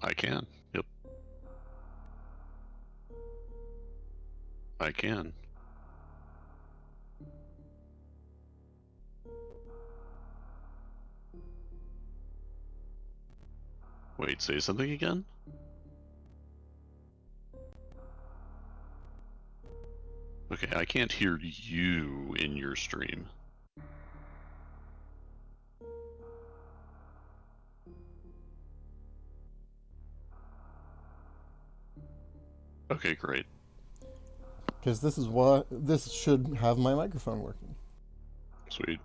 I can. Yep. I can. Wait, say something again? Okay, I can't hear you in your stream. Okay, great. Because this should have my microphone working. Sweet.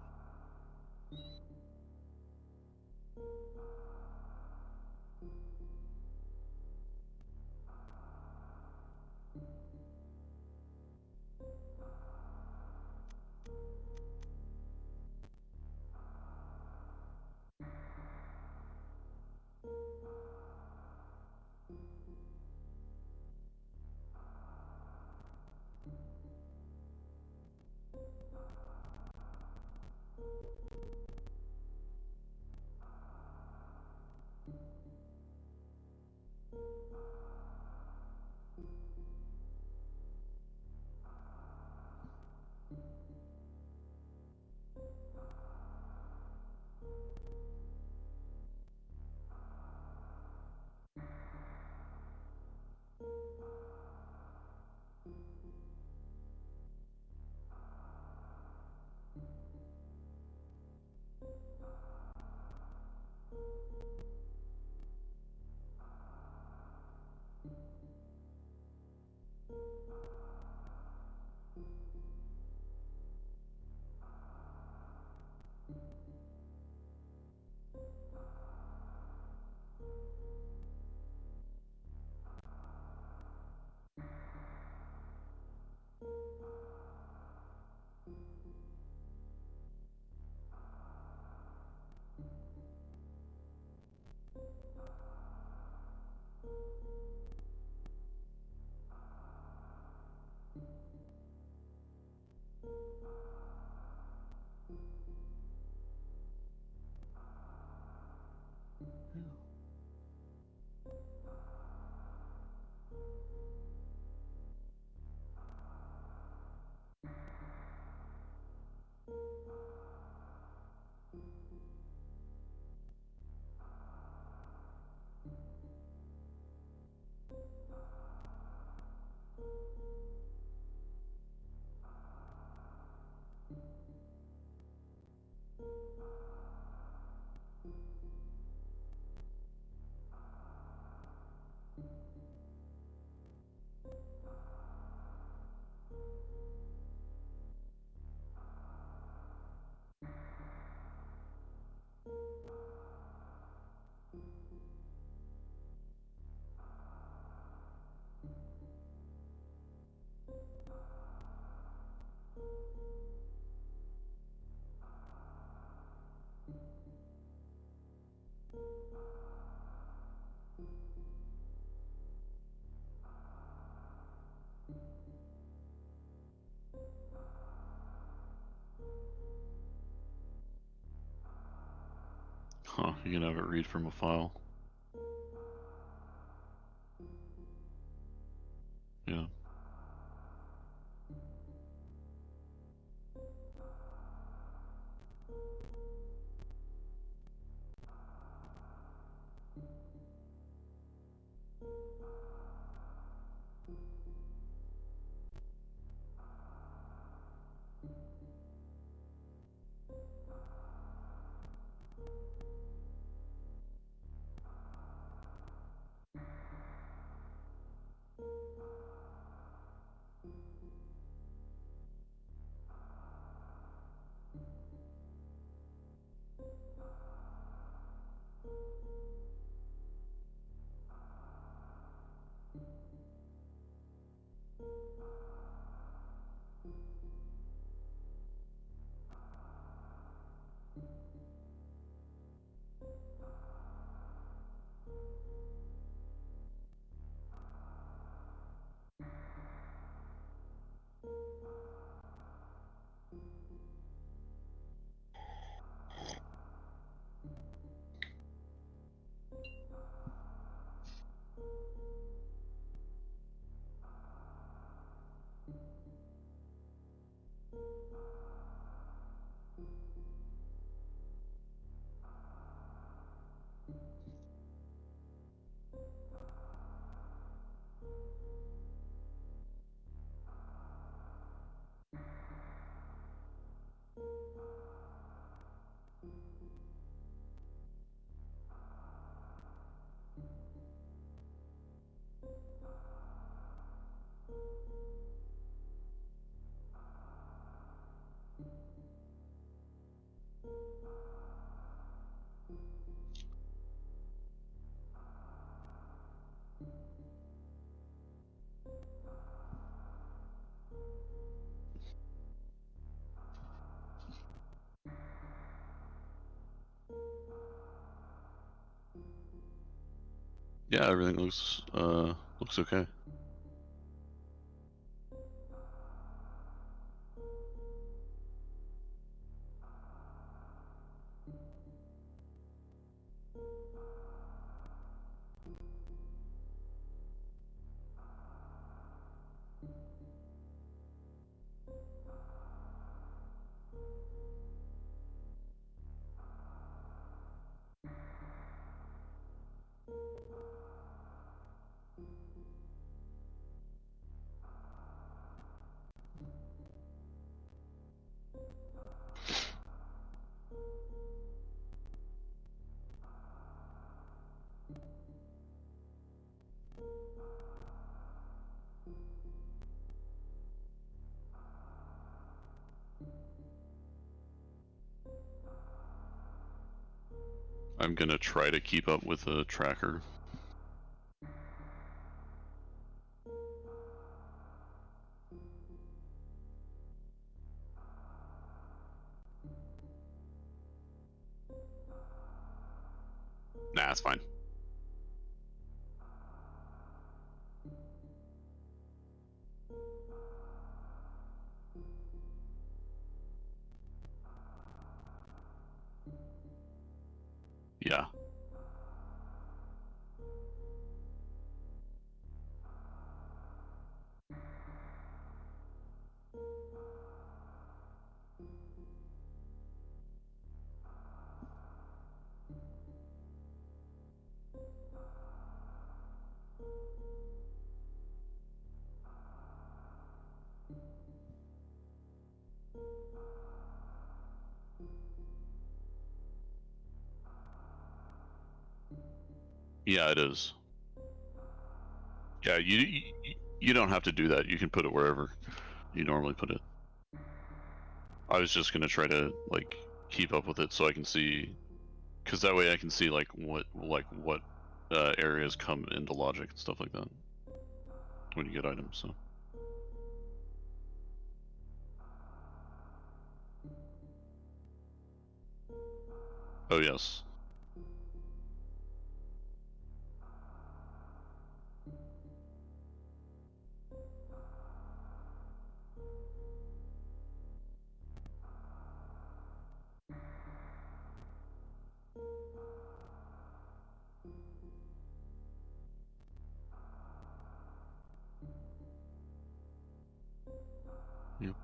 Huh, you can have it read from a file. Yeah. Yeah, everything looks okay. I'm gonna try to keep up with the tracker. Nah, it's fine. Yeah. Yeah, it is. Yeah, you don't have to do that. You can put it wherever you normally put it. I was just gonna try to like keep up with it so I can see, because that way I can see like what areas come into logic and stuff like that when you get items. So. Oh yes. Yep.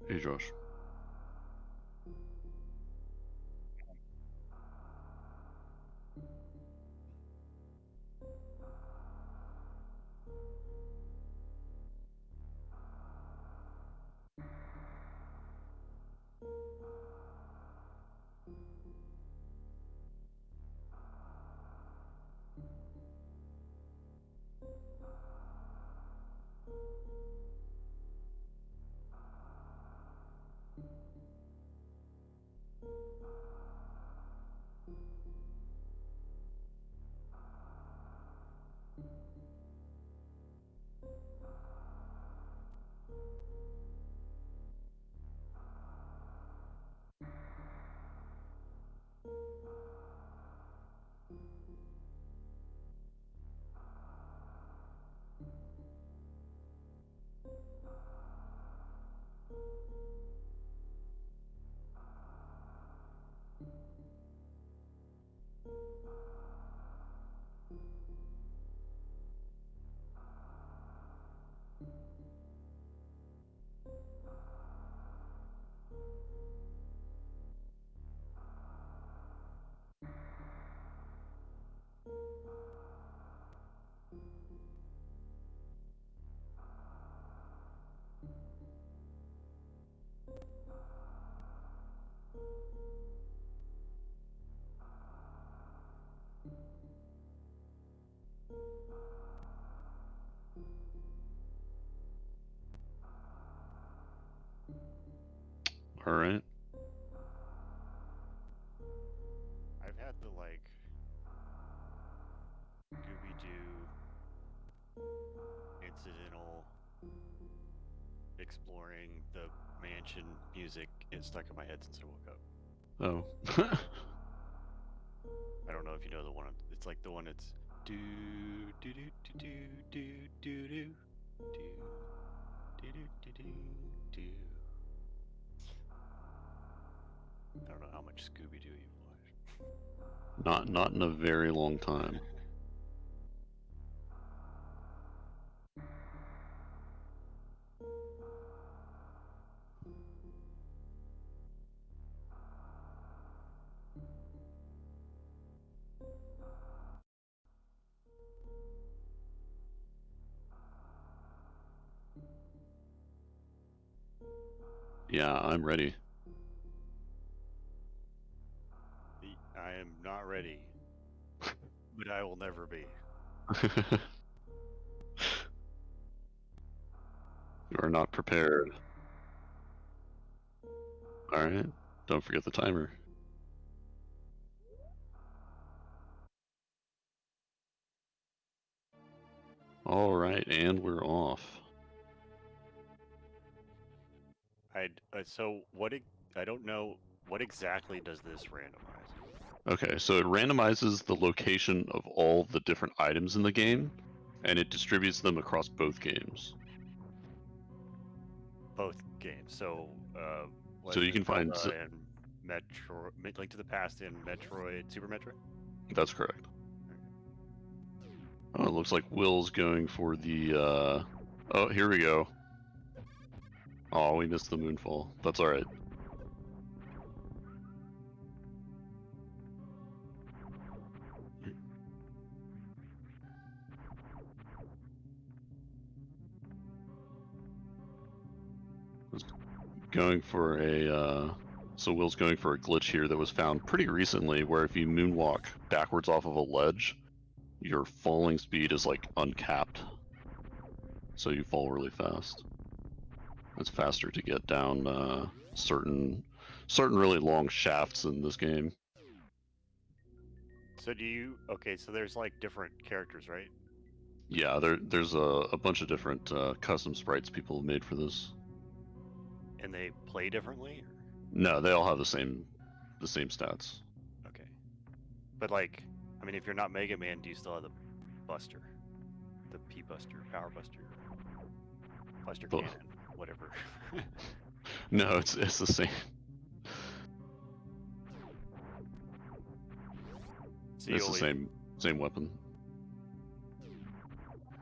Hey, Josh. All right. I've had the like Scooby-Doo incidental exploring the mansion music is stuck in my head since I woke up. Oh. I don't know if you know the one. It's like the one that's do do do do do do do do do do do do do. I don't know how much Scooby-Doo you've watched. Not in a very long time. Yeah, I'm ready. I am not ready, but I will never be. You are not prepared. All right. Don't forget the timer. All right, and we're off. So what? I don't know what exactly does this randomize. Okay, so it randomizes the location of all the different items in the game, and it distributes them across both games. Both games. So So you can find. Zelda and Metro, Link to the Past in Metroid, Super Metroid. That's correct. Oh, it looks like Will's going for the. Oh, here we go. Oh, we missed the moonfall. That's all right. Going for a. So Will's going for a glitch here that was found pretty recently, where if you moonwalk backwards off of a ledge, your falling speed is like uncapped. So you fall really fast. It's faster to get down certain really long shafts in this game. So do you? Okay, so there's like different characters, right? Yeah, there's a bunch of different custom sprites people have made for this. And they play differently. Or? No, they all have the same stats. Okay, but like, I mean, if you're not Mega Man, do you still have the Buster, the P Buster, Power Buster, Buster But- Cannon, whatever? No, it's the same. So It's the same weapon.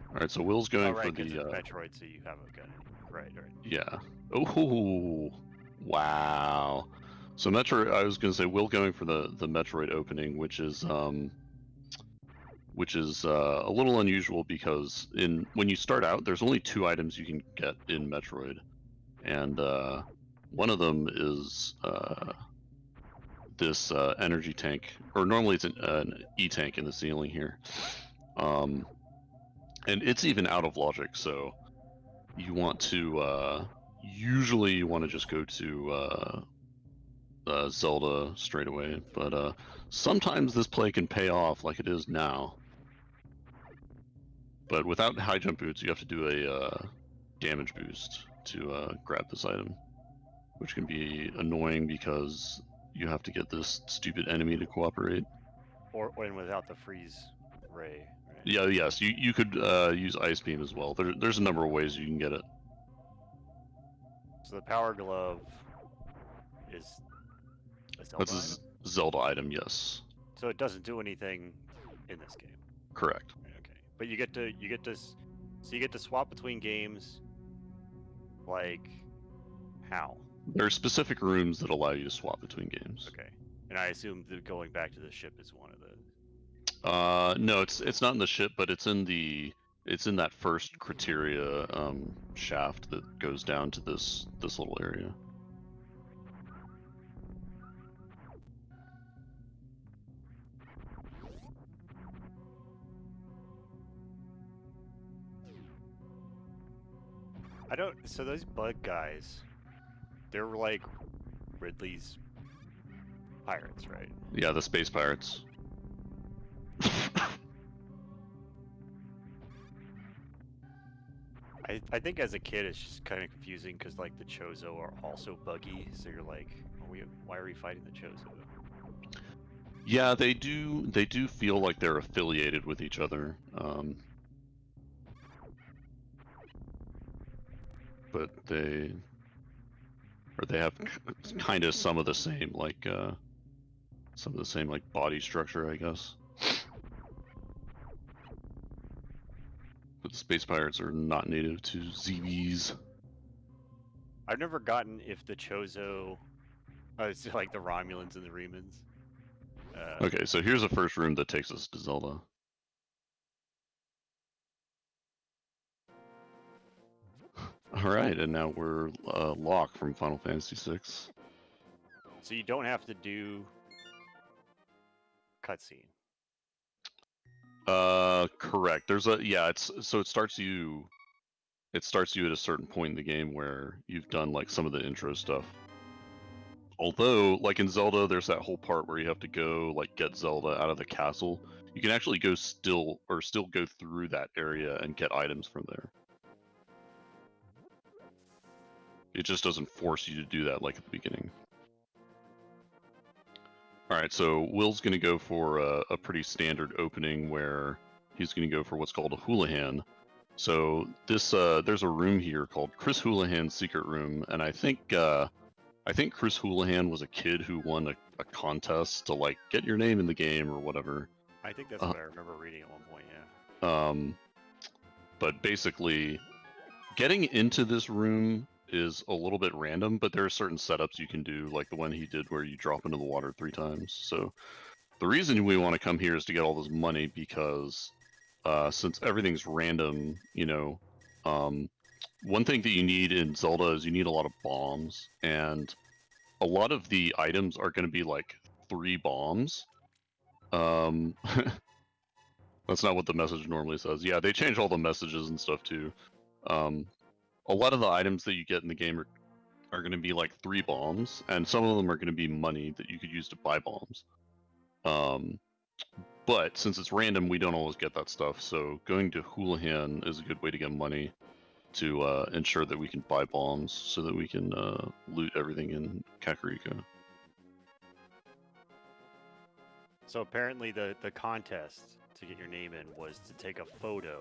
All right, so Will's going right, for 'cause the it's Metroid, so you have a gun. Right. yeah. Oh, wow. So Metroid, I was going to say Will going for the Metroid opening, which is a little unusual because when you start out, there's only 2 items you can get in Metroid, and one of them is this energy tank, or normally it's an E-tank in the ceiling here, and it's even out of logic. So you want to usually you want to just go to Zelda straight away, but sometimes this play can pay off like it is now. But without high jump boots, you have to do a damage boost to grab this item, which can be annoying because you have to get this stupid enemy to cooperate. Or and without the freeze ray. Right? Yeah, yes, you could use Ice Beam as well. There's a number of ways you can get it. So the Power Glove is a Zelda That's item? a Zelda item, yes. So it doesn't do anything in this game. Correct. Okay, but you get to swap between games. Like, how? There are specific rooms that allow you to swap between games. Okay, and I assume that going back to the ship is one of the. No, it's not in the ship, but it's in that first criteria shaft that goes down to this little area. I don't. So those bug guys, they're like Ridley's pirates, right? Yeah, the space pirates. I think as a kid it's just kind of confusing because like the Chozo are also buggy, so you're like, why are we fighting the Chozo? Yeah, they do feel like they're affiliated with each other. But they have kind of some of the same like body structure, I guess. But the space pirates are not native to ZBs. I've never gotten if the Chozo, it's like the Romulans and the Remans. Okay, so here's the first room that takes us to Zelda. All right, and now we're Locke from Final Fantasy VI. So you don't have to do cutscene. Correct. There's a it starts you at a certain point in the game where you've done like some of the intro stuff. Although, like in Zelda, there's that whole part where you have to go like get Zelda out of the castle. You can actually still go through that area and get items from there. It just doesn't force you to do that like at the beginning. Alright, so Will's going to go for a pretty standard opening where he's going to go for what's called a Houlihan. So this there's a room here called Chris Houlihan's Secret Room, and I think Chris Houlihan was a kid who won a contest to like get your name in the game or whatever. I think that's what I remember reading at one point, yeah. But basically, getting into this room is a little bit random, but there are certain setups you can do, like the one he did where you drop into the water 3 times. So the reason we want to come here is to get all this money because since everything's random, one thing that you need in Zelda is you need a lot of bombs, and a lot of the items are going to be like 3 bombs. That's not what the message normally says. Yeah, they change all the messages and stuff too. A lot of the items that you get in the game are going to be like 3 bombs, and some of them are going to be money that you could use to buy bombs. But since it's random, we don't always get that stuff, so going to Houlihan is a good way to get money to ensure that we can buy bombs so that we can loot everything in Kakariko. So apparently the contest to get your name in was to take a photo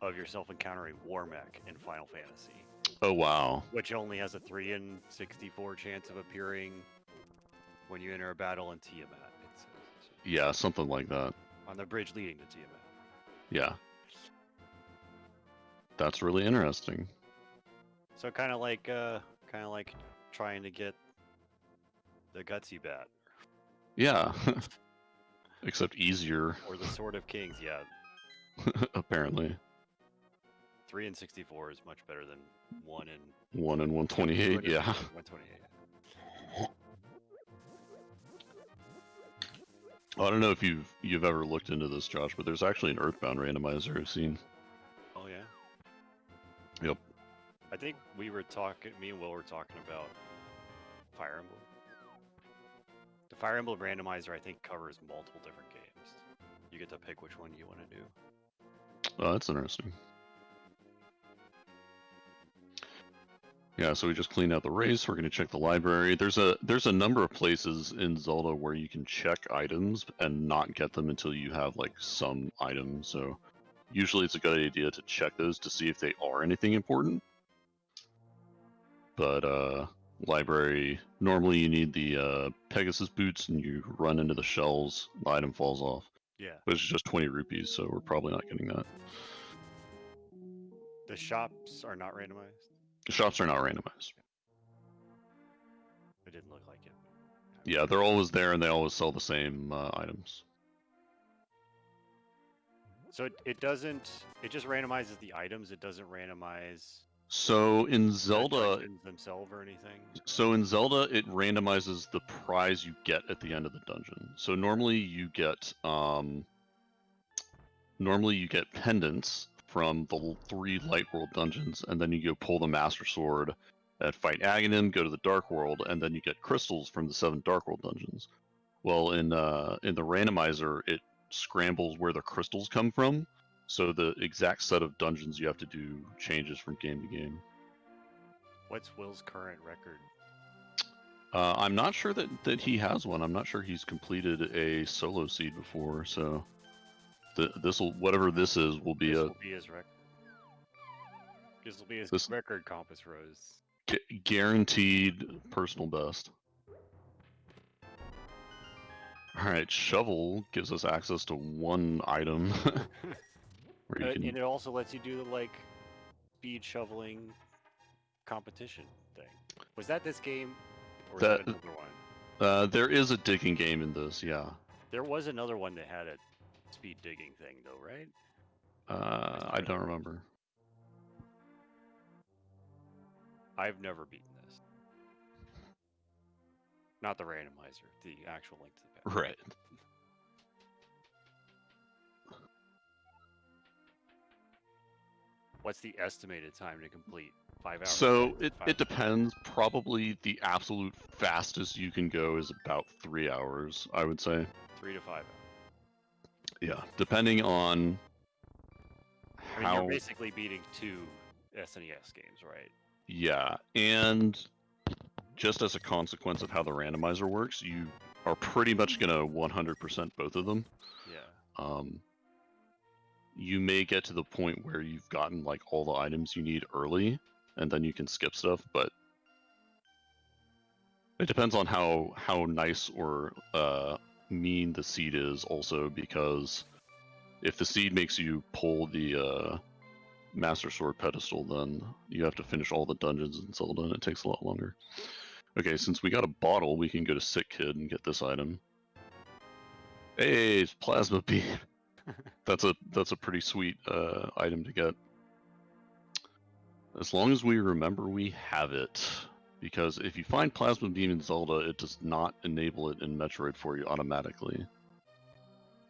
of yourself encountering Warmech in Final Fantasy. Oh wow. Which only has a 3 in 64 chance of appearing when you enter a battle in Tiamat. Yeah, something like that. On the bridge leading to Tiamat. Yeah. That's really interesting. So kind of like trying to get the Gutsy Bat. Yeah. Except easier. Or the Sword of Kings, yeah. Apparently. 3 in 64 is much better than 1 in 128, yeah. 128. I don't know if you've ever looked into this, Josh, but there's actually an Earthbound randomizer I've seen. Oh yeah. Yep. I think me and Will were talking about Fire Emblem. The Fire Emblem randomizer, I think, covers multiple different games. You get to pick which one you want to do. Oh, that's interesting. Yeah, so we just cleaned out the race. We're going to check the library. There's a number of places in Zelda where you can check items and not get them until you have like some items. So usually it's a good idea to check those to see if they are anything important. But library, normally you need the Pegasus boots and you run into the shells, the item falls off. Yeah. But it's just 20 rupees, so we're probably not getting that. The shops are not randomized? The shops are not randomized. It didn't look like it. Yeah, they're always there and they always sell the same items. So it doesn't, it just randomizes the items, it doesn't randomize So in the Zelda, dungeons themselves or anything? it randomizes the prize you get at the end of the dungeon. So normally you get pendants from the 3 Light World dungeons, and then you go pull the Master Sword, fight Aghanim, go to the Dark World, and then you get crystals from the 7 Dark World dungeons. Well, in the randomizer, it scrambles where the crystals come from, so the exact set of dungeons you have to do changes from game to game. What's Will's current record? I'm not sure that he has one. I'm not sure he's completed a solo seed before, so whatever this is will be This will be his record. This will be his record, Compass Rose. Guaranteed personal best. Alright, shovel gives us access to 1 item. Where you can... And it also lets you do the, like, speed shoveling competition thing. Was that this game? Or was that another one? There is a digging game in this, yeah. There was another one that had a speed digging thing, though, right? I don't remember. I've never beaten this. Not the randomizer, the actual Link to the Past. Right. What's the estimated time to complete? 5 hours? So it depends. Probably the absolute fastest you can go is about 3 hours, I would say. 3 to 5 hours. Yeah, depending on I mean, you're basically beating 2 SNES games, right? Yeah, and just as a consequence of how the randomizer works, you are pretty much gonna 100% both of them. Yeah. You may get to the point where you've gotten like all the items you need early, and then you can skip stuff, but it depends on how nice or mean the seed is also, because if the seed makes you pull the Master Sword pedestal, then you have to finish all the dungeons in Zelda, and it takes a lot longer. Okay, since we got a bottle, we can go to Sick Kid and get this item. Hey, it's Plasma Beam. That's a pretty sweet item to get. As long as we remember we have it. Because if you find Plasma Beam in Zelda, it does not enable it in Metroid for you automatically.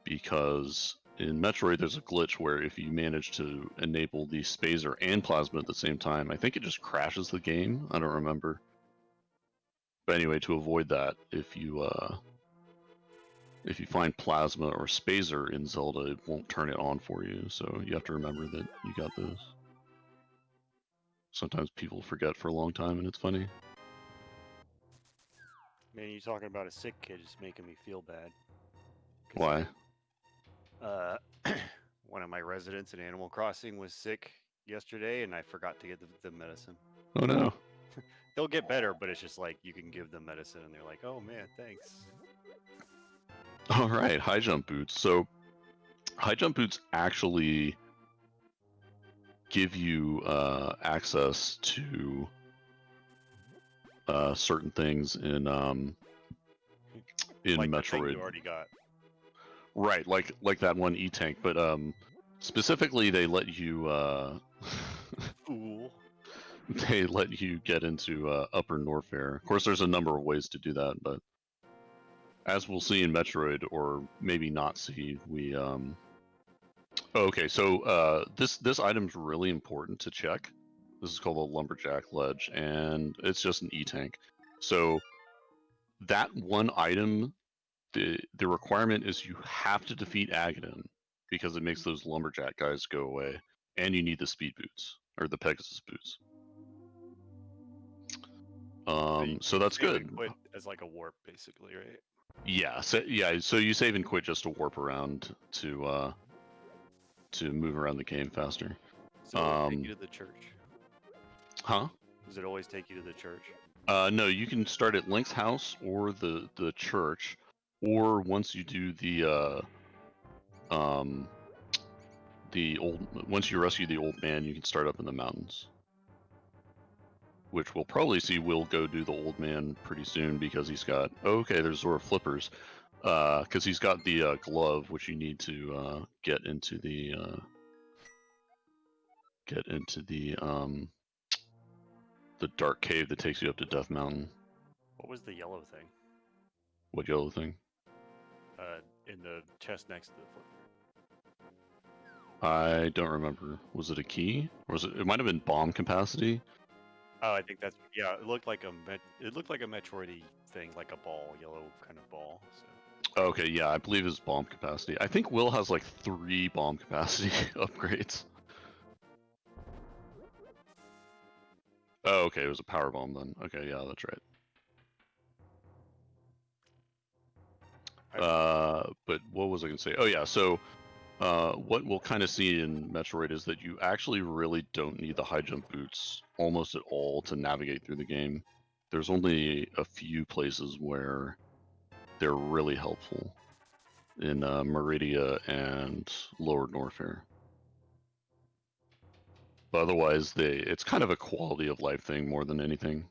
Because in Metroid there's a glitch where if you manage to enable the Spazer and Plasma at the same time, I think it just crashes the game. I don't remember. But anyway, to avoid that, if you find Plasma or Spazer in Zelda, it won't turn it on for you, so you have to remember that you got those. Sometimes people forget for a long time, and it's funny. Man, you talking about a sick kid is making me feel bad. Why? One of my residents in Animal Crossing was sick yesterday, and I forgot to get the medicine. Oh no. They'll get better, but it's just like you can give them medicine, and they're like, "Oh man, thanks." All right, high jump boots. So, high jump boots actually give you access to certain things in like Metroid. The thing you already got. Right, like that one E-Tank, but specifically they let you Fool. They let you get into Upper Norfair. Of course, there's a number of ways to do that, but as we'll see in Metroid, or maybe not see, we okay, so this item's really important to check. This is called a Lumberjack Ledge, and it's just an E-Tank. So that one item, the requirement is you have to defeat Aghanim, because it makes those Lumberjack guys go away, and you need the speed boots, or the Pegasus boots. So that's good. Quit as like a warp, basically, right? Yeah, so you save and quit just to warp around to move around the game faster. So it'll take you to the church. Huh? Does it always take you to the church? No, you can start at Link's house or the church, or once you do once you rescue the old man, you can start up in the mountains. Which we'll probably see Will go do the old man pretty soon, because he's got there's Zora Flippers. Because he's got the glove, which you need to get into the dark cave that takes you up to Death Mountain. What was the yellow thing? What yellow thing? In the chest next to the flipper. I don't remember. Was it a key? Or was it? It might have been bomb capacity. Oh, I think that's yeah. It looked like a Metroidy thing, like a ball, yellow kind of ball. So. Okay, yeah, I believe his bomb capacity. I think Will has like 3 bomb capacity upgrades. Oh, okay, it was a power bomb then. Okay, yeah, that's right. But what was I gonna say? Oh yeah, so what we'll kind of see in Metroid is that you actually really don't need the high jump boots almost at all to navigate through the game. There's only a few places where they're really helpful in Meridia and Lower Norfair. But otherwise, it's kind of a quality of life thing more than anything.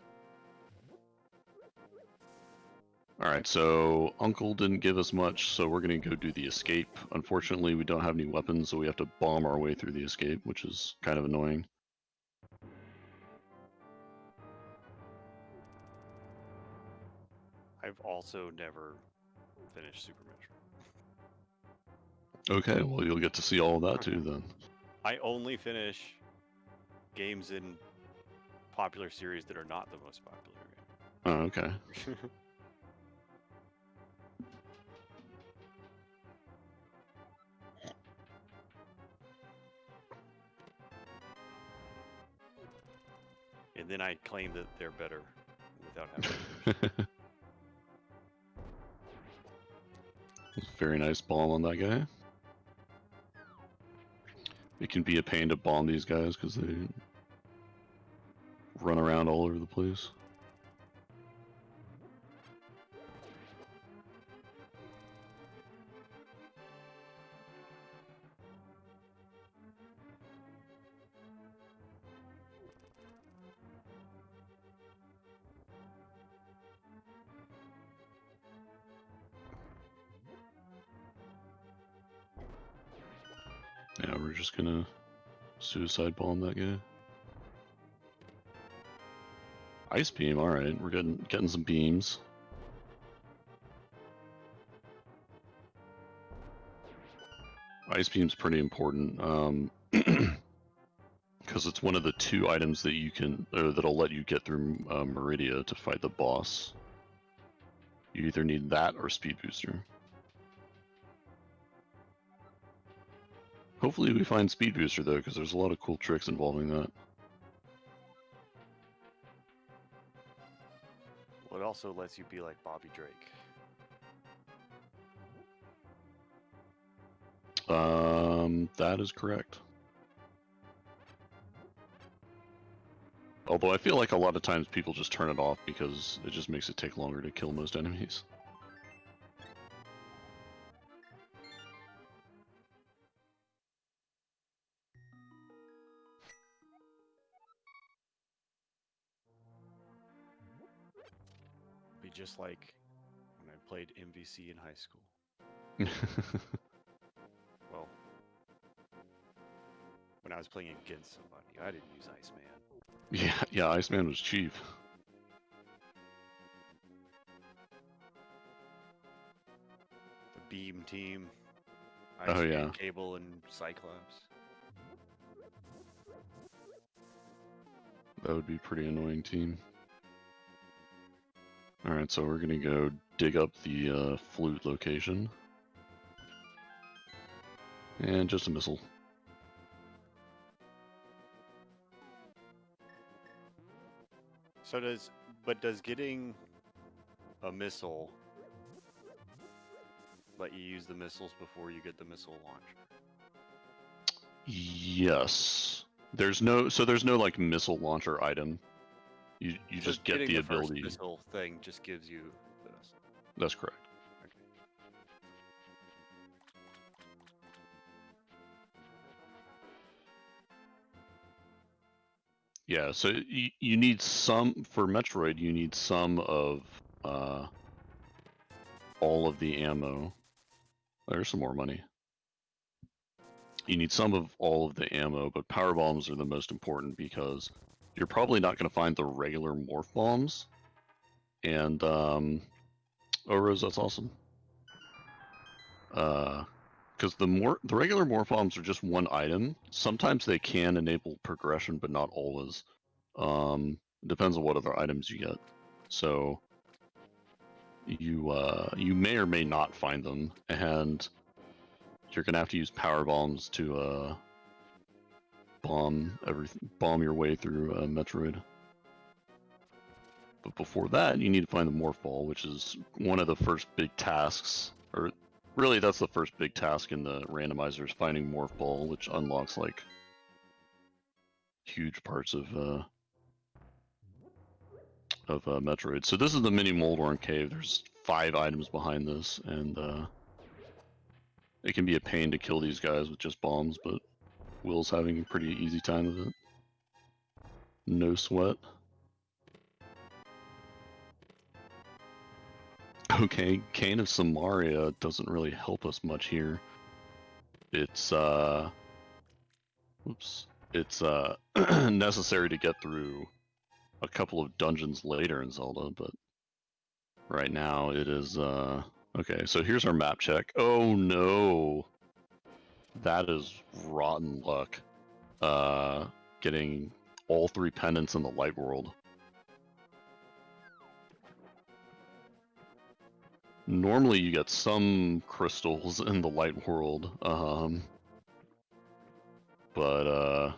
Alright, so Uncle didn't give us much, so we're going to go do the escape. Unfortunately, we don't have any weapons, so we have to bomb our way through the escape, which is kind of annoying. I've also never finished Super Metroid. Okay, well you'll get to see all of that too then. I only finish games in popular series that are not the most popular game. Oh, okay. And then I claim that they're better without having. Very nice bomb on that guy. It can be a pain to bomb these guys because they run around all over the place. Yeah, we're just gonna suicide bomb that guy. Ice beam, alright, we're getting some beams. Ice beam's pretty important, because it's one of the 2 items that you can, or that'll let you get through Meridia to fight the boss. You either need that or speed booster. Hopefully we find speed booster though, because there's a lot of cool tricks involving that. Well, it also lets you be like Bobby Drake. That is correct. Although I feel like a lot of times people just turn it off because it just makes it take longer to kill most enemies. Be just like when I played MVC in high school. Well, when I was playing against somebody, I didn't use Iceman. Yeah, Iceman was cheap. The Beam Team, Oh, Iceman, yeah. Cable, and Cyclops. That would be a pretty annoying team. Alright, so we're gonna go dig up the flute location. And just a missile. So does getting a missile let you use the missiles before you get the missile launcher? Yes. There's no like missile launcher item. You So just get the ability. First missile thing just gives you this. That's correct. Okay. Yeah, so you need some, for Metroid, you need some of all of the ammo. There's some more money. You need some of all of the ammo, but power bombs are the most important because you're probably not going to find the regular morph bombs. And, oh, Rose, that's awesome. Because the regular morph bombs are just one item. Sometimes they can enable progression, but not always. It depends on what other items you get. So you may or may not find them, and you're gonna have to use power bombs to bomb your way through Metroid. But before that, you need to find the morph ball, which is one of the first big tasks, or really that's the first big task in the randomizer, is finding morph ball, which unlocks like huge parts of Metroid. So this is the mini Moldorm cave. There's 5 items behind this, and it can be a pain to kill these guys with just bombs, but Will's having a pretty easy time with it. No sweat. Okay, Cane of Samaria doesn't really help us much here. It's it's necessary to get through a couple of dungeons later in Zelda, but right now it is okay, so here's our map check. Oh no. That is rotten luck. Getting all 3 pendants in the light world. Normally you get some crystals in the light world, but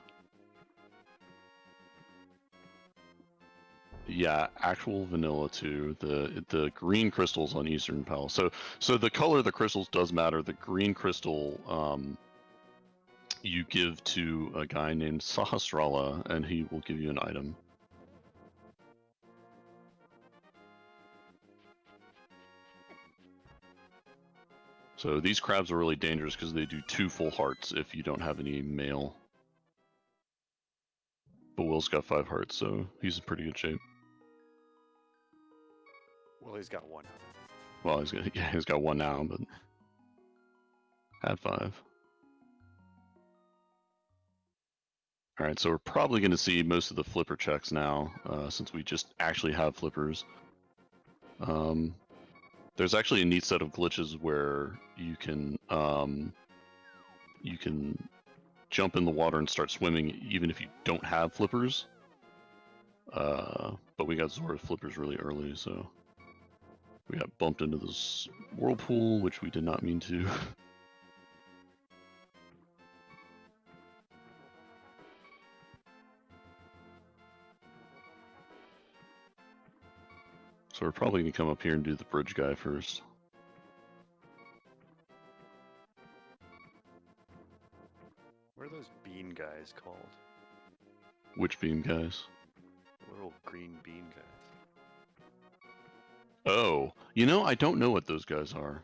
yeah, actual vanilla too. The green crystals on Eastern Palace. So the color of the crystals does matter. The green crystal you give to a guy named Sahasrara, and he will give you an item. So these crabs are really dangerous because they do 2 full hearts if you don't have any mail. But Will's got 5 hearts, so he's in pretty good shape. Well, he's got 1. Well, he's got 1 now, but had 5. All right, so we're probably going to see most of the flipper checks now, since we just actually have flippers. There's actually a neat set of glitches where you can jump in the water and start swimming even if you don't have flippers. But we got Zora flippers really early, so we got bumped into this whirlpool, which we did not mean to. So we're probably going to come up here and do the bridge guy first. What are those bean guys called? Which beam guys? The little green bean guys. Oh, you know, I don't know what those guys are.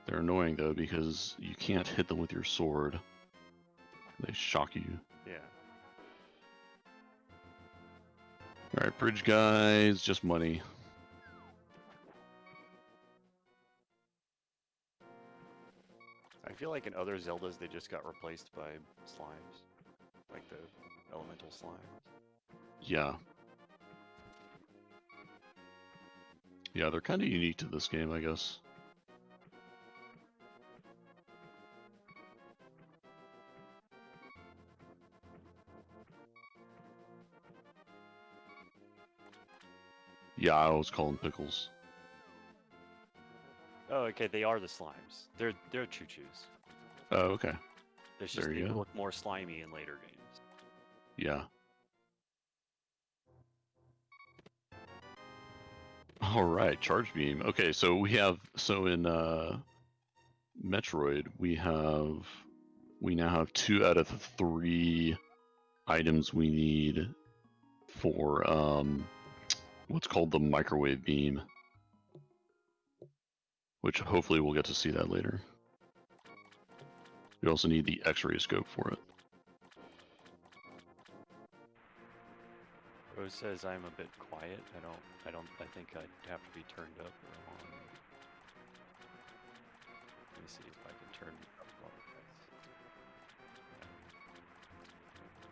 They're annoying though because you can't hit them with your sword. They shock you. Yeah. Alright, bridge guys, just money. I feel like in other Zeldas they just got replaced by slimes. Like the elemental slimes. Yeah. Yeah, they're kind of unique to this game, I guess. Yeah, I always call them pickles. Oh, okay, they are the slimes. They're choo-choos. Oh, okay. It's just There they you go. look more slimy in later games. Yeah. Alright, charge beam. Okay, so we have, so in Metroid, we now have 2 out of the 3 items we need for what's called the microwave beam, which hopefully we'll get to see that later. We also need the X-ray scope for it. Rose says I'm a bit quiet. I think I'd have to be turned up or on. Let me see if I can turn it up on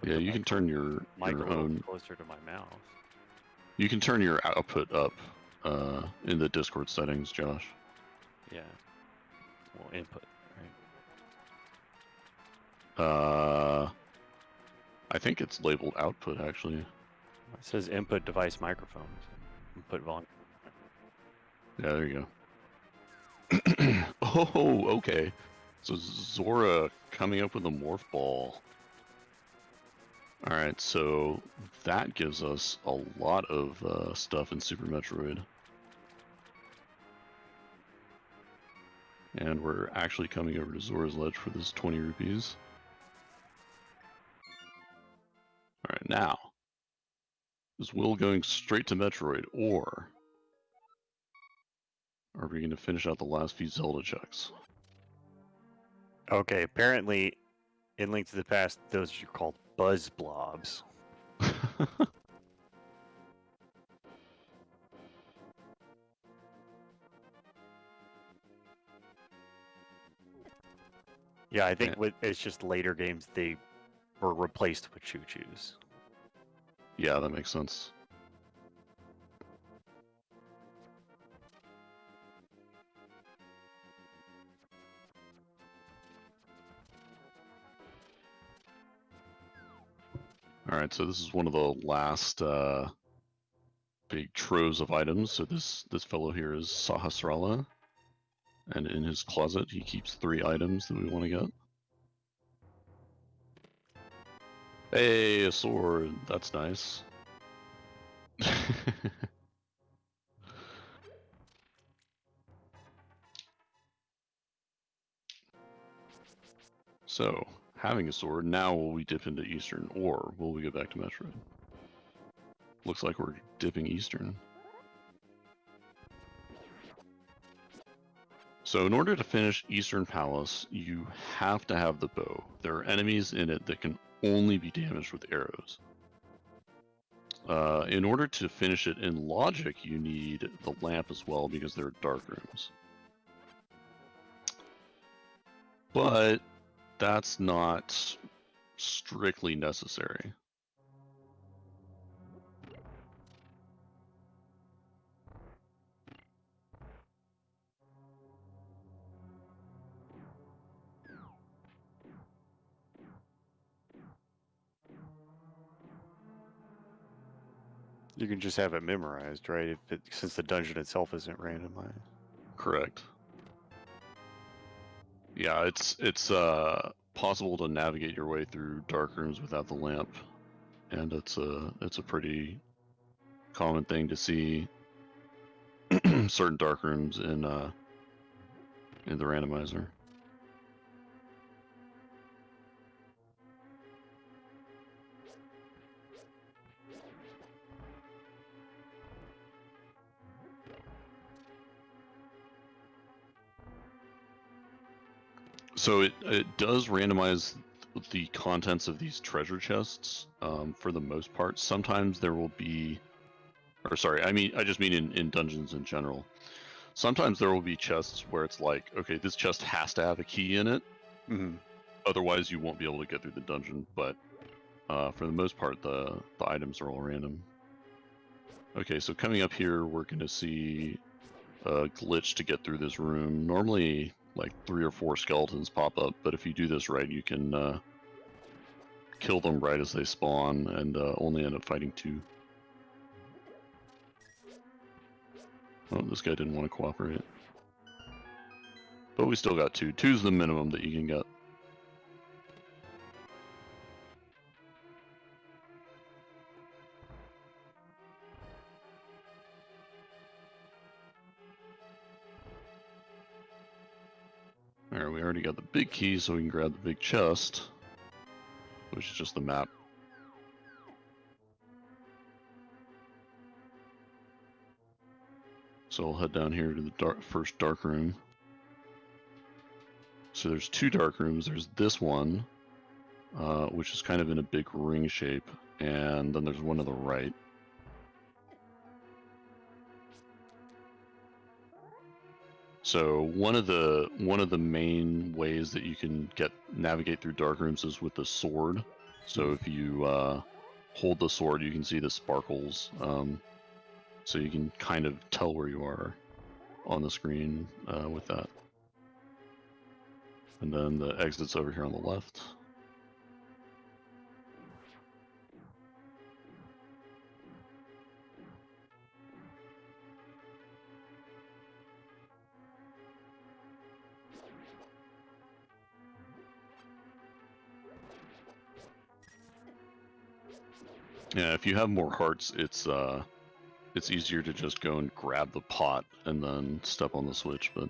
this. Yeah, you can turn your own. Closer to my mouth. You can turn your output up in the Discord settings, Josh. Yeah. Well, input, right? I think it's labeled output actually. It says input device microphones. Input volume. Yeah, there you go. Oh, okay. So Zora coming up with a morph ball. Alright, so that gives us a lot of stuff in Super Metroid. And we're actually coming over to Zora's Ledge for this 20 rupees. Alright, now. Is Will going straight to Metroid, or are we going to finish out the last few Zelda checks? Okay, apparently, in Link to the Past, those are called buzz blobs. Yeah, I think it's just later games they were replaced with choo-choos. Yeah, that makes sense. Alright, so this is one of the last big troves of items. So this fellow here is Sahasrara. And in his closet, he keeps 3 items that we want to get. Hey, a sword. That's nice. So, having a sword, now will we dip into Eastern, or will we go back to Metroid? Looks like we're dipping Eastern. So in order to finish Eastern Palace, you have to have the bow. There are enemies in it that can only be damaged with arrows. In order to finish it in logic, you need the lamp as well because there are dark rooms. But that's not strictly necessary. You can just have it memorized, right? Since the dungeon itself isn't randomized. Correct. Yeah, it's possible to navigate your way through dark rooms without the lamp, and it's a pretty common thing to see certain dark rooms in the randomizer. So it does randomize the contents of these treasure chests for the most part. Sometimes there will be, or sorry, I just mean in dungeons in general. Sometimes there will be chests where it's like, okay, this chest has to have a key in it. Mm-hmm. Otherwise, you won't be able to get through the dungeon. But for the most part, the items are all random. Okay, so coming up here, we're going to see a glitch to get through this room. Normally, like 3 or 4 skeletons pop up, but if you do this right, you can kill them right as they spawn and only end up fighting 2. Oh, this guy didn't want to cooperate. But we still got 2. 2's the minimum that you can get. Alright, we already got the big key, so we can grab the big chest, which is just the map. So I'll head down here to the first dark room. So there's 2 dark rooms. There's this one, which is kind of in a big ring shape, and then there's one to the right. So one of the main ways that you can navigate through dark rooms is with the sword. So if you hold the sword, you can see the sparkles. So you can kind of tell where you are on the screen with that. And then the exit's over here on the left. Yeah, if you have more hearts, it's easier to just go and grab the pot and then step on the switch, but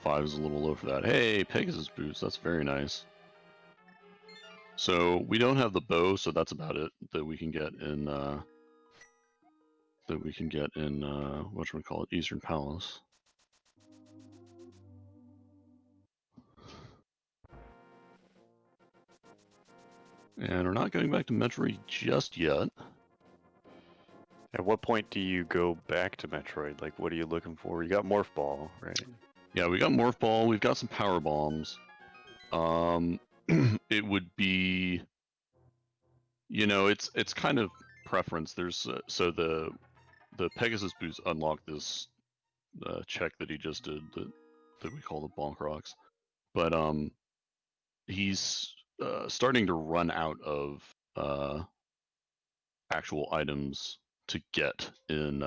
5 is a little low for that. Hey, Pegasus boots, that's very nice. So we don't have the bow, so that's about it that we can get in whatchamacallit, Eastern Palace. And we're not going back to Metroid just yet. At what point do you go back to Metroid? Like, what are you looking for? You got Morph Ball, right? Yeah, we got Morph Ball, we've got some Power Bombs. It would be, you know, it's kind of preference. There's so the Pegasus boots unlock this check that he just did that we call the Bonk Rocks, but he's starting to run out of actual items to get in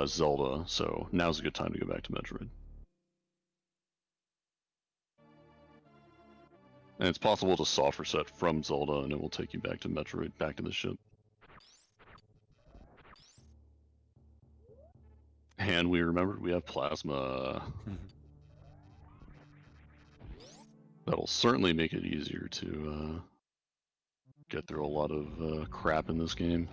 Zelda, so now's a good time to go back to Metroid. And it's possible to soft reset from Zelda, and it will take you back to Metroid, back to the ship. And we remembered we have Plasma. That'll certainly make it easier to get through a lot of crap in this game.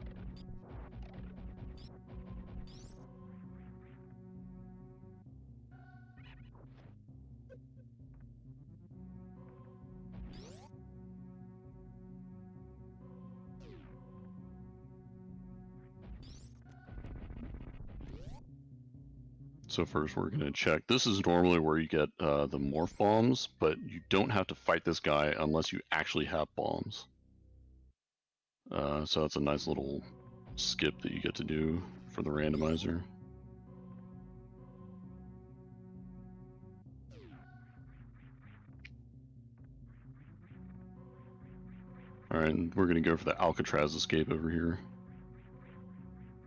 So first we're going to check. This is normally where you get the morph bombs, but you don't have to fight this guy unless you actually have bombs. So that's a nice little skip that you get to do for the randomizer. Alright, and we're going to go for the Alcatraz escape over here.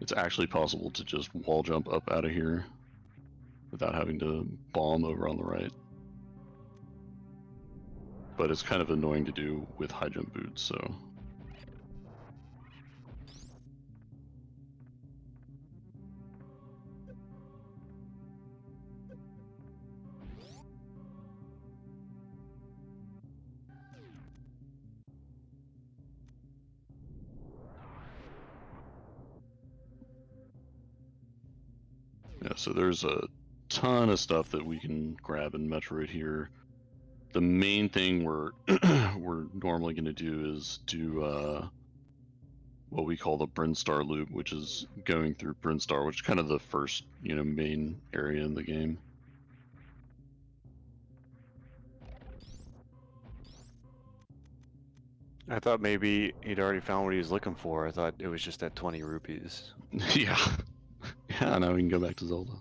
It's actually possible to just wall jump up out of here without having to bomb over on the right. But it's kind of annoying to do with high jump boots, so... Yeah, so there's a ton of stuff that we can grab in Metroid here. The main thing we're normally going to do is do what we call the Brinstar loop, which is going through Brinstar, which is kind of the first, you know, main area in the game. I thought maybe he'd already found what he was looking for. I thought it was just at 20 rupees. Yeah. Yeah, now we can go back to Zelda.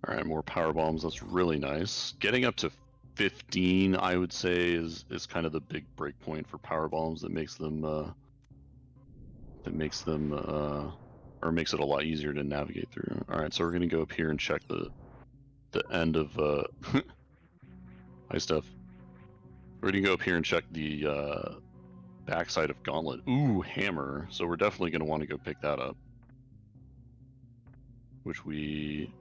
Alright, more power bombs. That's really nice. Getting up to 15, I would say, is kind of the big break point for power bombs that makes them or makes it a lot easier to navigate through. Alright, so we're gonna go up here and check the end of hi Steph. We're gonna go up here and check the backside of Gauntlet. Ooh, hammer. So we're definitely gonna want to go pick that up. Which we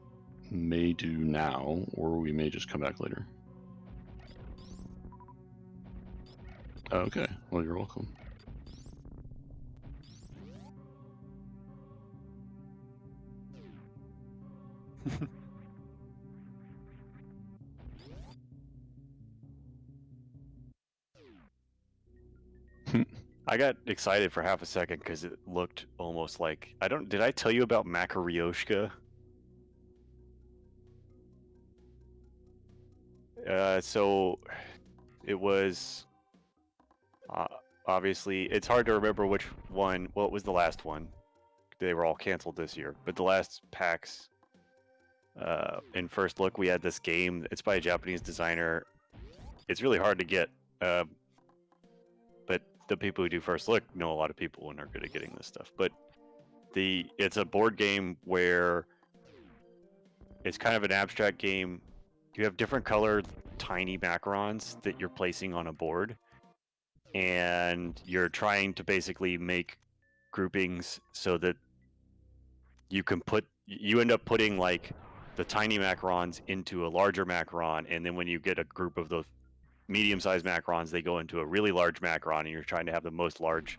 may do now, or we may just come back later. Okay, well, you're welcome. I got excited for half a second because it looked almost like did I tell you about Makaryoshka? So it was obviously it's hard to remember which one. Well, it was the last one. They were all canceled this year, but the last PAX in First Look we had this game. It's by a Japanese designer. It's really hard to get, but the people who do First Look know a lot of people and are good at getting this stuff. But it's a board game where it's kind of an abstract game. you have different colored tiny macarons that you're placing on a board, and you're trying to basically make groupings so that you end up putting like the tiny macarons into a larger macaron, and then when you get a group of those medium-sized macarons, they go into a really large macaron, and you're trying to have the most large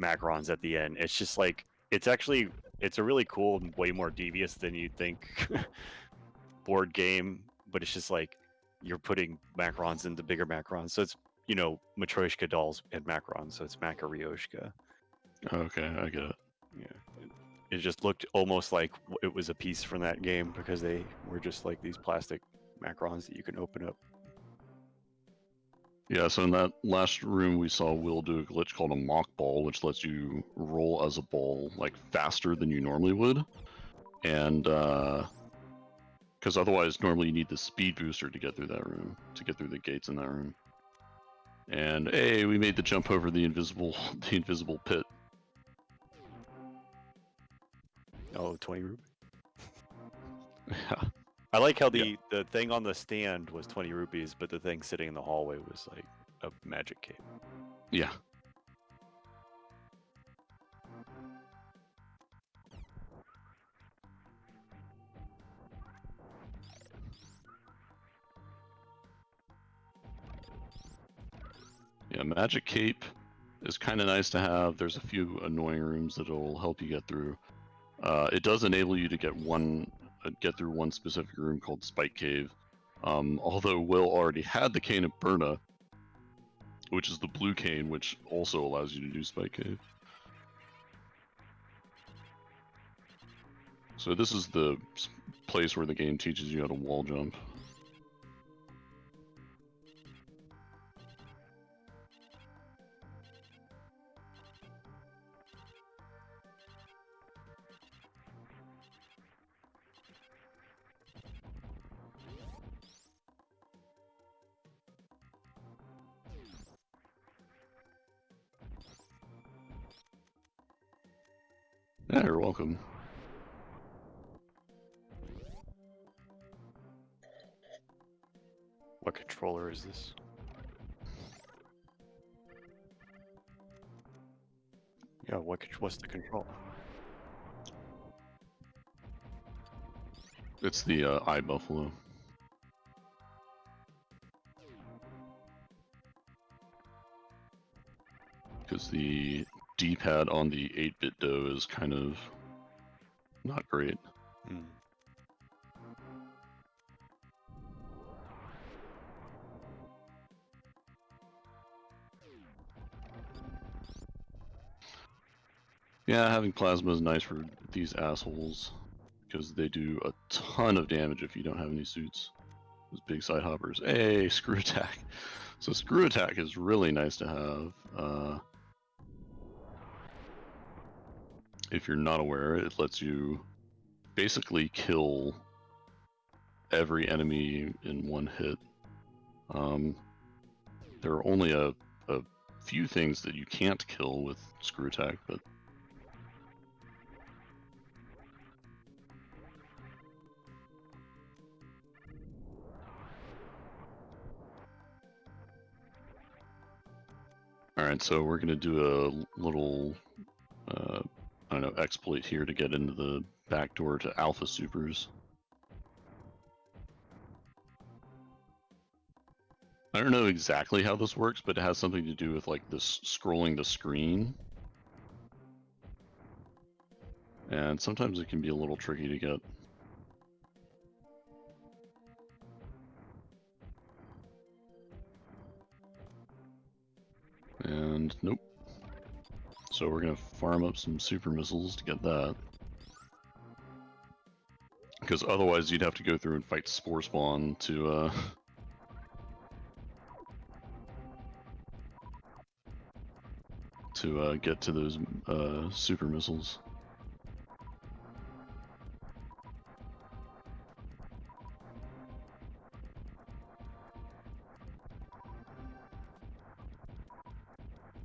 macarons at the end. It's just like it's a really cool and way more devious than you'd think board game, but it's just like you're putting macarons into bigger macarons. So it's, Matryoshka dolls and macarons, so it's Makaryoshka. Okay, I get it. Yeah. It just looked almost like it was a piece from that game because they were just like these plastic macarons that you can open up. Yeah, so in that last room we saw Will do a glitch called a mock ball, which lets you roll as a ball like faster than you normally would. And because otherwise normally you need the speed booster to get through that room, to get through the gates in that room. And hey, we made the jump over the invisible pit. Oh, 20 rupees. Yeah. I like how the thing on the stand was 20 rupees, but the thing sitting in the hallway was like a magic cape. Yeah. Yeah, magic cape is kind of nice to have. There's a few annoying rooms that will help you get through. It does enable you to get through one specific room called Spike Cave. Although Will already had the Cane of Burna, which is the blue cane, which also allows you to do Spike Cave. So this is the place where the game teaches you how to wall jump. Yeah, you're welcome. What controller is this? Yeah, what's the control? It's the iBuffalo. Because the D-pad on the 8-bit dough is kind of not great. Hmm. Yeah, having plasma is nice for these assholes, because they do a ton of damage if you don't have any suits. Those big side hoppers. Hey, screw attack. So screw attack is really nice to have. If you're not aware, it lets you basically kill every enemy in one hit. There are only a few things that you can't kill with screw attack, but alright, so we're gonna do a little I don't know, exploit here to get into the back door to Alpha Supers. I don't know exactly how this works, but it has something to do with like this scrolling the screen. And sometimes it can be a little tricky to get. And nope. So we're gonna farm up some super missiles to get that. Because otherwise you'd have to go through and fight Spore Spawn to get to those super missiles.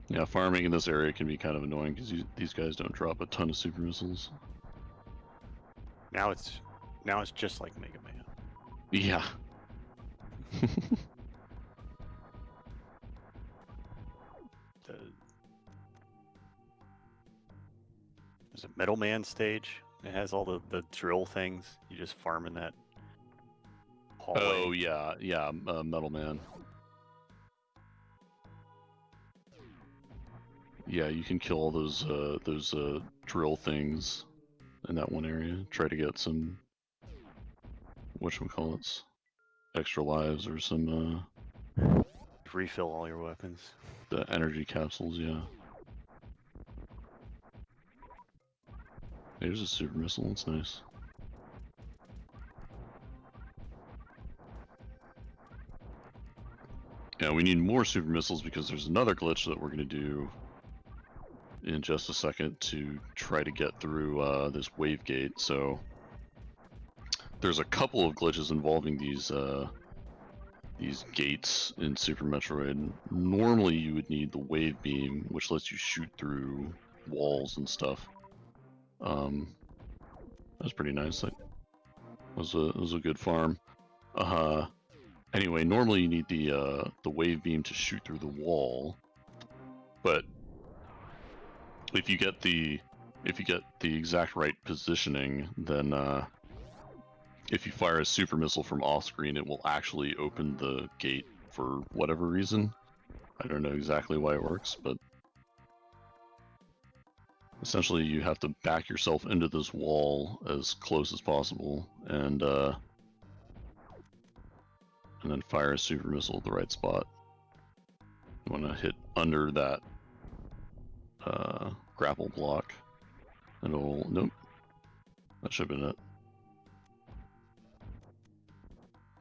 Yeah, farming in this area can be kind of annoying because these guys don't drop a ton of super missiles. Now it's just like Mega Man. Yeah. there's a Middleman stage. It has all the drill things. You just farm in that hallway. Oh yeah, Metal Man. Yeah, you can kill all those drill things in that one area. Try to get some whatchamacallits, extra lives or some Refill all your weapons. the energy capsules. Yeah. There's a super missile. That's nice. Yeah, we need more super missiles because there's another glitch that we're going to do in just a second to try to get through this wave gate. So there's a couple of glitches involving these gates in Super Metroid. Normally you would need the wave beam, which lets you shoot through walls and stuff. That's pretty nice. That was a good farm. Anyway, normally you need the wave beam to shoot through the wall, but if you get the exact right positioning, then if you fire a super missile from off screen, it will actually open the gate for whatever reason. I don't know exactly why it works, but essentially you have to back yourself into this wall as close as possible and then fire a super missile at the right spot. You want to hit under that grapple block, and it'll... Nope. That should have been it.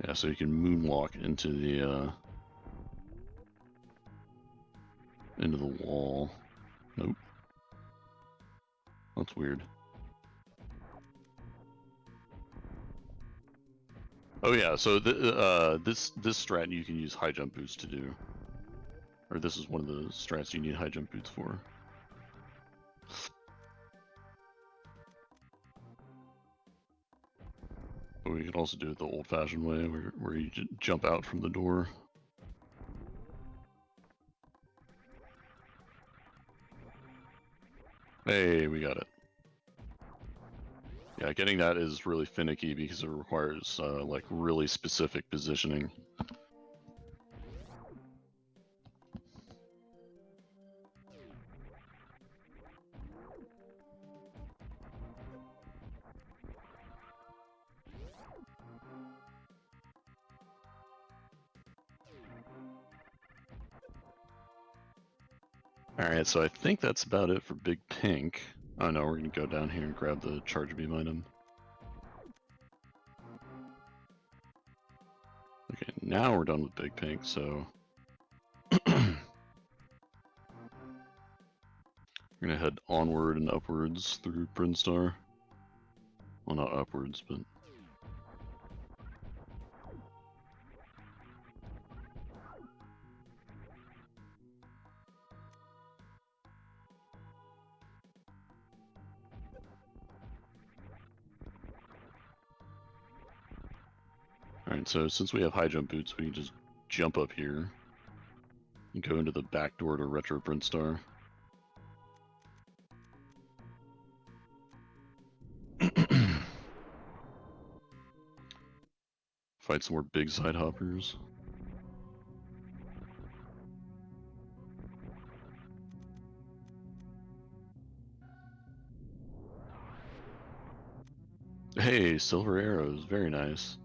Yeah, so you can moonwalk into the wall. Nope. That's weird. Oh yeah, so this strat you can use high jump boots to do. Or this is one of the strats you need high jump boots for. But we can also do it the old-fashioned way, where you jump out from the door. Hey, we got it. Yeah, getting that is really finicky because it requires like really specific positioning. Alright, so I think that's about it for Big Pink. Oh no, we're gonna go down here and grab the charge beam item. Okay, now we're done with Big Pink, so... we're gonna head onward and upwards through Brinstar. Well, not upwards, but... Alright, so since we have high jump boots, we can just jump up here and go into the back door to Retro Brinstar. Fight some more big side hoppers. Hey, silver arrows, very nice.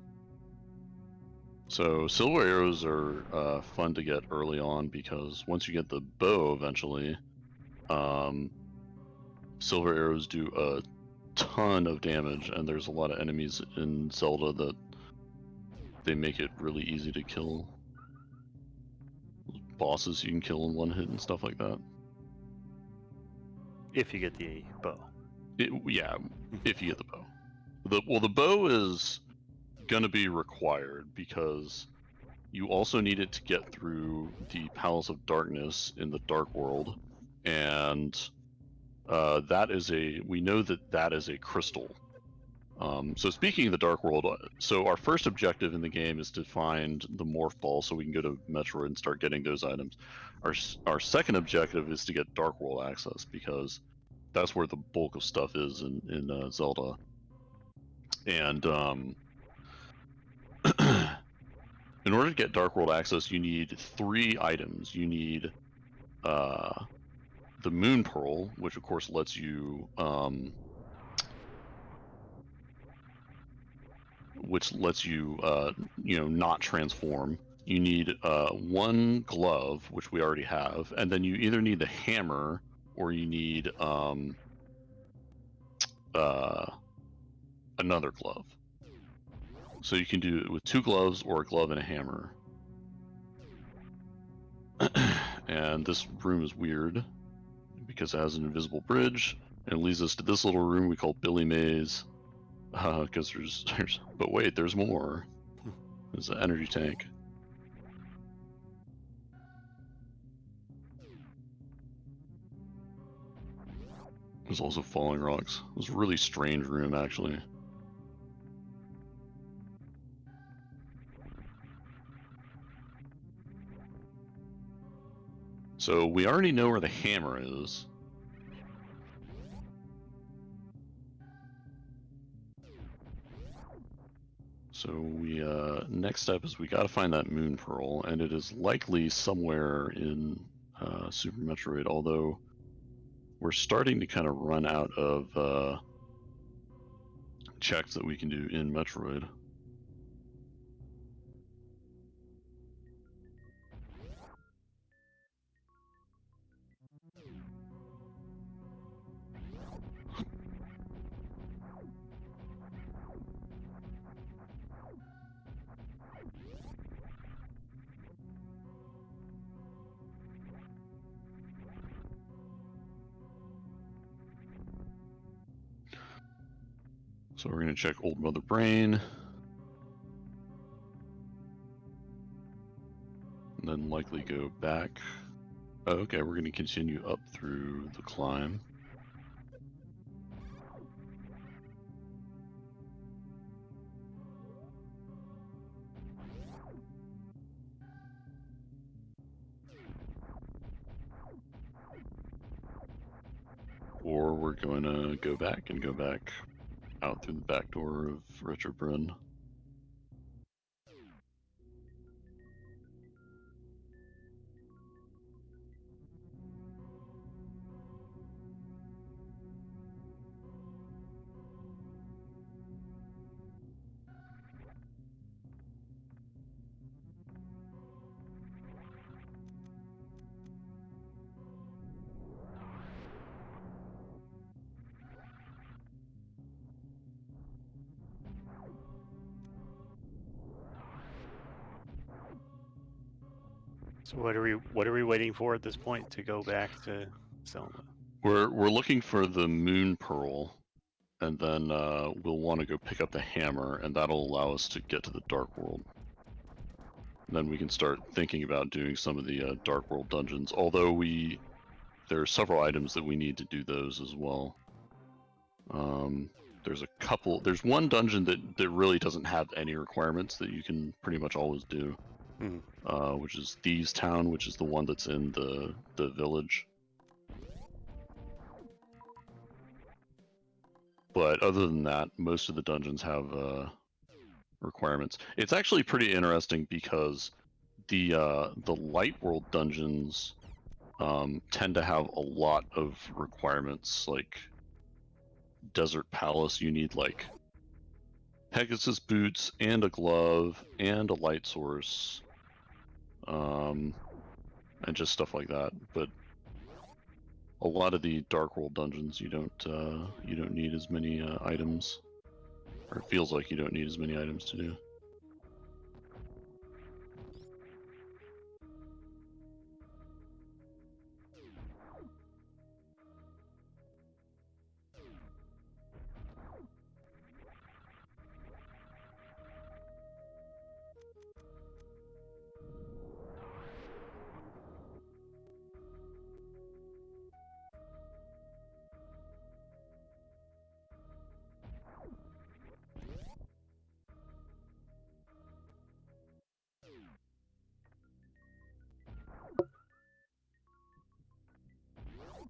So silver arrows are fun to get early on because once you get the bow eventually, silver arrows do a ton of damage, and there's a lot of enemies in Zelda that they make it really easy to kill. Bosses you can kill in one hit and stuff like that. If you get the bow. Yeah, if you get the bow. The bow is gonna be required because you also need it to get through the Palace of Darkness in the Dark World, and that is we know that is a crystal. So speaking of the Dark World, so our first objective in the game is to find the Morph Ball so we can go to Metroid and start getting those items. Our second objective is to get Dark World access, because that's where the bulk of stuff is in Zelda. And in order to get Dark World access, you need 3 items. You need the Moon Pearl, which of course lets you not transform. You need 1 glove, which we already have, and then you either need the hammer or you need another glove. So you can do it with 2 gloves or a glove and a hammer. And this room is weird because it has an invisible bridge, and it leads us to this little room we call Billy Maze. Because but wait, there's more. There's an energy tank. There's also falling rocks. It was a really strange room, actually. So we already know where the hammer is. So we next step is we got to find that Moon Pearl, and it is likely somewhere in Super Metroid. Although we're starting to kind of run out of checks that we can do in Metroid. So we're going to check Old Mother Brain. And then likely go back. Oh, okay, we're going to continue up through the climb. Or we're going to go back out through the back door of Retro Bryn. So what are we waiting for at this point to go back to Zelda? We're looking for the Moon Pearl, and then we'll want to go pick up the hammer, and that'll allow us to get to the Dark World. And then we can start thinking about doing some of the Dark World dungeons. Although there are several items that we need to do those as well. There's one dungeon that really doesn't have any requirements that you can pretty much always do. Which is Thieves Town, which is the one that's in the village. But other than that, most of the dungeons have requirements. It's actually pretty interesting because the Light World dungeons tend to have a lot of requirements. Like Desert Palace, you need like Pegasus boots and a glove and a light source. And just stuff like that. But a lot of the Dark World dungeons, you don't need as many items, or it feels like you don't need as many items to do.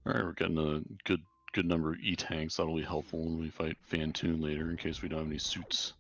Alright, we're getting a good number of E-tanks. That'll be helpful when we fight Fantoon later in case we don't have any suits.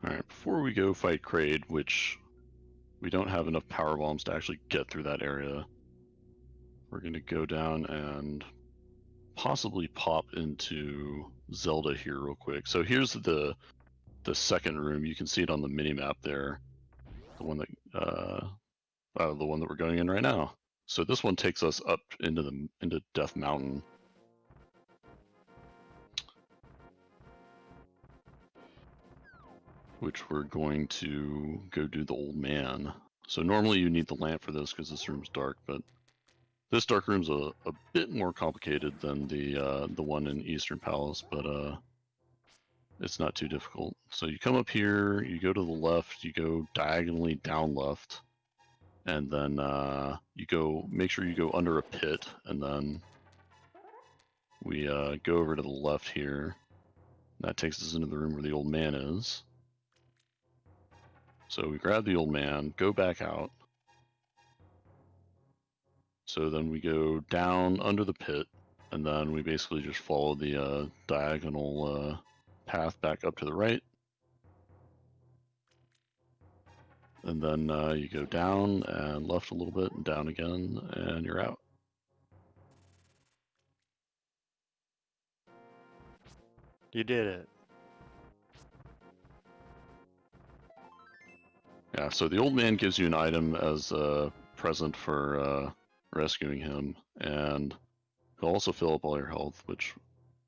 Alright, before we go fight Kraid, which we don't have enough power bombs to actually get through that area, we're going to go down and possibly pop into Zelda here real quick. So here's the second room. You can see it on the mini-map there. The one that the one that we're going in right now. So this one takes us up into Death Mountain. Which we're going to go do the old man. So normally you need the lamp for this because this room's dark, but this dark room's a bit more complicated than the one in Eastern Palace, but it's not too difficult. So you come up here, you go to the left, you go diagonally down left, and then you go, make sure you go under a pit, and then we go over to the left here. That takes us into the room where the old man is. So we grab the old man, go back out. So then we go down under the pit, and then we basically just follow the diagonal path back up to the right. And then you go down and left a little bit and down again, and you're out. You did it. Yeah, so the old man gives you an item as a present for rescuing him, and he'll also fill up all your health, which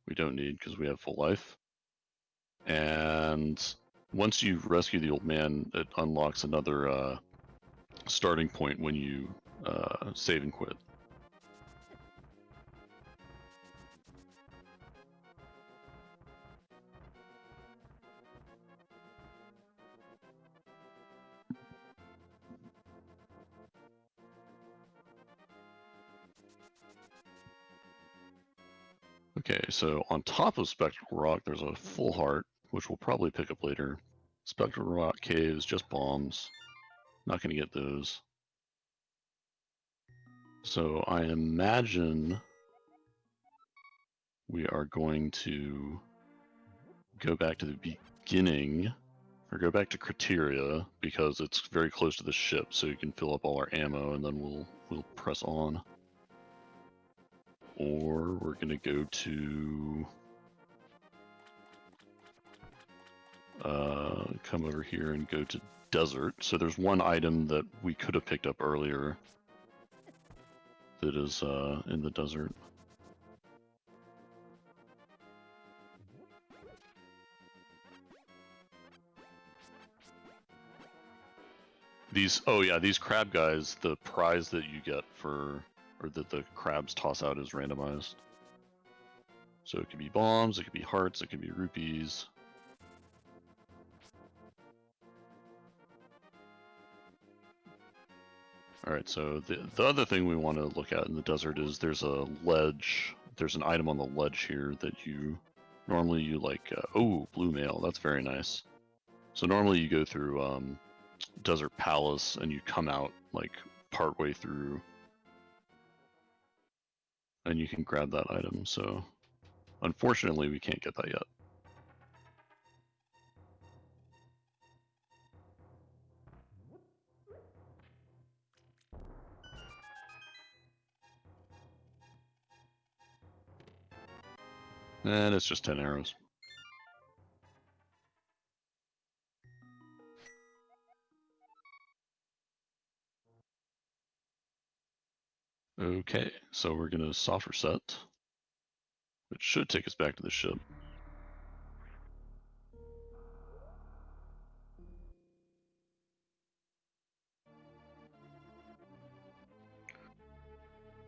we don't need because we have full life. And once you rescue the old man, it unlocks another starting point when you save and quit. Okay, so on top of Spectral Rock, there's a full heart, which we'll probably pick up later. Spectral Rock caves, just bombs. Not going to get those. So I imagine we are going to go back to the beginning, or go back to Criteria, because it's very close to the ship, so you can fill up all our ammo, and then we'll press on. Or we're going to go to come over here and go to Desert. So there's one item that we could have picked up earlier that is in the desert. These, oh yeah, these crab guys, the prize that you get for, or that the crabs toss out is randomized. So it could be bombs, it could be hearts, it could be rupees. Alright, so the other thing we want to look at in the desert is there's a ledge, there's an item on the ledge here that you, normally you like, oh, blue mail, that's very nice. So normally you go through Desert Palace and you come out like partway through and you can grab that item, so unfortunately we can't get that yet. And it's just 10 arrows. Okay, so we're gonna soft reset, which should take us back to the ship.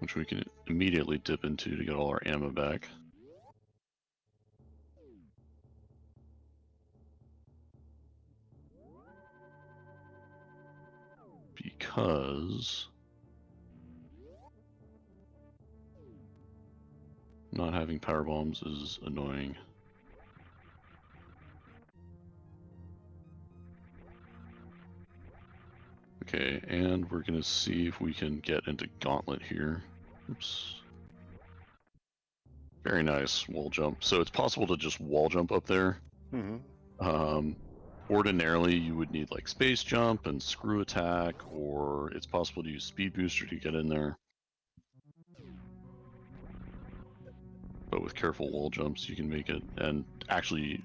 which we can immediately dip into to get all our ammo back. Because not having power bombs is annoying. Okay, and we're gonna see if we can get into Gauntlet here. Oops. Very nice wall jump. So it's possible to just wall jump up there. Mm-hmm. Ordinarily, you would need like space jump and screw attack, or it's possible to use speed booster to get in there. But with careful wall jumps, you can make it. And actually,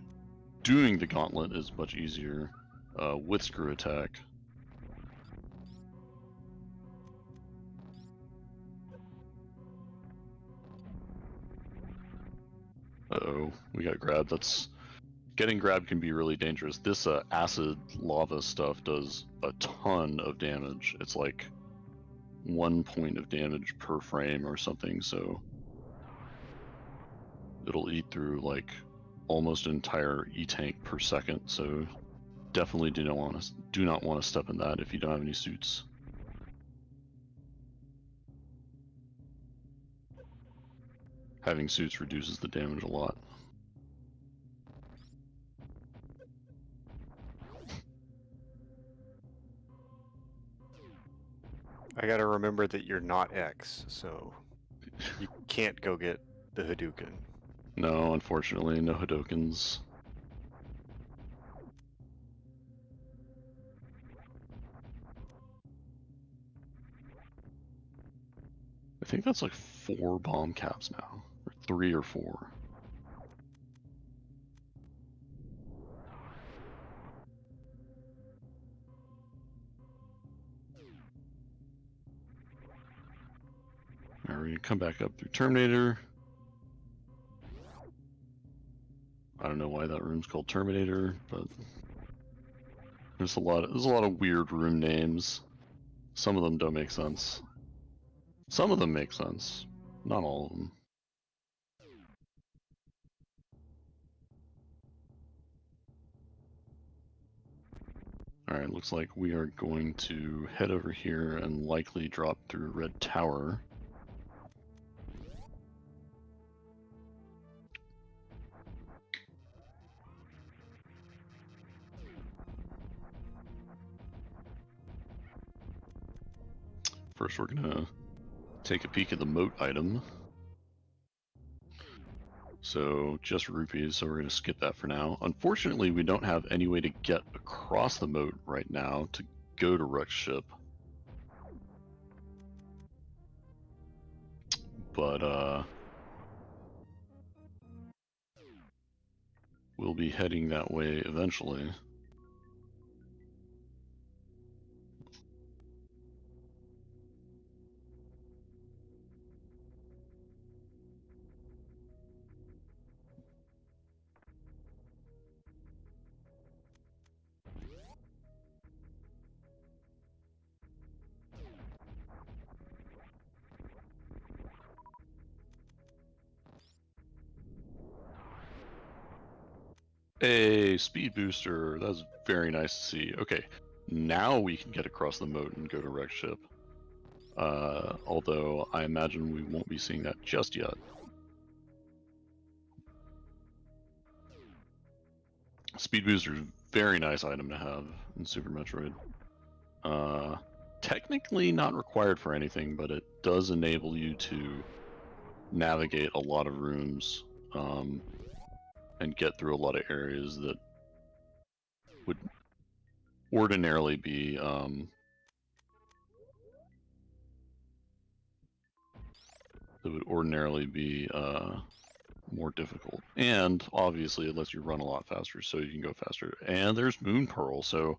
doing the Gauntlet is much easier with screw attack. Uh-oh, we got grabbed. That's getting grabbed can be really dangerous. This acid lava stuff does a ton of damage. It's like 1 point of damage per frame or something, so it'll eat through like almost an entire E-tank per second, so definitely do not want to step in that if you don't have any suits. Having suits reduces the damage a lot. I gotta remember that you're not X, so you can't go get the Hadouken. No, unfortunately, no Hadokens. I think that's like 4 bomb caps now, or 3 or 4. Alright, we're gonna come back up through Terminator. I don't know why that room's called Terminator, but there's a lot of weird room names. Some of them don't make sense. Some of them make sense, not all of them. Alright, looks like we are going to head over here and likely drop through Red Tower. First, we're gonna take a peek at the moat item. So just rupees, so we're gonna skip that for now. Unfortunately, we don't have any way to get across the moat right now to go to Ruck's ship. But we'll be heading that way eventually. A speed booster, that's very nice to see. Okay, now we can get across the moat and go to Rex ship. Although I imagine we won't be seeing that just yet. Speed booster is a very nice item to have in Super Metroid. Technically not required for anything, but it does enable you to navigate a lot of rooms and get through a lot of areas that would ordinarily be more difficult. And obviously it lets you run a lot faster, so you can go faster. And there's Moon Pearl, so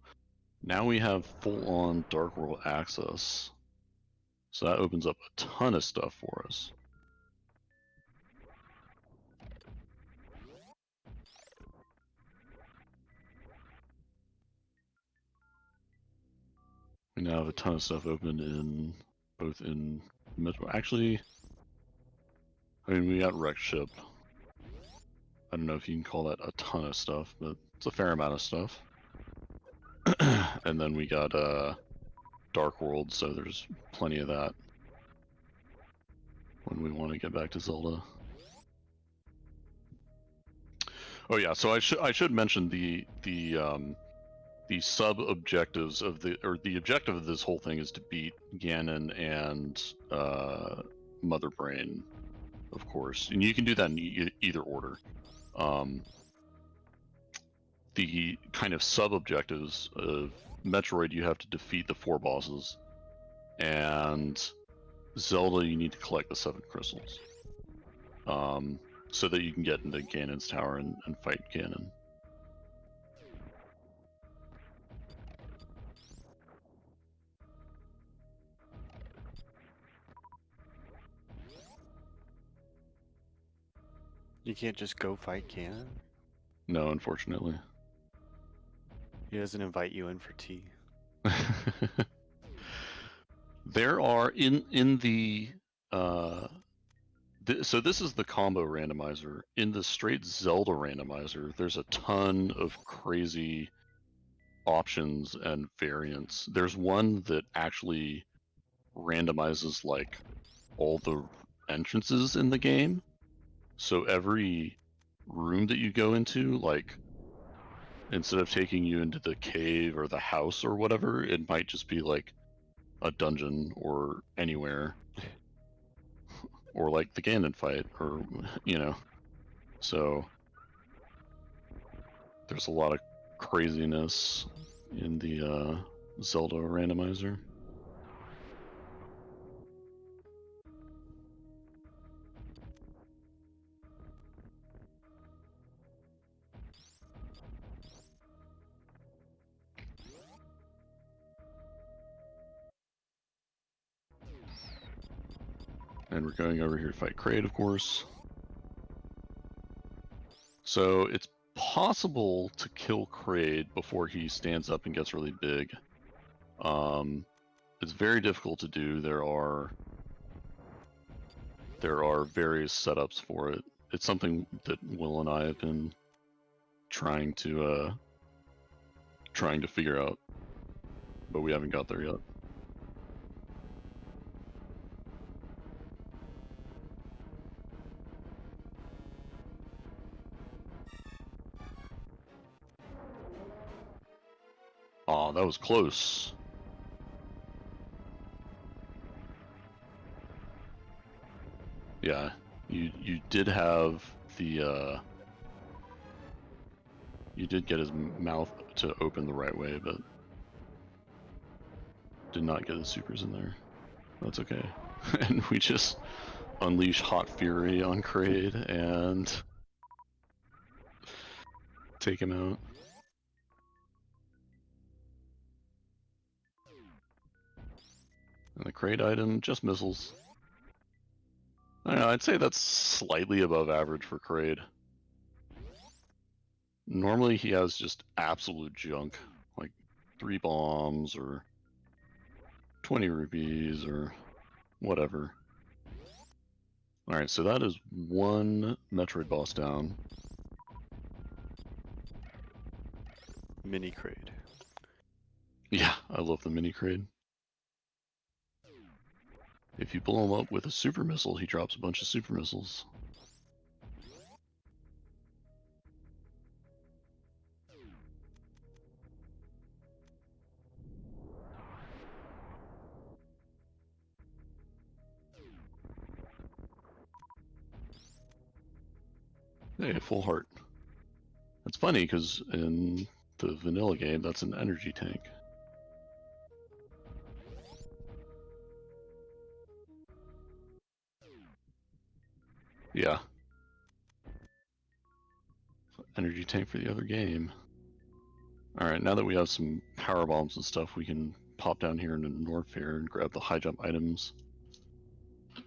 now we have full-on Dark World access. So that opens up a ton of stuff for us. We now have a ton of stuff open in both in Actually, I mean, we got wrecked ship. I don't know if you can call that a ton of stuff, but it's a fair amount of stuff. And then we got Dark World, so there's plenty of that when we want to get back to Zelda. Oh yeah, so I should mention the sub objectives of the objective of this whole thing is to beat Ganon and Mother Brain, of course, and you can do that in either order. The kind of sub objectives of Metroid, you have to defeat the 4 bosses, and Zelda, you need to collect the 7 crystals, so that you can get into Ganon's tower and fight Ganon. You can't just go fight Ganon? No, unfortunately. He doesn't invite you in for tea. There are in the so this is the combo randomizer. In the straight Zelda randomizer, there's a ton of crazy options and variants. There's one that actually randomizes like all the entrances in the game. So every room that you go into, like, instead of taking you into the cave or the house or whatever, it might just be like a dungeon or anywhere. Or like the Ganon fight, or, you know. So there's a lot of craziness in the Zelda randomizer. And we're going over here to fight Kraid, of course. So it's possible to kill Kraid before he stands up and gets really big. It's very difficult to do. There are various setups for it. It's something that Will and I have been trying to figure out, but we haven't got there yet. Aw, that was close. Yeah, you did have the you did get his mouth to open the right way, but did not get the supers in there. That's okay. And we just unleash Hot Fury on Kraid and take him out. And the Kraid item, just missiles. I don't know, I'd say that's slightly above average for Kraid. Normally he has just absolute junk, like 3 bombs or 20 rupees or whatever. Alright, so that is 1 Metroid boss down. Mini Kraid. Yeah, I love the mini Kraid. If you blow him up with a super missile, he drops a bunch of super missiles. Hey, full heart. That's funny, because in the vanilla game, that's an energy tank. Yeah. Energy tank for the other game. Alright, now that we have some power bombs and stuff, we can pop down here into Norfair and grab the high jump items.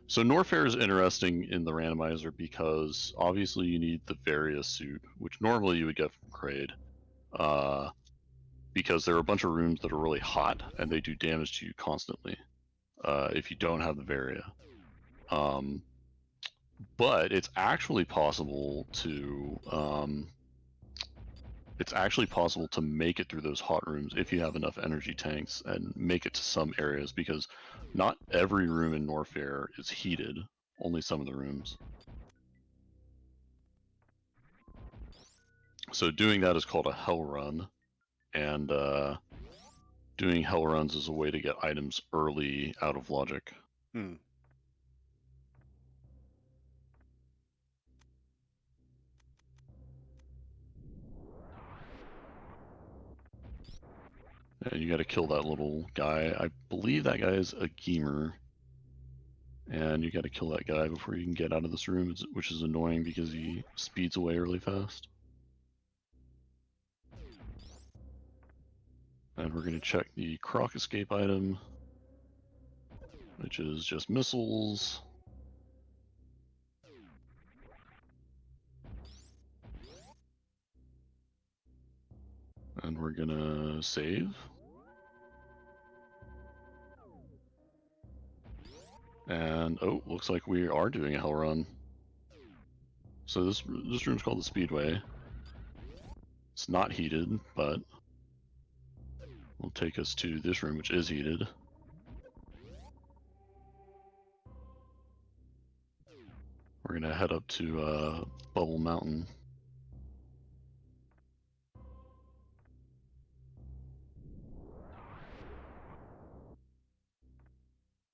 So Norfair is interesting in the randomizer because obviously you need the Varia suit, which normally you would get from Kraid. Because there are a bunch of rooms that are really hot and they do damage to you constantly. if you don't have the Varia. But it's actually possible to make it through those hot rooms if you have enough energy tanks and make it to some areas, because not every room in Norfair is heated, only some of the rooms. So doing that is called a hell run, and doing hell runs is a way to get items early out of logic. Hmm. And you got to kill that little guy. I believe that guy is a gamer. And you got to kill that guy before you can get out of this room, which is annoying because he speeds away really fast. And we're going to check the croc escape item, which is just missiles. And we're going to save. And oh, looks like we are doing a hell run. So this room's called the Speedway. It's not heated, but will take us to this room, which is heated. We're gonna head up to Bubble Mountain.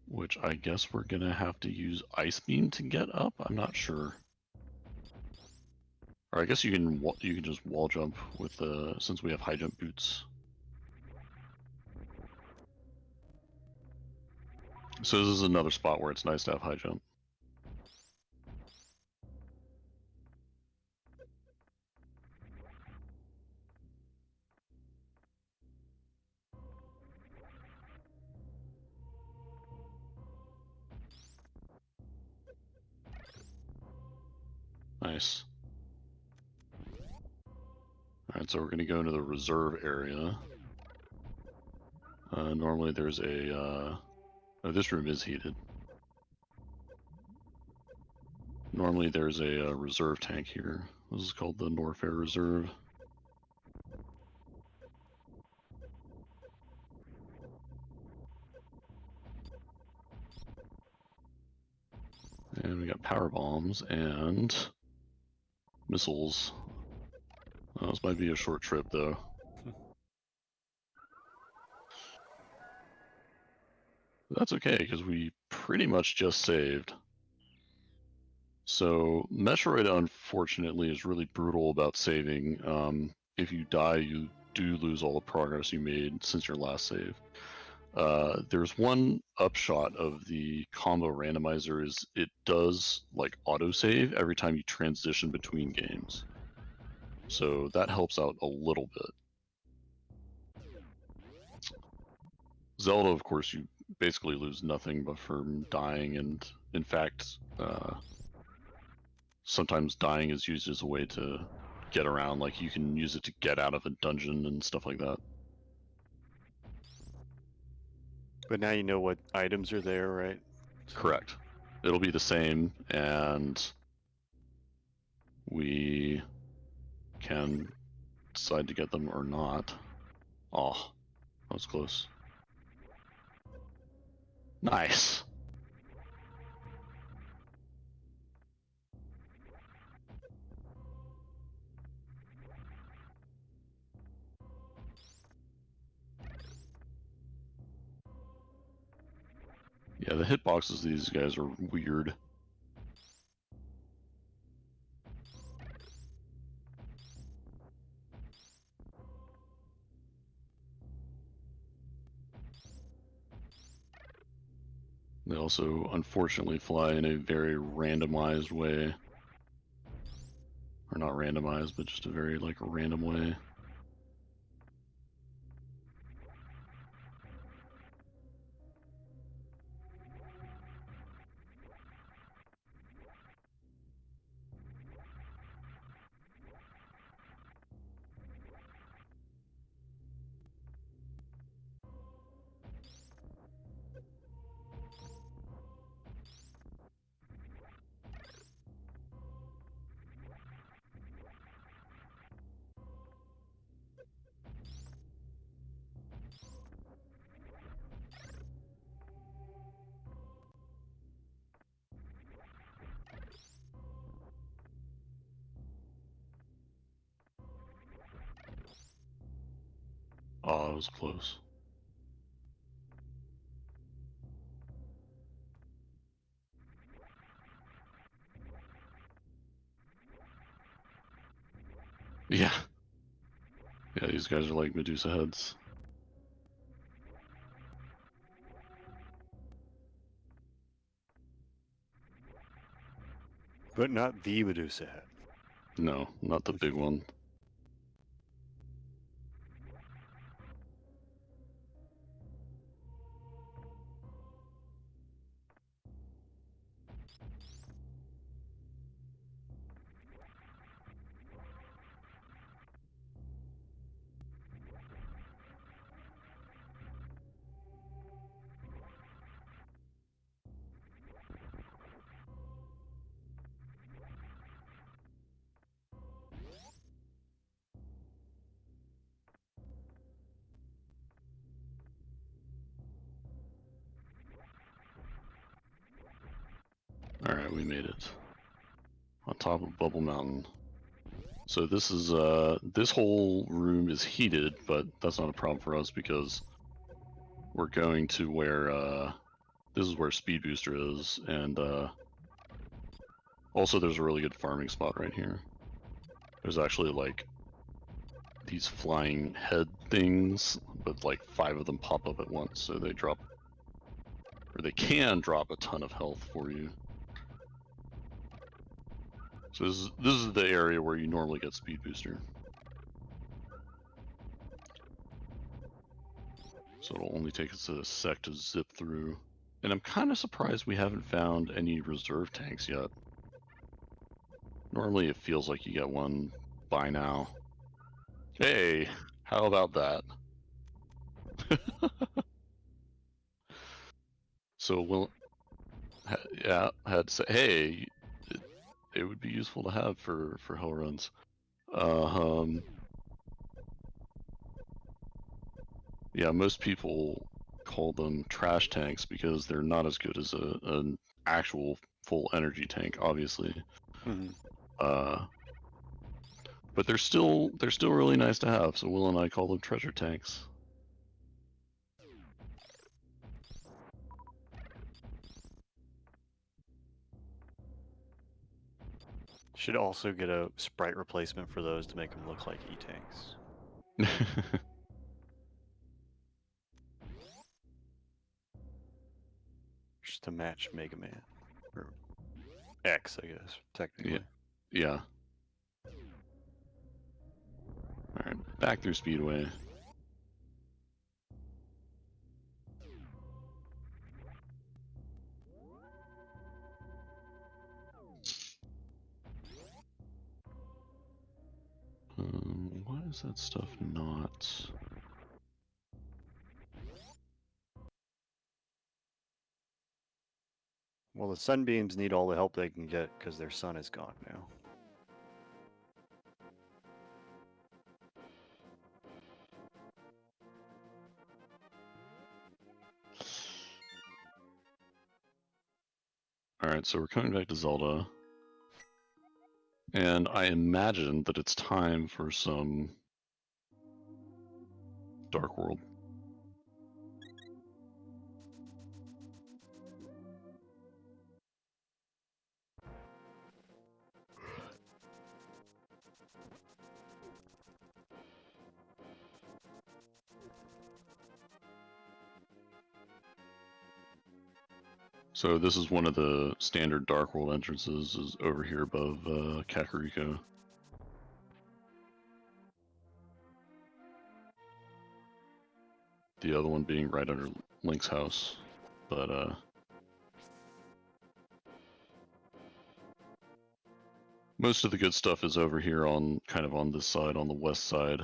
Which I guess we're gonna have to use Ice Beam to get up. I'm not sure. Or I guess you can just wall jump with since we have high jump boots. So this is another spot where it's nice to have high jump. Nice. Alright, so we're going to go into the reserve area. Normally there's a... oh, this room is heated. Normally there's a reserve tank here. This is called the Norfair Reserve. And we got power bombs and missiles. This might be a short trip though. That's okay, because we pretty much just saved. So Metroid, unfortunately, is really brutal about saving. If you die, you do lose all the progress you made since your last save. There's one upshot of the combo randomizer is it does like autosave every time you transition between games. So that helps out a little bit. Zelda, of course, you basically lose nothing but from dying, and in fact, sometimes dying is used as a way to get around, like you can use it to get out of a dungeon and stuff like that. But now you know what items are there, right? So... Correct. It'll be the same, and we can decide to get them or not. Oh, that was close. Nice. Yeah, the hitboxes of these guys are weird. They also, unfortunately, fly in a very randomized way. Or not randomized, but just a very, like, random way. Oh, it was close. Yeah. Yeah, these guys are like Medusa heads. But not the Medusa head. No, not the big one. Alright, we made it. On top of Bubble Mountain. So this is, this whole room is heated, but that's not a problem for us because we're going to where, this is where Speed Booster is, and, also there's a really good farming spot right here. There's actually, like, these flying head things, but like 5 of them pop up at once, so they drop, or they can drop a ton of health for you. So this is the area where you normally get Speed Booster. So it'll only take us a sec to zip through. And I'm kind of surprised we haven't found any reserve tanks yet. Normally it feels like you get one by now. Hey, how about that? So yeah, had to say, hey, it would be useful to have for hell runs. Yeah, most people call them trash tanks because they're not as good as an actual full energy tank, obviously. But they're still really nice to have. So Will and I call them treasure tanks. Should also get a sprite replacement for those to make them look like E-tanks. Just to match Mega Man. Or X, I guess, technically. Yeah. Alright, back through Speedway. Why is that stuff not... Well, the Sunbeams need all the help they can get because their sun is gone now. Alright, so we're coming back to Zelda. And I imagine that it's time for some Dark World. So this is one of the standard Dark World entrances, is over here above Kakariko. The other one being right under Link's house, but most of the good stuff is over here on kind of on this side, on the west side.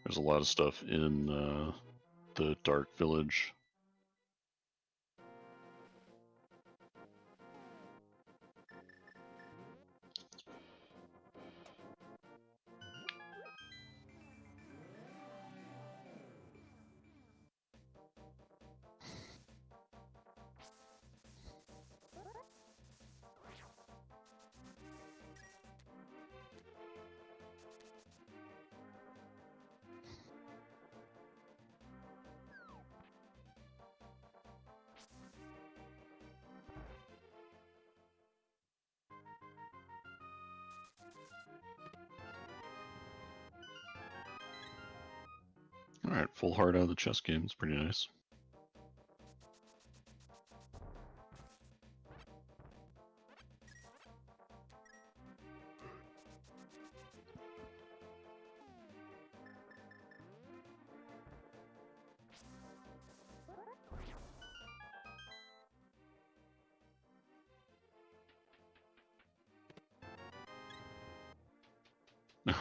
There's a lot of stuff in the Dark Village. full heart out of the chess game. It's pretty nice.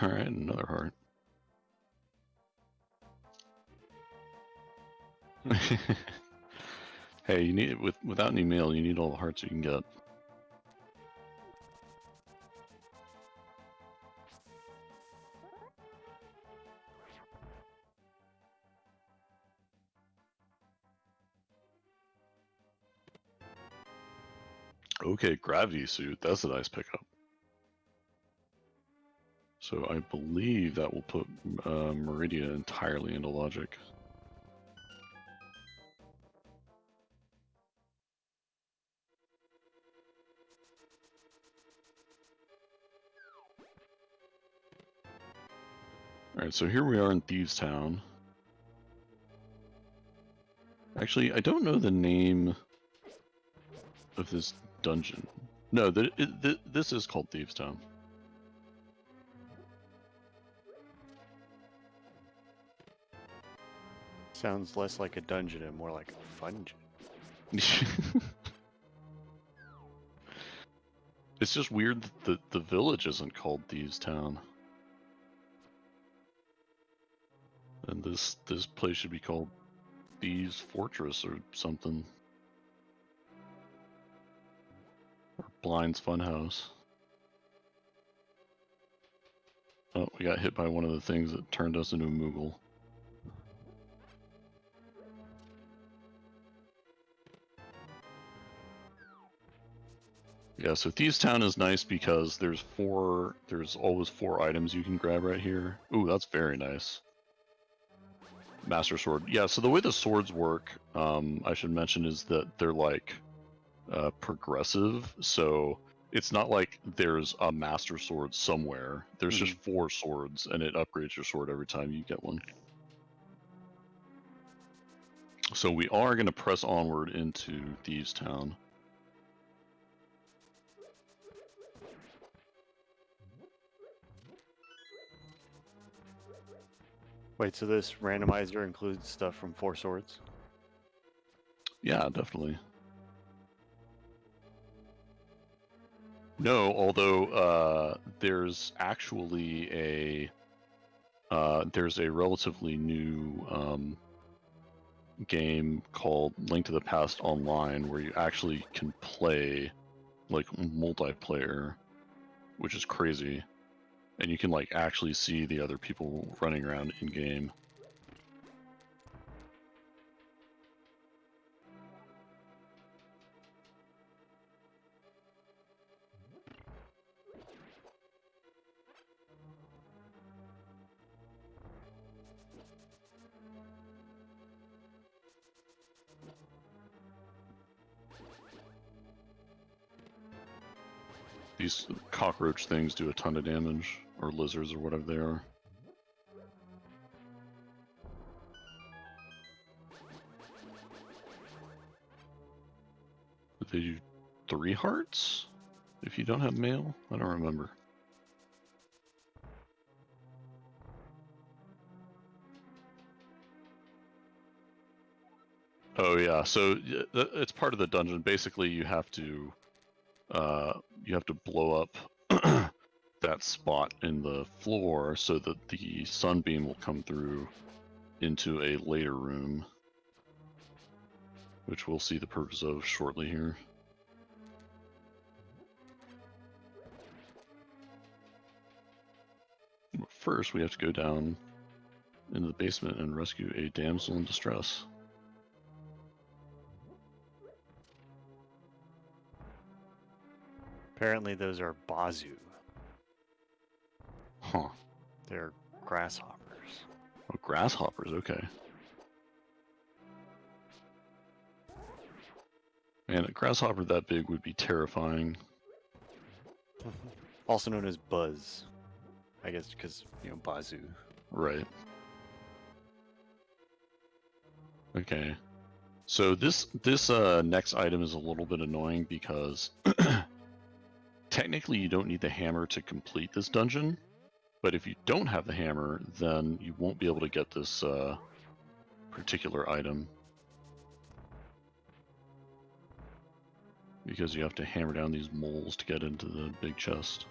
All right, another heart. Hey, you need without any mail, you need all the hearts you can get. Okay, gravity suit. That's a nice pickup. So I believe that will put Meridia entirely into logic. Alright, so here we are in Thieves Town. Actually, I don't know the name of this dungeon. No, this is called Thieves Town. Sounds less like a dungeon and more like a fungeon. It's just weird that the village isn't called Thieves Town. And this place should be called Thieves Fortress or something. Or Blind's Funhouse. Oh, we got hit by one of the things that turned us into a Moogle. Yeah, so Thieves Town is nice because there's always 4 items you can grab right here. Ooh, that's very nice. Master Sword. Yeah, so the way the swords work, I should mention, is that they're like progressive. So it's not like there's a Master Sword somewhere. There's just 4 swords, and it upgrades your sword every time you get one. So we are going to press onward into Thieves Town. Wait, so this randomizer includes stuff from 4 Swords? Yeah, definitely. No, although there's actually a relatively new game called Link to the Past Online where you actually can play like multiplayer, which is crazy, and you can like actually see the other people running around in game. These cockroach things do a ton of damage, or lizards, or whatever they are. They do 3 hearts if you don't have mail? I don't remember. Oh yeah, so it's part of the dungeon. Basically, you have to blow up that spot in the floor so that the sunbeam will come through into a later room, which we'll see the purpose of shortly here. But first, we have to go down into the basement and rescue a damsel in distress. Apparently those are Bazoo. Huh. They're grasshoppers. Oh, grasshoppers, okay. Man, a grasshopper that big would be terrifying. Also known as Buzz. I guess because, Bazoo. Right. Okay. So this next item is a little bit annoying because technically you don't need the hammer to complete this dungeon, but if you don't have the hammer, then you won't be able to get this particular item. Because you have to hammer down these moles to get into the big chest.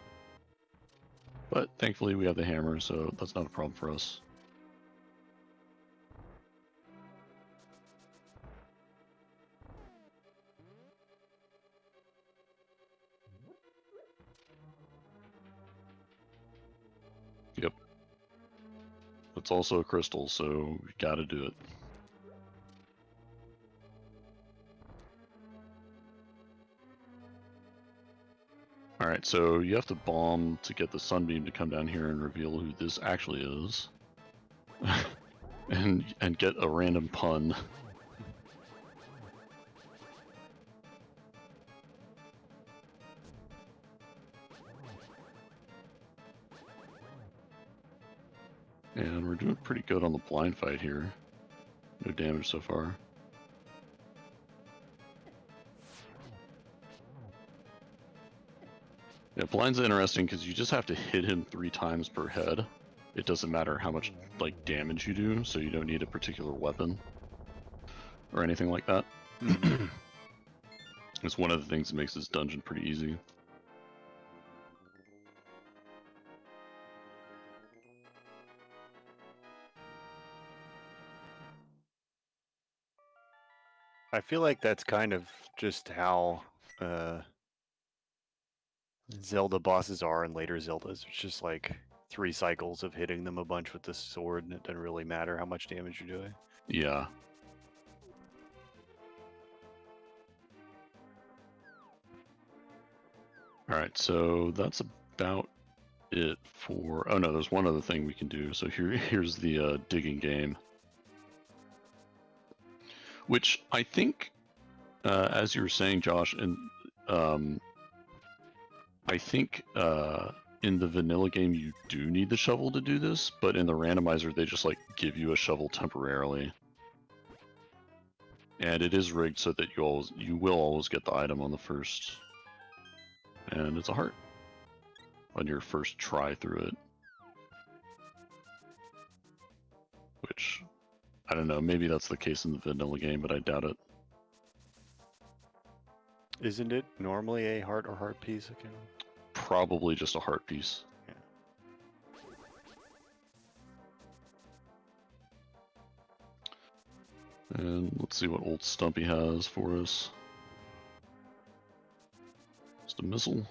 But thankfully we have the hammer, so that's not a problem for us. Yep. It's also a crystal, so we gotta do it. Alright, so you have to bomb to get the sunbeam to come down here and reveal who this actually is. and get a random pun. And we're doing pretty good on the blind fight here. No damage so far. Yeah, blind's interesting because you just have to hit him 3 times per head. It doesn't matter how much like damage you do, so you don't need a particular weapon or anything like that. It's one of the things that makes this dungeon pretty easy. I feel like that's kind of just how Zelda bosses are in later Zeldas. It's just like 3 cycles of hitting them a bunch with the sword, and it doesn't really matter how much damage you're doing. Yeah. Alright, so that's about it for... Oh no, there's one other thing we can do. So here's the digging game. Which I think, as you were saying, Josh, and I think in the vanilla game you do need the shovel to do this, but in the randomizer they just like give you a shovel temporarily. And it is rigged so that you will always get the item on the first, and it's a heart on your first try through it. Which, I don't know, maybe that's the case in the vanilla game, but I doubt it. Isn't it normally a heart or heart piece? Okay. Probably just a heart piece. Yeah. And let's see what old Stumpy has for us. Just a missile.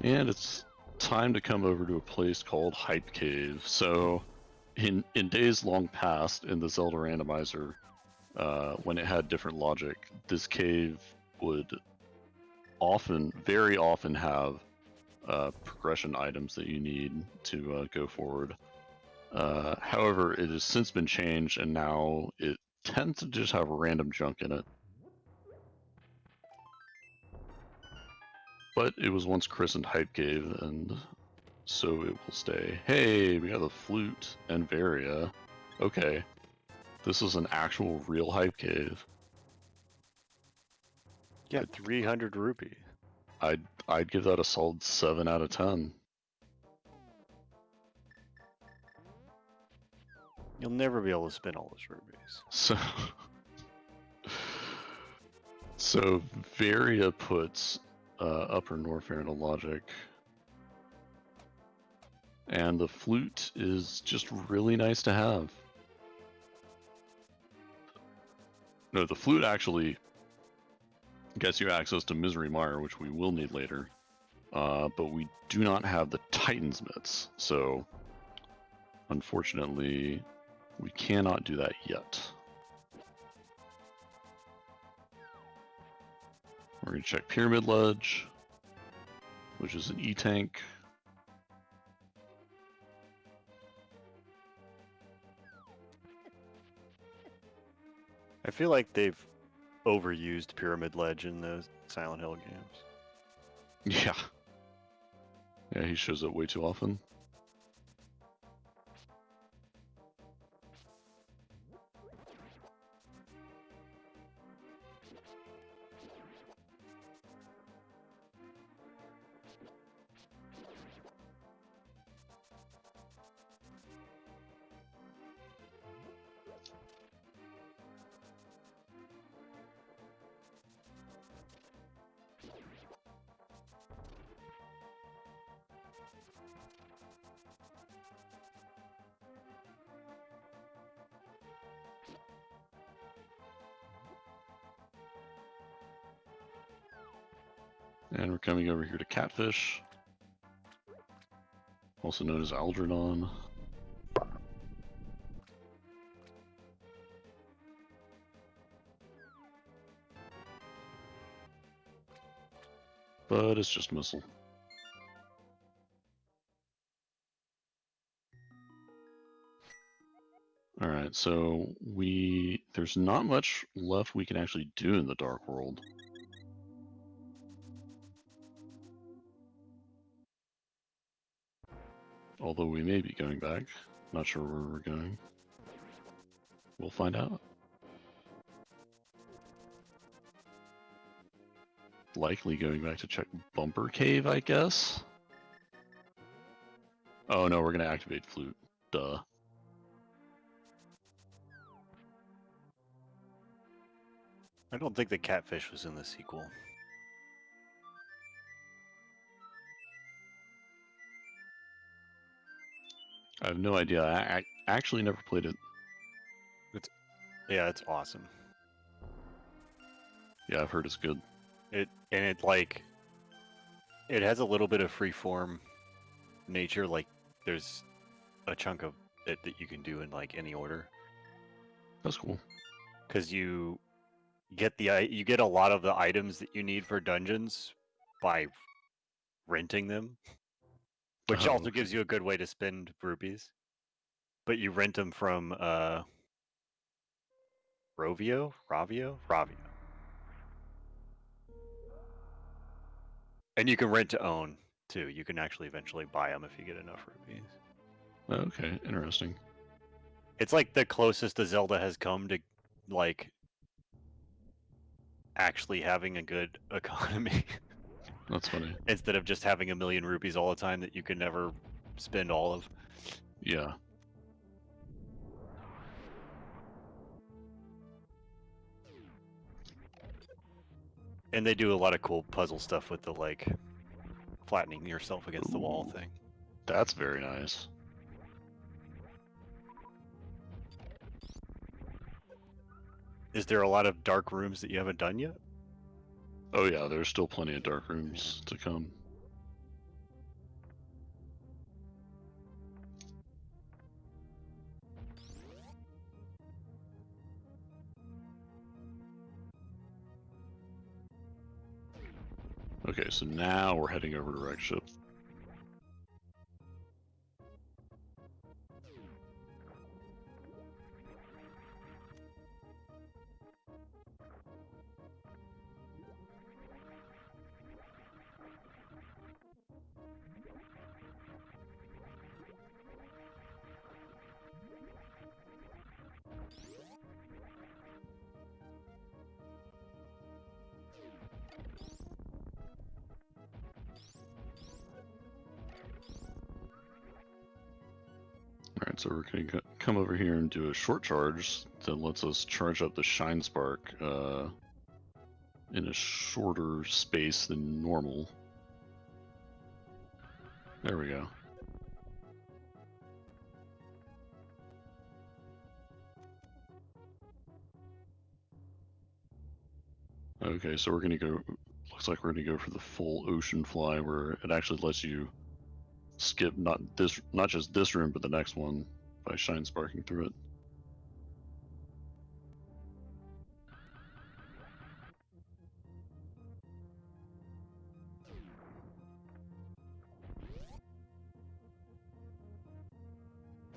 And it's time to come over to a place called Hype Cave. So, in days long past in the Zelda Randomizer, when it had different logic, this cave would very often have progression items that you need to go forward. However, it has since been changed, and now it tends to just have random junk in it. But it was once christened Hype Cave, and so it will stay. Hey, we got the flute and Varia. Okay. This is an actual real Hype Cave. Yeah, 300 rupee. I'd give that a solid 7 out of 10. You'll never be able to spend all those rupees. So Varia puts Upper Norfair into logic. And the flute is just really nice to have. No, the flute actually gets you access to Misery Mire, which we will need later. But we do not have the Titan's Mitts, so unfortunately we cannot do that yet. We're going to check Pyramid Ledge, which is an E-Tank. I feel like they've overused pyramid ledge in the Silent Hill games. Yeah. Yeah, he shows up way too often. And we're coming over here to Catfish, also known as Algernon. But it's just missile. Alright, so there's not much left we can actually do in the Dark World. Although we may be going back. Not sure where we're going. We'll find out. Likely going back to check Bumper Cave, I guess? Oh no, we're gonna activate Flute. Duh. I don't think the catfish was in the sequel. I have no idea. I actually never played it. Yeah, it's awesome. Yeah, I've heard it's good. It has a little bit of freeform nature. Like there's a chunk of it that you can do in like any order. That's cool. Because you get a lot of the items that you need for dungeons by renting them, which Oh, also okay. gives you a good way to spend rupees. But you rent them from Ravio. And you can rent to own too. You can actually eventually buy them if you get enough rupees. Okay, interesting. It's like the closest the Zelda has come to like actually having a good economy. That's funny. Instead of just having 1,000,000 rupees all the time that you can never spend all of. Yeah. And they do a lot of cool puzzle stuff with the like flattening yourself against the wall Ooh. thing. That's very nice. Is there a lot of dark rooms that you haven't done yet? Oh yeah, there's still plenty of dark rooms to come. Okay, so now we're heading over to Wreck Ship. Alright, so we're going to come over here and do a short charge that lets us charge up the Shine Spark in a shorter space than normal. There we go. Okay, so we're going to go, looks like we're going to go for the full Ocean Fly, where it actually lets you skip not just this room, but the next one by Shine Sparking through it.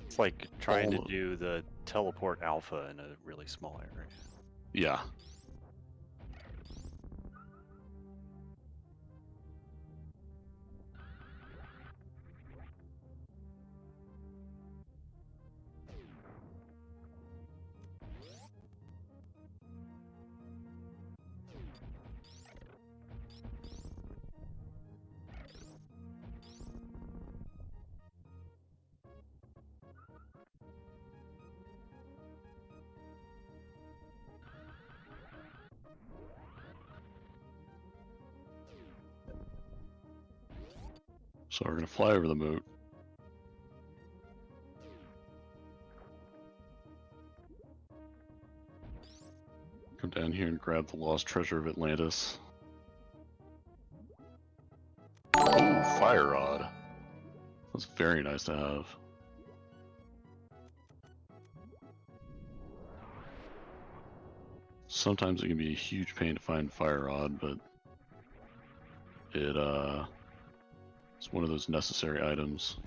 It's like trying to do the teleport alpha in a really small area. Yeah. So we're gonna fly over the moat. Come down here and grab the lost treasure of Atlantis. Ooh, fire rod. That's very nice to have. Sometimes it can be a huge pain to find fire rod, but it's one of those necessary items.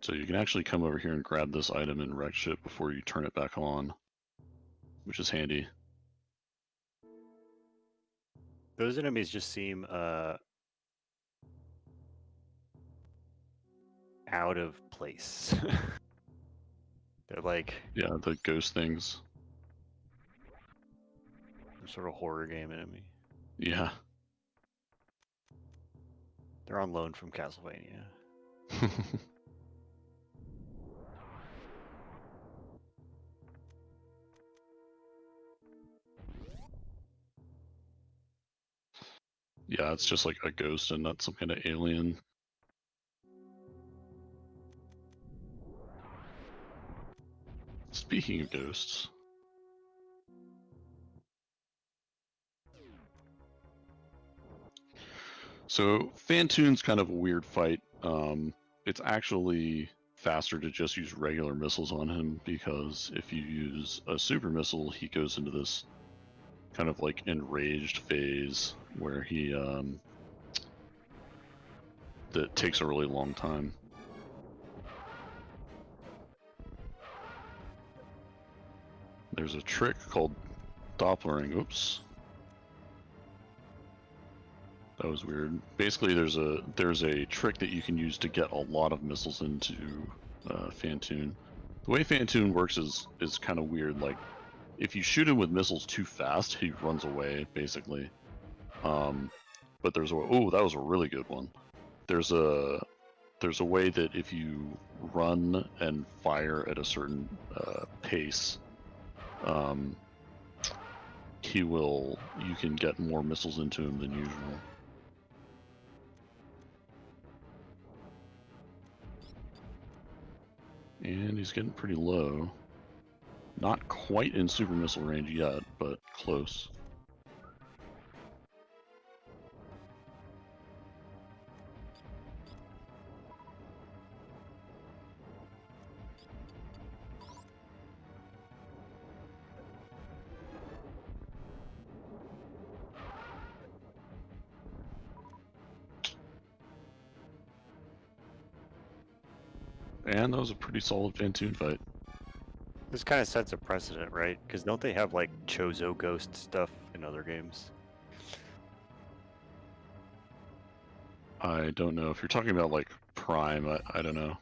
So you can actually come over here and grab this item in wreck ship before you turn it back on, which is handy. Those enemies just seem out of place. They're like Yeah, the ghost things. some sort of horror game enemy. Yeah. They're on loan from Castlevania. Yeah, it's just like a ghost and not some kind of alien. Speaking of ghosts. So Fantoon's kind of a weird fight. It's actually faster to just use regular missiles on him, because if you use a super missile, he goes into this kind of like enraged phase where he that takes a really long time. There's a trick called Dopplering. Oops. That was weird. Basically, there's a trick that you can use to get a lot of missiles into Fantoon. The way Fantoon works is kind of weird. Like, if you shoot him with missiles too fast, he runs away, basically. But there's that was a really good one. There's a way that if you run and fire at a certain pace, you can get more missiles into him than usual. And he's getting pretty low. Not quite in super missile range yet, but close. And that was a pretty solid Fantoon fight. This kind of sets a precedent, right? Because don't they have like Chozo ghost stuff in other games? I don't know if you're talking about like Prime. I don't know.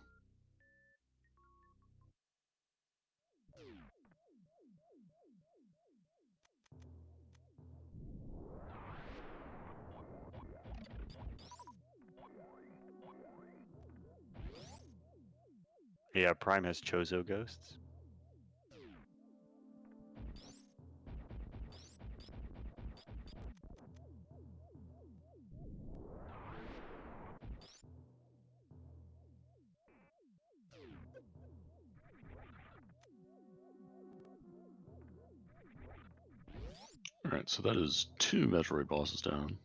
Yeah, Prime has Chozo ghosts. Alright, so that is 2 Metroid bosses down.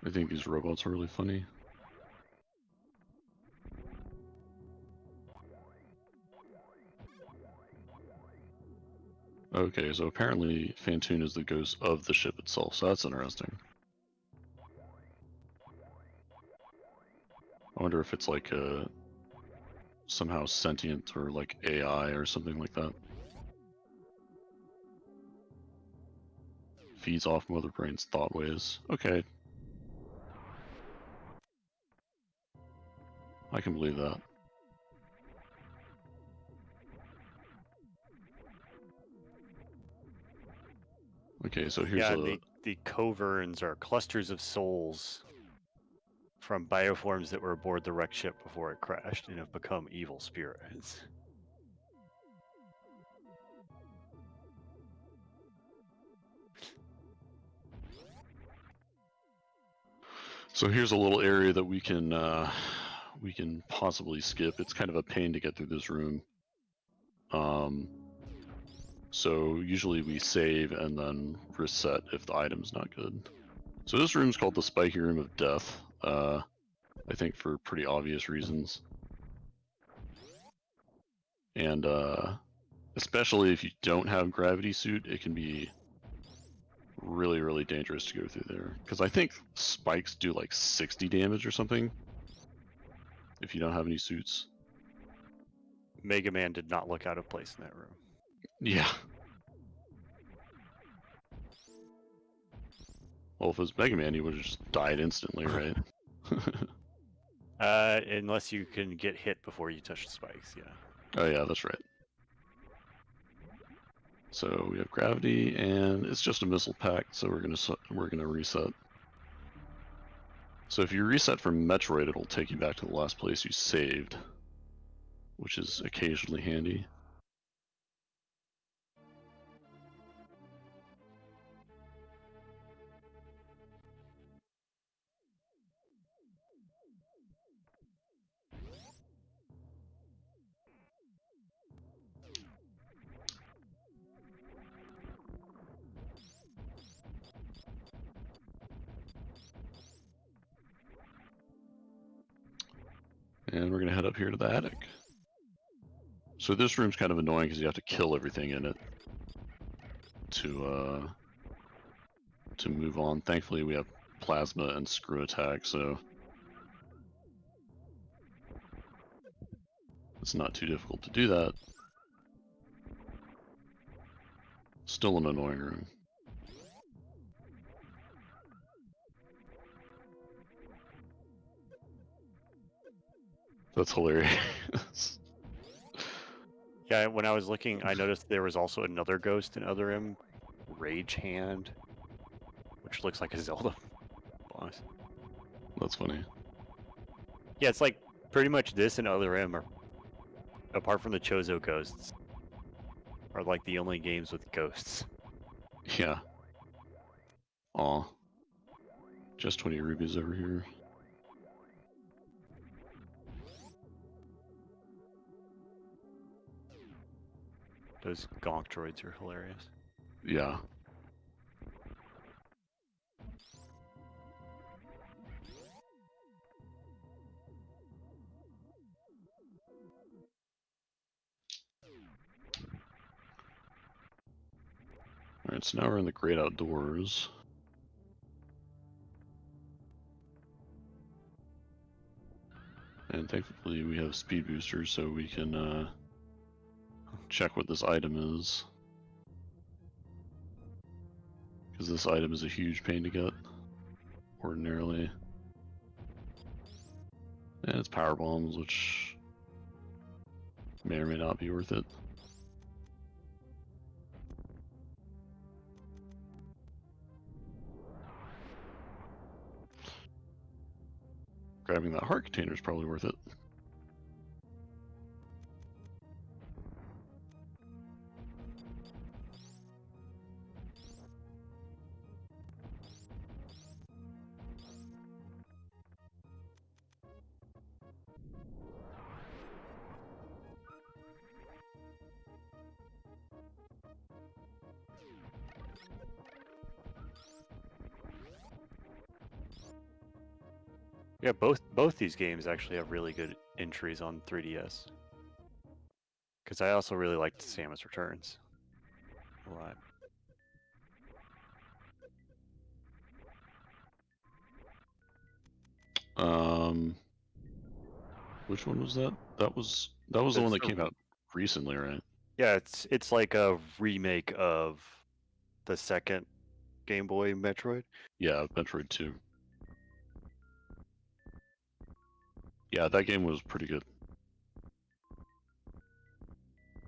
I think these robots are really funny. Okay, so apparently Fantoon is the ghost of the ship itself, so that's interesting. I wonder if it's like somehow sentient or like AI or something like that. feeds off Mother Brain's thought waves. Okay. I can believe that. Okay, so here's the coverns are clusters of souls from bioforms that were aboard the wrecked ship before it crashed and have become evil spirits. So here's a little area that we can possibly skip. It's kind of a pain to get through this room. So usually we save and then reset if the item's not good. So this room's called the Spiky Room of Death. I think for pretty obvious reasons. And especially if you don't have gravity suit, it can be really, really dangerous to go through there. Because I think spikes do like 60 damage or something if you don't have any suits. Mega Man did not look out of place in that room. Yeah. Well, if it was Mega Man, he would have just died instantly, right? Unless you can get hit before you touch the spikes, yeah. Oh yeah, that's right. So we have gravity, and it's just a missile pack, so we're gonna reset. So if you reset from Metroid, it'll take you back to the last place you saved, which is occasionally handy. And we're gonna head up here to the attic. So this room's kind of annoying because you have to kill everything in it to move on. Thankfully we have plasma and screw attack, so it's not too difficult to do that. Still an annoying room. That's hilarious. Yeah, when I was looking, I noticed there was also another ghost in Other M, Rage Hand, which looks like a Zelda boss. That's funny. Yeah, it's like pretty much this and Other M are, apart from the Chozo ghosts, are like the only games with ghosts. Yeah. Aw. Just 20 rubies over here. Those gonk droids are hilarious. Yeah. Alright, so now we're in the great outdoors. And thankfully we have speed boosters so we can check what this item is. Because this item is a huge pain to get, ordinarily. And it's power bombs, which may or may not be worth it. Grabbing that heart container is probably worth it. Yeah, both these games actually have really good entries on 3DS. Because I also really liked Samus Returns a lot. Which one was that? That was the one that came out recently, right? Yeah, it's like a remake of the second Game Boy Metroid? Yeah, Metroid 2. Yeah, that game was pretty good.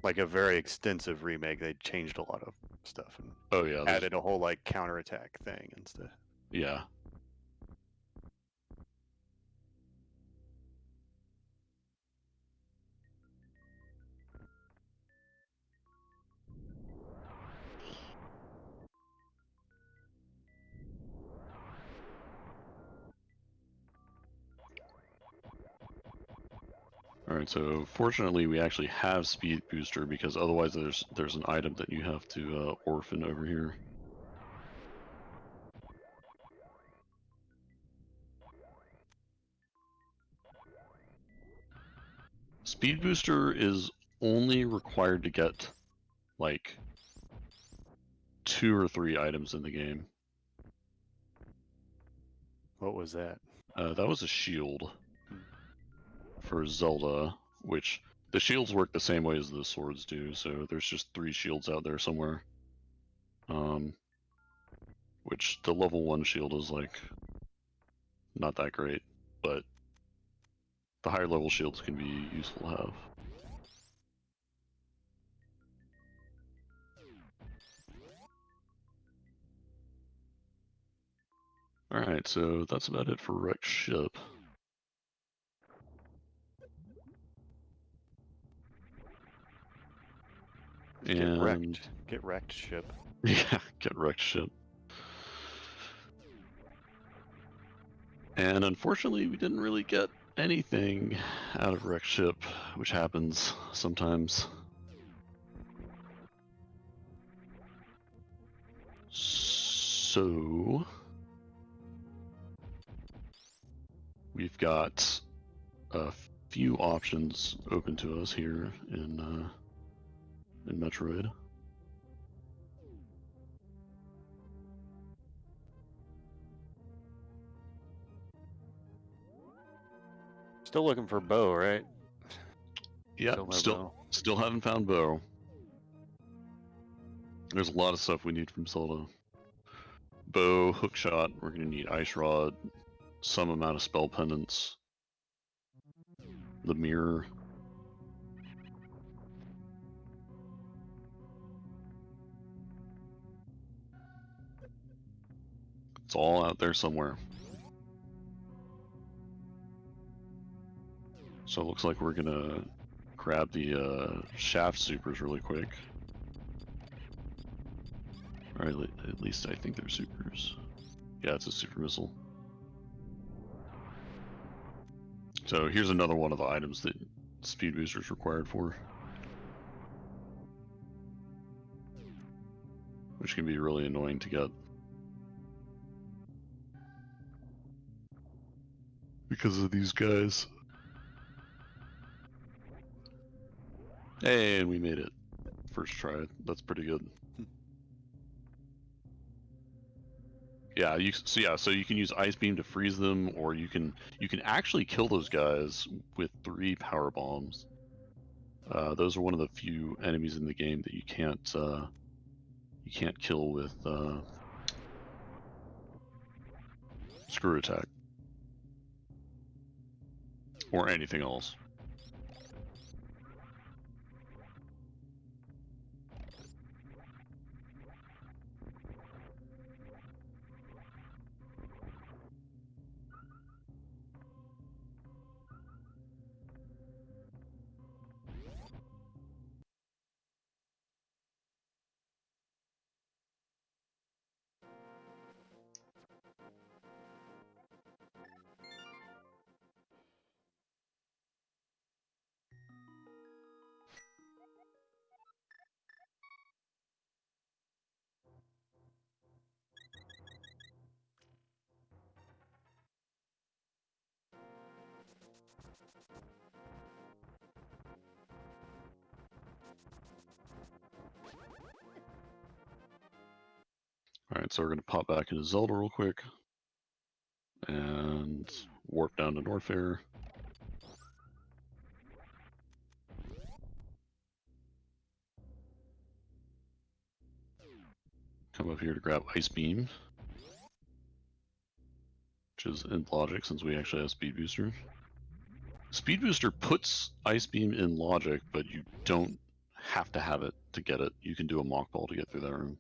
Like a very extensive remake. They changed a lot of stuff and Oh yeah, added a whole like counterattack thing and stuff. yeah. Alright, so fortunately we actually have Speed Booster because otherwise there's an item that you have to orphan over here. Speed Booster is only required to get like 2 or 3 items in the game. What was that? That was a shield for Zelda, which the shields work the same way as the swords do, so there's just 3 shields out there somewhere. Which the level 1 shield is like not that great, but the higher level shields can be useful to have. Alright, so that's about it for wrecked ship. Get And wrecked. Get wrecked, ship. yeah, get wrecked ship. And unfortunately, we didn't really get anything out of wrecked ship, which happens sometimes. So we've got a few options open to us here in Metroid. Still looking for Bo, right? Yeah, no still haven't found Bo. There's a lot of stuff we need from Zelda. Bow, hookshot, we're gonna need ice rod, some amount of spell pendants, the mirror. It's all out there somewhere. So it looks like we're gonna grab the shaft supers really quick. Or at least I think they're supers. Yeah, it's a super missile. So here's another one of the items that Speed Booster is required for. Which can be really annoying to get. Because of these guys. Hey, and we made it. First try. That's pretty good. Yeah, so you can use Ice Beam to freeze them, or you can actually kill those guys with 3 power bombs. Those are one of the few enemies in the game that you can't kill with screw attack or anything else. Alright, so we're going to pop back into Zelda real quick. And warp down to Norfair. come up here to grab Ice Beam, which is in logic since we actually have Speed Booster. Speed Booster puts Ice Beam in logic, but you don't have to have it to get it. You can do a Mock Ball to get through that room.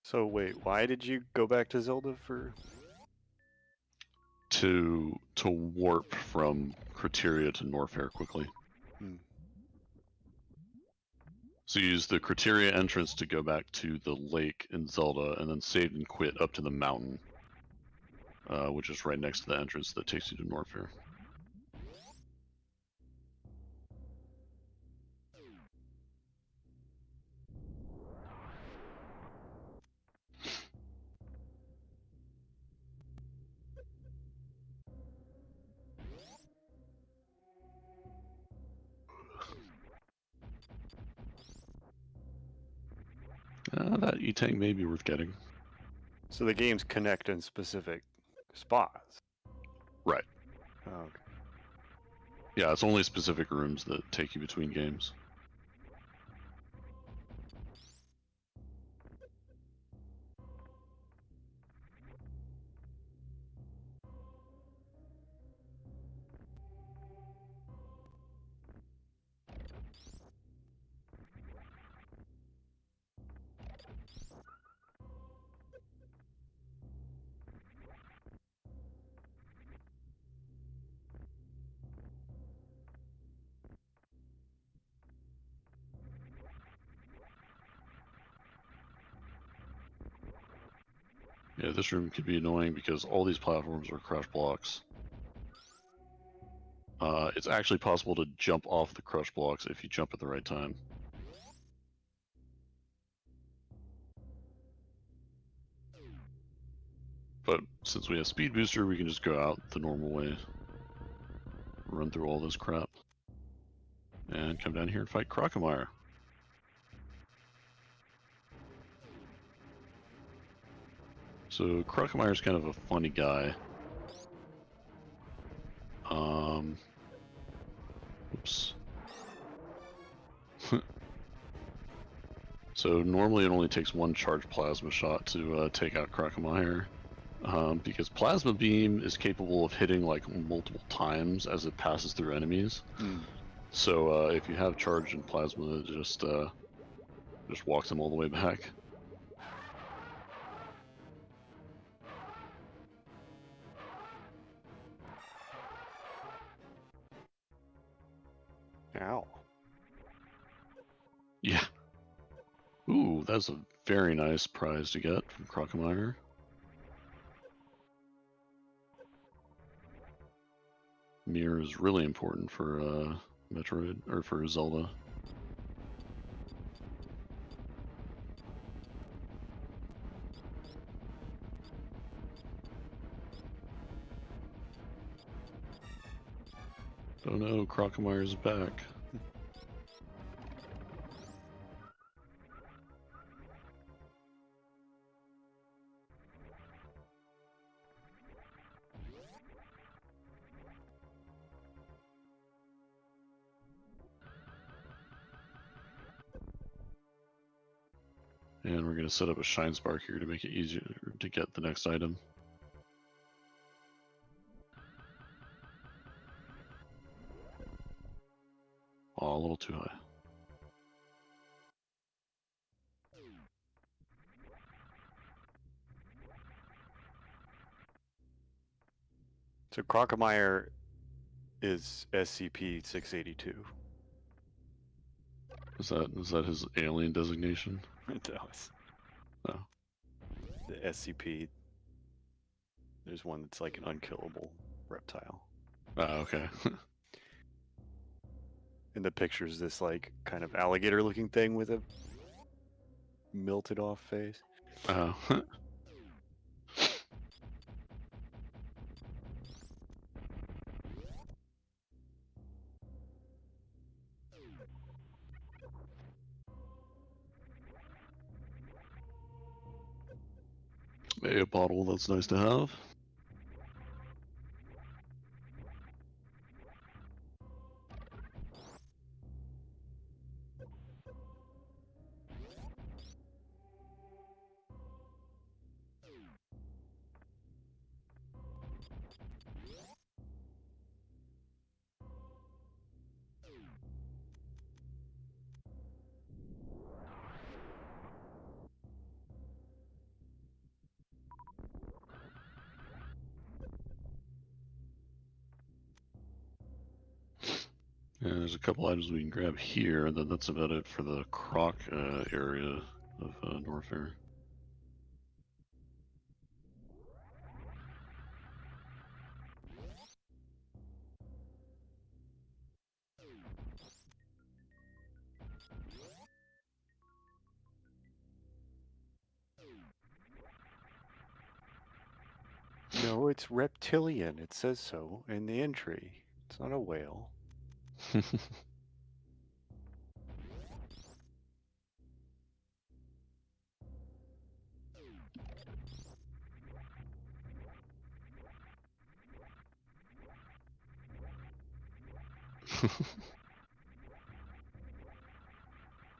So wait, why did you go back to Zelda for? To warp from Criteria to Norfair quickly. So you use the Criteria entrance to go back to the lake in Zelda, and then save and quit up to the mountain, which is right next to the entrance that takes you to Norfair. That E-Tank may be worth getting. So the games connect in specific spots. Right. Oh, okay. Yeah, it's only specific rooms that take you between games. Yeah, this room can be annoying because all these platforms are crush blocks. It's actually possible to jump off the crush blocks if you jump at the right time. But since we have Speed Booster, we can just go out the normal way, run through all this crap, and come down here and fight Crocomire. So Crocomire kind of a funny guy. Oops. So normally it only takes one charged plasma shot to take out Crocomire, because Plasma Beam is capable of hitting like multiple times as it passes through enemies. So if you have charge in Plasma, it just walks them all the way back. Ow. Yeah. Ooh, that's a very nice prize to get from Crocomire. Mirror is really important for Metroid, or for Zelda. Oh no, Crocomire's back. And we're going to set up a Shine Spark here to make it easier to get the next item. Oh, a little too high. So Crocomire is SCP-682. Is that his alien designation? It does. Oh. The SCP. There's one that's like an unkillable reptile. Okay. In the picture's this like kind of alligator-looking thing with a melted off face. Oh. Hey, a bottle, that's nice to have. And there's a couple items we can grab here, and then that's about it for the croc area of Norfair. No, it's reptilian. It says so in the entry. It's not a whale.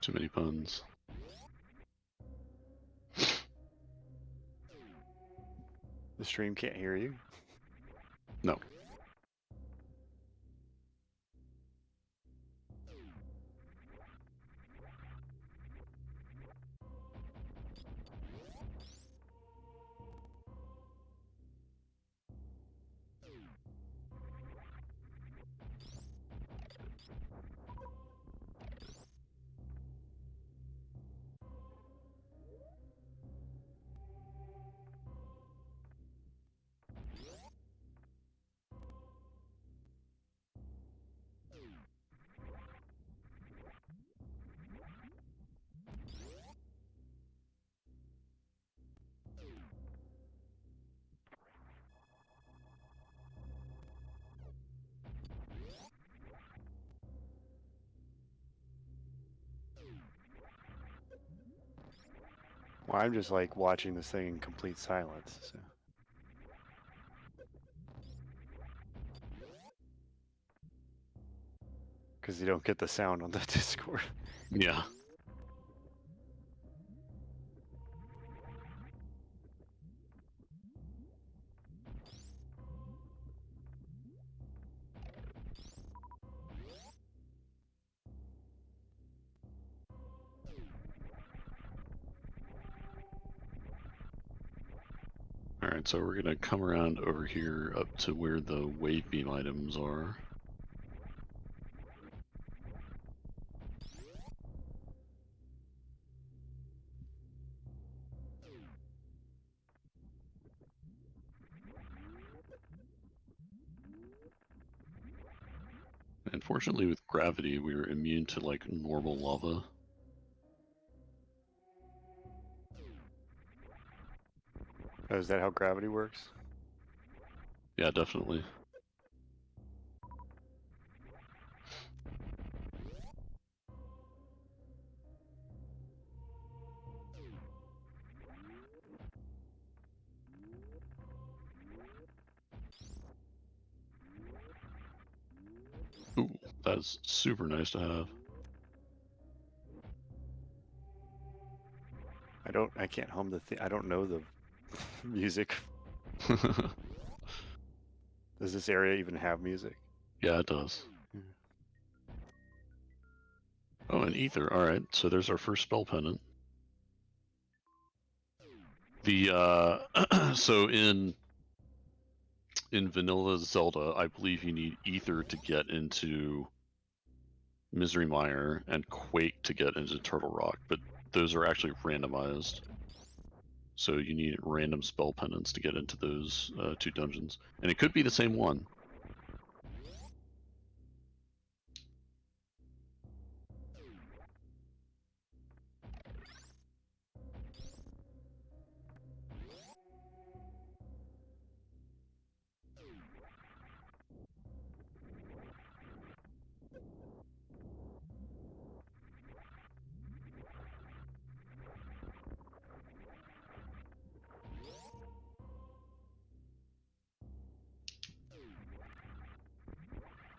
Too many puns. The stream can't hear you. No. Well, I'm just like watching this thing in complete silence. So. Because you don't get the sound on the Discord. Yeah. Alright, so we're gonna come around over here up to where the wave beam items are. Unfortunately, with gravity, we are immune to like normal lava. Oh, is that how gravity works? Yeah, definitely. Ooh, that's super nice to have. I can't hum the thing. I don't know the music. Does this area even have music? Yeah, it does. Yeah. Oh, an ether. Alright, so there's our first spell pendant. The so in vanilla Zelda, I believe you need ether to get into Misery Mire and Quake to get into Turtle Rock, but those are actually randomized. So you need random spell pendants to get into those two dungeons. And it could be the same one.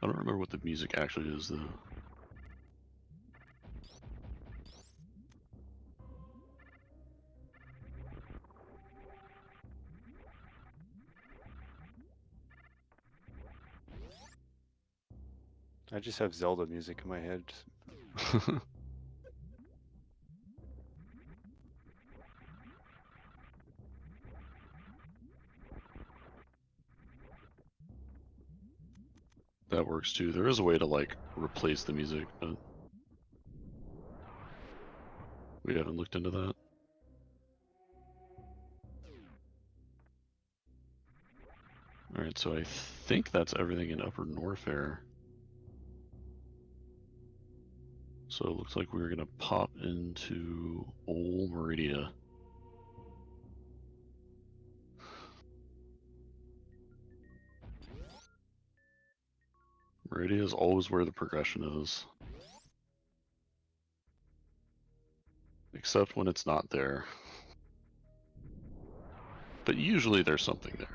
don't remember what the music actually is, though. I just have Zelda music in my head. That works too. There is a way to like replace the music, but we haven't looked into that. Alright, so I think that's everything in Upper Norfair. So it looks like we're going to pop into Old Meridia. Meridia is always where the progression is. Except when it's not there. But usually there's something there.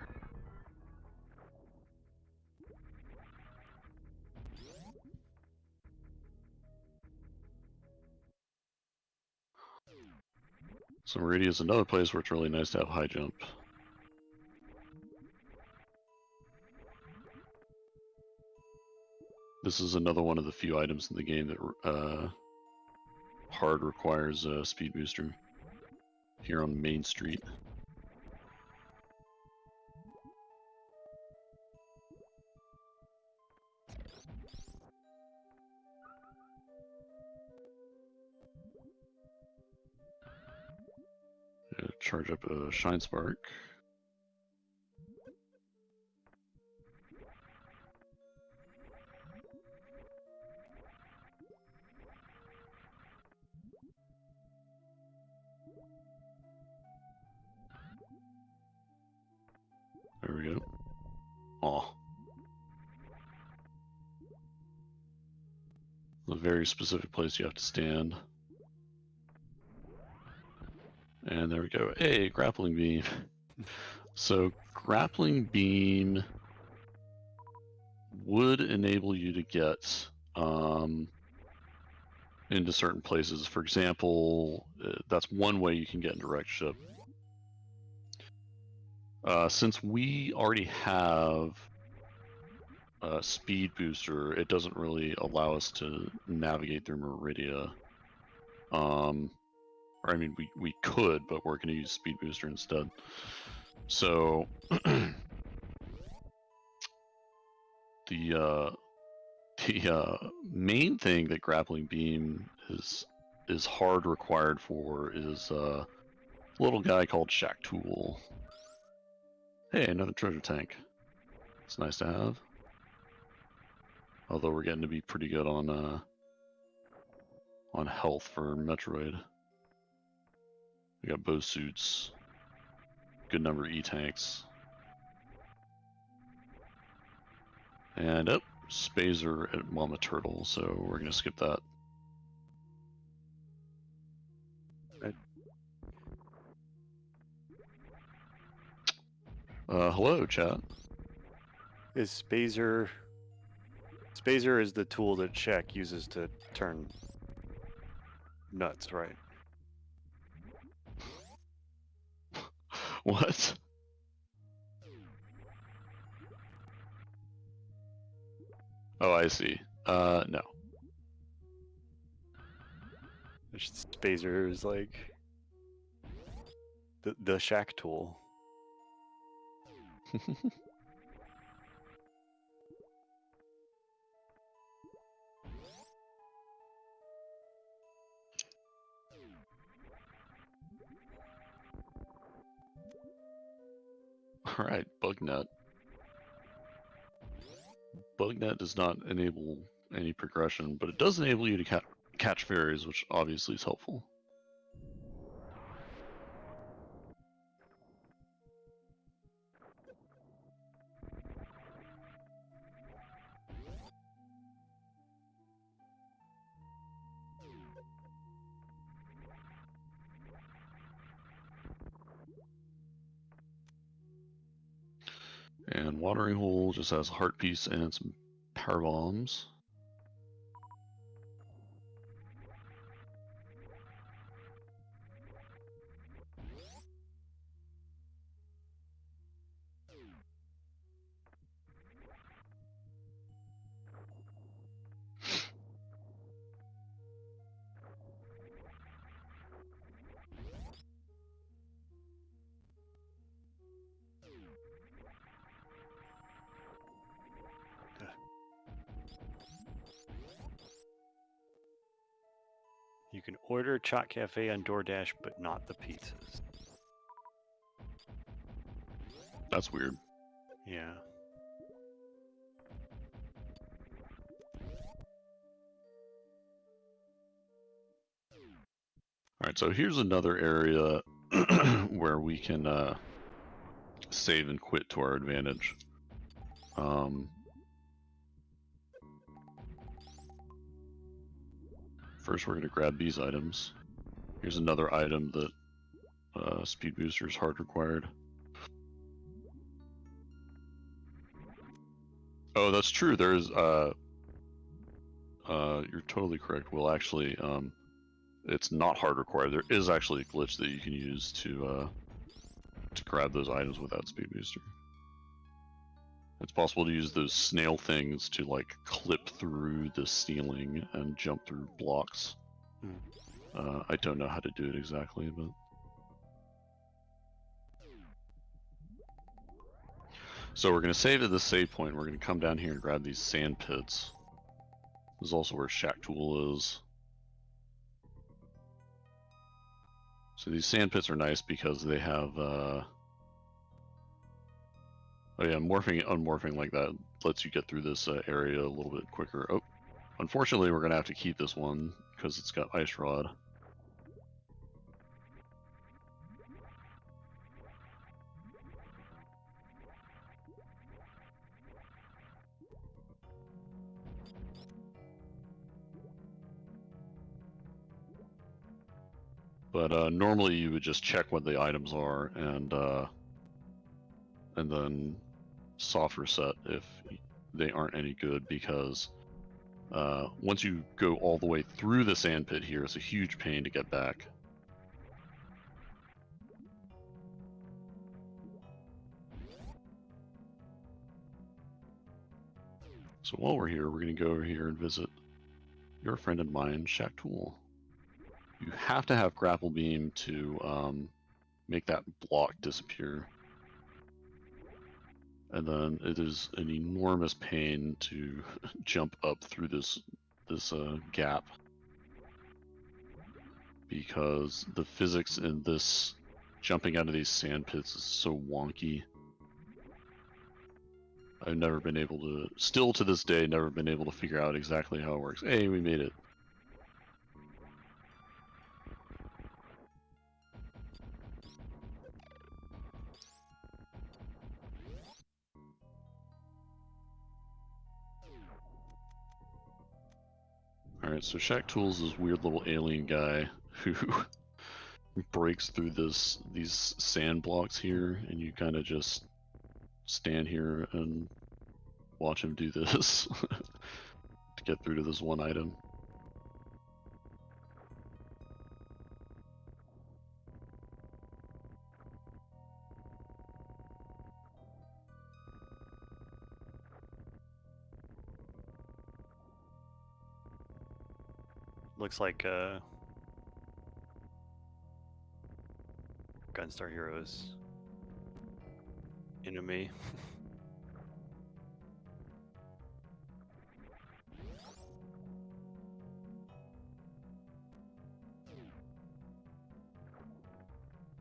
So Meridia is another place where it's really nice to have high jump. This is another one of the few items in the game that hard requires a speed booster here on Main Street. Charge up a Shine Spark. There we go. Aw. A very specific place you have to stand. And there we go. Hey, grappling beam. So grappling beam would enable you to get into certain places. For example, that's one way you can get into Wrecked Ship. Since we already have a speed booster, it doesn't really allow us to navigate through Meridia. Or I mean, we could, but we're going to use speed booster instead. So the main thing that grappling beam is hard required for is a little guy called Shack Tool. Hey, another treasure tank. It's nice to have. Although we're getting to be pretty good on health for Metroid. We got bow suits. Good number of E-tanks. And up, Spazer at Mama Turtle, so we're gonna skip that. Hello, chat. Is Spazer... Spazer is the tool that Shaq uses to turn nuts, right? What? Oh, I see. No. Spazer is like the Shaq tool. Alright, BugNet. BugNet does not enable any progression, but it does enable you to catch fairies, which obviously is helpful. And Watering Hole just has a heart piece and some power bombs. You can order Chalk Cafe on DoorDash, but not the pizzas. That's weird. Yeah. Alright, so here's another area where we can save and quit to our advantage. First, we're going to grab these items. Here's another item that speed booster is hard required. Oh, that's true. There's you're totally correct. We'll actually it's not hard required. There is actually a glitch that you can use to grab those items without speed booster. It's possible to use those snail things to like clip through the ceiling and jump through blocks. I don't know how to do it exactly, but so we're going to save at the save point. We're going to come down here and grab these sand pits. This is also where Shack Tool is. So these sand pits are nice because they have oh yeah, morphing and unmorphing like that lets you get through this area a little bit quicker. Oh, unfortunately we're going to have to keep this one because it's got ice rod. But normally you would just check what the items are and then soft reset if they aren't any good, because once you go all the way through the sand pit here, it's a huge pain to get back. So while we're here, we're going to go over here and visit your friend and mine, Shack Tool. You have to have grapple beam to make that block disappear. And then it is an enormous pain to jump up through this gap, because the physics in this jumping out of these sand pits is so wonky. I've never been able to, still to this day, never been able to figure out exactly how it works. Hey, we made it. Alright, so Shack Tool's this weird little alien guy who breaks through these sand blocks here, and you kind of just stand here and watch him do this to get through to this one item. Looks like Gunstar Heroes enemy.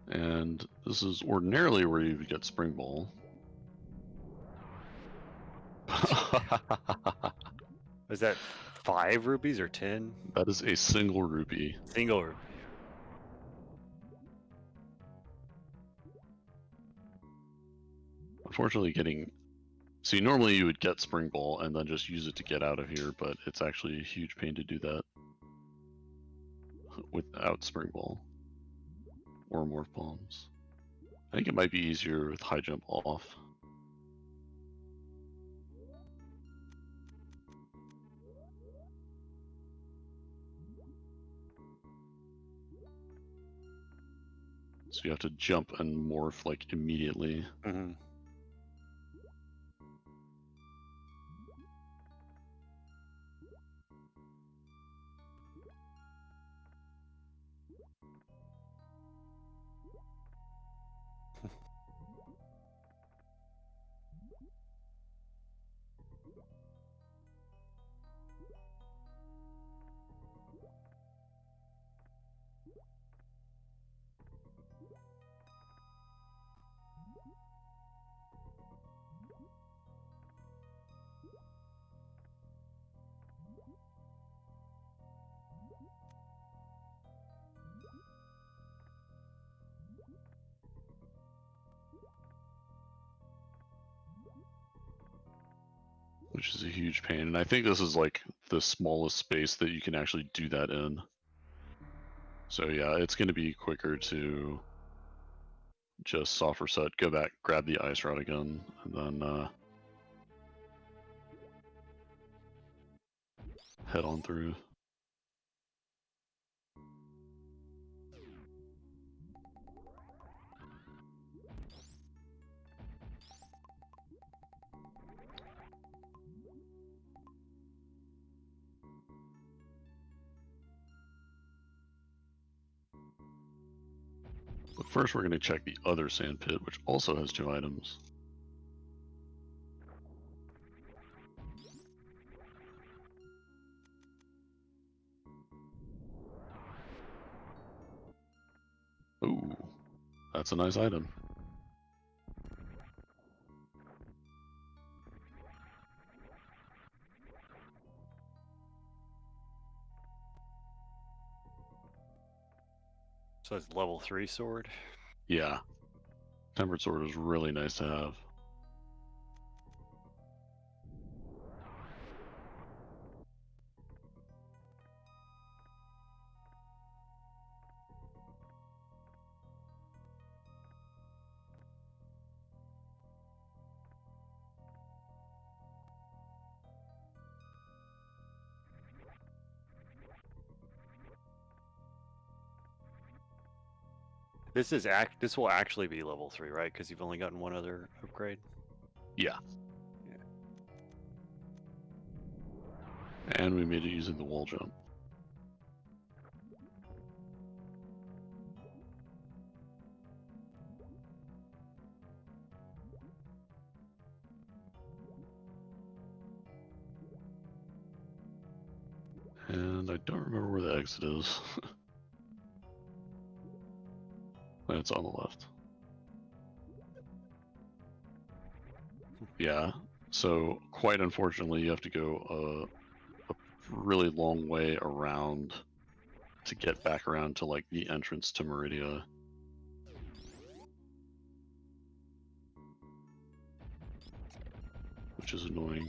And this is ordinarily where you would get Spring Ball. Was that 5 rupees or 10? That is a single rupee. Single rupee. Unfortunately, see, normally you would get Spring Ball and then just use it to get out of here, but it's actually a huge pain to do that without Spring Ball or Morph Bombs. I think it might be easier with high jump off. So you have to jump and morph like immediately. Mm-hmm. Which is a huge pain. And I think this is like the smallest space that you can actually do that in. So yeah, it's going to be quicker to just soft reset, go back, grab the ice rod again, and then head on through. But first we're going to check the other sand pit, which also has 2 items. Ooh, that's a nice item. So it's level 3 sword. Yeah, tempered sword is really nice to have. This will actually be level 3, right? Because you've only gotten one other upgrade. Yeah. And we made it using the wall jump. And I don't remember where the exit is. It's on the left. Yeah, so quite unfortunately you have to go a really long way around to get back around to like the entrance to Meridia. Which is annoying.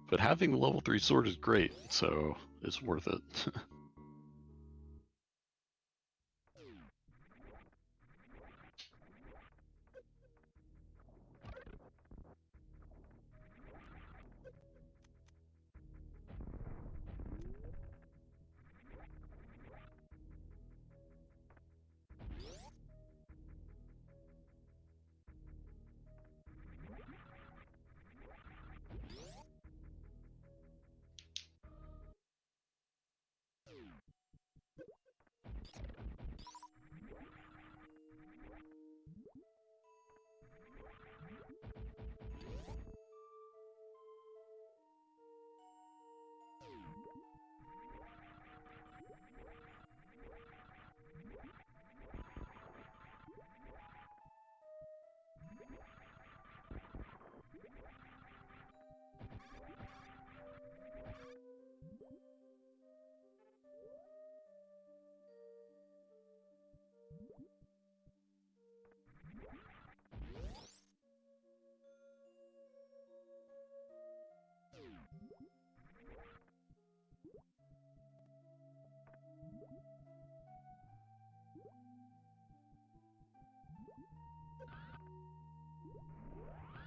But having the level 3 sword is great, so it's worth it.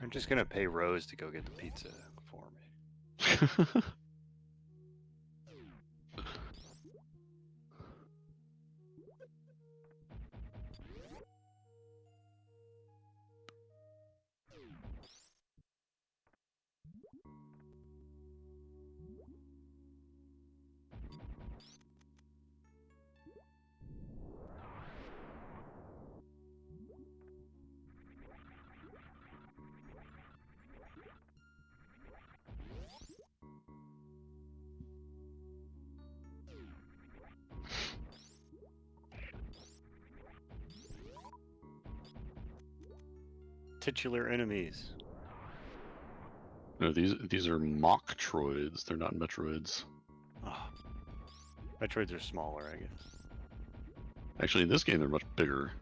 I'm just gonna pay Rose to go get the pizza for me. titular enemies. No, these are mock troids. They're not Metroids. Oh. Metroids are smaller, I guess. Actually, in this game, they're much bigger.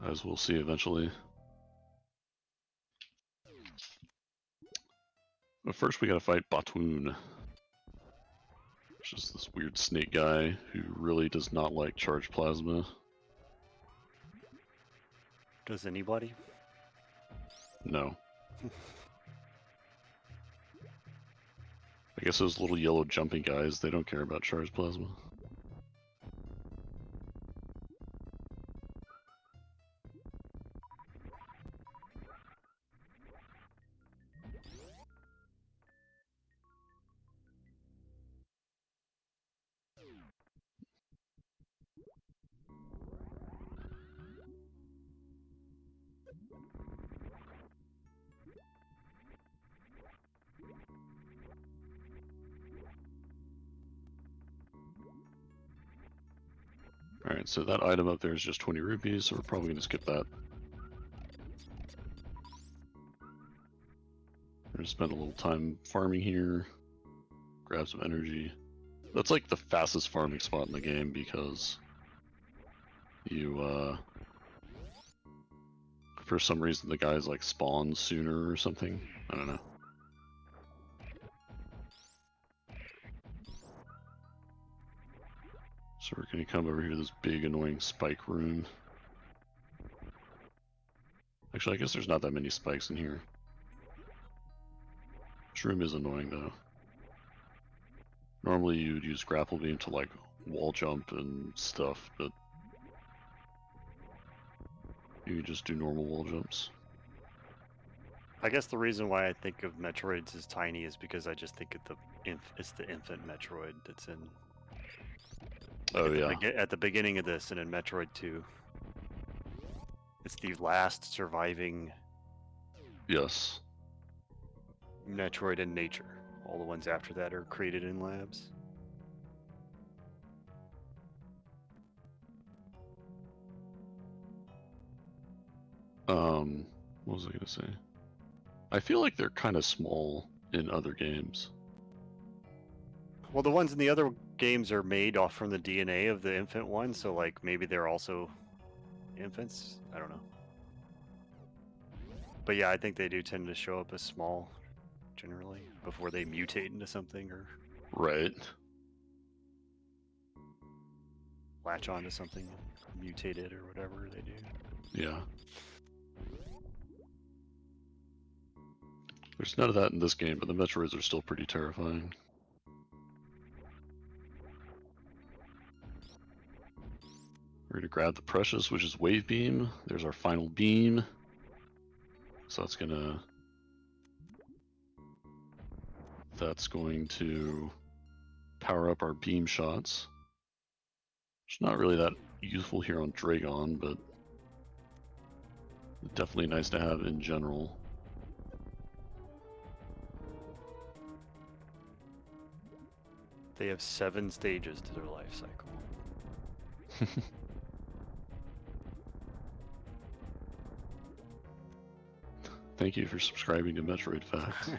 As we'll see eventually. But first we gotta fight Batoon. Which is this weird snake guy who really does not like charged plasma. Does anybody? No. I guess those little yellow jumping guys, they don't care about charged plasma. Alright, so that item up there is just 20 rupees, so we're probably going to skip that. We're going to spend a little time farming here, grab some energy. That's like the fastest farming spot in the game because you, for some reason the guys like spawn sooner or something. I don't know. So we're going to come over here to this big annoying spike room. Actually, I guess there's not that many spikes in here. This room is annoying though. Normally you'd use grapple beam to like wall jump and stuff, but you can just do normal wall jumps. I guess the reason why I think of Metroids as tiny is because I just think of it's the infant Metroid that's in. Oh yeah. At the beginning of this and in Metroid 2. It's the last surviving Yes. Metroid in nature. All the ones after that are created in labs. What was I gonna say? I feel like they're kind of small in other games. Well, the ones in the other games are made off from the DNA of the infant one, so like maybe they're also infants. I don't know. But yeah, I think they do tend to show up as small, generally, before they mutate into something or Right. latch onto something, mutate it or whatever they do. Yeah. There's none of that in this game, but the Metroids are still pretty terrifying. We're gonna grab the Precious, which is Wave Beam. There's our final beam. So that's going to power up our beam shots. It's not really that useful here on Dragon, but definitely nice to have in general. They have 7 stages to their life cycle. Thank you for subscribing to Metroid Facts.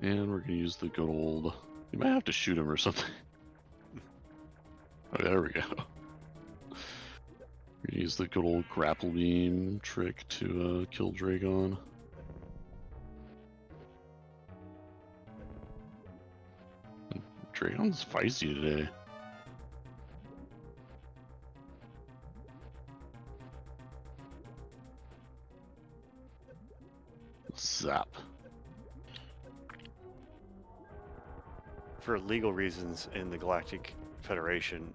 And we're gonna use the good old... You might have to shoot him or something. Oh, there we go. We're gonna use the good old grapple beam trick to kill Dragon. Dragon's feisty today. Zap. For legal reasons, in the Galactic Federation,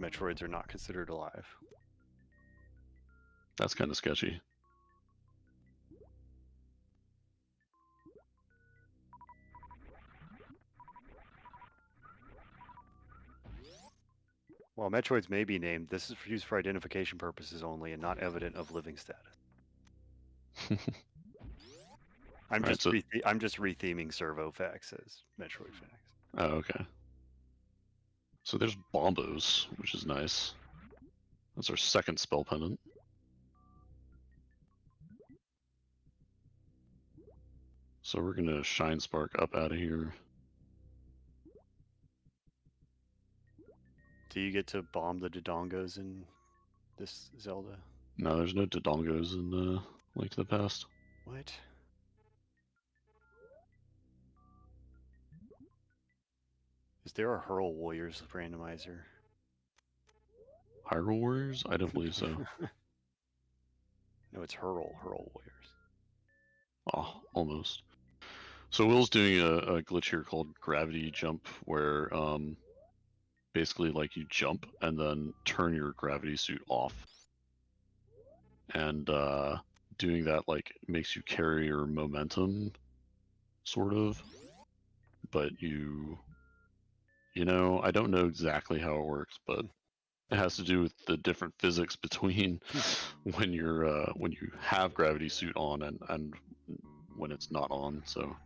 Metroids are not considered alive. That's kind of sketchy. While Metroids may be named, this is used for identification purposes only and not evident of living status. I'm Right, just so- I'm just retheming servo facts as Metroid facts. Oh, okay. So there's Bombos, which is nice. That's our second spell pendant. So we're gonna Shine Spark up out of here. Do you get to bomb the Dodongos in this Zelda? No, there's no Dodongos in Link to the Past. What? Is there a Hurl Warriors randomizer? Hyrule Warriors? I don't believe so. No, it's Hurl Warriors. Oh, almost. So Will's doing a glitch here called Gravity Jump, where basically like you jump and then turn your gravity suit off. And doing that like makes you carry your momentum, sort of. But you know, I don't know exactly how it works, but it has to do with the different physics between when you have gravity suit on and when it's not on. So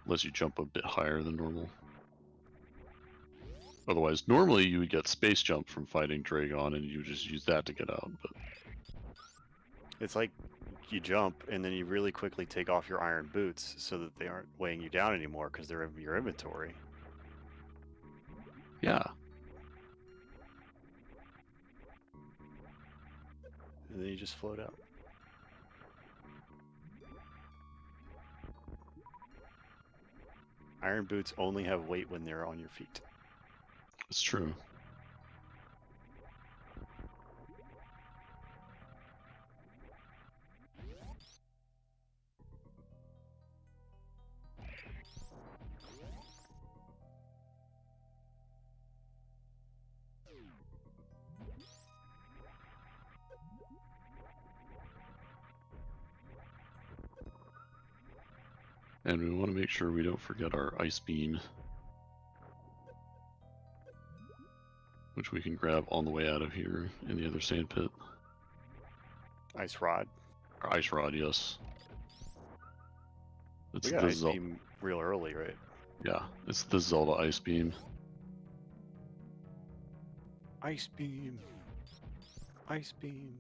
lets you jump a bit higher than normal. Otherwise, normally you would get space jump from fighting Dragon, and you just use that to get out. But It's like you jump and then you really quickly take off your iron boots so that they aren't weighing you down anymore because they're in your inventory. yeah, And then you just float out. Iron boots only have weight when they're on your feet. it's true. And we want to make sure we don't forget our Ice Beam, which we can grab on the way out of here in the other sand pit. Ice rod. Or Ice Rod, yes. It's We got the ice beam real early, right? Yeah, it's the Zelda Ice Beam. Ice beam. Ice beam.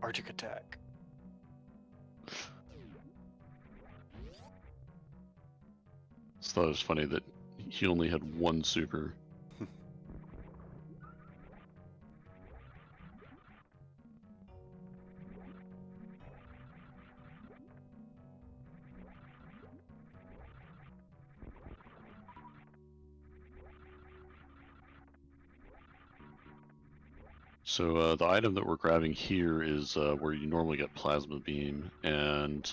Arctic attack. I thought it was funny that he only had one super. So the item that we're grabbing here is where you normally get Plasma Beam, and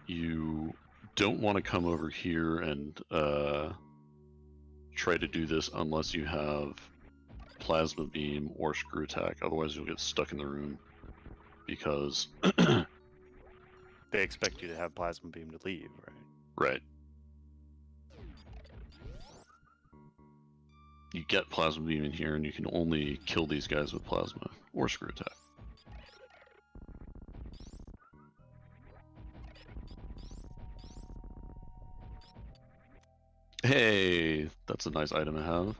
you don't want to come over here and try to do this unless you have Plasma Beam or Screw Attack, otherwise you'll get stuck in the room, because They expect you to have plasma beam to leave, right? right, you get Plasma Beam in here and you can only kill these guys with Plasma or Screw Attack. Hey, that's a nice item to have.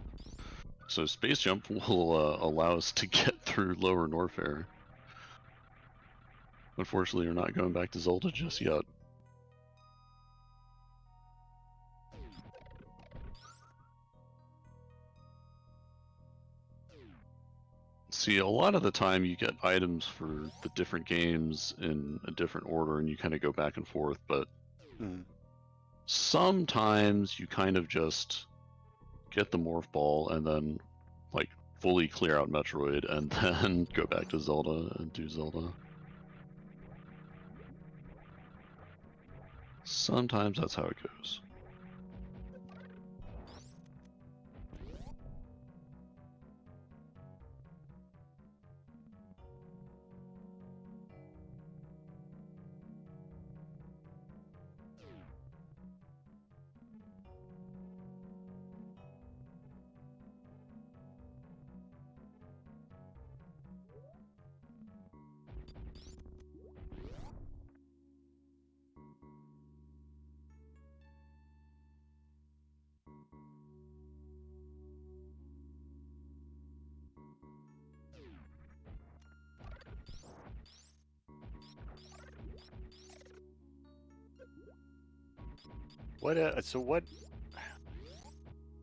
So Space Jump will allow us to get through Lower Norfair. Unfortunately, we're not going back to Zelda just yet. See, a lot of the time you get items for the different games in a different order and you kind of go back and forth, but sometimes you kind of just get the Morph Ball and then like fully clear out Metroid and then go back to Zelda and do Zelda. Sometimes that's how it goes.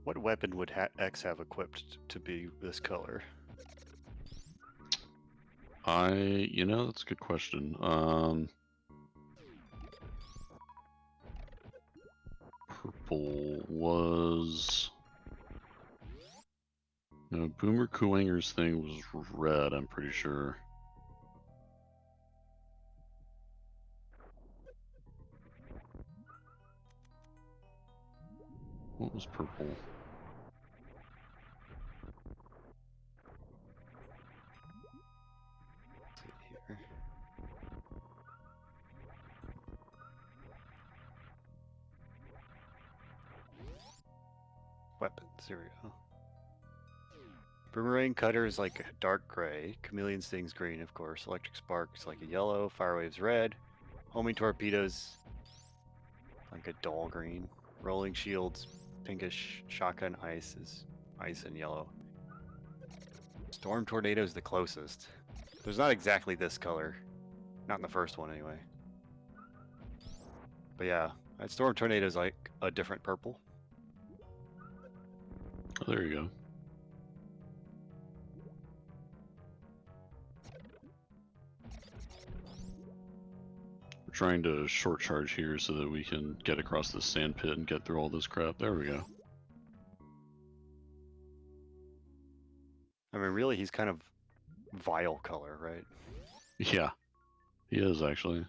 What weapon would X have equipped to be this color? That's a good question. Purple was... No, Boomer Kuwanger's thing was red, I'm pretty sure. What was purple? Let's see here. Weapons, here we go. Boomerang cutter is like a dark gray. Chameleon sting's green, of course. Electric spark is like a yellow. Fire wave's red. Homing torpedoes like a dull green. Rolling shields, pinkish. Shotgun ice is ice and yellow. Storm tornado is the closest. There's not exactly this color. Not in the first one, anyway. But yeah, storm tornado is like a different purple. Oh, there you go. We're trying to short charge here so that we can get across this sand pit and get through all this crap. There we go. I mean, really, he's kind of vile color, right? Yeah, he is actually.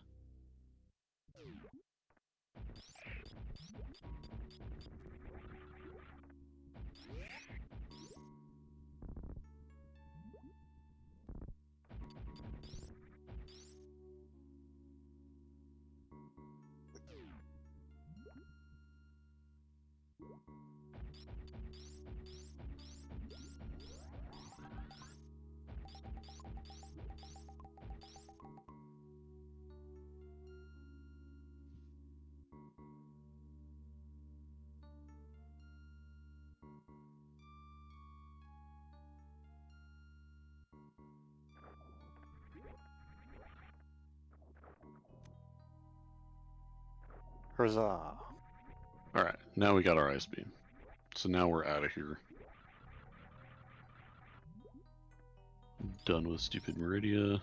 Huzzah! Alright, now we got our ice beam. So now we're out of here. Done with stupid Meridia.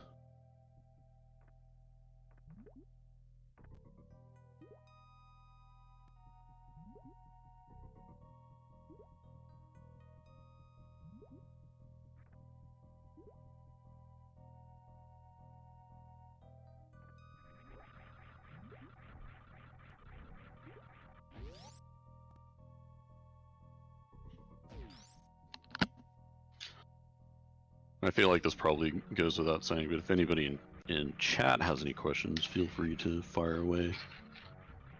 I feel like this probably goes without saying, but if anybody in chat has any questions, feel free to fire away,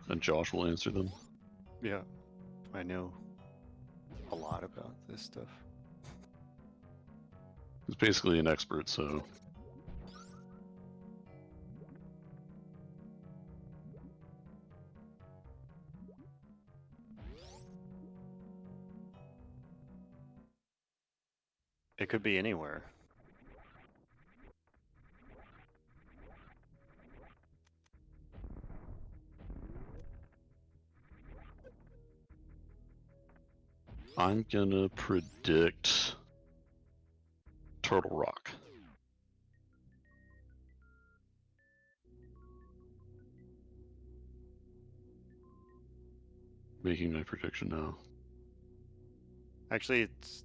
and Josh will answer them. Yeah, I know a lot about this stuff. He's basically an expert, so... It could be anywhere. I'm gonna predict Turtle Rock. Making my prediction now. Actually, it's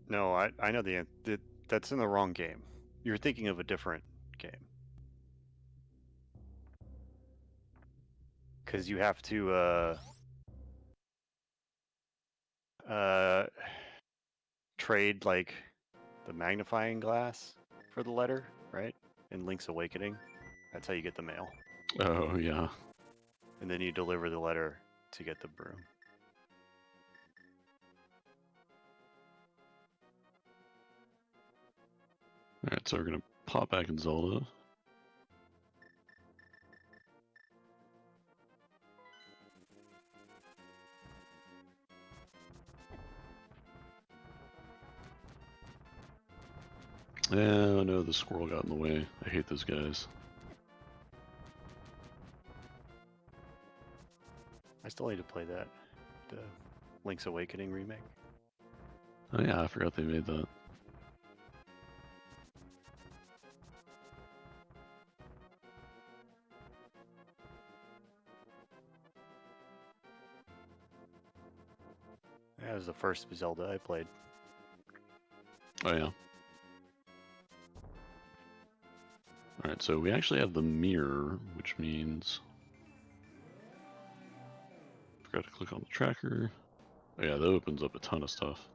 no. I know the answer. That's in the wrong game. You're thinking of a different game. Because you have to trade like the magnifying glass for the letter, right? In Link's Awakening, that's how you get the mail. Oh, yeah. And then you deliver the letter to get the broom. Alright, so we're gonna pop back in Zelda. Oh no, the squirrel got in the way. I hate those guys. I still need to play that. The Link's Awakening remake. Oh yeah, I forgot they made that. That was the first Zelda I played. Oh yeah. Alright, so we actually have the mirror, which means... Forgot to click on the tracker. Oh yeah, that opens up a ton of stuff.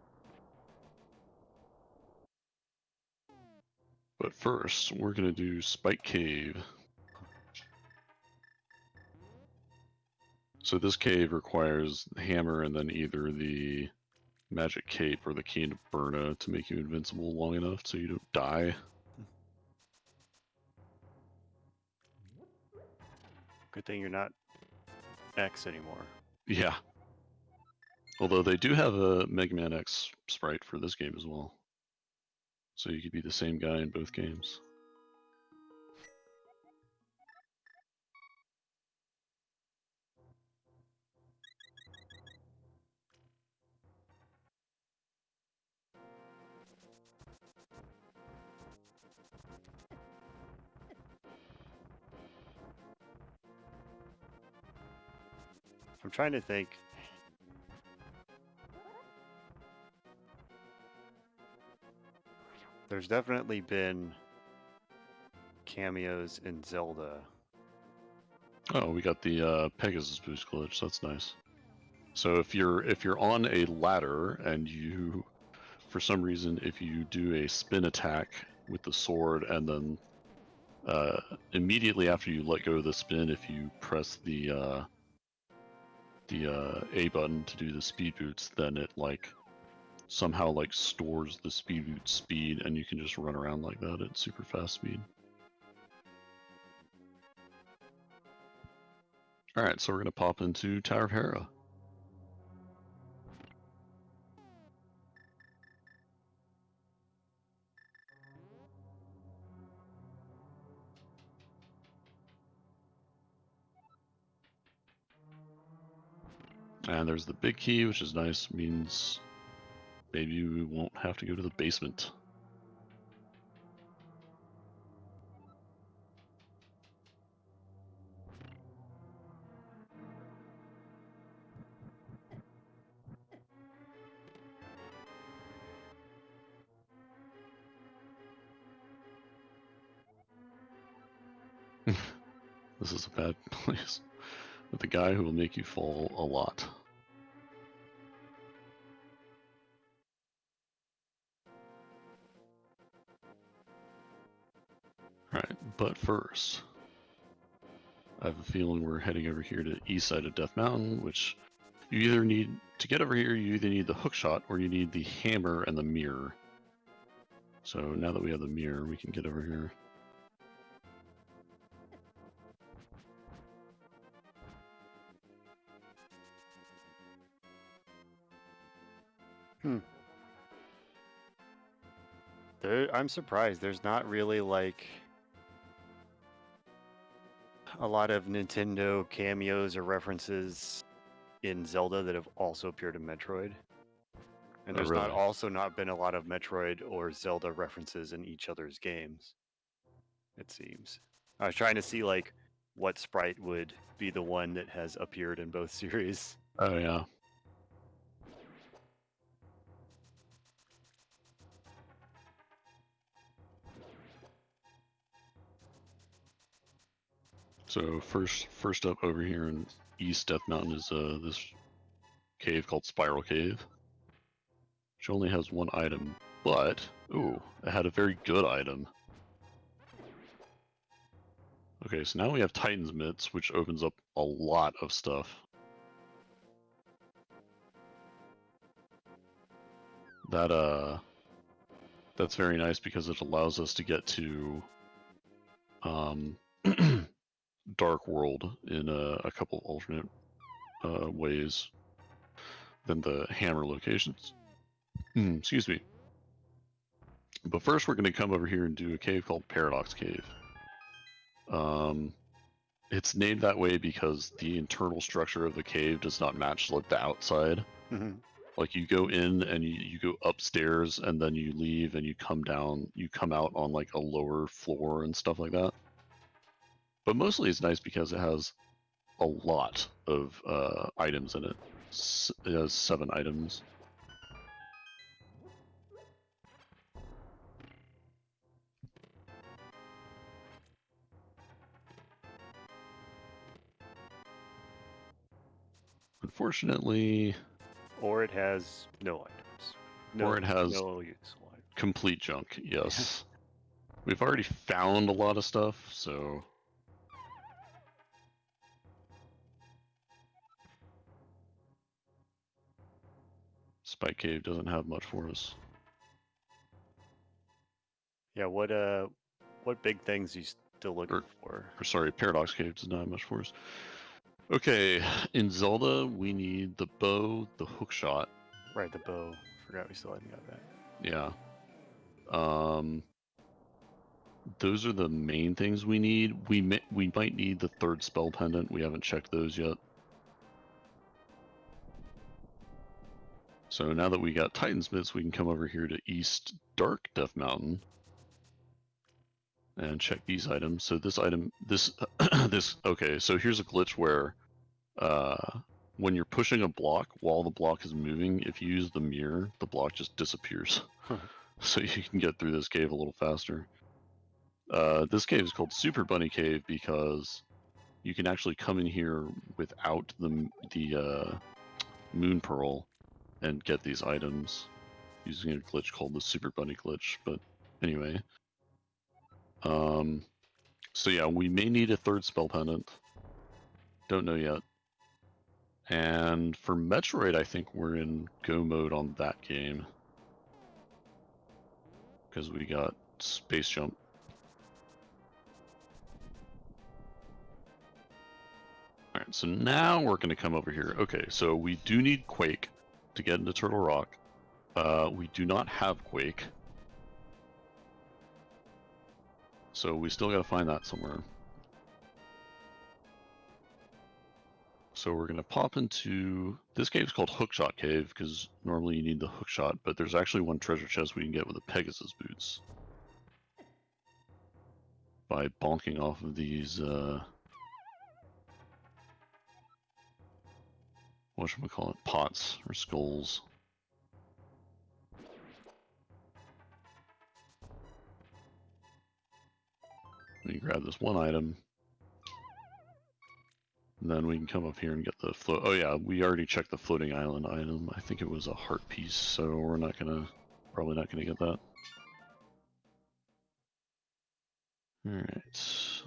But first, we're gonna do Spike Cave. So this cave requires the hammer and then either the magic cape or the cane of Burna to make you invincible long enough so you don't die. Good thing you're not X anymore. Yeah. Although they do have a Mega Man X sprite for this game as well. So you could be the same guy in both games. I'm trying to think. There's definitely been cameos in Zelda. Oh, we got the Pegasus boost glitch. That's nice. So if you're on a ladder and you, for some reason, if you do a spin attack with the sword and then immediately after you let go of the spin, if you press the A button to do the speed boots, then it somehow stores the speed boot speed, and you can just run around like that at super fast speed. All right, so we're gonna pop into Tower of Hera. And there's the big key, which is nice. Means maybe we won't have to go to the basement. This is a bad place. With a guy who will make you fall a lot. Alright, but first, I have a feeling we're heading over here to east side of Death Mountain, which you either need, to get over here, you either need the hook shot or you need the hammer and the mirror. So now that we have the mirror, we can get over here. I'm surprised. There's not really a lot of Nintendo cameos or references in Zelda that have also appeared in Metroid. And there's really? not been a lot of Metroid or Zelda references in each other's games. It seems. I was trying to see what sprite would be the one that has appeared in both series. Oh yeah. So first up over here in East Death Mountain is this cave called Spiral Cave, which only has one item, but ooh, it had a very good item. Okay, so now we have Titan's Mitts, which opens up a lot of stuff. That's very nice because it allows us to get to Dark World in a couple of alternate ways than the hammer locations. Excuse me. But first we're going to come over here and do a cave called Paradox Cave. It's named that way because the internal structure of the cave does not match like the outside. Like you go in and you go upstairs and then you leave and you come down, you come out on like a lower floor and stuff like that. But mostly it's nice because it has a lot of items in it. It has 7 items. Unfortunately, Or it has no items. or it has no useful items. complete junk. Yes. We've already found a lot of stuff, so Spike Cave doesn't have much for us. Yeah, what big things are you still looking for? Or sorry, Paradox Cave does not have much for us. Okay, in Zelda, we need the bow, the hookshot. Right, the bow. Forgot we still hadn't got that. Yeah. Those are the main things we need. We might need the 3rd spell pendant. We haven't checked those yet. So now that we got Titansmiths, we can come over here to East Dark Death Mountain and check these items. So this item, this okay. So here's a glitch where when you're pushing a block while the block is moving, if you use the mirror, the block just disappears. So you can get through this cave a little faster. This cave is called Super Bunny Cave because you can actually come in here without the Moon Pearl and get these items using a glitch called the Super Bunny glitch. But anyway, so yeah, we may need a 3rd spell pendant. Don't know yet. And for Metroid, I think we're in go mode on that game because we got space jump. Alright, so now we're going to come over here. Okay, so we do need Quake to get into Turtle Rock. We do not have Quake. So we still got to find that somewhere. So we're going to pop into... This cave is called Hookshot Cave because normally you need the hookshot, but there's actually one treasure chest we can get with the Pegasus boots. By bonking off of these... whatchamacallit, pots or skulls. And you grab this one item. And then we can come up here and get the float. Oh yeah, we already checked the floating island item. I think it was a heart piece, so we're not gonna, probably not gonna get that. Alright.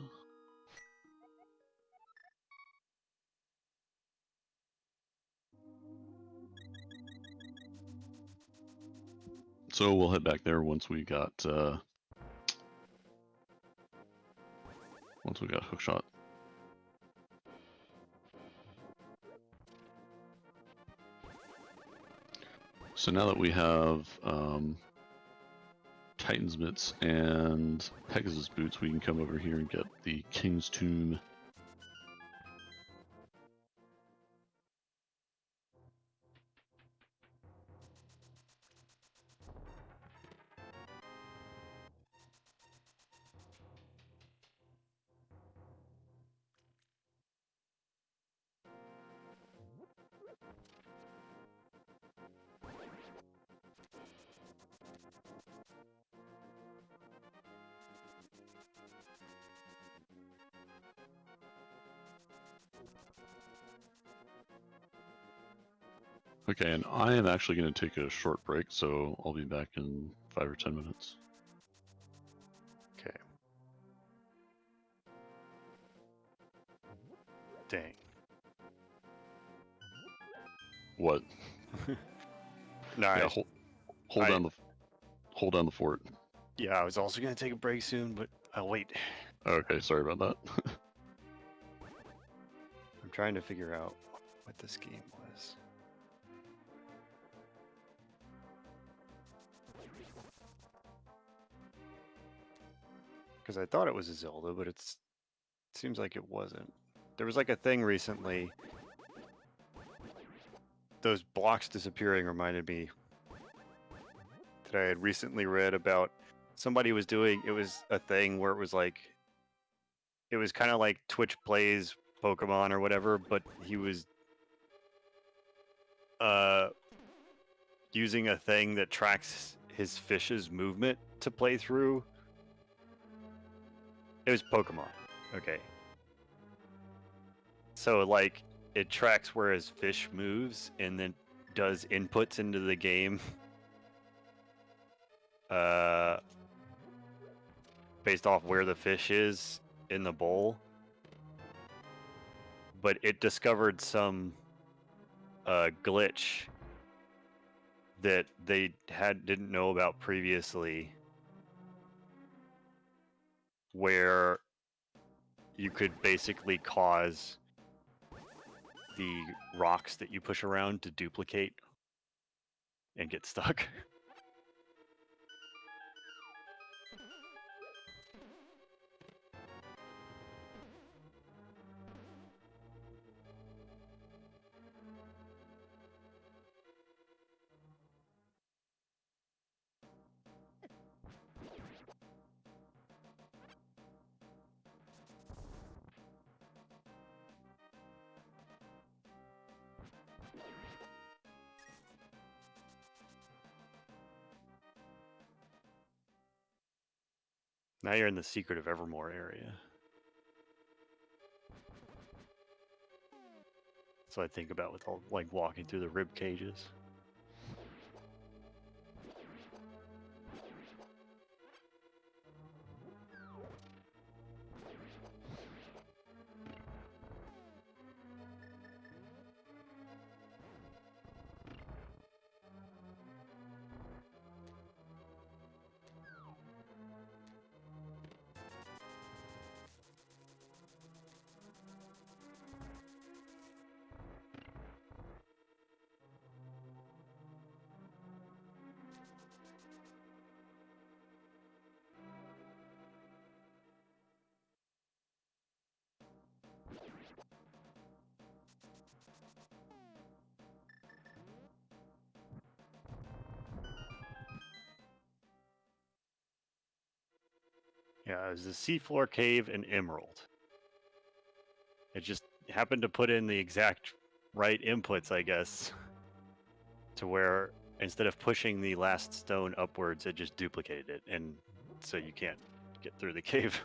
So we'll head back there once we got hookshot. So now that we have Titan's mitts and Pegasus boots, we can come over here and get the King's Tomb. Okay, and I am actually going to take a short break, so I'll be back in 5 or 10 minutes. Okay. Dang. What? Nice. Yeah, hold down the fort. Yeah, I was also gonna take a break soon, but I'll wait. Okay, sorry about that. I'm trying to figure out what this game was. Because I thought it was a Zelda, but it's seems like it wasn't. There was like a thing recently. Those blocks disappearing reminded me that I had recently read about somebody was doing. It was a thing where it was like, it was kind of like Twitch plays Pokemon or whatever, but he was using a thing that tracks his fish's movement to play through. It was Pokemon. Okay. So like it tracks where his fish moves and then does inputs into the game based off where the fish is in the bowl. But it discovered some glitch that they didn't know about previously, where you could basically cause the rocks that you push around to duplicate and get stuck. Now you're in the Secret of Evermore area. So I think about with all like walking through the rib cages. Yeah, it was the seafloor cave and emerald. It just happened to put in the exact right inputs, I guess, to where instead of pushing the last stone upwards, it just duplicated it, and so you can't get through the cave.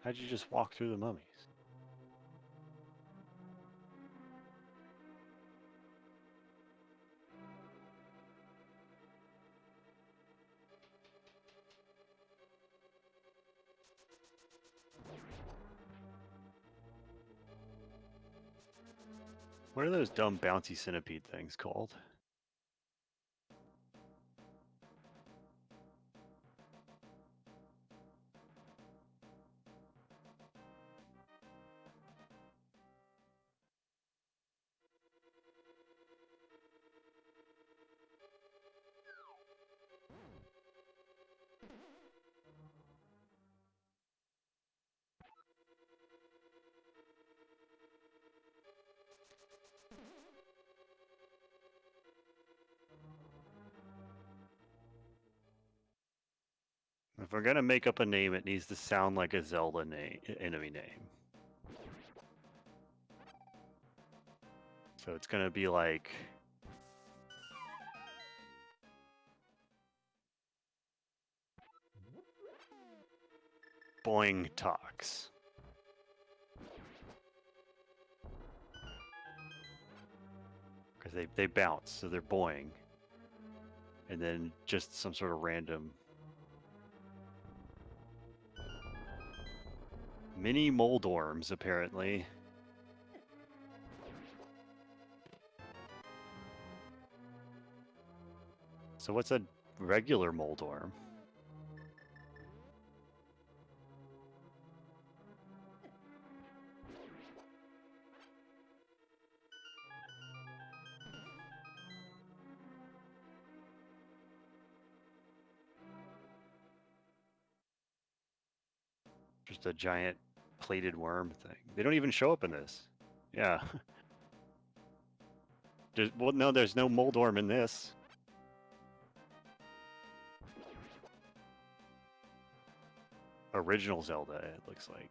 How'd you just walk through the mummies? What are those dumb bouncy centipede things called? If we're gonna make up a name, it needs to sound like a Zelda enemy name. So it's gonna be like Boing Tox. Because they bounce, so they're boing. And then just some sort of random mini Moldorms, apparently. So what's a regular Moldorm? Just a giant plated worm thing. They don't even show up in this. Yeah. Well, no, there's no Moldorm in this. Original Zelda, it looks like.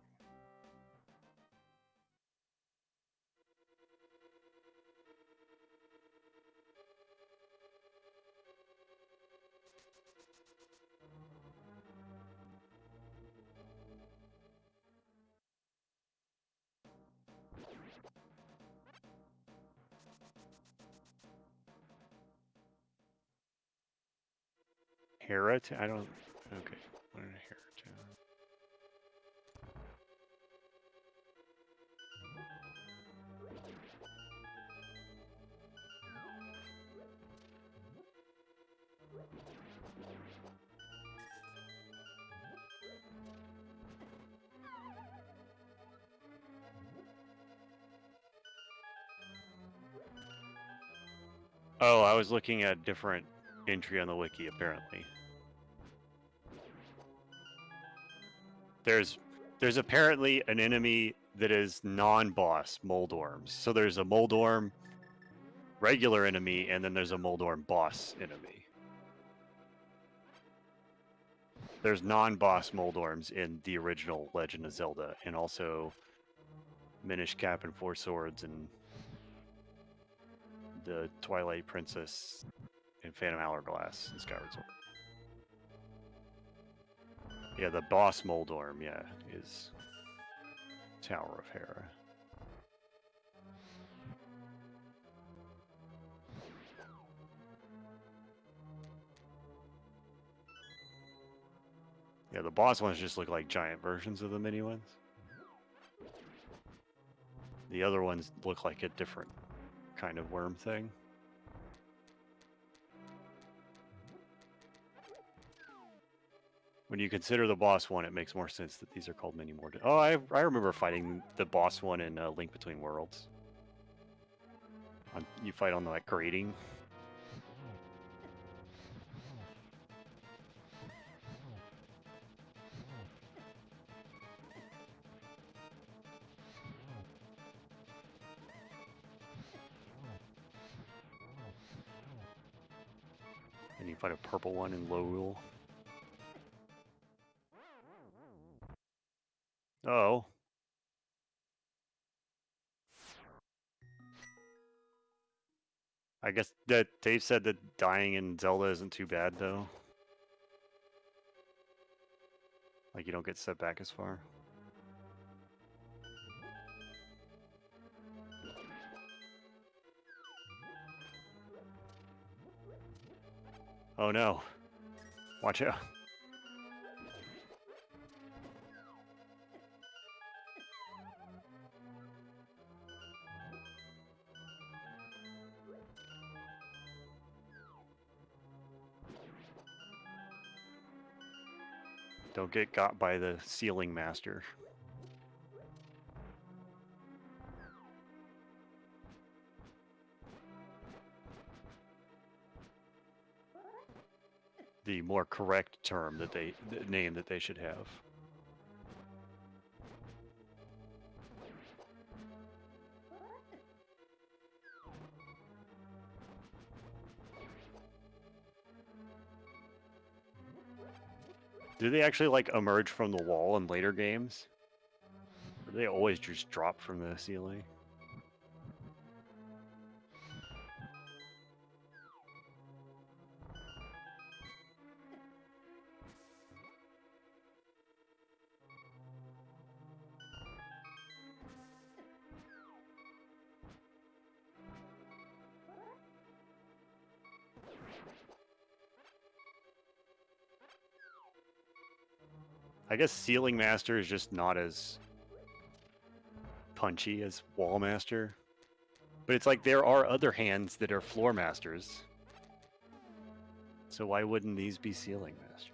Hera? I don't... Okay. What did Hera do? Oh, I was looking at a different entry on the wiki, apparently. There's apparently an enemy that is non-boss Moldorms. So there's a Moldorm regular enemy, and then there's a Moldorm boss enemy. There's non-boss Moldorms in the original Legend of Zelda, and also Minish Cap and Four Swords, and the Twilight Princess, and Phantom Hourglass, and Skyward Sword. Yeah, the boss Moldorm, yeah, is Tower of Hera. Yeah, the boss ones just look like giant versions of the mini ones. The other ones look like a different kind of worm thing. When you consider the boss one, it makes more sense that these are called mini Mord. Oh, I remember fighting the boss one in Link Between Worlds. You fight on that grating. And you fight a purple one in Low Rule. Oh. I guess that Dave said that dying in Zelda isn't too bad, though. Like, you don't get set back as far. Oh no. Watch out. Don't get got by the Sealing Master. The more correct term that the name that they should have. Do they actually like emerge from the wall in later games? Or do they always just drop from the ceiling? I guess Sealing Master is just not as punchy as Wall Master. But it's like there are other hands that are Floor Masters. So why wouldn't these be Sealing Masters?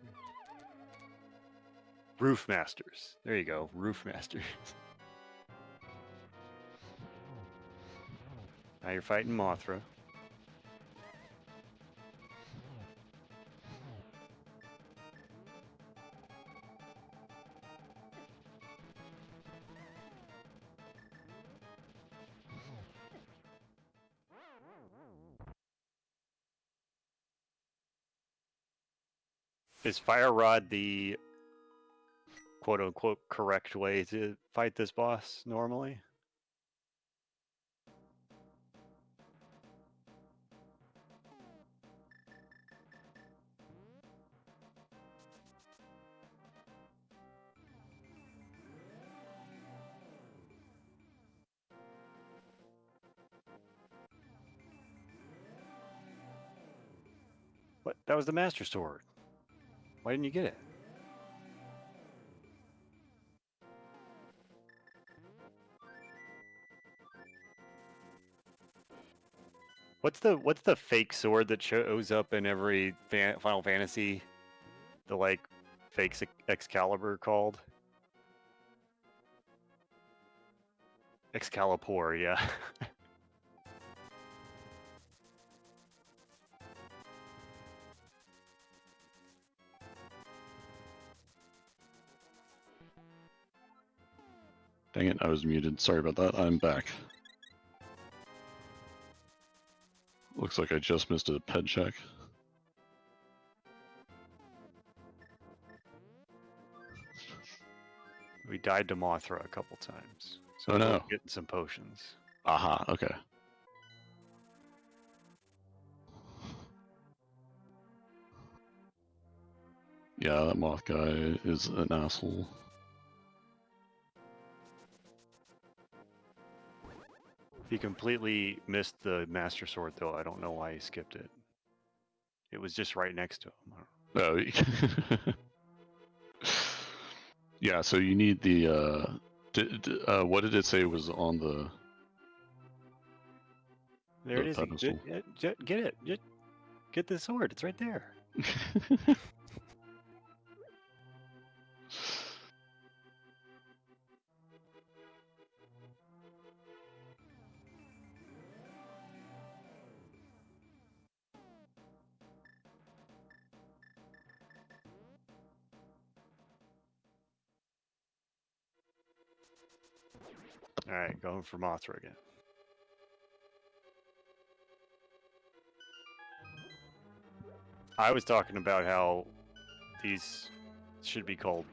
Roof Masters. There you go, Roof Masters. Now you're fighting Mothra. Is Fire Rod the quote-unquote correct way to fight this boss normally? What? That was the Master Sword. Why didn't you get it? What's the fake sword that shows up in every Final Fantasy? The like fake Excalibur called? Excalibur, yeah. Dang it, I was muted. Sorry about that. I'm back. Looks like I just missed a ped check. We died to Mothra a couple times. So Oh, no. we're getting some potions. Aha, okay. Yeah, that moth guy is an asshole. He completely missed the Master Sword, though. I don't know why he skipped it. It was just right next to him. Oh, yeah, so you need the, what did it say was on the There it is. pedestal? Get it. Get the sword. It's right there. All right, going for Mothra again. I was talking about how these should be called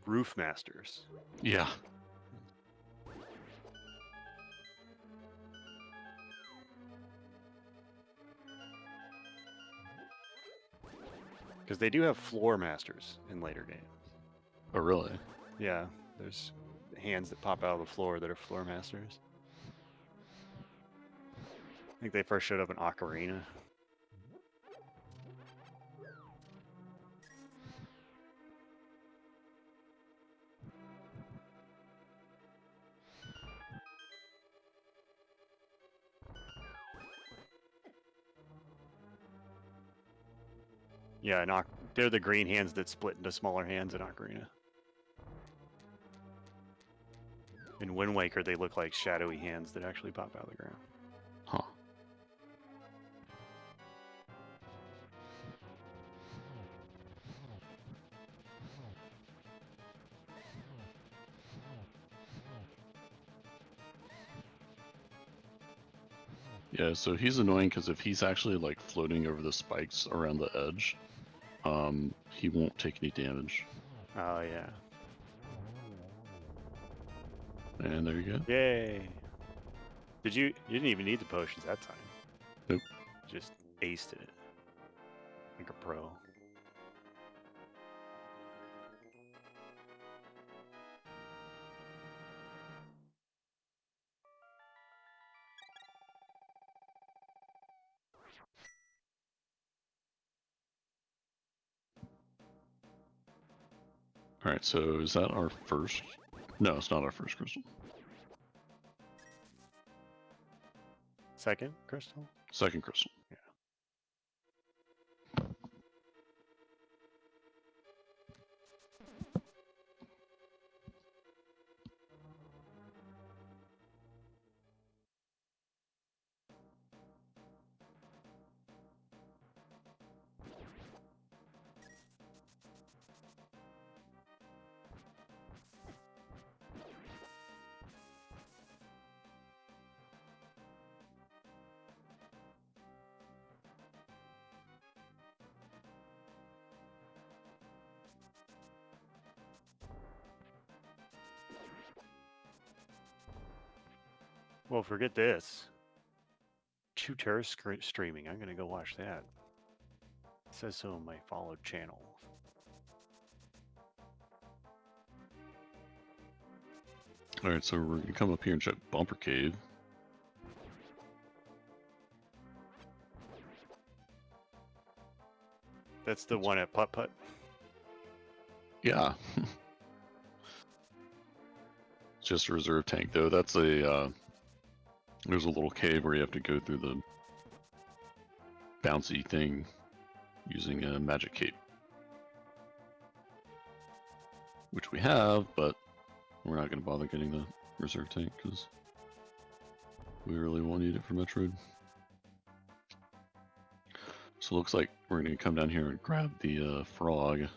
Roof Masters. Yeah. Because they do have Floor Masters in later games. Oh, really? Yeah, there's hands that pop out of the floor that are Floor Masters. I think they first showed up in Ocarina. Yeah, they're the green hands that split into smaller hands in Ocarina. In Wind Waker, they look like shadowy hands that actually pop out of the ground. Huh. Yeah, so he's annoying because if he's actually like floating over the spikes around the edge, he won't take any damage. Oh, yeah. And there you go. Yay! You didn't even need the potions that time. Nope. Just aced it. Like a pro. Alright, so is that our first? No, it's not our first crystal. Second crystal? Second crystal. Yeah. Well, forget this. 2 terrorist streaming. I'm gonna go watch that. It says so on my followed channel. Alright, so we're gonna come up here and check Bumper Cave. That's the one at Putt Putt. Yeah. It's just a reserve tank, though. That's a, there's a little cave where you have to go through the bouncy thing using a magic cape. Which we have, but we're not going to bother getting the reserve tank, because we really won't need it for Metroid. So it looks like we're going to come down here and grab the frog.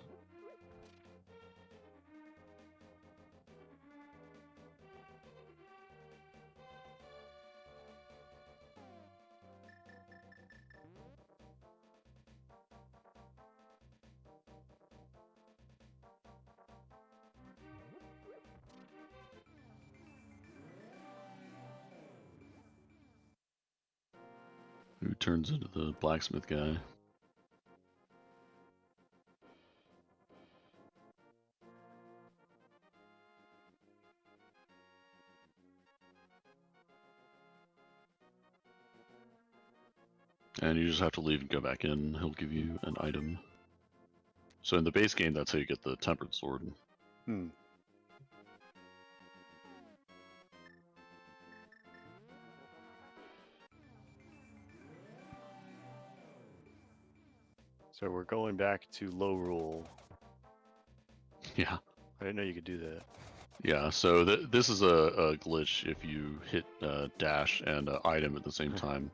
Who turns into the blacksmith guy. And you just have to leave and go back in. He'll give you an item. So in the base game, that's how you get the tempered sword. Hmm. So we're going back to low rule. Yeah. I didn't know you could do that. Yeah, so this is a glitch if you hit dash and item at the same time.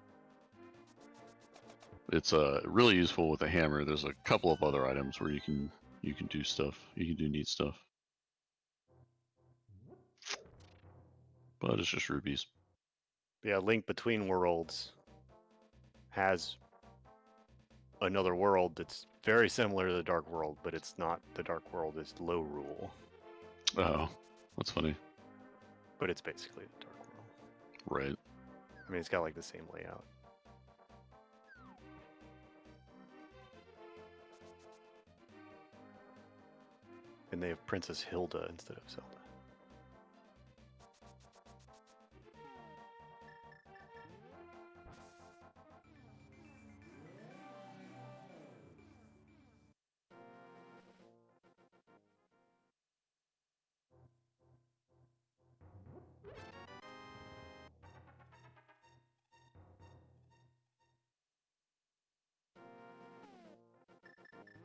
It's really useful with a hammer. There's a couple of other items where you can do stuff. You can do neat stuff. But it's just rubies. Yeah, Link Between Worlds has another world that's very similar to the Dark World, but it's not the Dark World, it's low rule. Oh, that's funny. But it's basically the Dark World. Right. I mean, it's got like the same layout. And they have Princess Hilda instead of Zelda.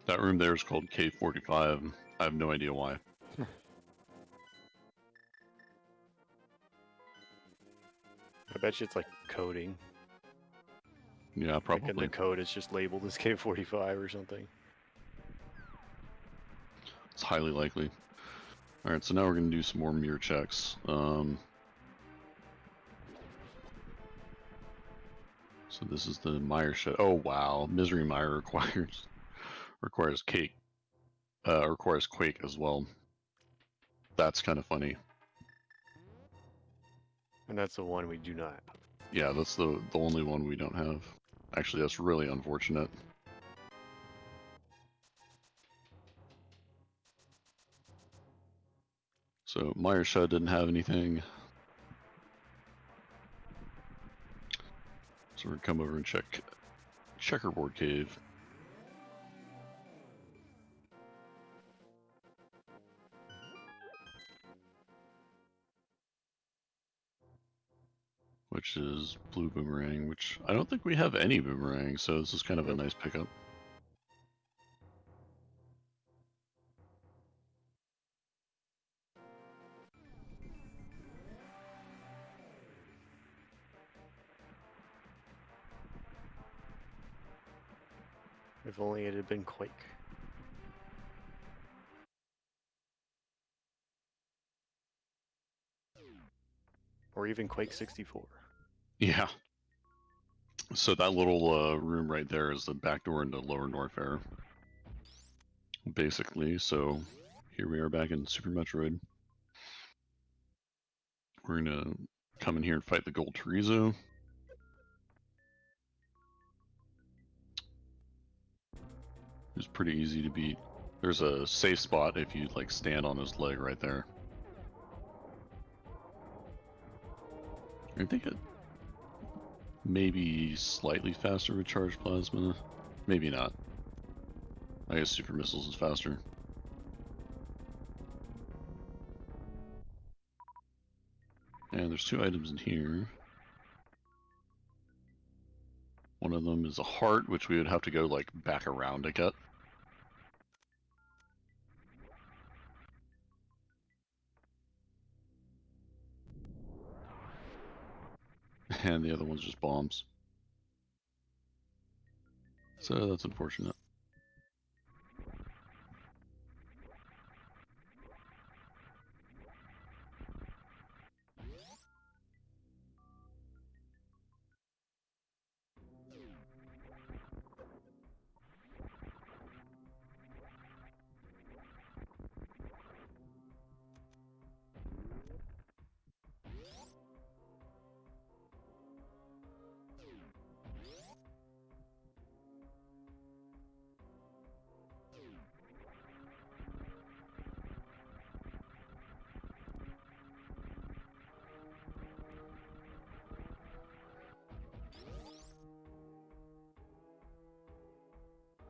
That room there is called K45. I have no idea why. I bet you it's like coding. Yeah, Like in probably. the code, it's just labeled as K45 or something. It's highly likely. Alright, so now we're going to do some more mirror checks. So this is the Mire shed. Oh wow, Misery Mire requires cake. Requires Quake as well. That's kind of funny. And that's the one we do not. Yeah, that's the only one we don't have. Actually, that's really unfortunate. So Mire shed didn't have anything. So we're gonna come over and check Checkerboard Cave. Which is Blue Boomerang, which I don't think we have any boomerang, so this is kind of a nice pickup. If only it had been Quake. Or even Quake 64. Yeah. So that little room right there is the back door into Lower Norfair. Basically, so here we are back in Super Metroid. We're gonna come in here and fight the gold chorizo. It's pretty easy to beat. There's a safe spot if you like stand on his leg right there. I think it maybe slightly faster with charged plasma. Maybe not. I guess super missiles is faster. And there's 2 items in here. One of them is a heart, which we would have to go like back around to get. And the other one's just bombs. So that's unfortunate.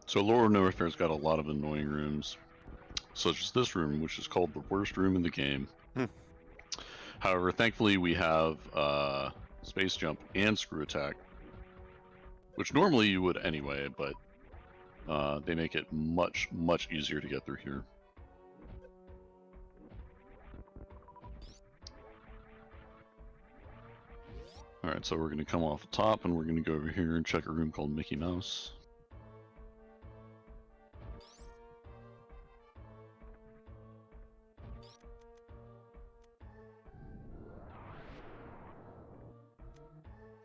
So Lower Norfair's got a lot of annoying rooms, such as this room, which is called the worst room in the game. However, thankfully we have space jump and screw attack, which normally you would anyway, but they make it much easier to get through here. Alright, so we're going to come off the top and we're going to go over here and check a room called Mickey Mouse.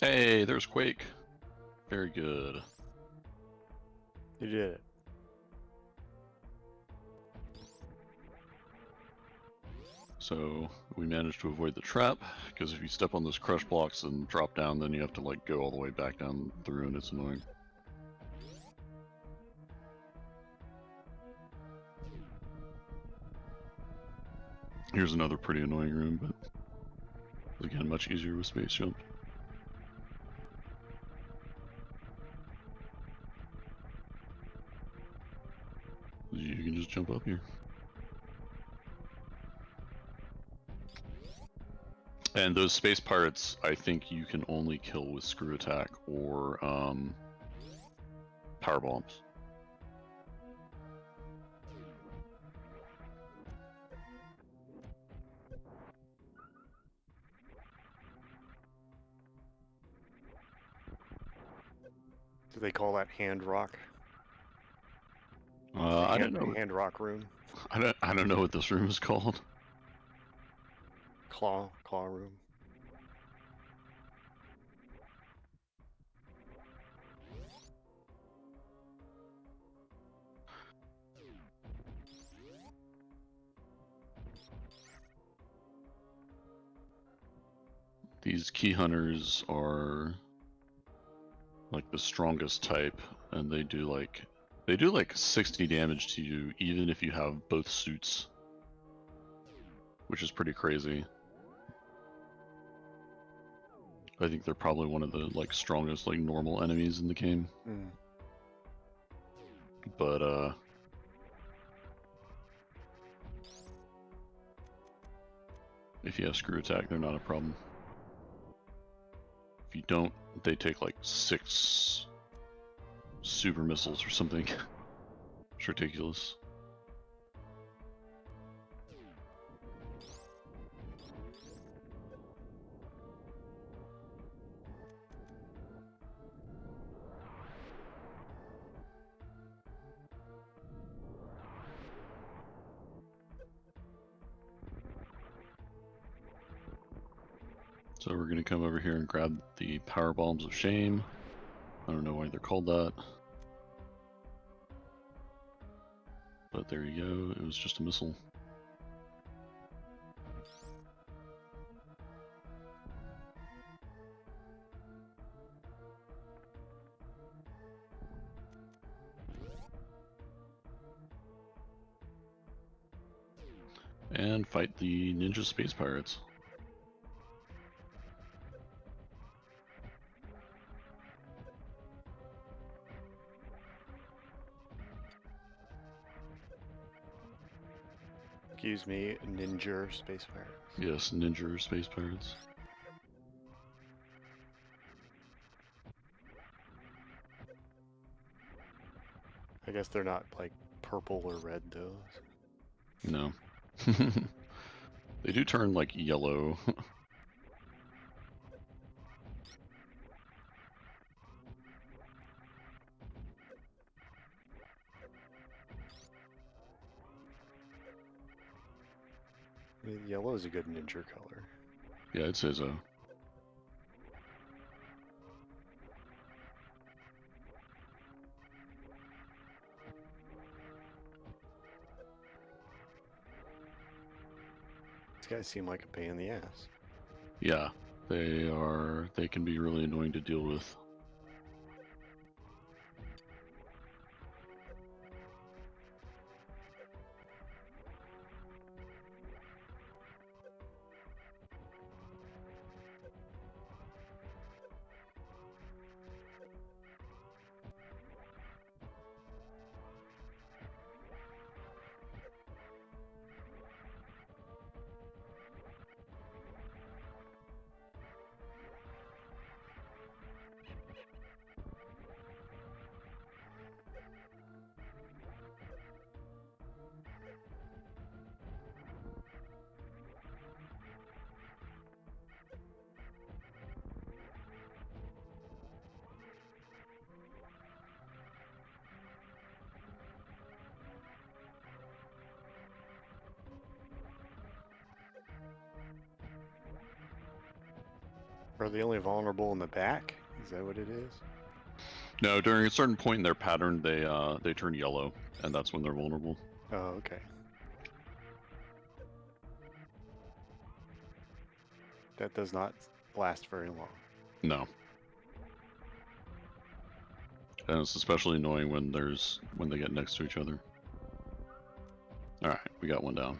Hey, there's Quake. Very good. You did it. So we managed to avoid the trap, because if you step on those crush blocks and drop down, then you have to like go all the way back down through, and it's annoying. Here's another pretty annoying room, but again, much easier with space jump. You can just jump up here. And those space pirates, I think you can only kill with screw attack or power bombs. Do they call that hand rock? I don't know. Hand rock room. I don't know what this room is called. Claw room. These key hunters are like the strongest type, and they do like 60 damage to you even if you have both suits, which is pretty crazy. I think they're probably one of the like strongest like normal enemies in the game. But if you have screw attack, they're not a problem. If you don't, they take like 6 super missiles or something. It's ridiculous. So we're going to come over here and grab the power bombs of shame. I don't know why they're called that. But there you go, it was just a missile. And fight the ninja space pirates. Excuse me, ninja space pirates. Yes, ninja space pirates. I guess they're not like purple or red though. No. They do turn like yellow. I mean, yellow is a good ninja color. Yeah, it says so. These guys seem like a pain in the ass. Yeah, they can be really annoying to deal with. Are they only vulnerable in the back? Is that what it is? No, during a certain point in their pattern, they turn yellow, and that's when they're vulnerable. Oh, okay. That does not last very long. No. And it's especially annoying when they get next to each other. Alright, we got one down.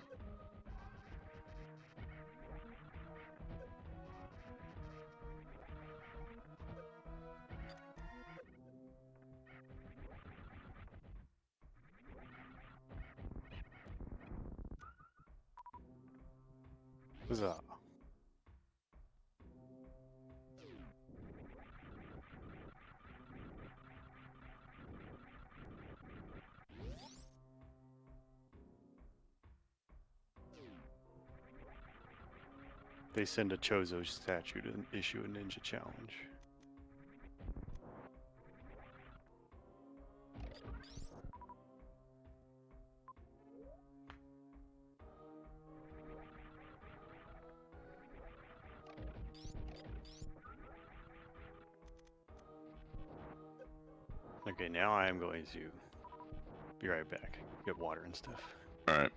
Huzzah. They send a Chozo statue to issue a ninja challenge. Okay, now I am going to be right back. Get water and stuff. Alright.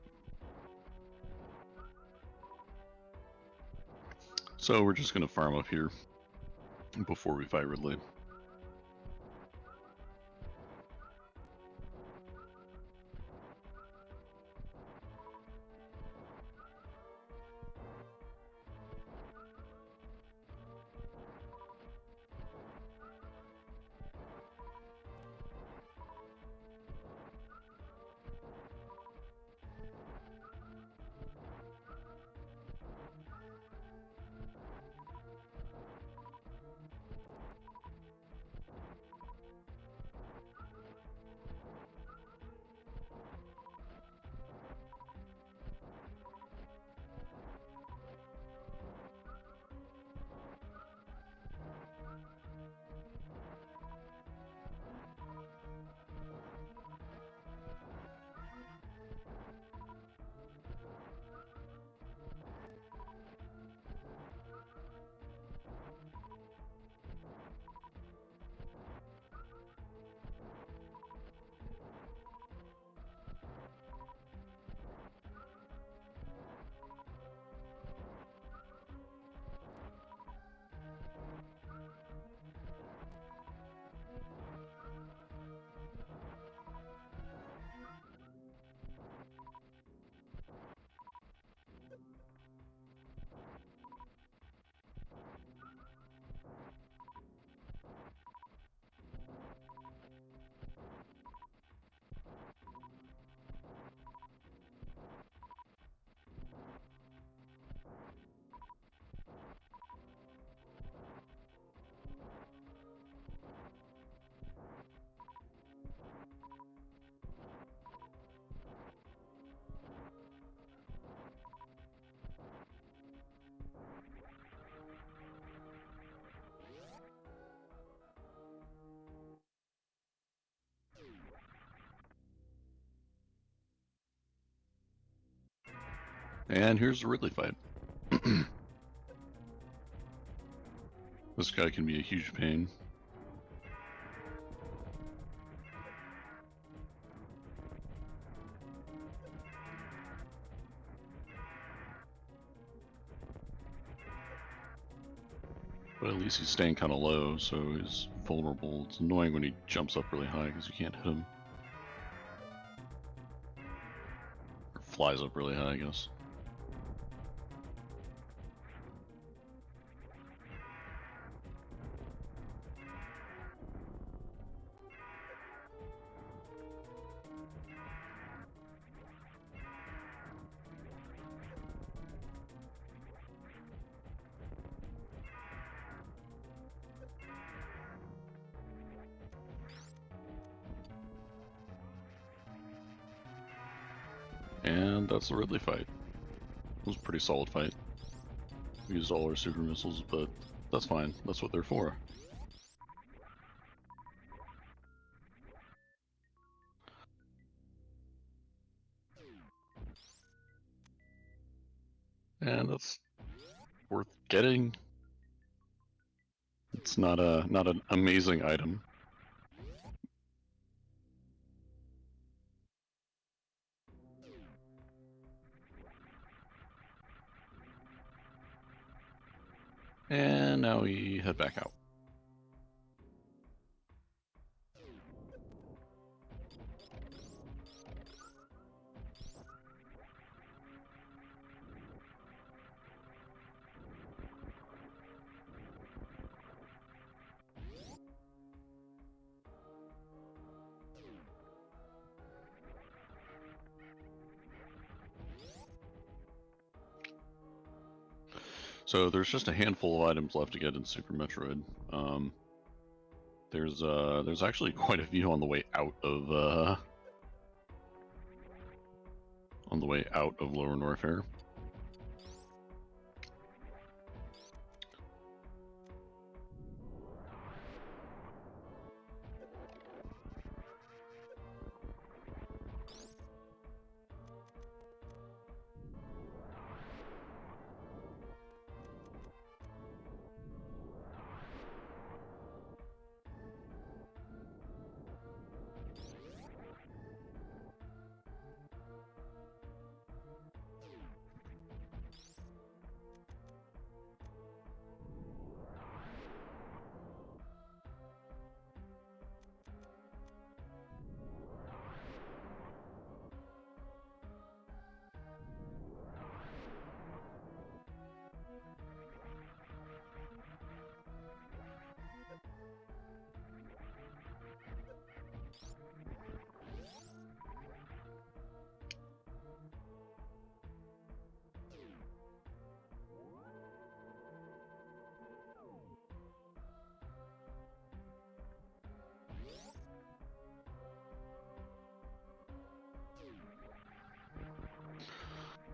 So we're just gonna farm up here before we fight Ridley. And here's the Ridley fight. This guy can be a huge pain. But at least he's staying kind of low, so he's vulnerable. It's annoying when he jumps up really high because you can't hit him. Or flies up really high, I guess. And that's the Ridley fight. It was a pretty solid fight. We used all our super missiles, but that's fine. That's what they're for. And that's worth getting. It's not an amazing item. And now we head back out. So there's just a handful of items left to get in Super Metroid. There's actually quite a few on the way out of Lower Norfair.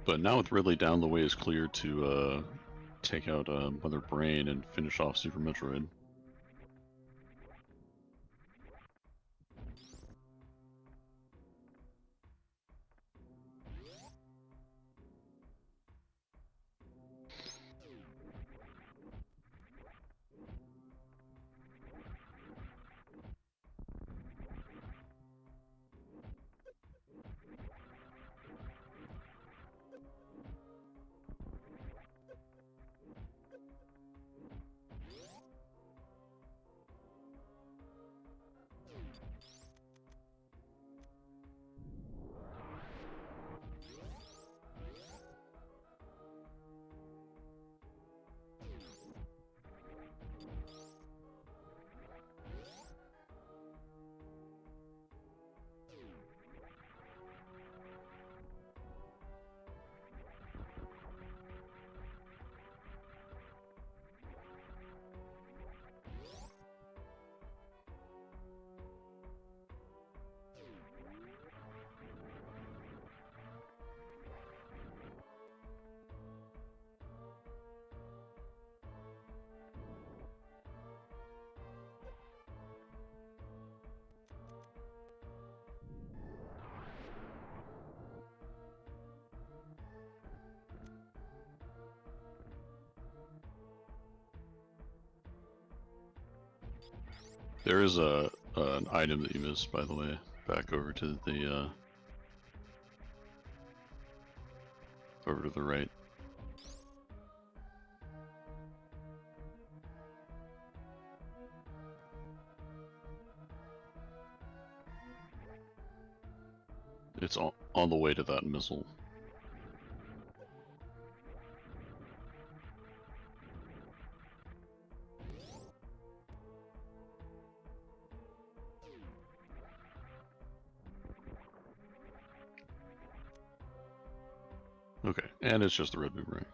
But now with Ridley down, the way is clear to take out Mother Brain and finish off Super Metroid. There is an item that you missed, by the way. Back over to the right. It's on the way to that missile. Okay, and it's just the red boomerang.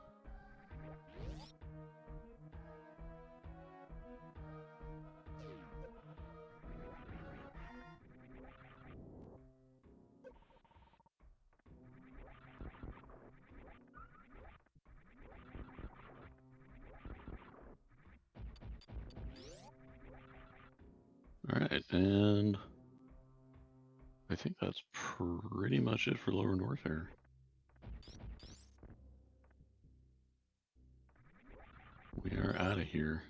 Alright, and I think that's pretty much it for Lower North here. We are out of here.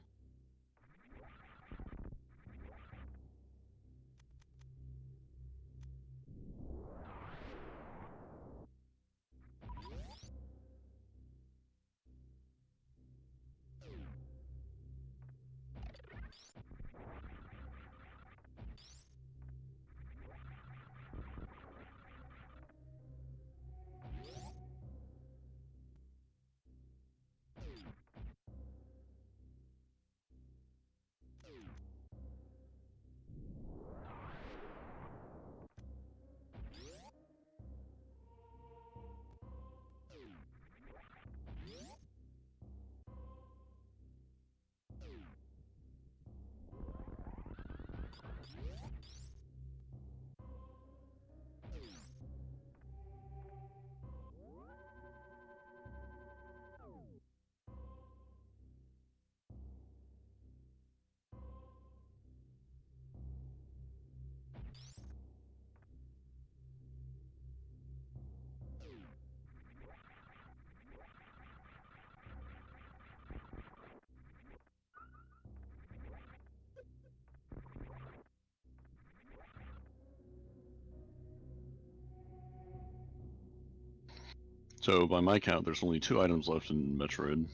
So by my count, there's only 2 items left in Metroid,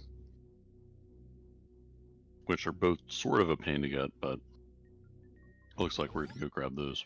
which are both sort of a pain to get, but it looks like we're gonna go grab those.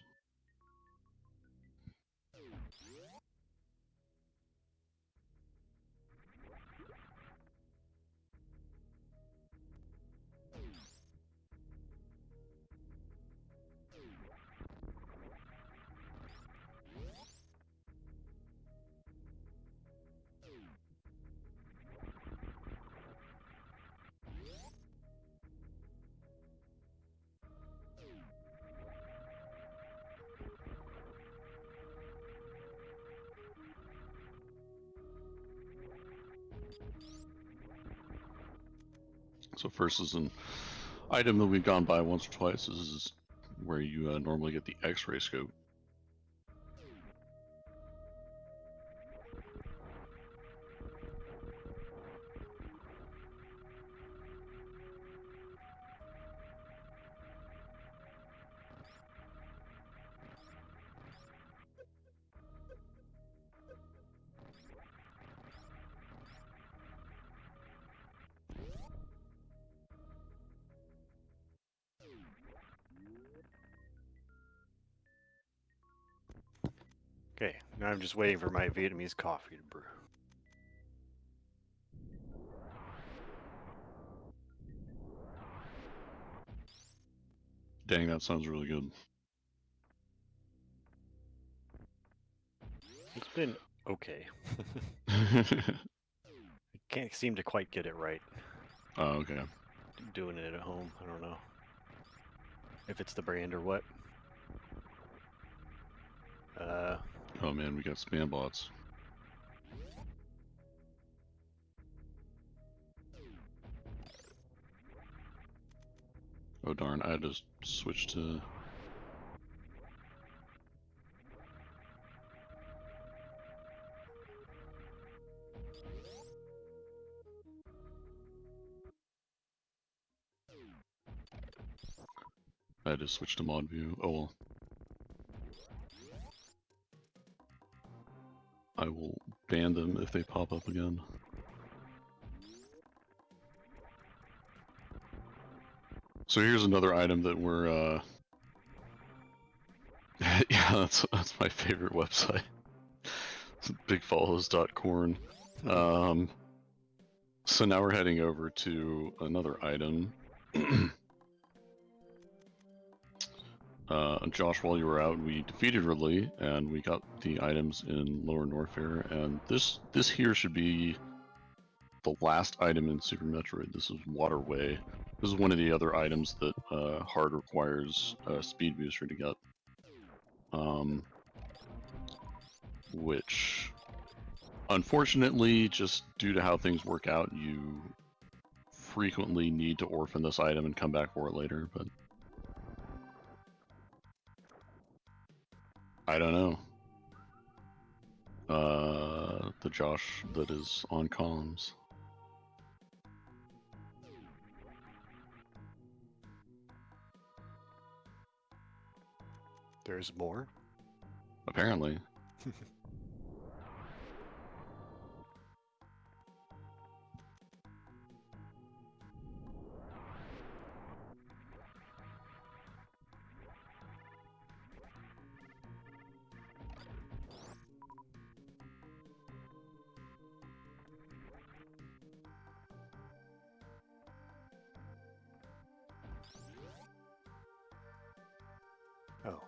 So first is an item that we've gone by once or twice. This is where you normally get the X-ray scope. Okay, now I'm just waiting for my Vietnamese coffee to brew. Dang, that sounds really good. It's been okay. Oh, I can't seem to quite get it right. okay. Doing it at home, I don't know if it's the brand or what. Oh man, we got spam bots. Oh darn, I had to switch to... I had to switch to mod view. Oh well. I will ban them if they pop up again. So here's another item that we're yeah, that's my favorite website. Bigfollows.corn. So now we're heading over to another item. Josh, while you were out, we defeated Ridley, and we got the items in Lower Norfair, and this here should be the last item in Super Metroid. This is Waterway. This is one of the other items that hard requires a speed booster to get. Which, unfortunately, just due to how things work out, you frequently need to orphan this item and come back for it later, but I don't know. The Josh that is on comms. There's more? Apparently. Oh.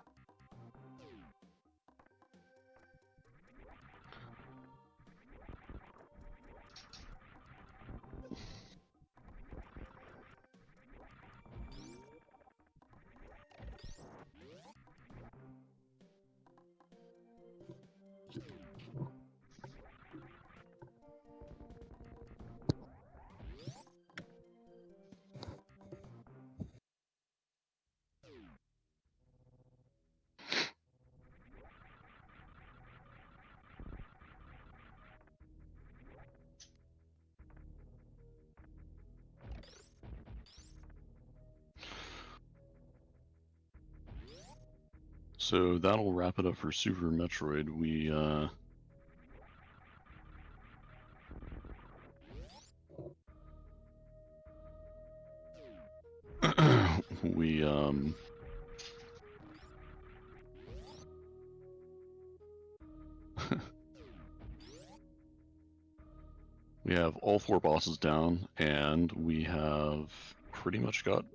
So that'll wrap it up for Super Metroid. We we we have all 4 bosses down, and we have pretty much got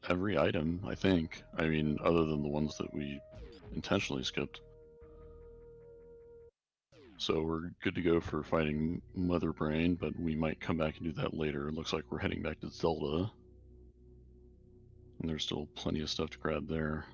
every item, I think. I mean, other than the ones that we intentionally skipped. So we're good to go for fighting Mother Brain, but we might come back and do that later. It looks like we're heading back to Zelda. And there's still plenty of stuff to grab there.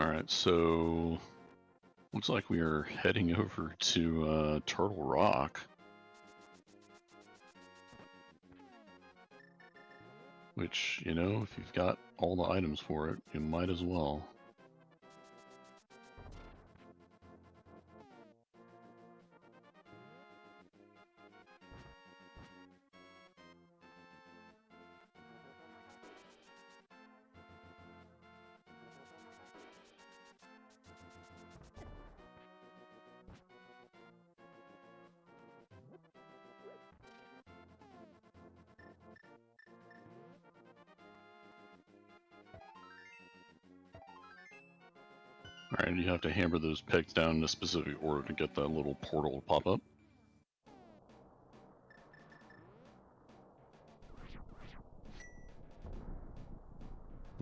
Alright, so looks like we are heading over to Turtle Rock. Which, you know, if you've got all the items for it, you might as well. Alright, you have to hammer those pegs down in a specific order to get that little portal to pop up.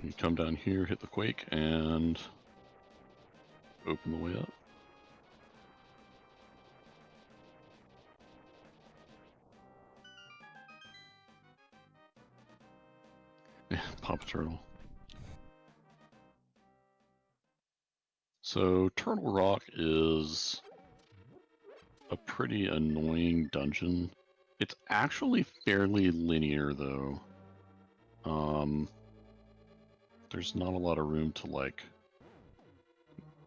You come down here, hit the quake, and open the way up. Yeah, pop a turtle. So, Turtle Rock is a pretty annoying dungeon. It's actually fairly linear, though. There's not a lot of room to, like,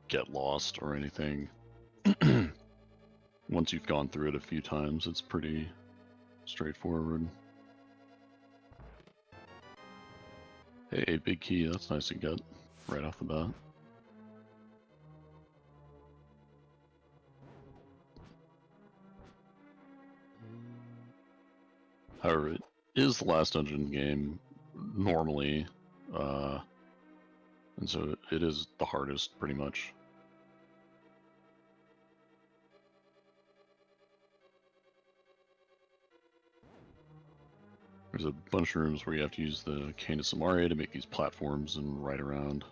get lost or anything. Once you've gone through it a few times, it's pretty straightforward. Hey, big key, that's nice to get right off the bat. However, it is the last dungeon in the game, normally, and so it is the hardest, pretty much. There's a bunch of rooms where you have to use the Cane of Samaria to make these platforms and ride around.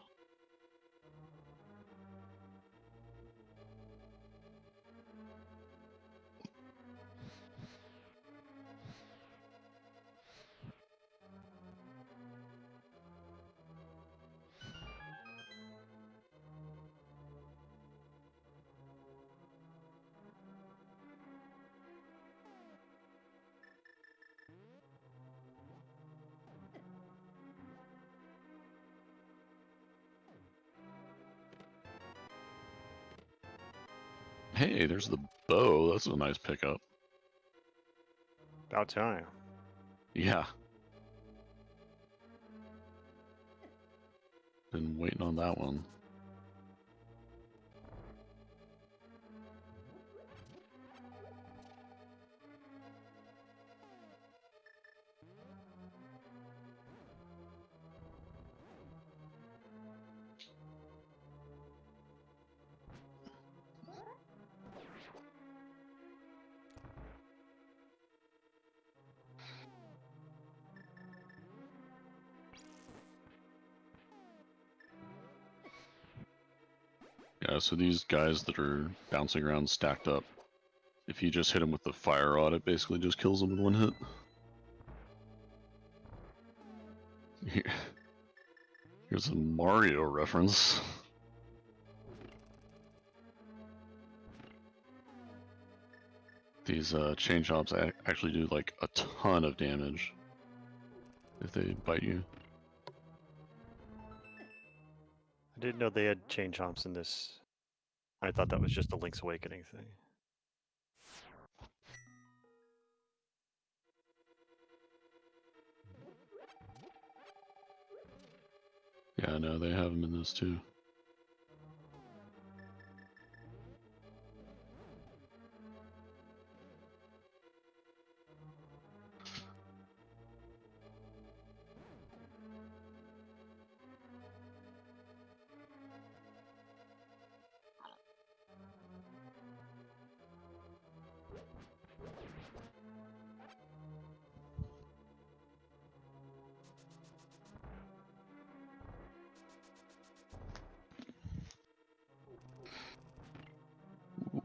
Hey, there's the bow. That's a nice pickup. About time. Yeah. Been waiting on that one. Yeah, so these guys that are bouncing around stacked up, if you just hit them with the fire rod, it basically just kills them in one hit. Here's a Mario reference. These chain chomps actually do like a ton of damage if they bite you. I didn't know they had chain chomps in this. I thought that was just a Link's Awakening thing. Yeah, no, they have them in this too.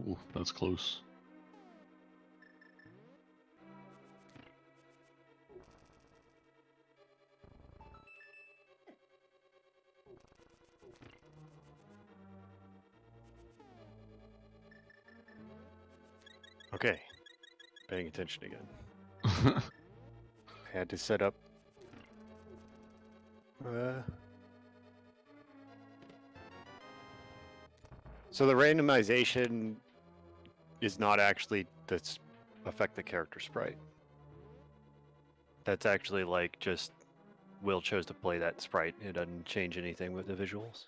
Ooh, that's close. Okay, paying attention again. I had to set up. So the randomization is not actually that's affect the character sprite. That's actually like just Will chose to play that sprite. It doesn't change anything with the visuals.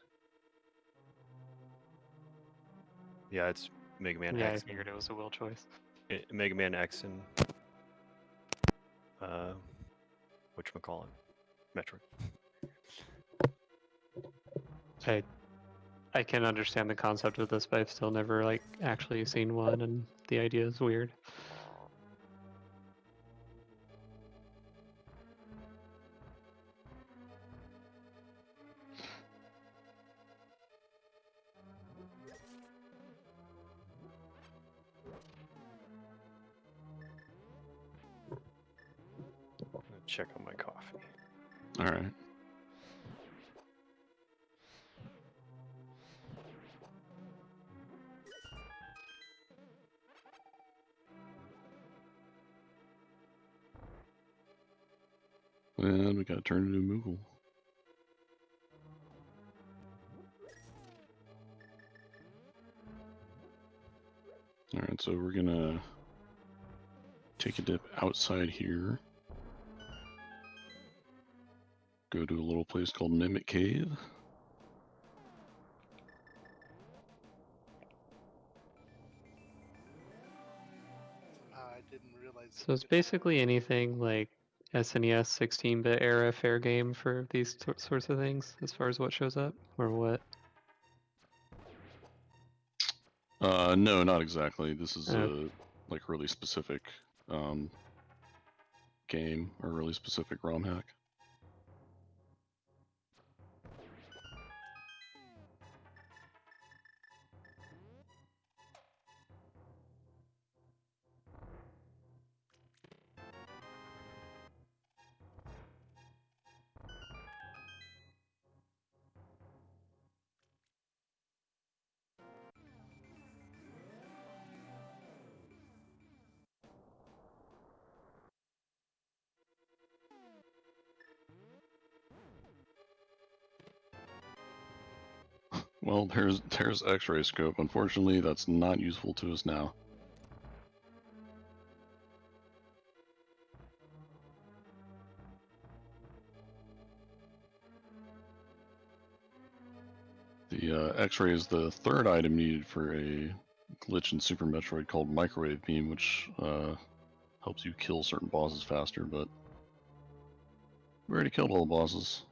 Yeah, it's Mega Man Yeah, I X. figured it was a Will choice. Mega Man X and whatchamacallit? Metroid. I can understand the concept of this, but I've still never like actually seen one, and the idea is weird. I'm gonna check on my coffee. All right. And we got to turn into Moogle. All right, so we're gonna take a dip outside here. Go to a little place called Mimic Cave. I didn't realize. So it's basically anything like SNES 16-bit era fair game for these sorts of things, as far as what shows up, or what? No, not exactly. This is Okay. a like really specific game or really specific ROM hack. Well, there's X-ray scope. Unfortunately, that's not useful to us now. The X-ray is the third item needed for a glitch in Super Metroid called Microwave Beam, which helps you kill certain bosses faster, but we already killed all the bosses.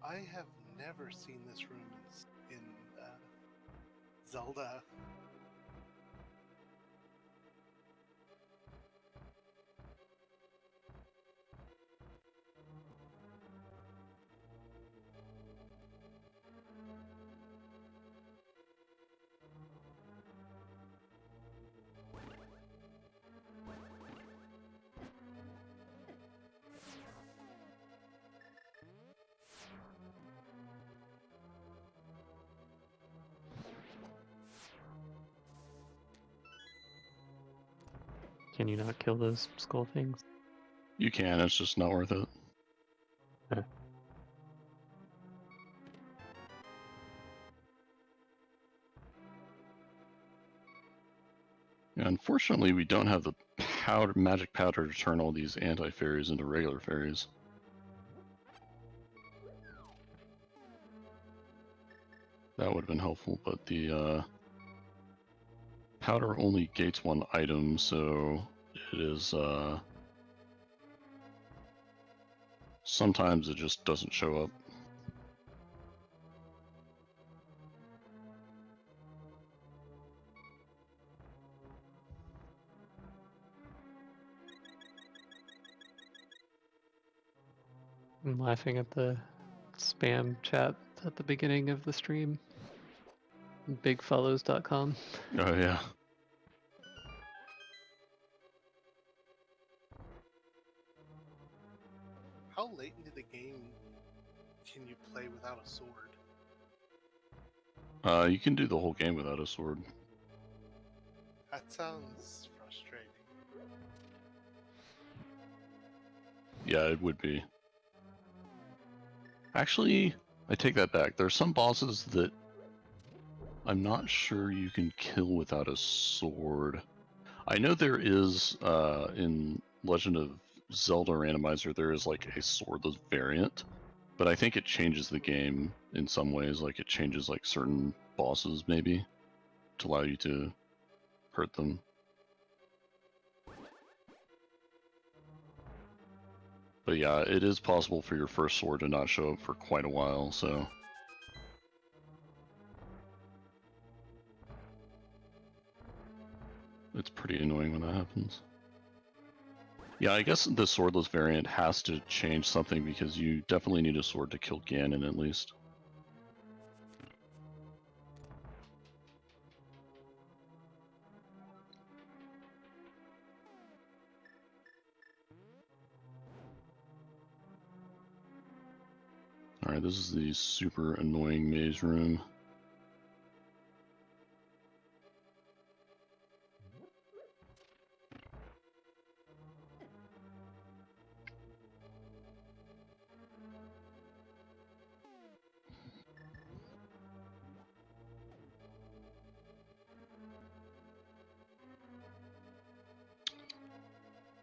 I have never seen this room in Zelda. Can you not kill those skull things? You can, it's just not worth it. Okay. Yeah, unfortunately, we don't have the magic powder to turn all these anti-fairies into regular fairies. That would have been helpful, but the powder only gates one item, so it is sometimes it just doesn't show up. I'm laughing at the spam chat at the beginning of the stream. Bigfollows.com. Oh yeah. How late into the game can you play without a sword? You can do the whole game without a sword. That sounds frustrating. Yeah, it would be. Actually, I take that back. There are some bosses that I'm not sure you can kill without a sword. I know there is, in Legend of Zelda Randomizer, there is like a swordless variant, but I think it changes the game in some ways. Like it changes like certain bosses maybe to allow you to hurt them. But yeah, it is possible for your first sword to not show up for quite a while, so... It's pretty annoying when that happens. Yeah, I guess the swordless variant has to change something because you definitely need a sword to kill Ganon at least. Alright, this is the super annoying maze room.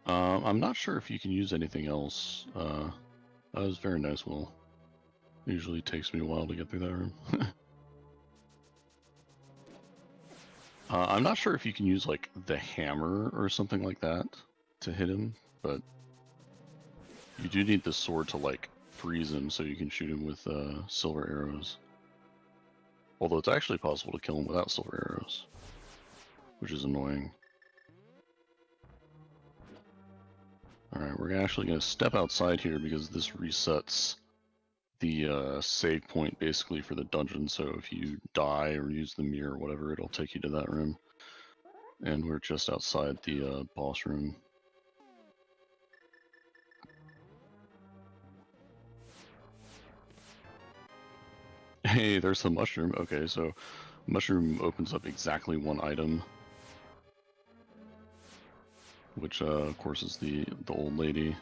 I'm not sure if you can use anything else. That was very nice, Will. Usually takes me a while to get through that room. I'm not sure if you can use, like, the hammer or something like that to hit him, but you do need the sword to, like, freeze him so you can shoot him with silver arrows. Although it's actually possible to kill him without silver arrows, which is annoying. Alright, we're actually going to step outside here because this resets the save point basically for the dungeon, so if you die or use the mirror or whatever, it'll take you to that room. And we're just outside the boss room. Hey, there's the mushroom. Okay, so mushroom opens up exactly one item, which of course is the old lady.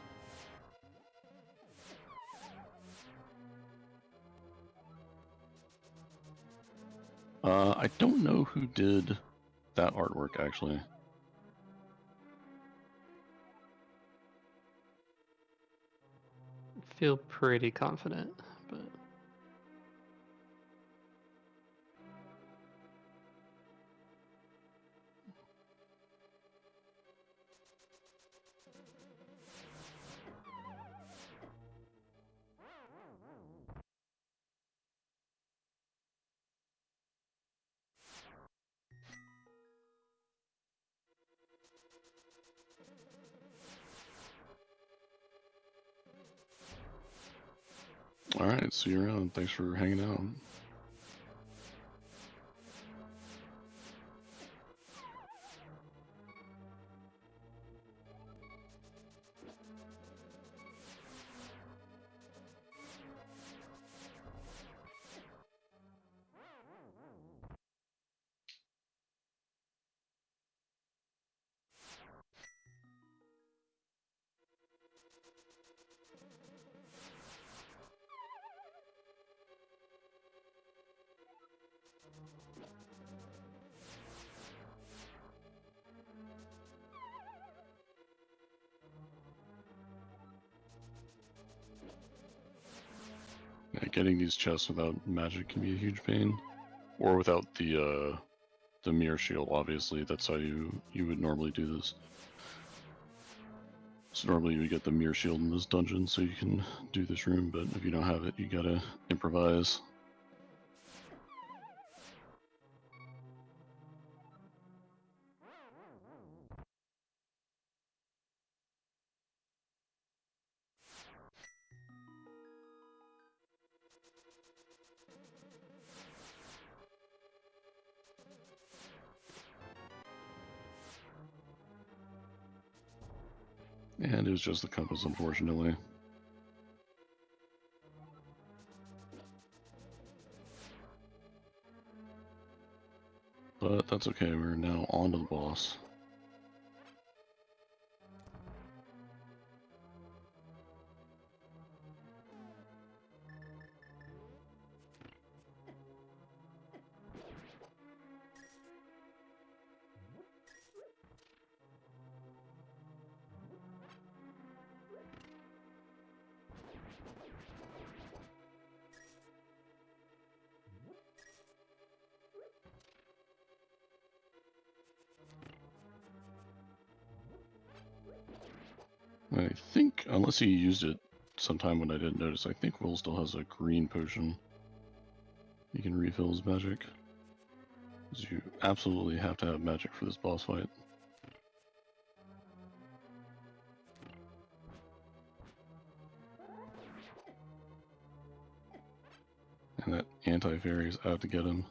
I don't know who did that artwork actually. Feel pretty confident, but Alright, see you around. Thanks for hanging out. Yeah, getting these chests without magic can be a huge pain. Or without the mirror shield, obviously. That's how you would normally do this. So normally you would get the mirror shield in this dungeon so you can do this room, but if you don't have it, you gotta improvise. And it was just the compass, unfortunately. But that's okay, we're now on to the boss. I think, unless he used it sometime when I didn't notice, I think Will still has a green potion. He can refill his magic. Because you absolutely have to have magic for this boss fight. And that anti-fairy is out to get him.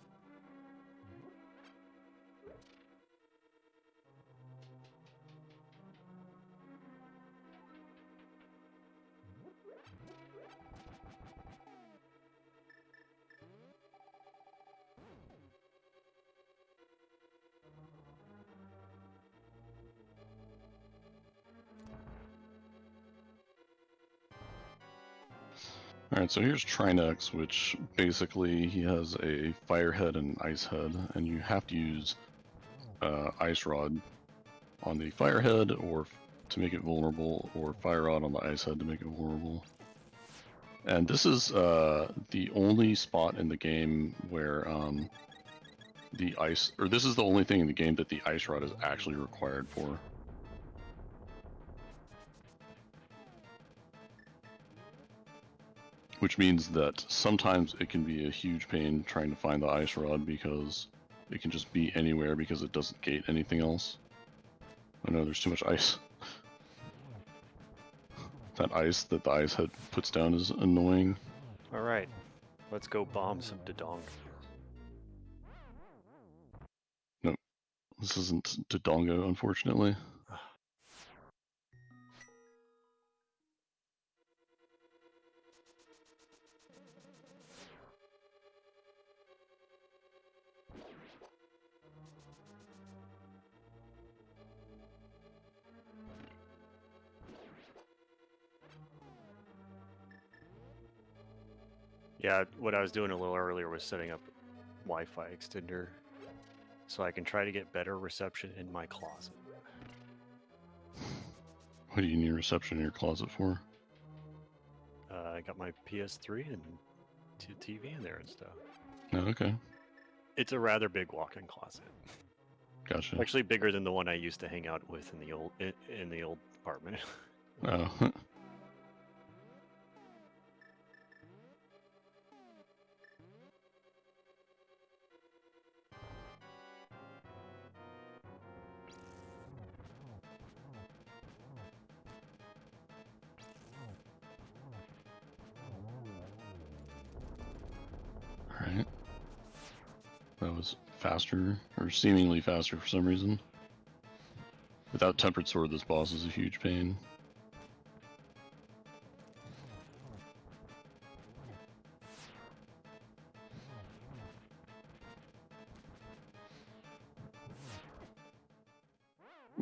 Alright, so here's Trinex, which basically he has a fire head and ice head, and you have to use ice rod on the fire head or to make it vulnerable, or fire rod on the ice head to make it vulnerable. And this is the only spot in the game where this is the only thing in the game that the ice rod is actually required for. Which means that sometimes it can be a huge pain trying to find the ice rod because it can just be anywhere because it doesn't gate anything else. Oh no, there's too much ice. That ice that the ice head puts down is annoying. Alright, let's go bomb some Dodong. No, this isn't Dodongo, unfortunately. Yeah, what I was doing a little earlier was setting up Wi-Fi extender so I can try to get better reception in my closet. What do you need reception in your closet for? I got my PS3 and TV in there and stuff. Oh, okay. It's a rather big walk-in closet. Gotcha. Actually, bigger than the one I used to hang out with in the old apartment. Oh. Alright. That was faster, or seemingly faster for some reason. Without Tempered Sword, this boss is a huge pain.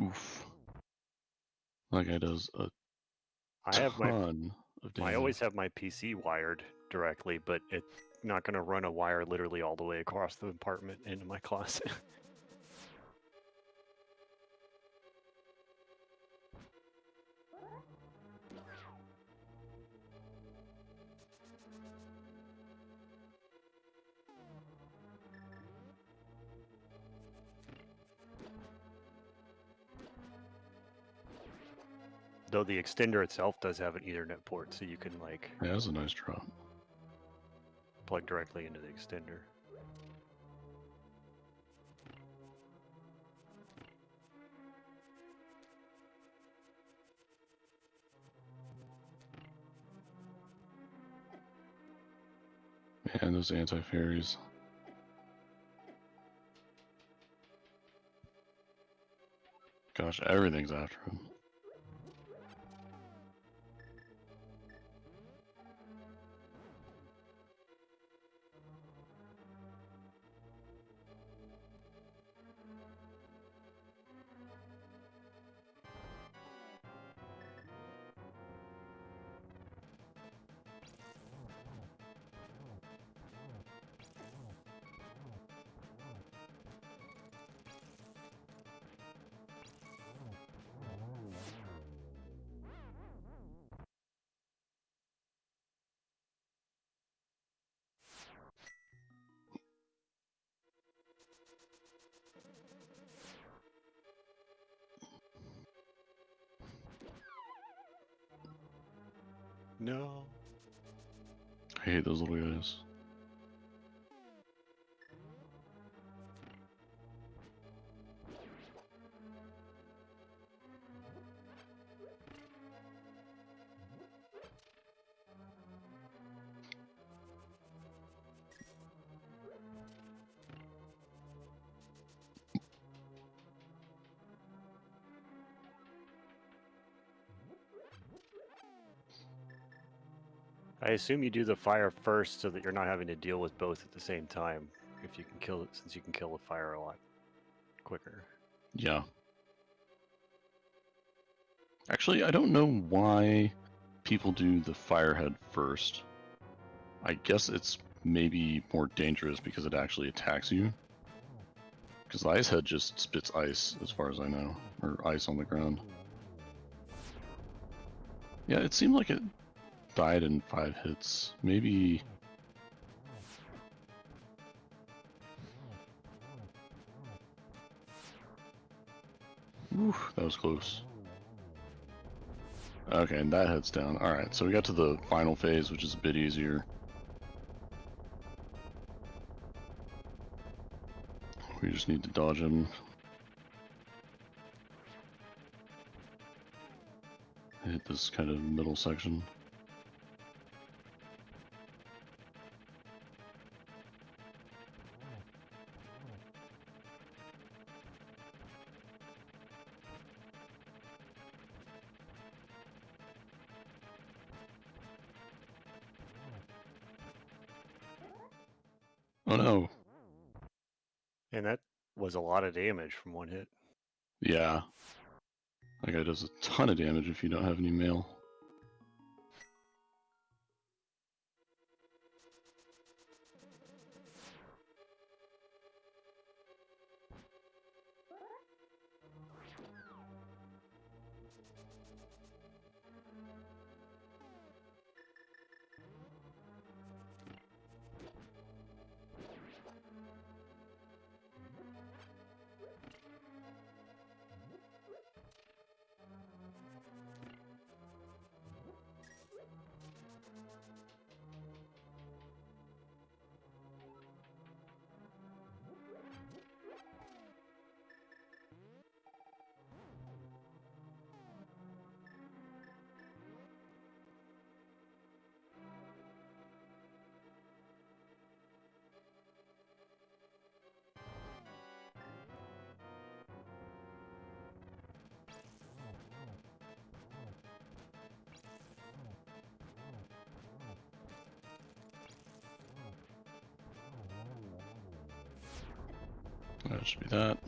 Oof. That guy does a I have ton of damage. I always have my PC wired directly, but it's not going to run a wire literally all the way across the apartment into my closet. Though the extender itself does have an Ethernet port, so you can like Yeah, that's a nice drop. plug directly into the extender. Man, those anti-fairies. Gosh, everything's after him. No. I hate those little guys. I assume you do the fire first so that you're not having to deal with both at the same time. If you can kill it, since you can kill with fire a lot quicker. Yeah. Actually, I don't know why people do the firehead first. I guess it's maybe more dangerous because it actually attacks you. Because the ice head just spits ice, as far as I know, or ice on the ground. Yeah, it seemed like it died in 5 hits. Maybe... Whew, that was close. Okay, and that head's down. Alright, so we got to the final phase, which is a bit easier. We just need to dodge him. Hit this kind of middle section. Oh no. And that was a lot of damage from one hit. Yeah. That guy does a ton of damage if you don't have any mail. That should be that.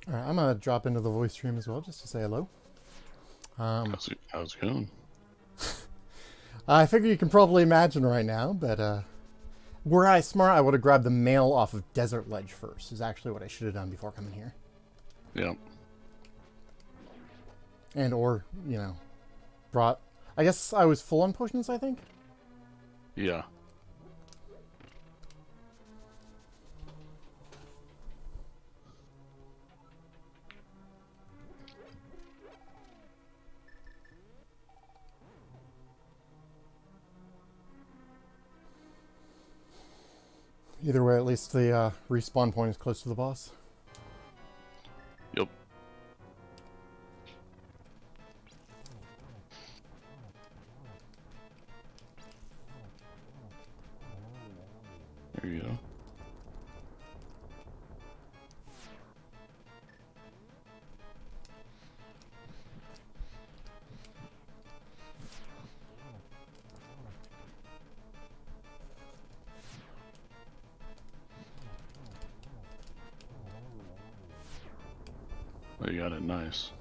Alright, I'm gonna drop into the voice stream as well just to say hello. How's it going? I figure you can probably imagine right now, but were I smart, I would have grabbed the mail off of Desert Ledge first, is actually what I should have done before coming here. Yeah. And or, you know, brought... I guess I was full on potions, I think? Yeah. Either way, at least the respawn point is close to the boss. Yep. There you go. Oh, you got it nice.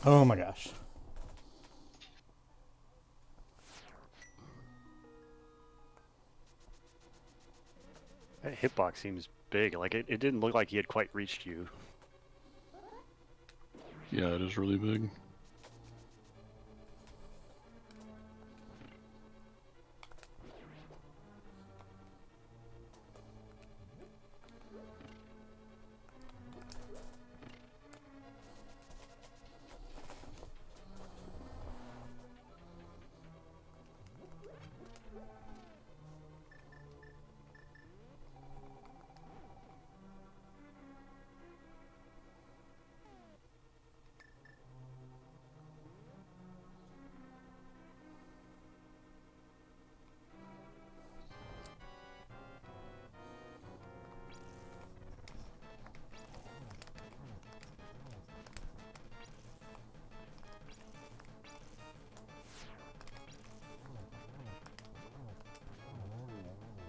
Oh my gosh. That hitbox seems big. Like it didn't look like he had quite reached you. Yeah, it is really big.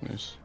Nice.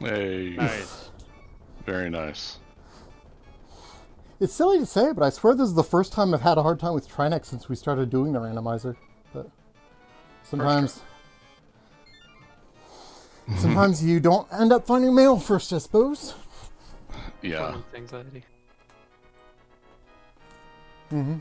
Hey. Nice. Very nice. It's silly to say, but I swear this is the first time I've had a hard time with Trinex since we started doing the randomizer. But sometimes you don't end up finding mail first, I suppose. Yeah. Performance anxiety. Mm-hmm.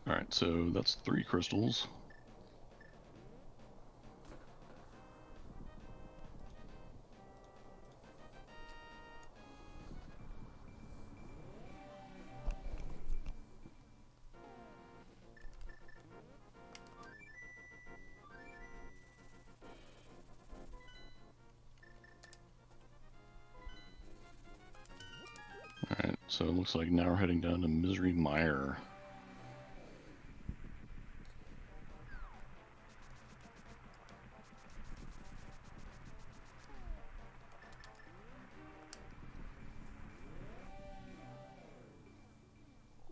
Alright, so that's 3 crystals. Alright, so it looks like now we're heading down to Misery Mire.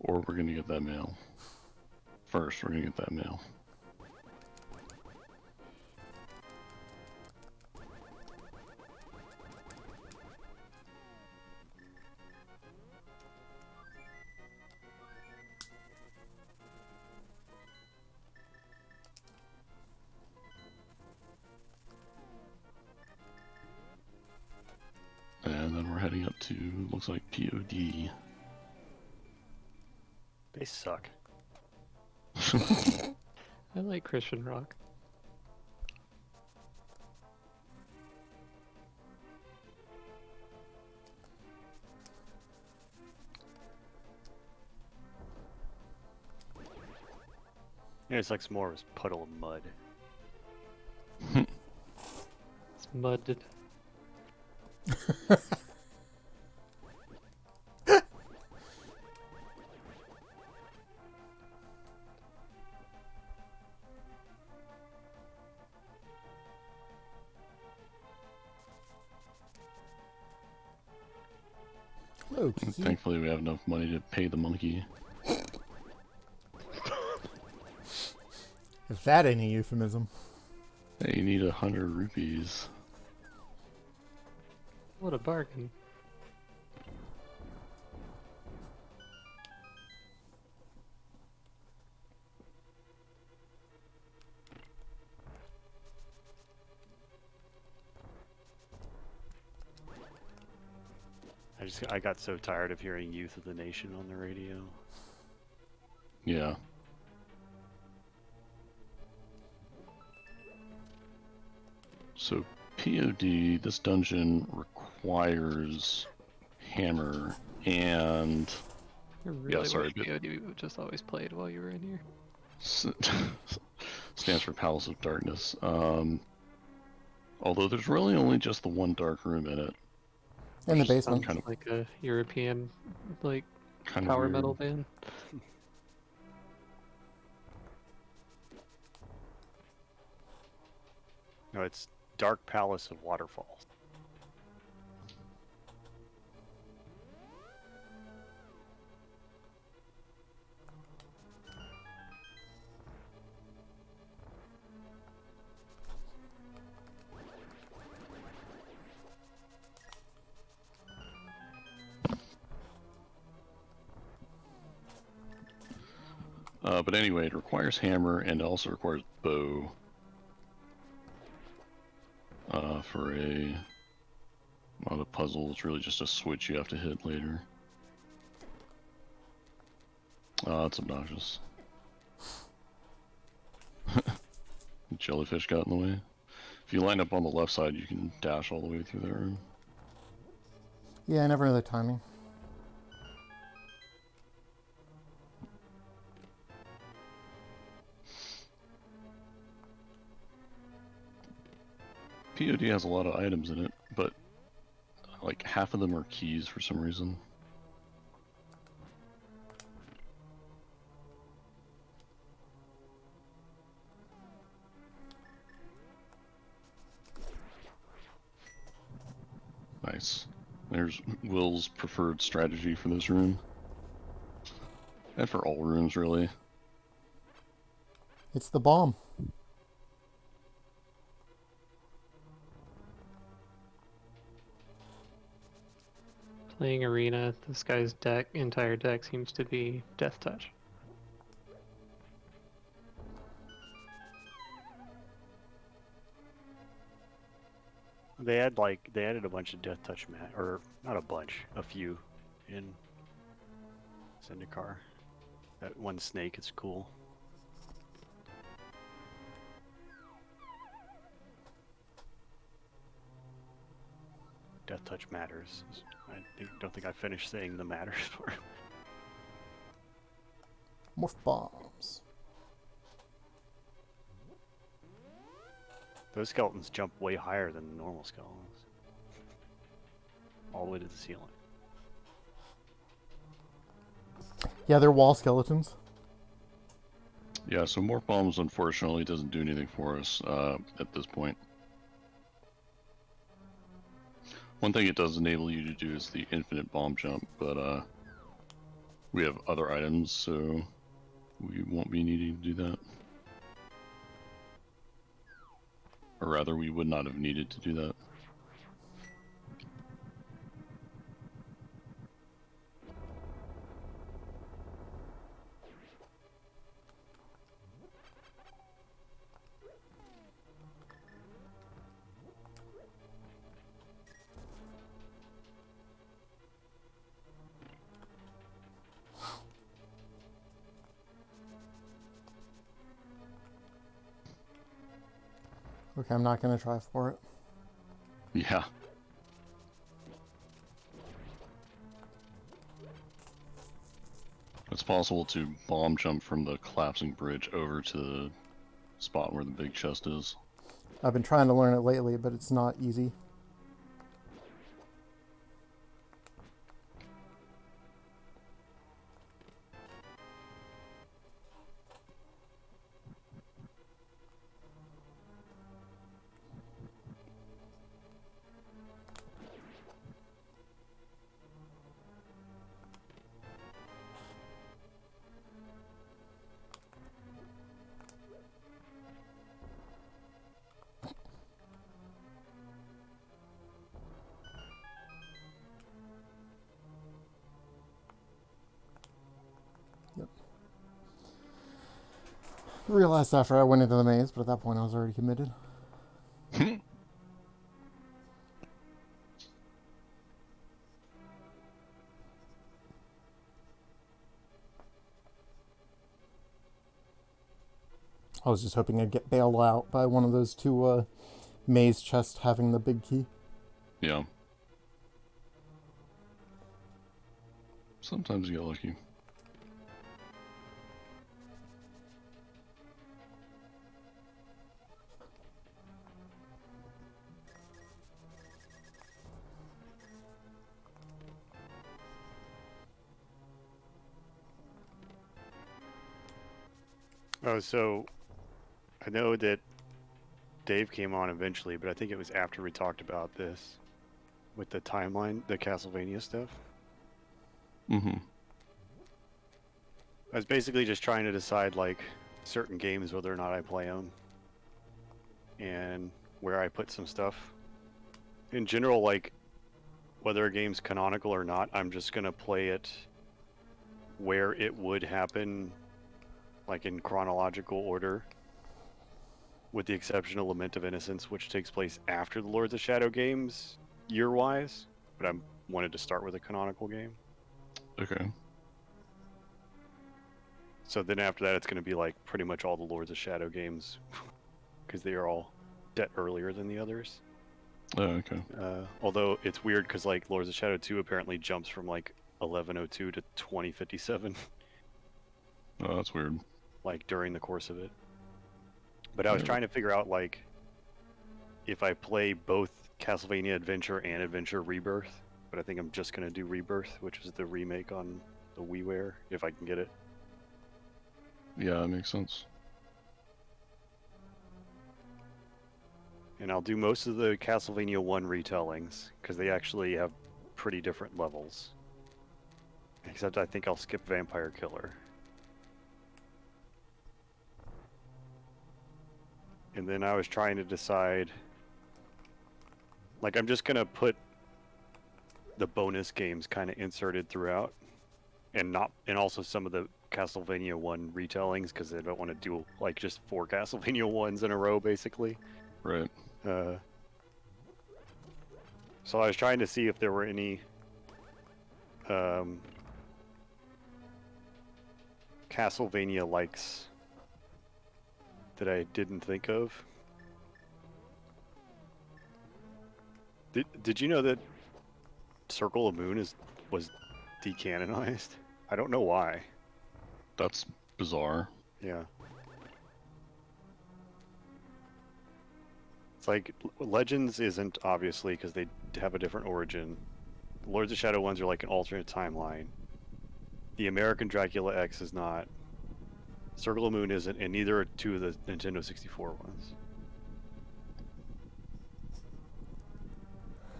Or we're gonna get that mail. First, we're gonna get that mail. And then we're heading up to, looks like POD. They suck. I like Christian rock. Yeah, it's like more of a puddle of mud. It's mudded. Okay. Thankfully, we have enough money to pay the monkey. If that ain't a euphemism. Hey, you need 100 rupees. What a bargain. I got so tired of hearing "Youth of the Nation" on the radio. Yeah. So POD, this dungeon requires hammer and I really sorry, wish but- POD just always played while you were in here. stands for Palace of Darkness. Although there's really only just the one dark room in it. In the Which is basement. kind of Like a European, like, kind power of metal band. No, it's Dark Palace of Waterfalls. But anyway, it requires hammer and also requires bow. For not a puzzle, it's really just a switch you have to hit later. It's obnoxious. Jellyfish got in the way. If you line up on the left side, you can dash all the way through that room. Yeah, I never know the timing. POD has a lot of items in it, but like half of them are keys for some reason. Nice. There's Will's preferred strategy for this room. And for all rooms, really. It's the bomb. Playing Arena, this guy's entire deck seems to be Death Touch. They added a bunch of Death Touch or not a bunch, a few in Zendikar. That one snake is cool. Death Touch matters. Don't think I finished saying the matters part. Morph bombs. Those skeletons jump way higher than the normal skeletons. All the way to the ceiling. Yeah, they're wall skeletons. Yeah, so Morph Bombs unfortunately doesn't do anything for us at this point. One thing it does enable you to do is the infinite bomb jump, but we have other items, so we won't be needing to do that. Or rather, we would not have needed to do that. Okay, I'm not going to try for it. Yeah. It's possible to bomb jump from the collapsing bridge over to the spot where the big chest is. I've been trying to learn it lately, but it's not easy. I realized after I went into the maze, but at that point I was already committed. I was just hoping I'd get bailed out by one of those two maze chests having the big key. Yeah. Sometimes you get lucky. Oh, so I know that Dave came on eventually, but I think it was after we talked about this with the timeline, the Castlevania stuff. Mm-hmm. I was basically just trying to decide like certain games, whether or not I play them, and where I put some stuff. In general, like whether a game's canonical or not, I'm just gonna play it where it would happen, like in chronological order, with the exception of Lament of Innocence, which takes place after the Lords of Shadow games, year-wise. But I wanted to start with a canonical game. Okay. So then after that, it's going to be like pretty much all the Lords of Shadow games, because they are all set earlier than the others. Oh, okay. Although it's weird because like Lords of Shadow 2 apparently jumps from like 1102 to 2057, Oh, that's weird. like during the course of it. But I was trying to figure out like if I play both Castlevania Adventure and Adventure Rebirth, but I think I'm just going to do Rebirth, which is the remake on the WiiWare, if I can get it. Yeah, that makes sense. And I'll do most of the Castlevania 1 retellings, because they actually have pretty different levels. Except I think I'll skip Vampire Killer. And then I was trying to decide... Like, I'm just going to put the bonus games kind of inserted throughout. And also some of the Castlevania 1 retellings, because I don't want to do, like, just 4 Castlevania 1s in a row, basically. Right. So I was trying to see if there were any Castlevania likes that I didn't think of. Did you know that Circle of Moon was decanonized? I don't know why. That's bizarre. Yeah. It's like Legends isn't, obviously, because they have a different origin. Lords of Shadow ones are like an alternate timeline. The American Dracula X is not. Circle of Moon isn't, and neither are two of the Nintendo 64 ones.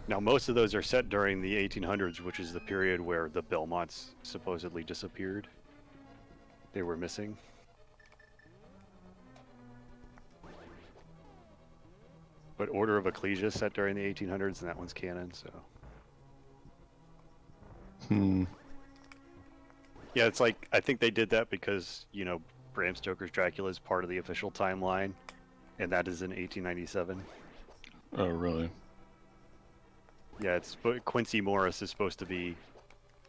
Now, most of those are set during the 1800s, which is the period where the Belmonts supposedly disappeared. They were missing. But Order of Ecclesia is set during the 1800s, and that one's canon, so... Yeah, it's like, I think they did that because, you know, Bram Stoker's Dracula is part of the official timeline, and that is in 1897. Oh, really? Yeah, Quincy Morris is supposed to be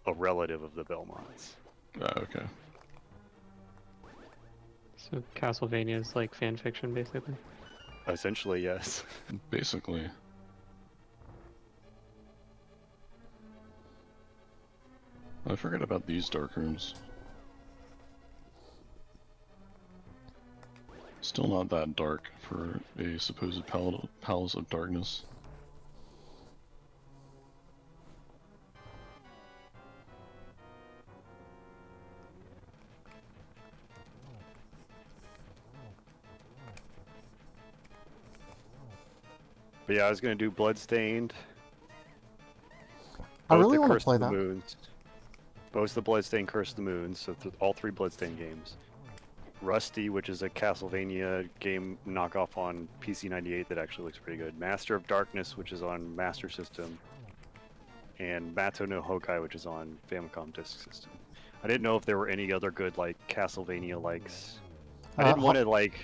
a relative of the Belmonts. Oh, okay. So Castlevania is like fan fiction, basically. Essentially, yes. Basically. I forgot about these dark rooms. Still not that dark for a supposed palace of darkness. But yeah, I was gonna do Bloodstained. I Both really the want to Curse play of the that. Moons. Both the Bloodstained, Curse of the Moons, so all 3 Bloodstained games. Rusty, which is a Castlevania game knockoff on PC 98 that actually looks pretty good. Master of Darkness, which is on Master System. And Mato no Hokai, which is on Famicom Disk System. I didn't know if there were any other good, like, Castlevania likes. I didn't want to, like,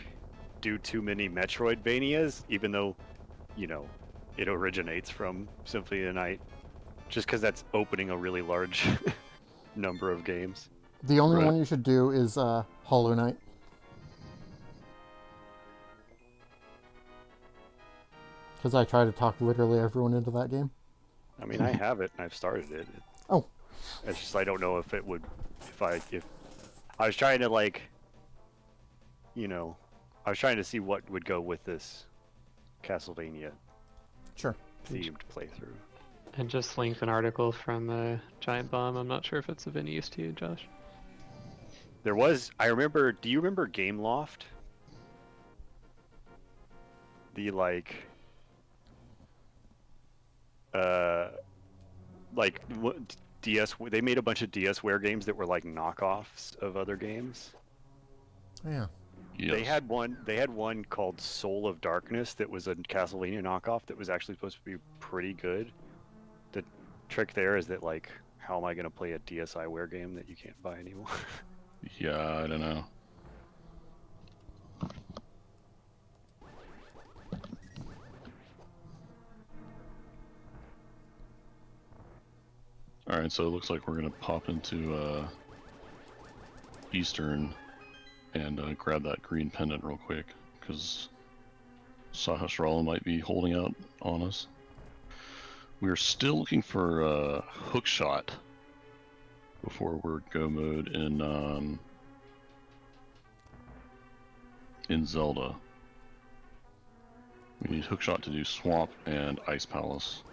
do too many Metroidvanias, even though, you know, it originates from Symphony of the Night. Just because that's opening a really large number of games. The only Right. one you should do is Hollow Knight. because I try to talk literally everyone into that game. I mean, I have it and I've started it. Oh. It's just I don't know if it would, if I was trying to like, you know, I was trying to see what would go with this Castlevania Sure. themed playthrough. And just linked an article from Giant Bomb. I'm not sure if it's of any use to you, Josh. There was, I remember, do you remember Game Loft? The like DS, they made a bunch of DSware games that were like knockoffs of other games. Yeah. Yes. They had one called Soul of Darkness that was a Castlevania knockoff that was actually supposed to be pretty good. The trick there is that like, how am I going to play a DSiWare game that you can't buy anymore? Yeah, I don't know. Alright, so it looks like we're gonna pop into Eastern and grab that green pendant real quick, because Sahasrara might be holding out on us. We're still looking for hookshot before we're go mode in Zelda. We need hookshot to do Swamp and Ice Palace.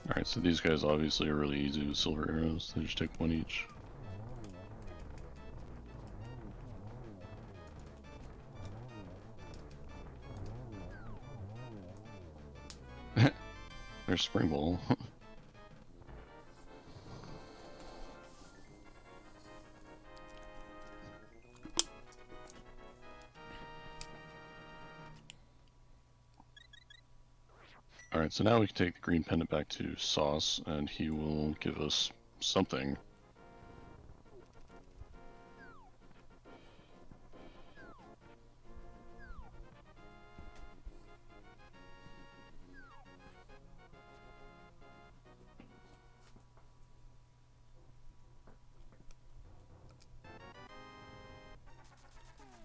Alright, so these guys obviously are really easy with silver arrows. They just take one each. There's Spring Ball. Alright, so now we can take the green pendant back to Sauce, and he will give us something.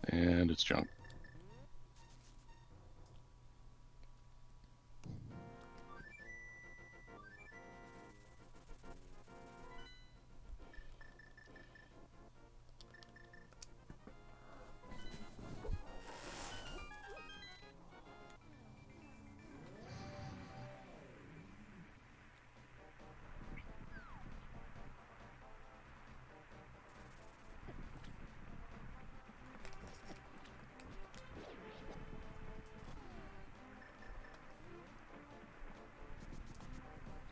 And it's junk.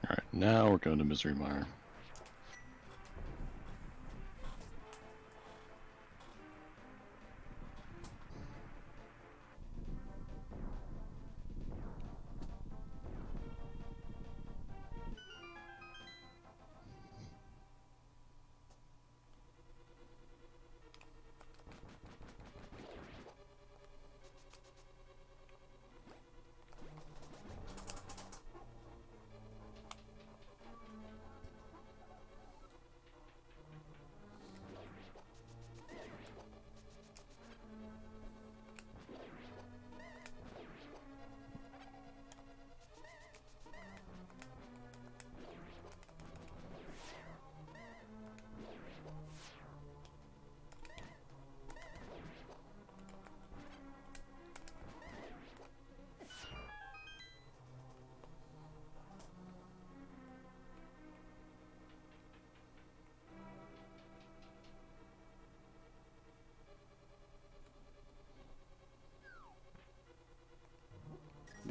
Alright, now we're going to Misery Mire.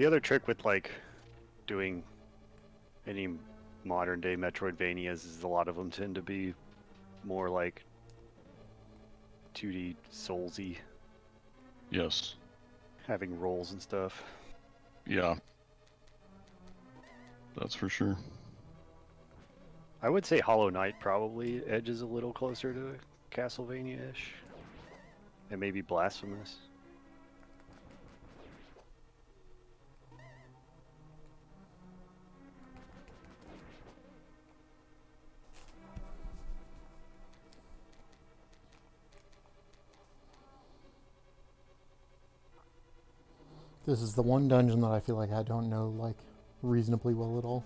The other trick with like doing any modern day Metroidvanias is a lot of them tend to be more like 2D Soulsy, Yes. having rolls and stuff. Yeah. That's for sure. I would say Hollow Knight probably edges a little closer to Castlevania-ish, and maybe Blasphemous. This is the one dungeon that I feel like I don't know, like, reasonably well at all.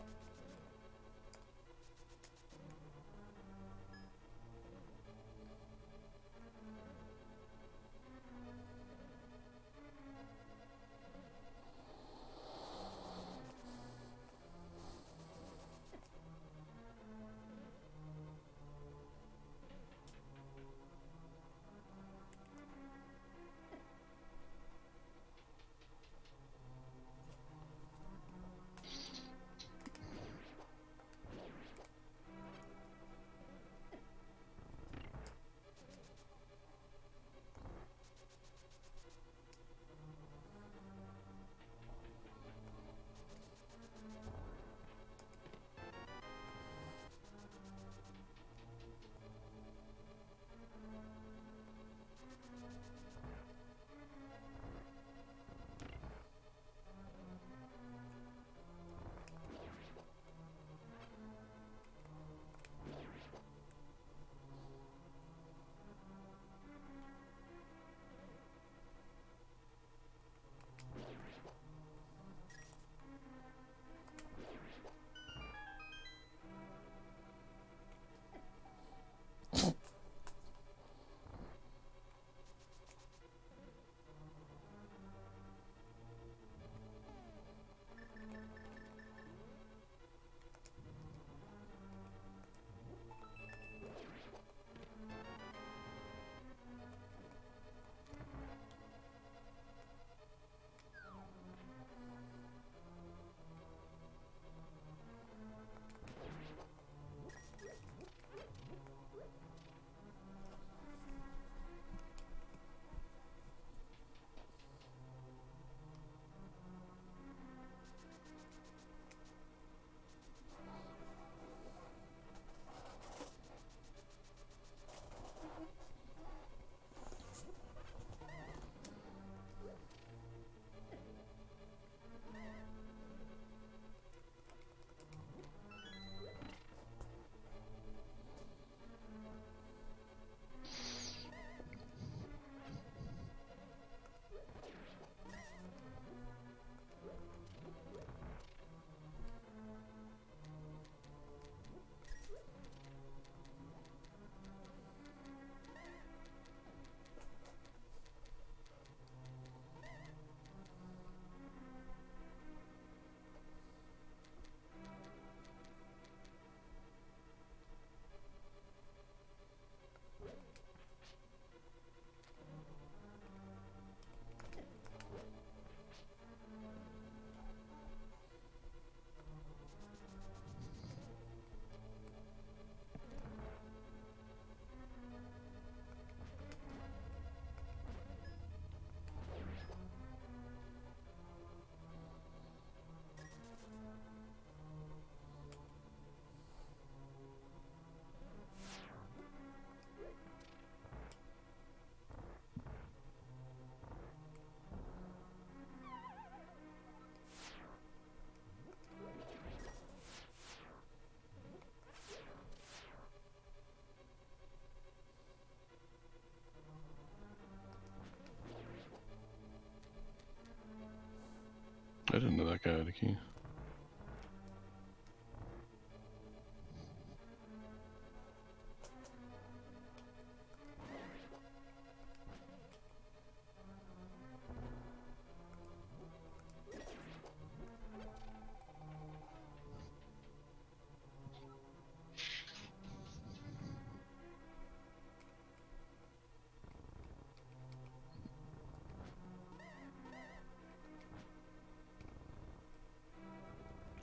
I didn't know that guy had a key.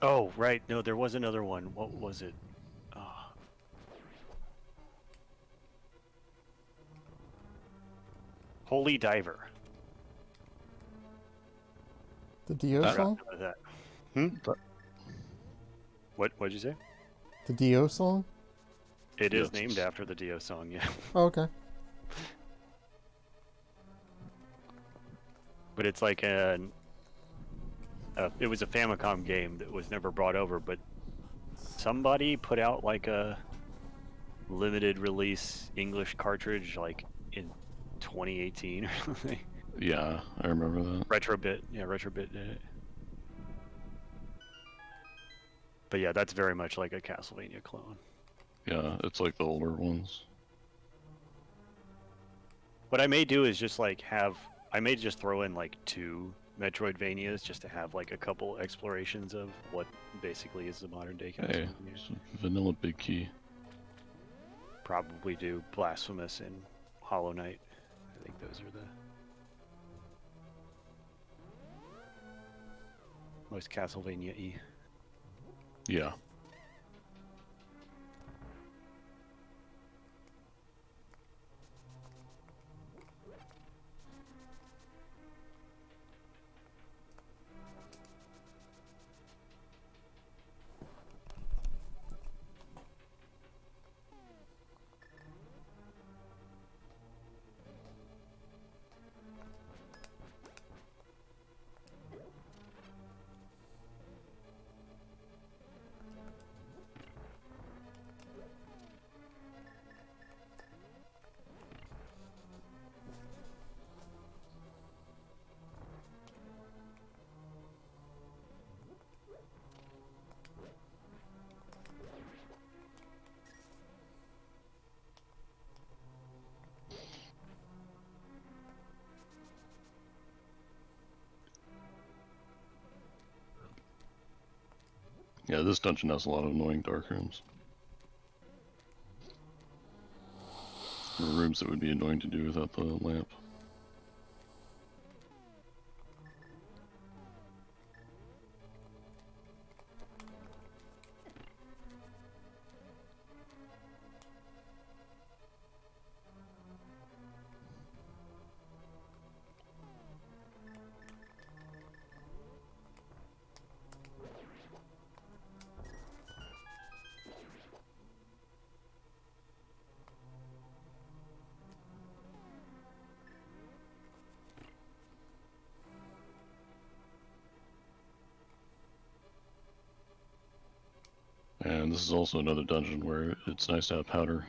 Oh, right. No, there was another one. What was it? Holy Diver. The Dio That- song? That. But- What'd you say? The Dio song? It is Yes. named after the Dio song, yeah. Oh, okay. But it's like it was a Famicom game that was never brought over, but somebody put out like a limited release English cartridge like in 2018 or something. Yeah, I remember that. Retrobit, yeah, Retrobit did it. But yeah, that's very much like a Castlevania clone. Yeah, it's like the older ones. What I may do is just like I may just throw in like 2 Metroidvanias just to have like a couple explorations of what basically is the modern day Hey, Castlevania. it's vanilla big key. Probably do Blasphemous and Hollow Knight. I think those are the most Castlevania-y. Yeah. Yeah, this dungeon has a lot of annoying dark rooms. Or rooms that would be annoying to do without the lamp. And this is also another dungeon where it's nice to have powder.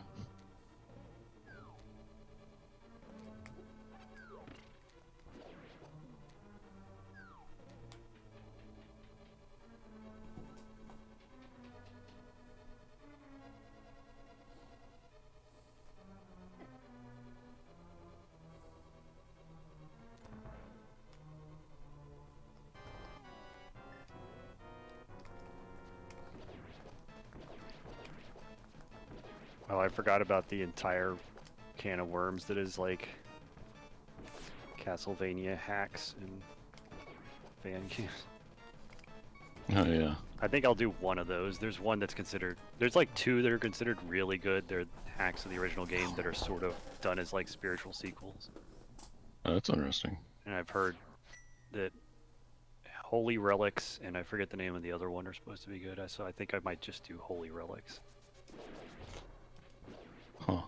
Oh, I forgot about the entire can of worms that is like Castlevania hacks and fan games. Oh yeah. I think I'll do one of those. There's one that's considered. There's like 2 that are considered really good. They're hacks of the original game that are sort of done as like spiritual sequels. Oh, that's interesting. And I've heard that Holy Relics and I forget the name of the other one are supposed to be good. So I think I might just do Holy Relics. Huh.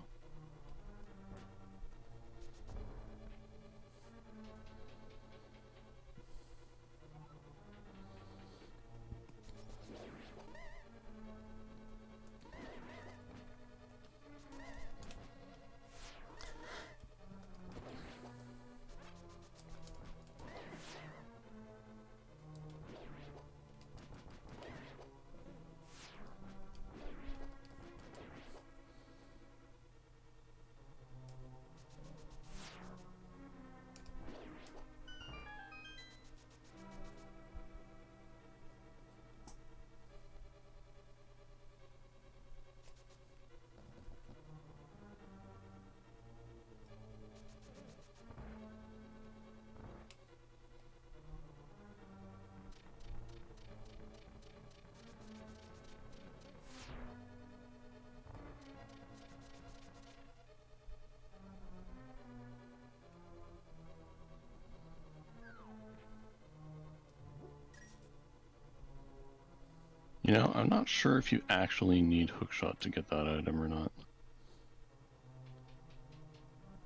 You know, I'm not sure if you actually need hookshot to get that item or not.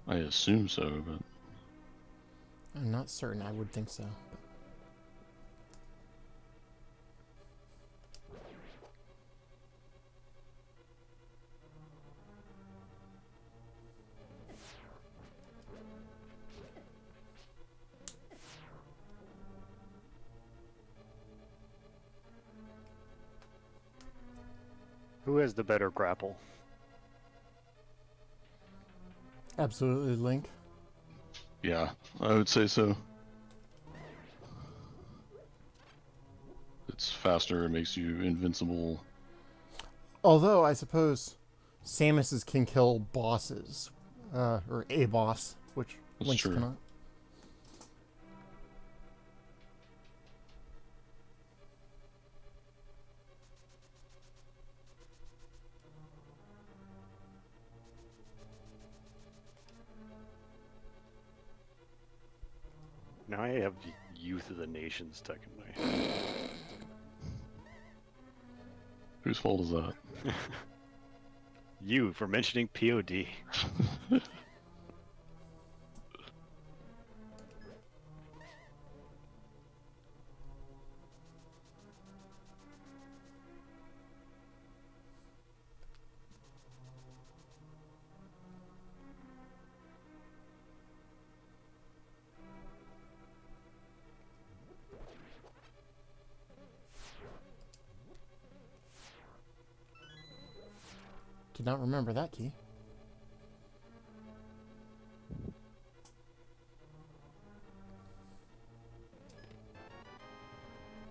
I assume so, but... I'm not certain. I would think so. Who has the better grapple? Absolutely, Link. Yeah, I would say so. It's faster, it makes you invincible. Although, I suppose Samus's can kill bosses. Or a boss, which That's Link's true. cannot. Now I have Youth of the Nation stuck in my. Whose fault is that? You for mentioning POD. Did not remember that key.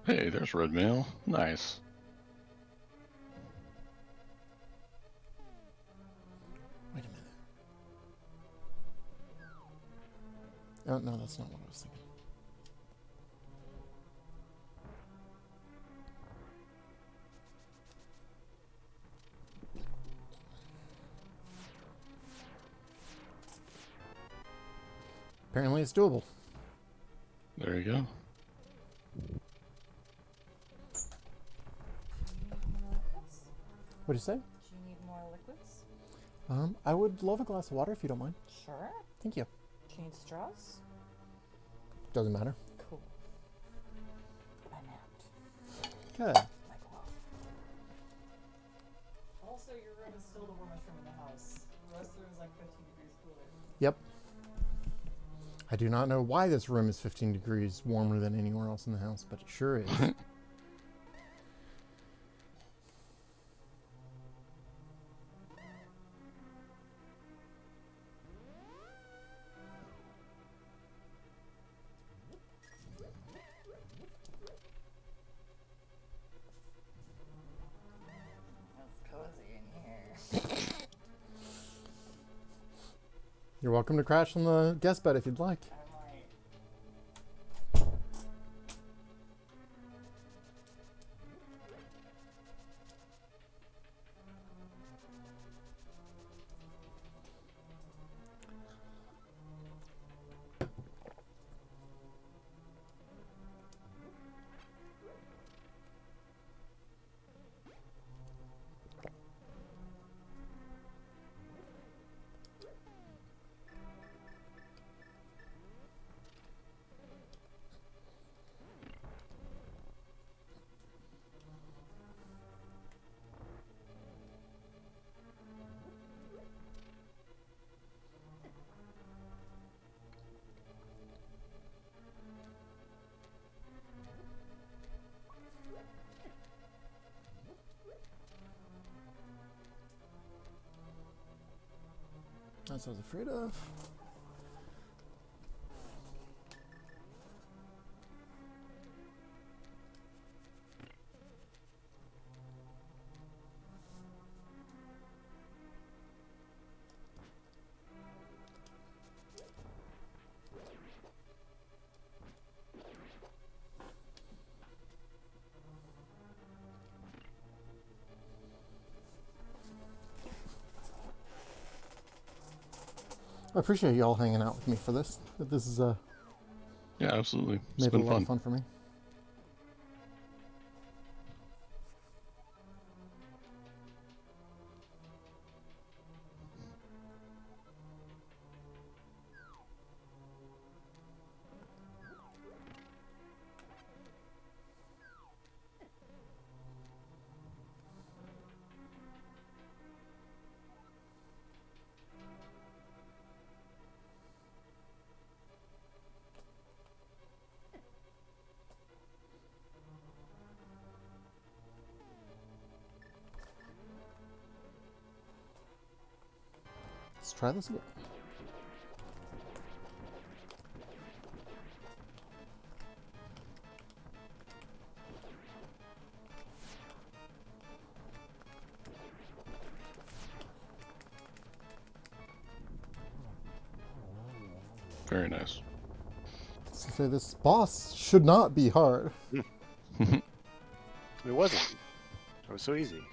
Hey, there's red mail. Nice. Wait a minute. Oh, no, that's not what I was thinking. Apparently it's doable. There you go. What do you say? Do you need more liquids? I would love a glass of water if you don't mind. Sure. Thank you. Do you need straws? Doesn't matter. Cool. I'm out. Good. Like well. Also, your room is still the warmest room in the house. The rest of the room is like 15 degrees cooler. Yep. I do not know why this room is 15 degrees warmer than anywhere else in the house, but it sure is. It's cozy in here. You're welcome to crash on the guest bed if you'd like. I might. That's what I was afraid of. I appreciate you all hanging out with me for this. This is Yeah, absolutely. It's made it a been lot fun. of fun for me. try this again. Very nice. So this boss should not be hard. It wasn't. It was so easy.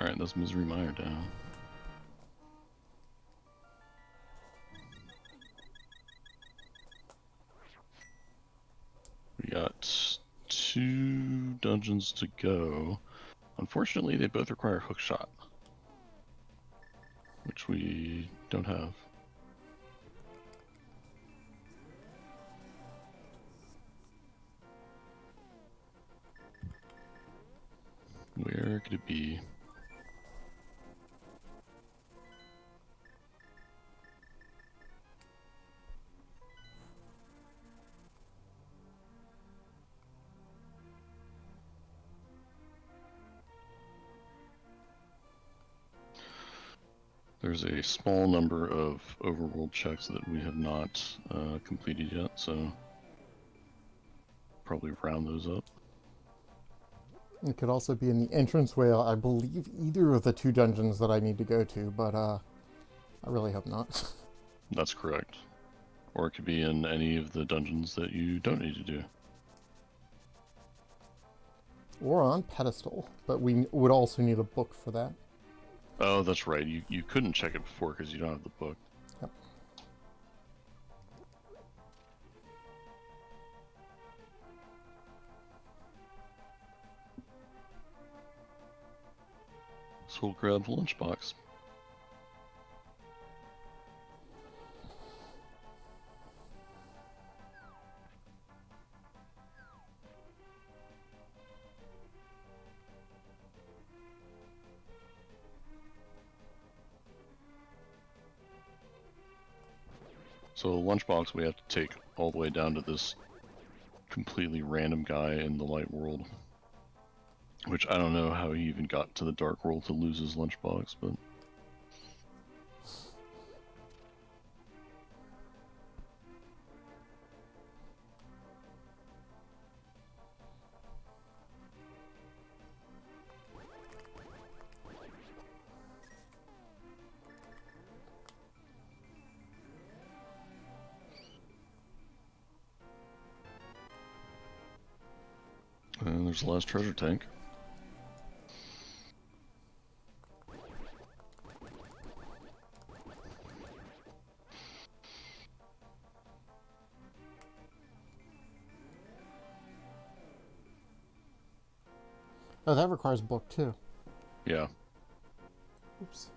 Alright, that's Misery Mire down. We got 2 dungeons to go. Unfortunately, they both require hookshot, which we don't have. Where could it be? There's a small number of overworld checks that we have not completed yet, so probably round those up. It could also be in the entranceway, I believe, either of the 2 dungeons that I need to go to, but I really hope not. That's correct. Or it could be in any of the dungeons that you don't need to do. Or on pedestal, but we would also need a book for that. Oh, that's right. You couldn't check it before because you don't have the book. Yep. So we'll grab the lunchbox. So lunchbox we have to take all the way down to this completely random guy in the light world. Which I don't know how he even got to the dark world to lose his lunchbox, but... And there's the last treasure tank. Oh, that requires a book too. Yeah. Oops.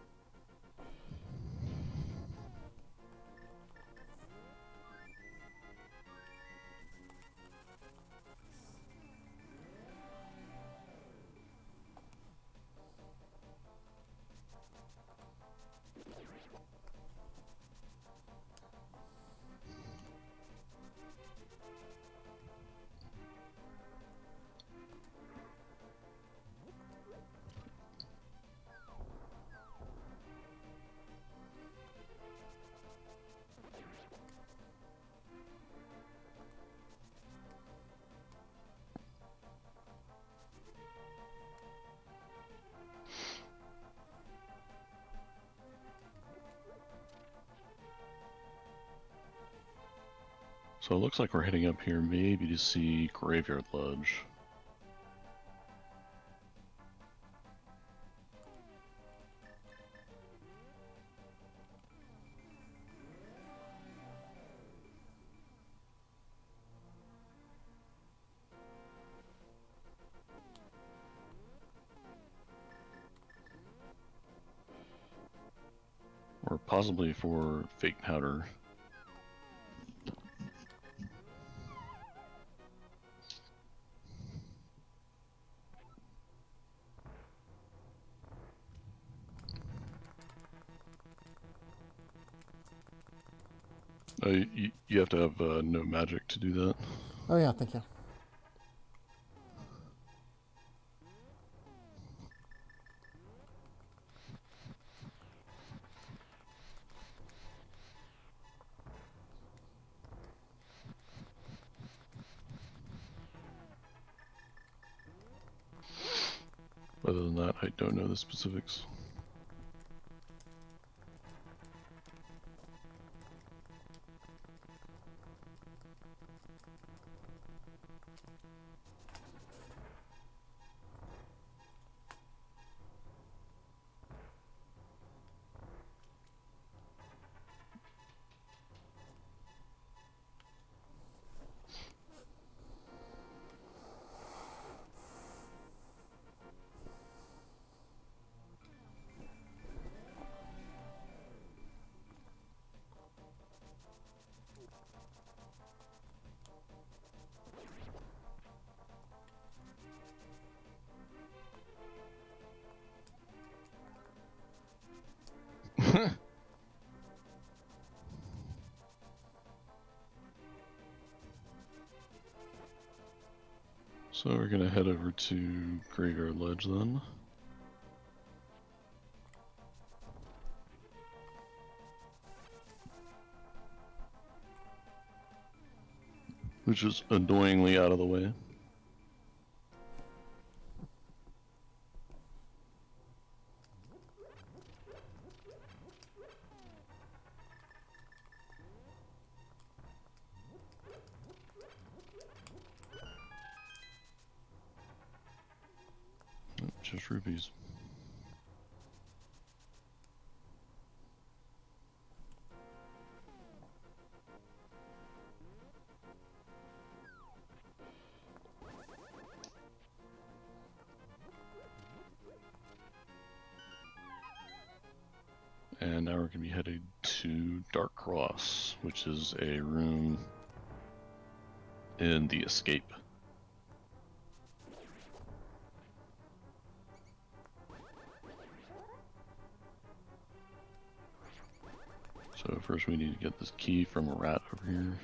So it looks like we're heading up here maybe to see Graveyard Lodge. Or possibly for fake powder. You have to have no magic to do that. Oh yeah, thank you. Other than that, I don't know the specifics. So we're gonna head over to Graveyard Ledge then. Which is annoyingly out of the way. Oh, just rupees. And now we're going to be headed to Dark Cross, which is a room in the escape. So first we need to get this key from a rat over here.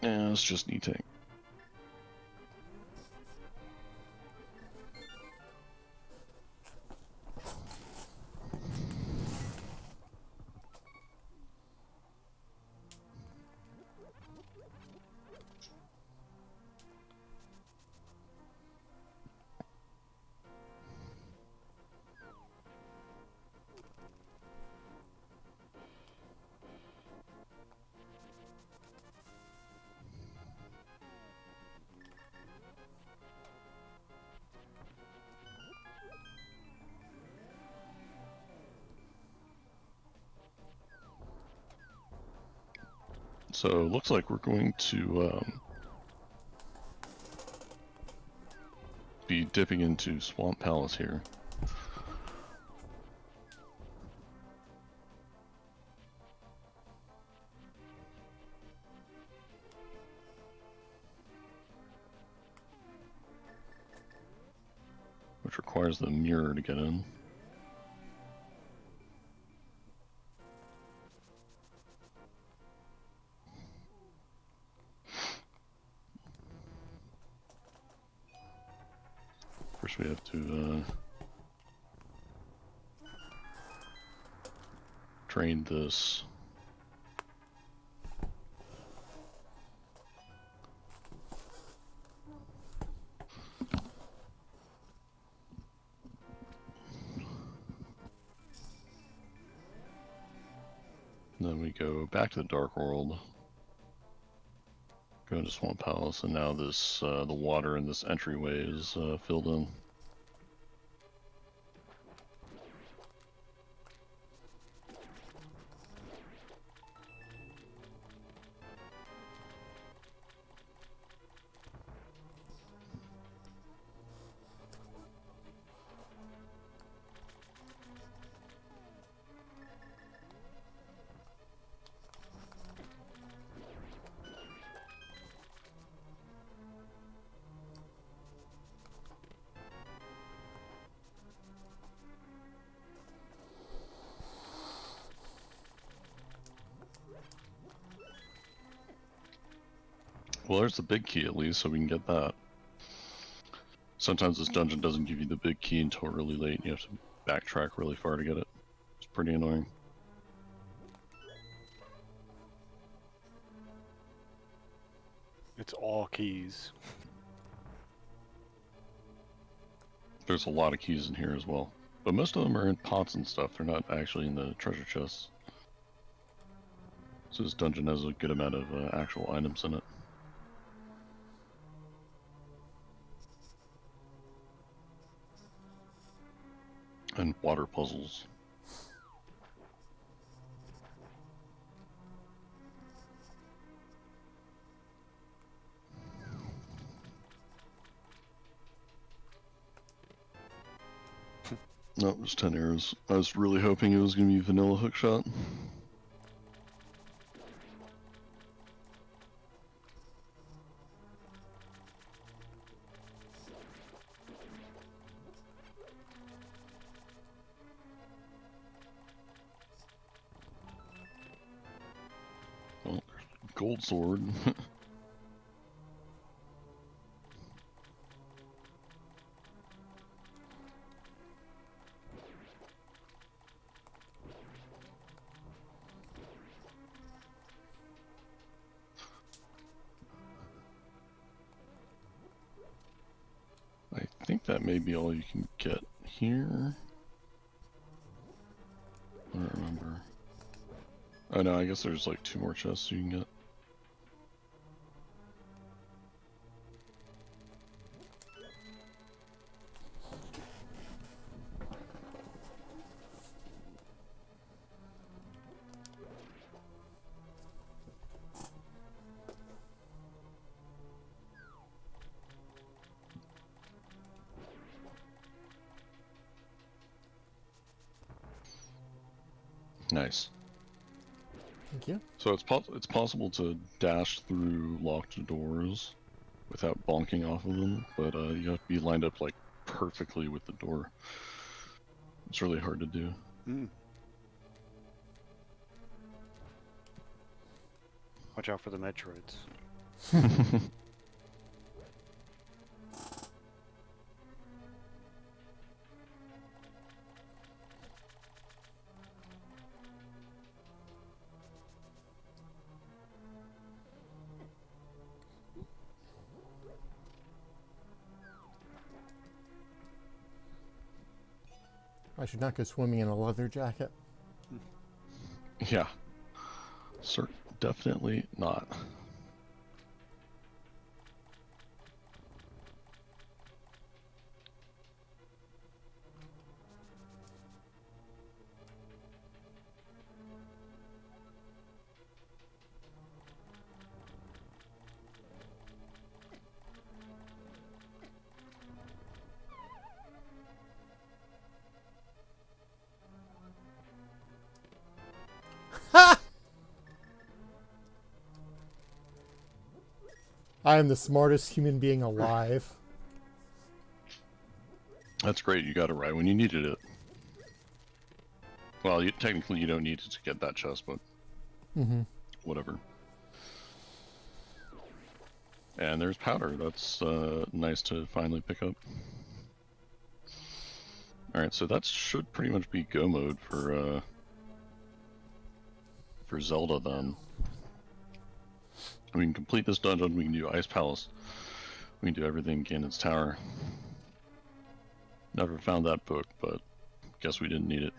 Yeah, it's just E-Tank. So it looks like we're going to be dipping into Swamp Palace here. Which requires the mirror to get in. First we have to drain this. Then we go back to the Dark World, go into Swamp Palace, and now this the water in this entryway is filled in. Well, there's the big key at least, so we can get that. Sometimes this dungeon doesn't give you the big key until really late, and you have to backtrack really far to get it. It's pretty annoying. It's all keys. There's a lot of keys in here as well. But most of them are in pots and stuff. They're not actually in the treasure chests. So this dungeon has a good amount of actual items in it. And water puzzles. No, it was 10 arrows. I was really hoping it was going to be vanilla hookshot. Oh, gold sword. I think that may be all you can get here. I don't remember. Oh no, I guess there's like 2 more chests you can get. Nice. Thank you. So it's possible to dash through locked doors without bonking off of them, but you have to be lined up like perfectly with the door. It's really hard to do. Watch out for the Metroids. I should not go swimming in a leather jacket. Yeah. Definitely not. I am the smartest human being alive. That's great, you got it right when you needed it. Well, technically you don't need it to get that chest, but whatever. And there's powder, that's nice to finally pick up. Alright, so that should pretty much be go mode for Zelda then. We can complete this dungeon, we can do Ice Palace, we can do everything Ganon's Tower. Never found that book, but guess we didn't need it.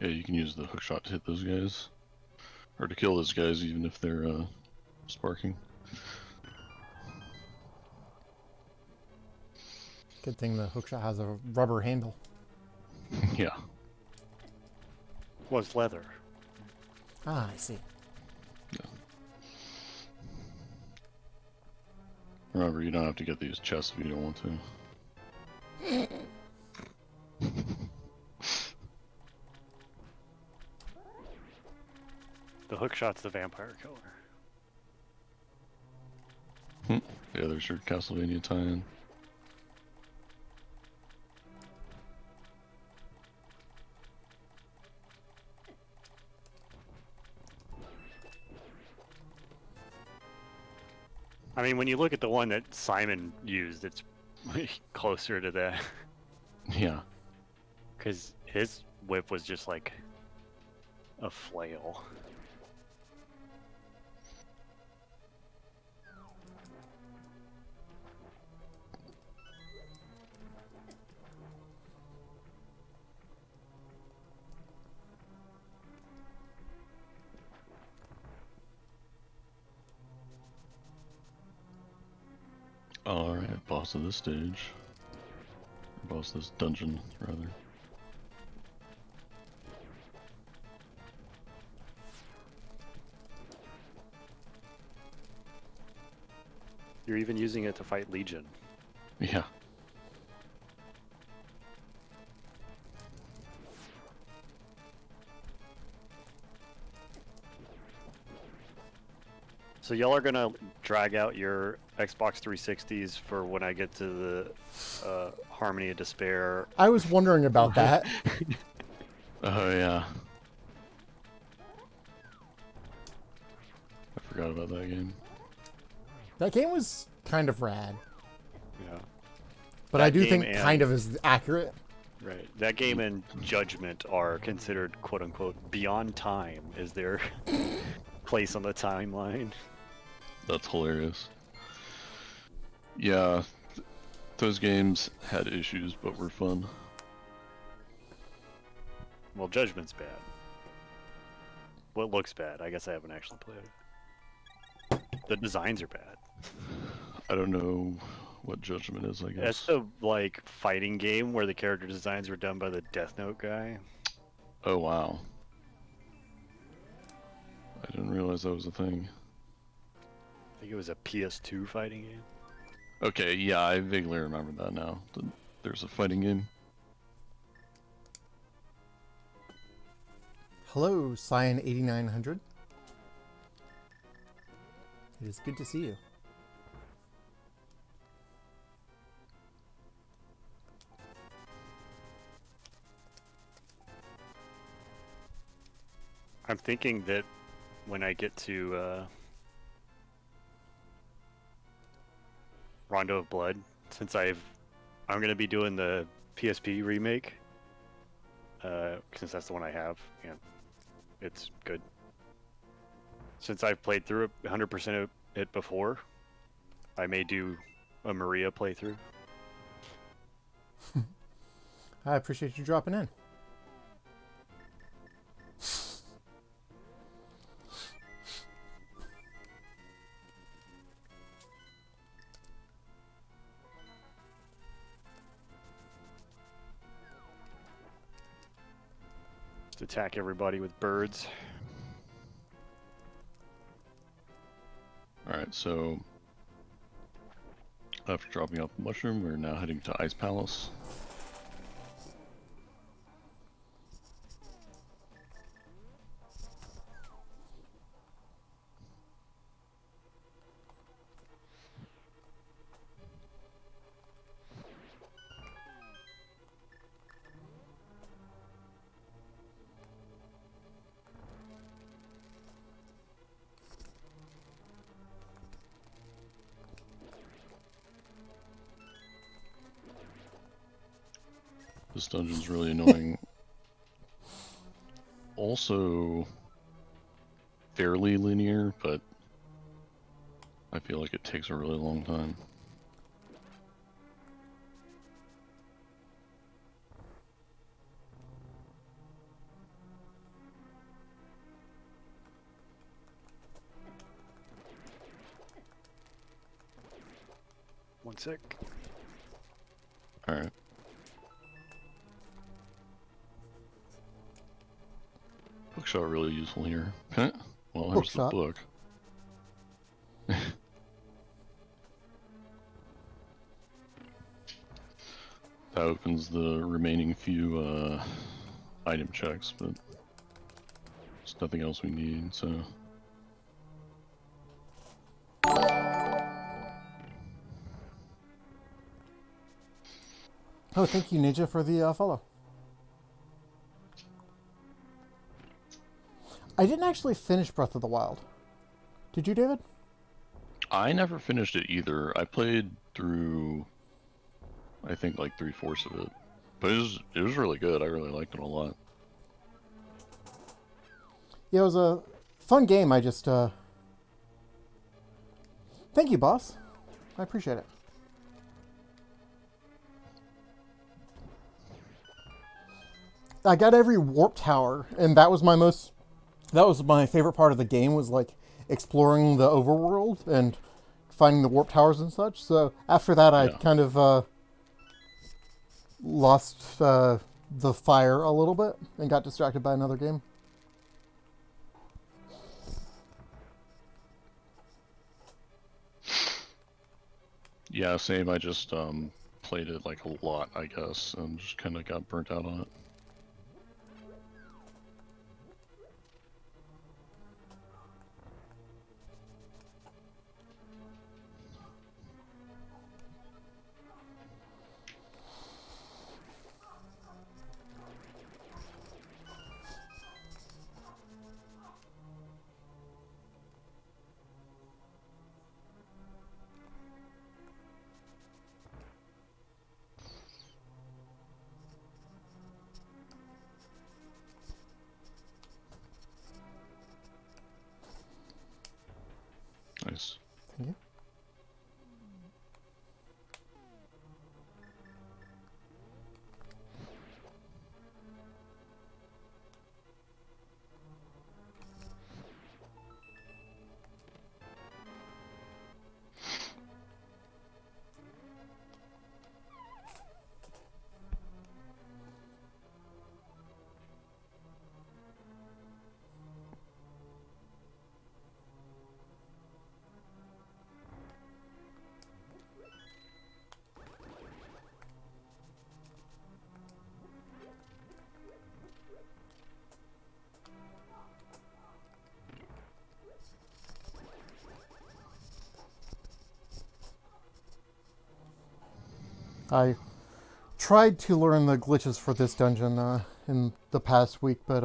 Yeah, you can use the hookshot to hit those guys. Or to kill those guys even if they're sparking. Good thing the hookshot has a rubber handle. Yeah. Was leather. Ah, I see. Remember, you don't have to get these chests if you don't want to. The hookshot's the vampire killer. Yeah, there's your Castlevania tie-in. I mean, when you look at the one that Simon used, it's closer to that. Yeah. Because his whip was just like a flail. Alright, boss of this stage. Boss of this dungeon, rather. You're even using it to fight Legion. Yeah. So y'all are gonna drag out your Xbox 360s for when I get to the Harmony of Despair. I was wondering about that. Oh, yeah. I forgot about that game. That game was kind of rad, Yeah. but That I do game think and- kind of is accurate. Right. That game and Judgment are considered quote unquote beyond time is their place on the timeline. That's hilarious. Yeah, those games had issues, but were fun. Well, Judgment's bad. Well, it looks bad. I guess I haven't actually played it. The designs are bad. I don't know what Judgment is, I guess. That's the like fighting game where the character designs were done by the Death Note guy. Oh, wow. I didn't realize that was a thing. I think it was a PS2 fighting game. Okay, yeah, I vaguely remember that now. There's a fighting game. Hello, Cyan8900. It is good to see you. I'm thinking that when I get to Rondo of Blood, since I'm gonna be doing the PSP remake, since that's the one I have, and it's good. Since I've played through it 100% of it before, I may do a Maria playthrough. I appreciate you dropping in. Just attack everybody with birds. Alright, so after dropping off the mushroom, we're now heading to Ice Palace. This dungeon's really annoying. Also fairly linear, but I feel like it takes a really long time. sick. Alright. Bookshot really useful here. Huh? Well, here's Bookshot. the book. That opens the remaining few item checks, but there's nothing else we need, so... Oh, thank you, Ninja, for the follow. I didn't actually finish Breath of the Wild. Did you, David? I never finished it either. I played through, I think, like 3/4 of it. But it was really good. I really liked it a lot. Yeah, it was a fun game. I just, Thank you, boss. I appreciate it. I got every warp tower, and that was my favorite part of the game, was like exploring the overworld and finding the warp towers and such. So after that, I Yeah. kind of lost the fire a little bit and got distracted by another game. Yeah, same. I just played it like a lot, I guess, and just kind of got burnt out on it. Nice. Thank you. I tried to learn the glitches for this dungeon in the past week, but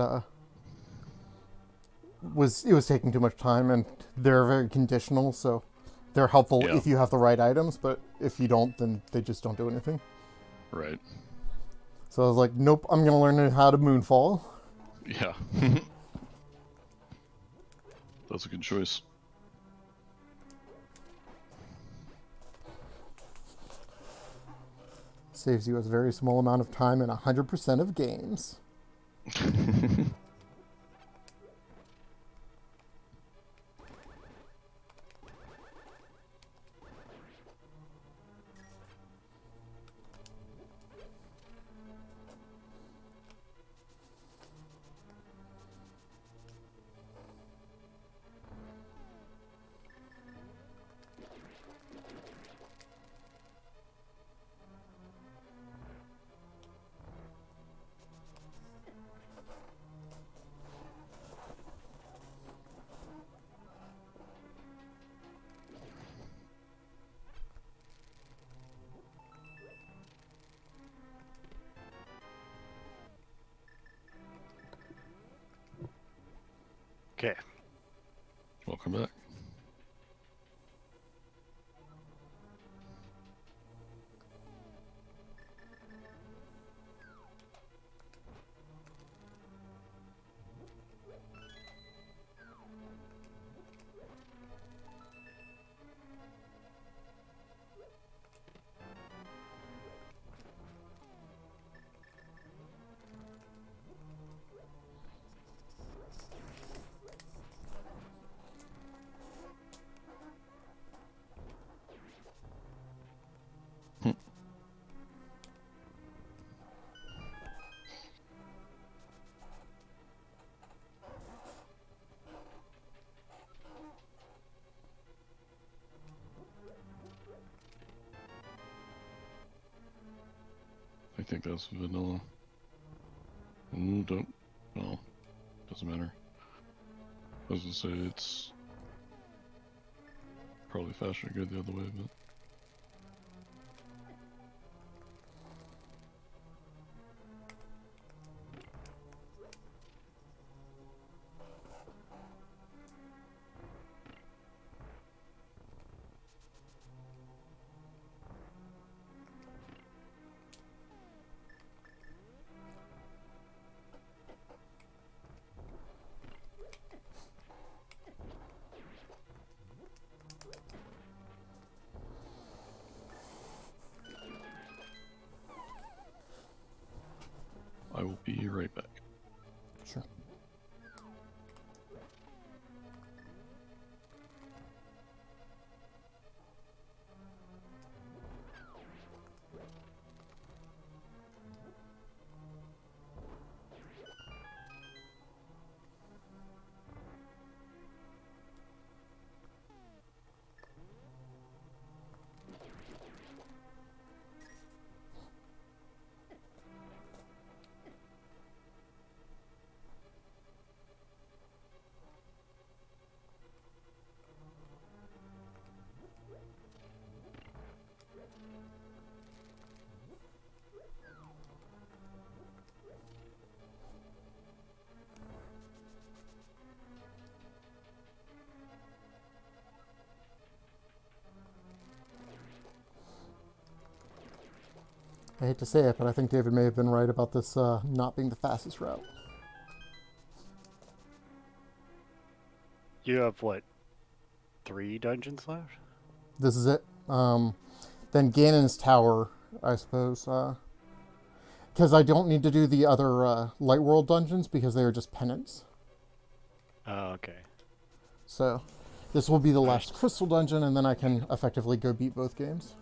it was taking too much time, and they're very conditional, so they're helpful Yeah. if you have the right items, but if you don't, then they just don't do anything. Right. So I was like, nope, I'm gonna learn how to moonfall. Yeah. That's a good choice. Saves you a very small amount of time in 100% of games. Okay. Welcome back. think that's vanilla. Ooh, don't. Well, doesn't matter. I was gonna say it's probably faster to go the other way, but. I will be right back. Sure. I hate to say it, but I think David may have been right about this not being the fastest route. You have what? 3 dungeons left? This is it. Then Ganon's Tower, I suppose. Because I don't need to do the other Light World dungeons because they are just penance. Oh, okay. So this will be the last Crystal Dungeon, and then I can effectively go beat both games.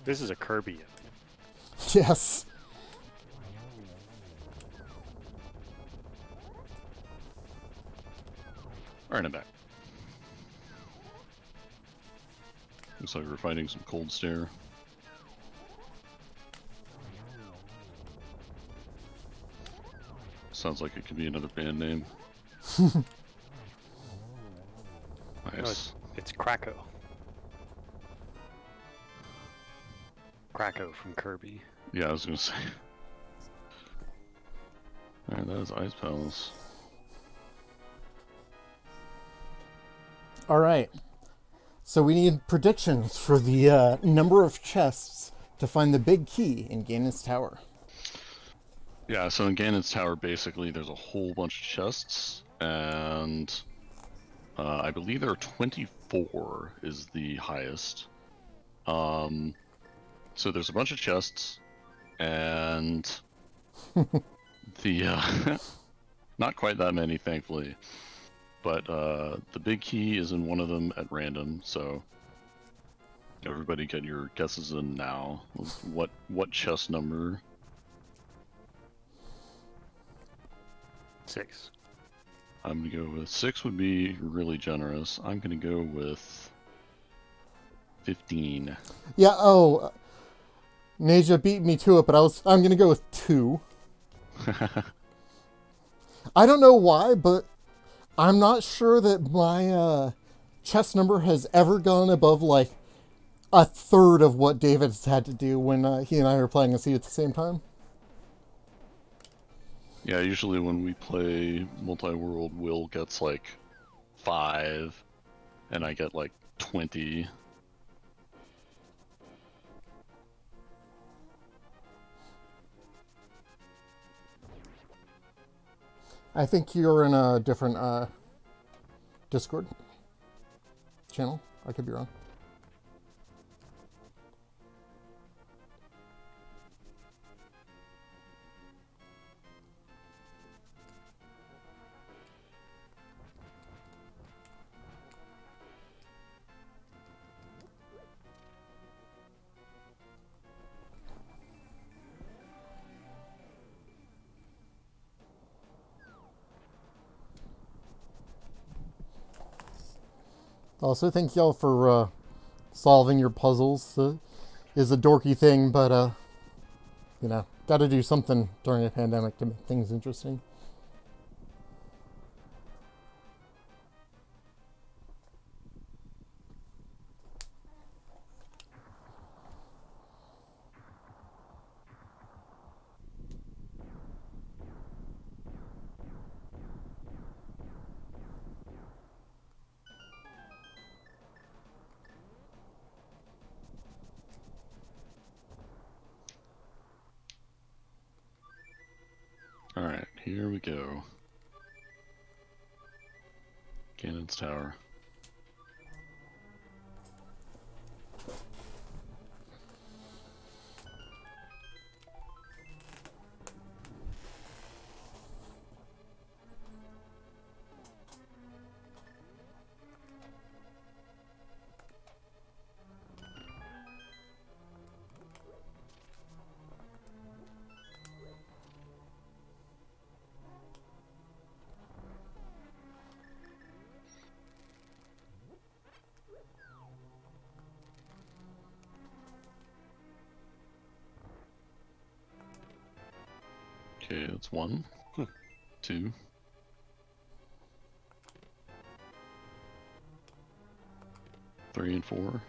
This is a Kirby. Yes. Alright, I'm back. Looks like we're fighting some Cold Stare. Sounds like it could be another band name. Nice. It's Krako. Krako from Kirby. Yeah, I was gonna say. Alright, that is Ice Palace. All right. So we need predictions for the number of chests to find the big key in Ganon's Tower. Yeah, so in Ganon's Tower, basically, there's a whole bunch of chests, and I believe there are 24 is the highest. So there's a bunch of chests, and the not quite that many, thankfully, but the big key is in one of them at random. So Everybody get your guesses in now. What chest number? 6. I'm gonna go with 6 would be really generous. I'm gonna go with 15. Yeah. Oh, Naja beat me to it, but I'm gonna go with 2. I don't know why, but I'm not sure that my chess number has ever gone above like a third of what David's had to do when he and I were playing a seed at the same time. Yeah, usually when we play multi-world, Will gets like 5, and I get like 20. I think you're in a different Discord channel. I could be wrong. Also, thank y'all for solving your puzzles. Is a dorky thing, but you know, got to do something during a pandemic to make things interesting. Alright, here we go. Cannon's Tower. Okay, that's 1, 2, 3, and 4.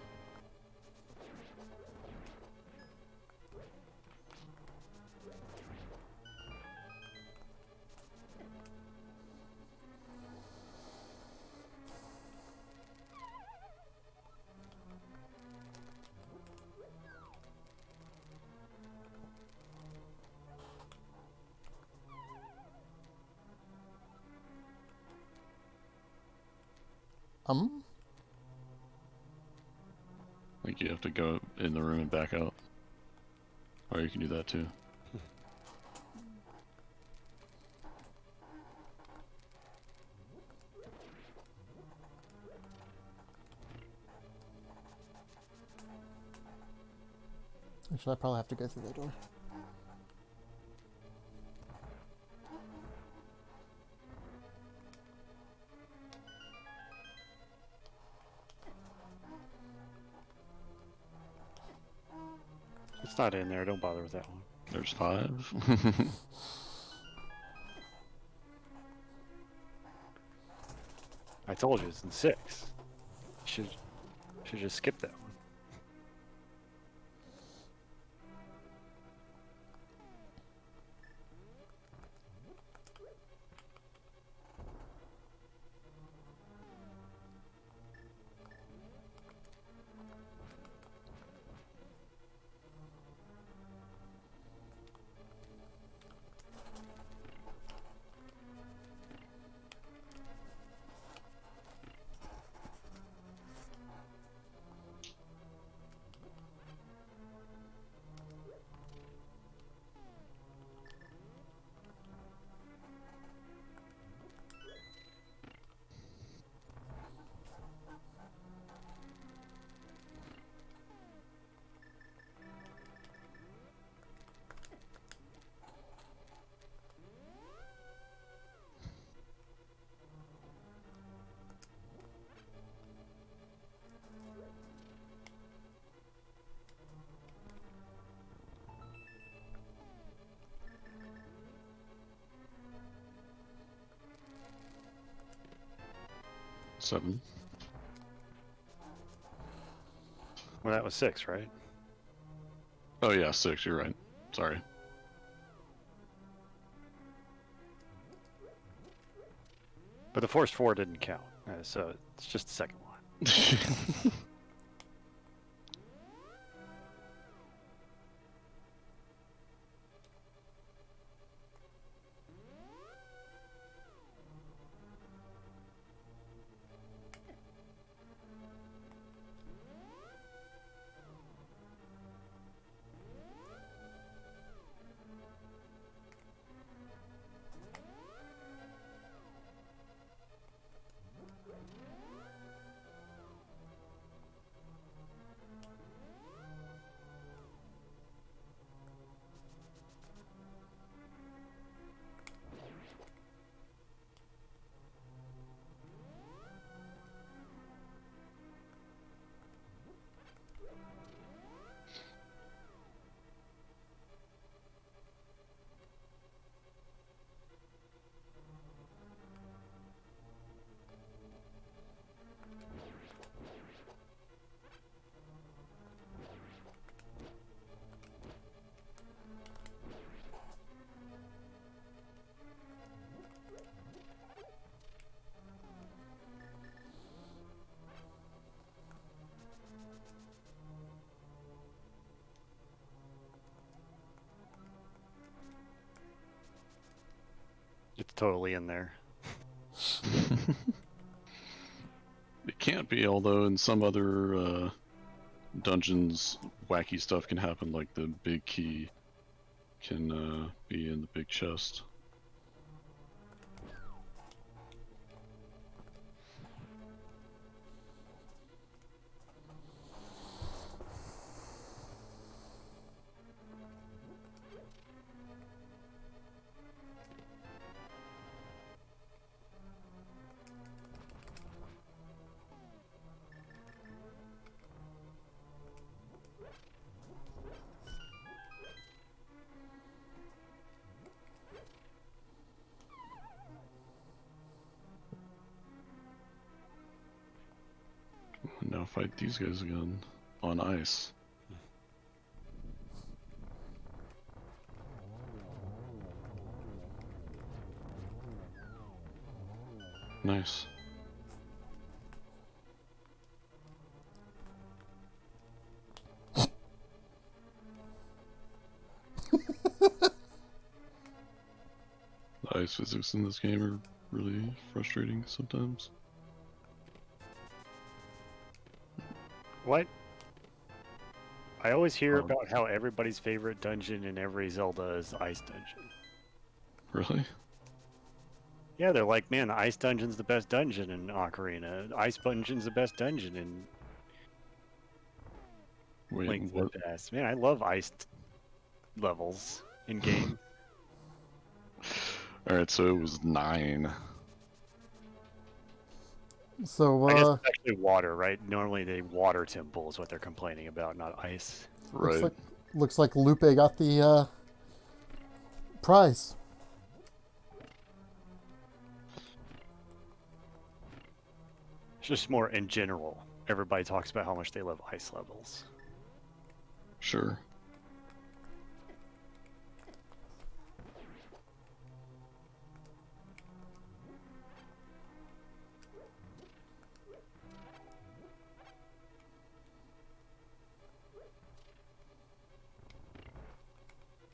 Like you have to go in the room and back out. Or you can do that too. Actually, I probably have to go through that door. It's not in there. Don't bother with that one. There's 5. I told you it's in 6. Should just skip that one. 7. Well, that was 6, right? Oh yeah, 6. You're right. Sorry. But the Force 4 didn't count, so it's just the second one. It's totally in there. It can't be, although in some other dungeons, wacky stuff can happen, like the big key can be in the big chest. Now fight these guys again on ice. Nice. The ice physics in this game are really frustrating sometimes. What? I always hear Oh. about how everybody's favorite dungeon in every Zelda is Ice Dungeon. Really? Yeah, they're like, man, the Ice Dungeon's the best dungeon in Ocarina. Ice Dungeon's the best dungeon in Wait, Link to what? the Past. Man, I love iced levels in game. Alright, so it was 9. So, I guess it's actually water, right? Normally, the water temple is what they're complaining about, not ice. Right. looks like Lupe got the prize. It's just more in general. Everybody talks about how much they love ice levels. Sure.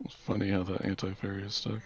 It's funny how that anti-fairy is stuck.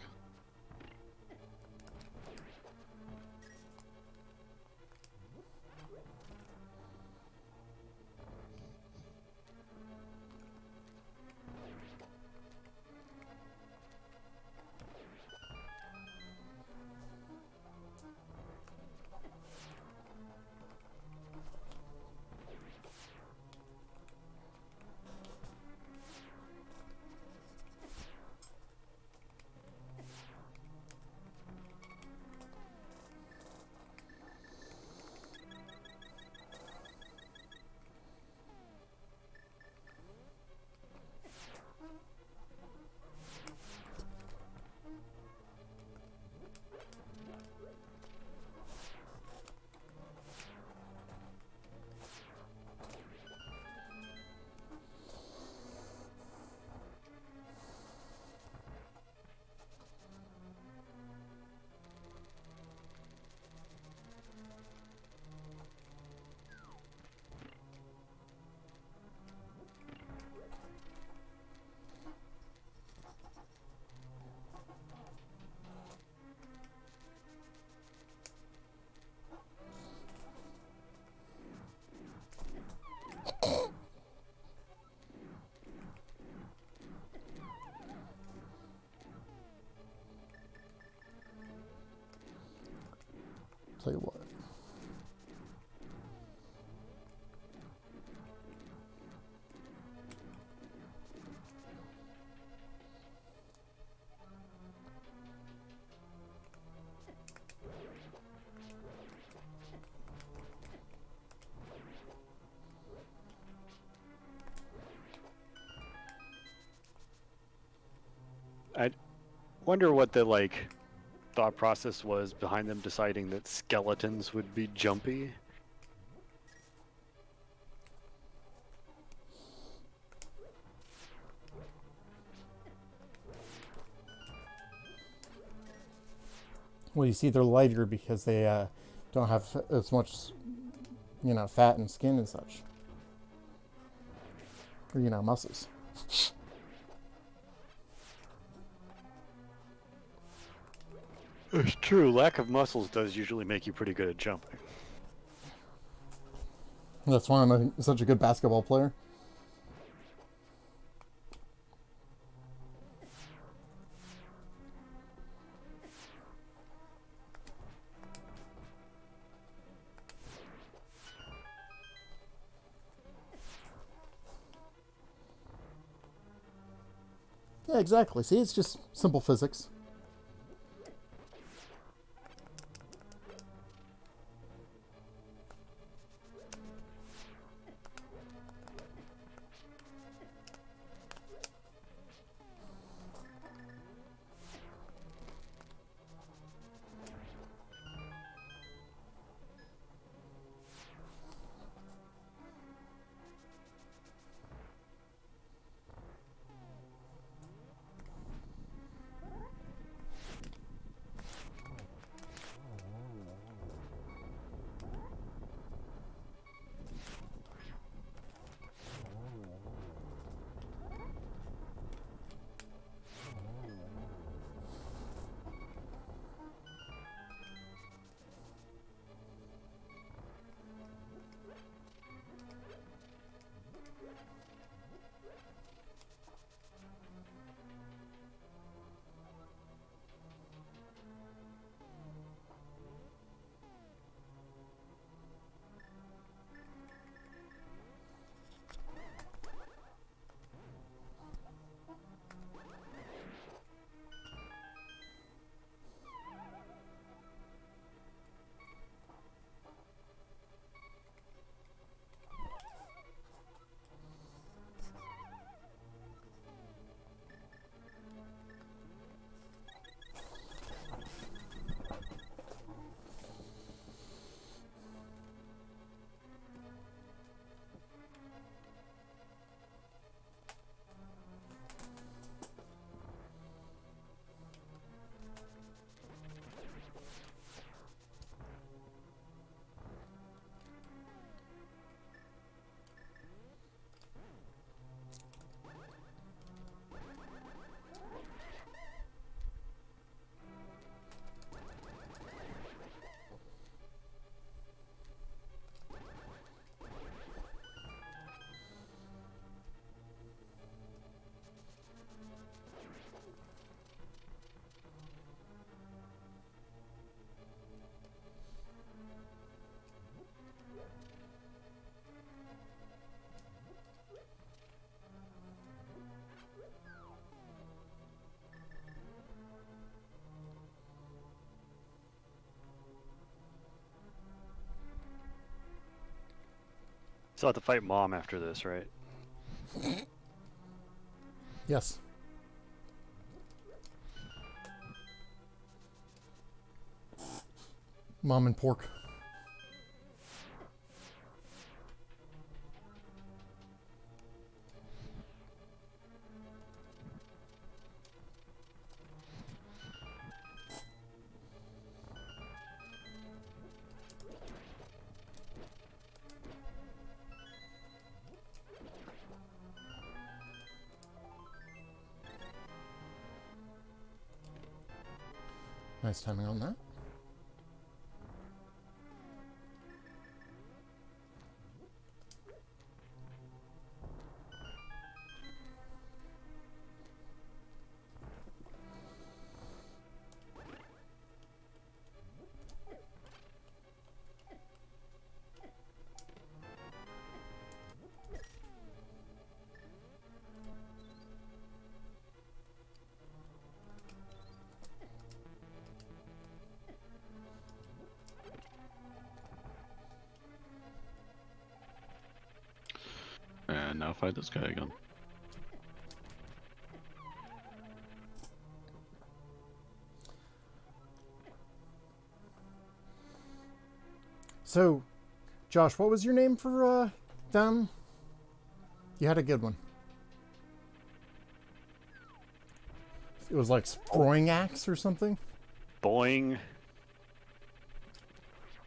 Tell you what. I wonder what the thought process was behind them deciding that skeletons would be jumpy. Well, you see, they're lighter because they don't have as much, fat and skin and such. Or, muscles. It's true. Lack of muscles does usually make you pretty good at jumping. That's why I'm such a good basketball player. Yeah, exactly. See, it's just simple physics. Still have to fight Mom after this, right? Yes. Mom and pork. Nice timing on that. now fight this guy again. So, Josh, what was your name for them? You had a good one. It was like Sproing Axe or something? Boing.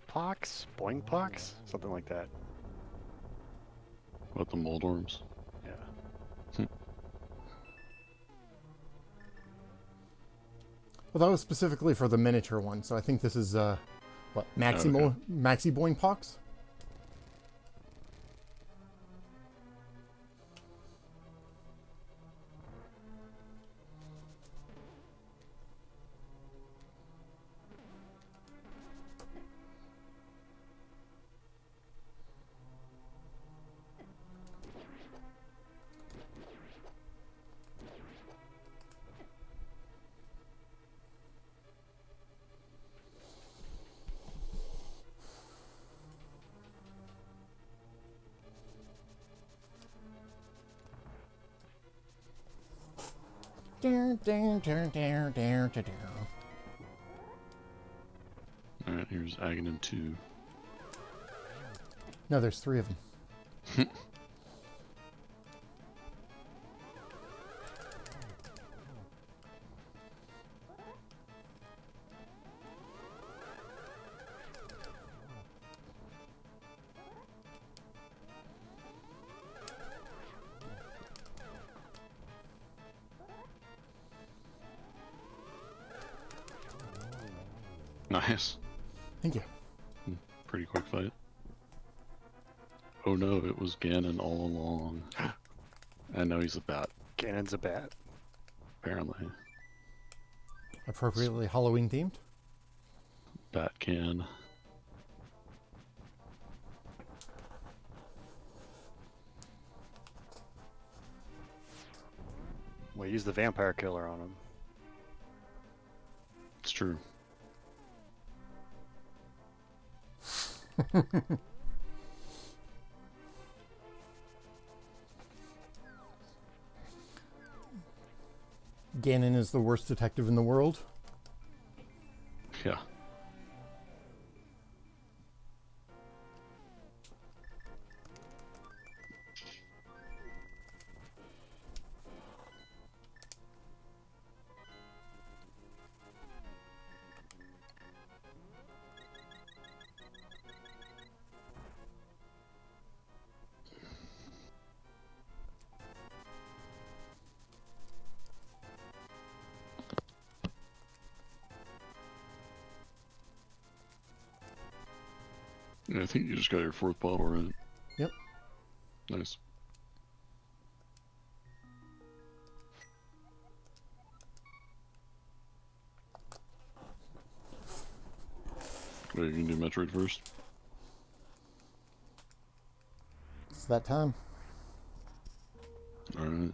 Pox? Boing Pox? Something like that. What, the mold worms? Yeah. Well, that was specifically for the miniature one, so I think this is, what, Maxi Boing Pox? Alright, here's Aghanim 2. No, there's 3 of them. Nice. Thank you. Pretty quick fight. Oh no, it was Ganon all along. And now he's a bat, Ganon's a bat. apparently. Appropriately Halloween themed. Bat can. Well, use the vampire killer on him. It's true. Ganon is the worst detective in the world. Yeah. Yeah, I think you just got your 4th bottle, right? Yep. Nice. Wait, you can do Metroid first? It's that time. Alright.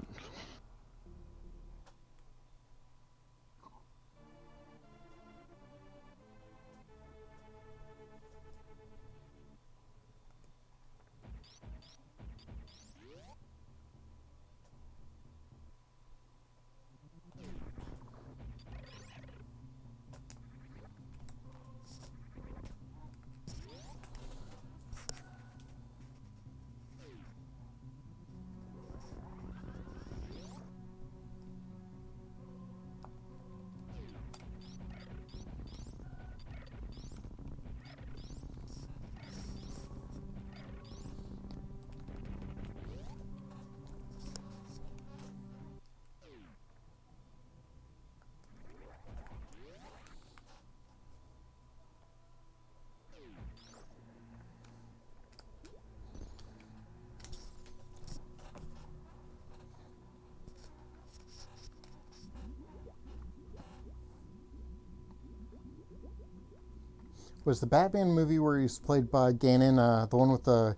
Was the Batman movie where he's played by Ganon the one with the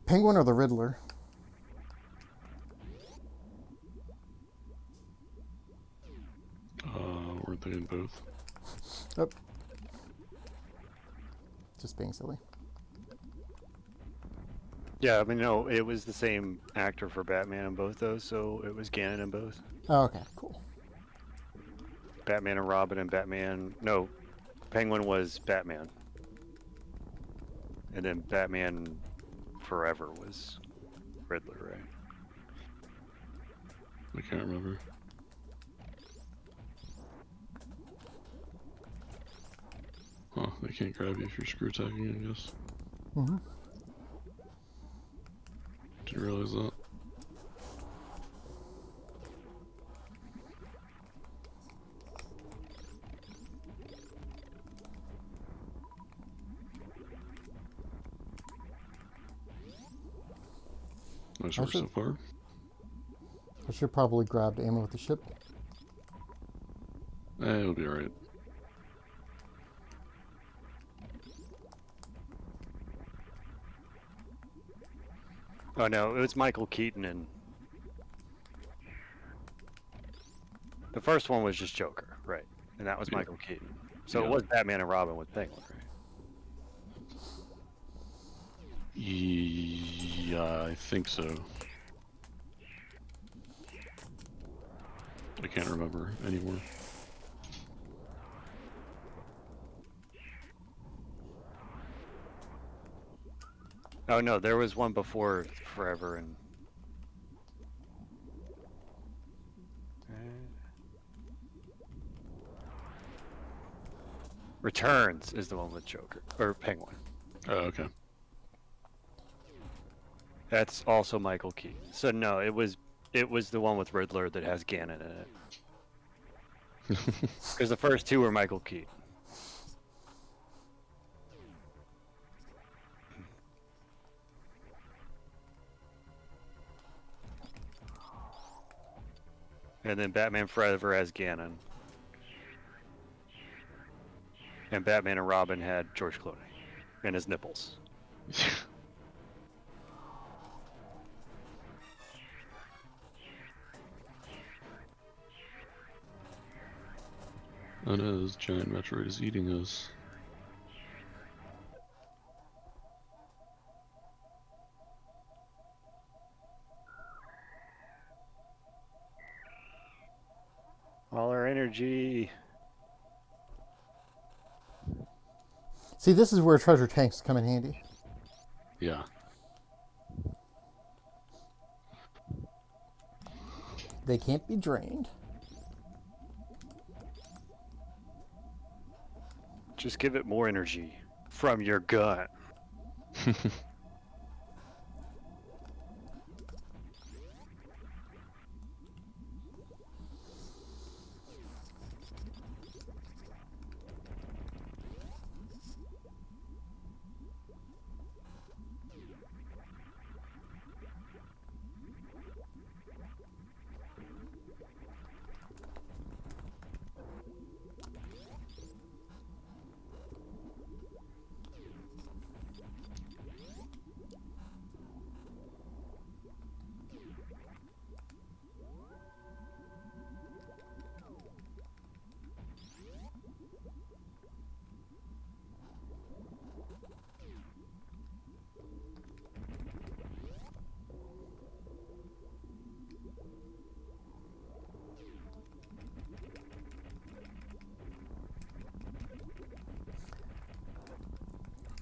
Penguin or the Riddler? Weren't they in both? Oh. Just being silly. Yeah, I mean, no, it was the same actor for Batman in both those, so it was Ganon in both. Oh, okay, cool. Batman and Robin and Batman. No, Penguin was Batman. And then Batman Forever was Riddler, right? I can't remember. Huh, they can't grab you if you're screw attacking, I guess. Mm-hmm. Didn't realize that. Nice work so far. I should probably grab ammo with the ship. It'll be alright. Oh no, it was Michael Keaton and the first one was just Joker, right? And that was Yeah. Michael Keaton. So Yeah. it was Batman and Robin with Penguin, right? Yeah, I think so. I can't remember anymore. Oh no, there was one before Forever and Returns is the one with Joker or Penguin. Oh, okay. That's also Michael Keaton. So no, it was the one with Riddler that has Ganon in it. Because the first two were Michael Keaton. And then Batman Forever has Ganon. And Batman and Robin had George Clooney and his nipples. Oh no, this giant Metroid is eating us. All our energy. See, this is where treasure tanks come in handy. Yeah. They can't be drained. Just give it more energy from your gut.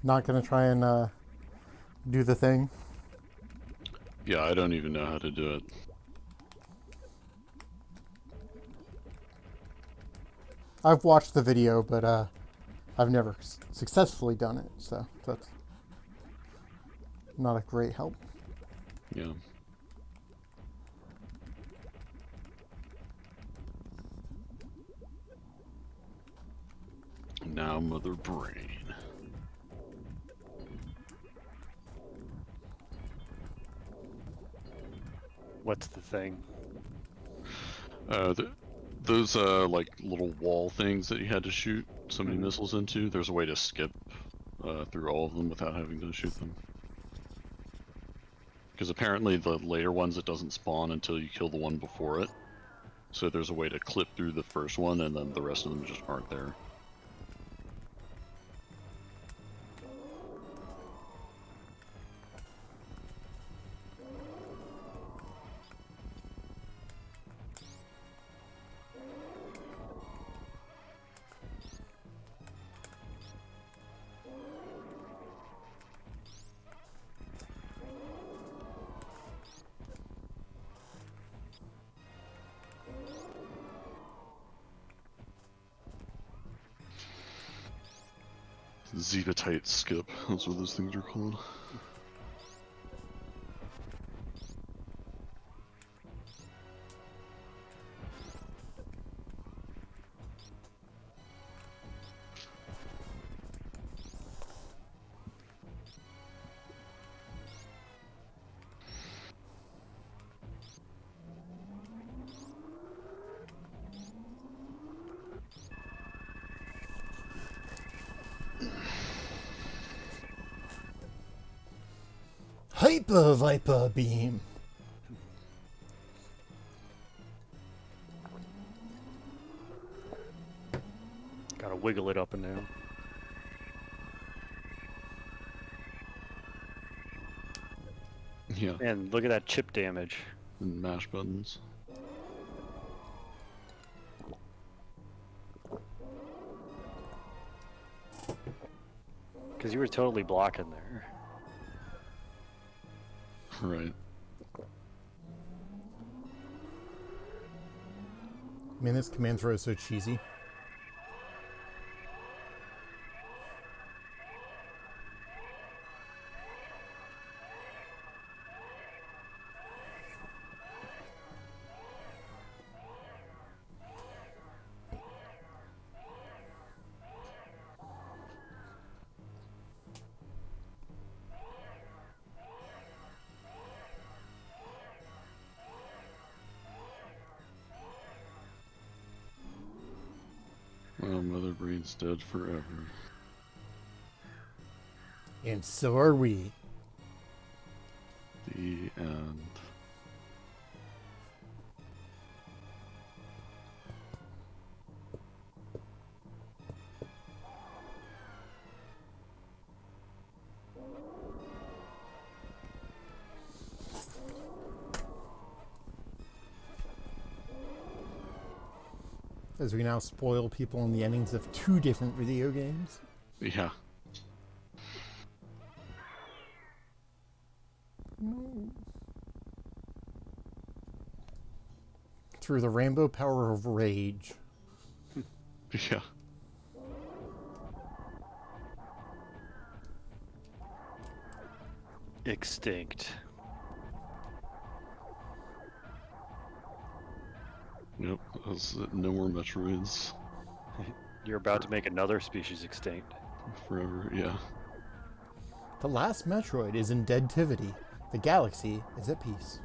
Not gonna try and do the thing. Yeah, I don't even know how to do it. I've watched the video, but I've never successfully done it, so that's not a great help. Yeah. Now, Mother Brain. What's the thing? Those like little wall things that you had to shoot so many missiles into. There's a way to skip through all of them without having to shoot them. Because apparently the later ones, it doesn't spawn until you kill the one before it. So there's a way to clip through the first one, and then the rest of them just aren't there. Zevatite skip. That's what those things are called. Hyper Viper Beam. Gotta wiggle it up and down. Yeah, And look at that chip damage. and mash buttons. Because you were totally blocking there. Right. Man, this command throw is so cheesy. Well, Mother Brain's dead forever. And so are we. The end. As we now spoil people on the endings of 2 different video games. Yeah. Through the rainbow power of rage. Yeah. Extinct. Yep. No more Metroids. You're about to make another species extinct. Forever, yeah. The last Metroid is in deadtivity. The galaxy is at peace.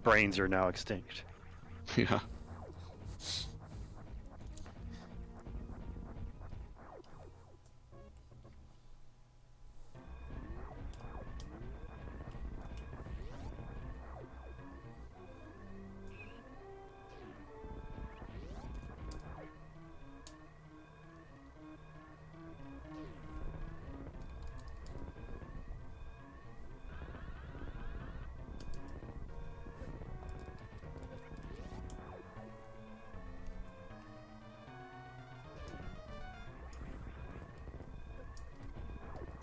Brains are now extinct. Yeah.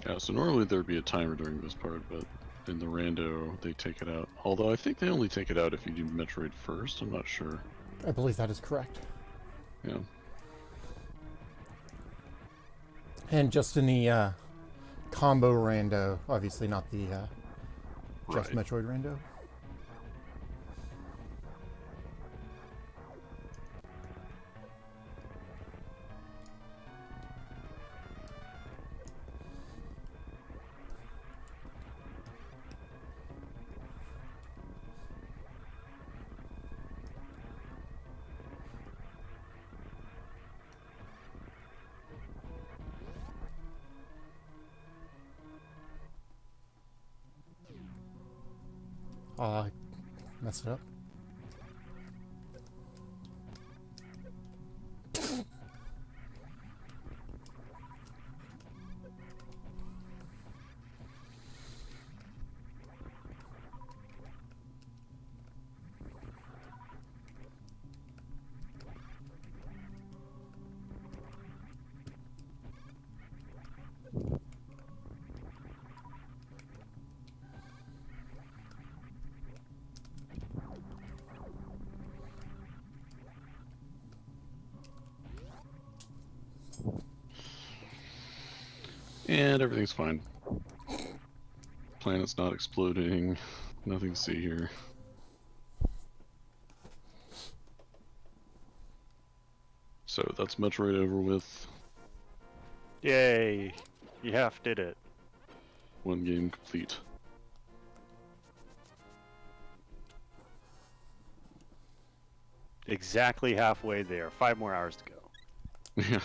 Yeah, so normally there'd be a timer during this part, but in the rando, they take it out. Although I think they only take it out if you do Metroid first, I'm not sure. I believe that is correct. Yeah. And just in the combo rando, obviously not the just Right. Metroid rando. Messed it up. And everything's fine. Planet's not exploding. Nothing to see here. So that's Metroid over with. Yay! You half did it. One game complete. Exactly halfway there. 5 more hours to go. Yeah.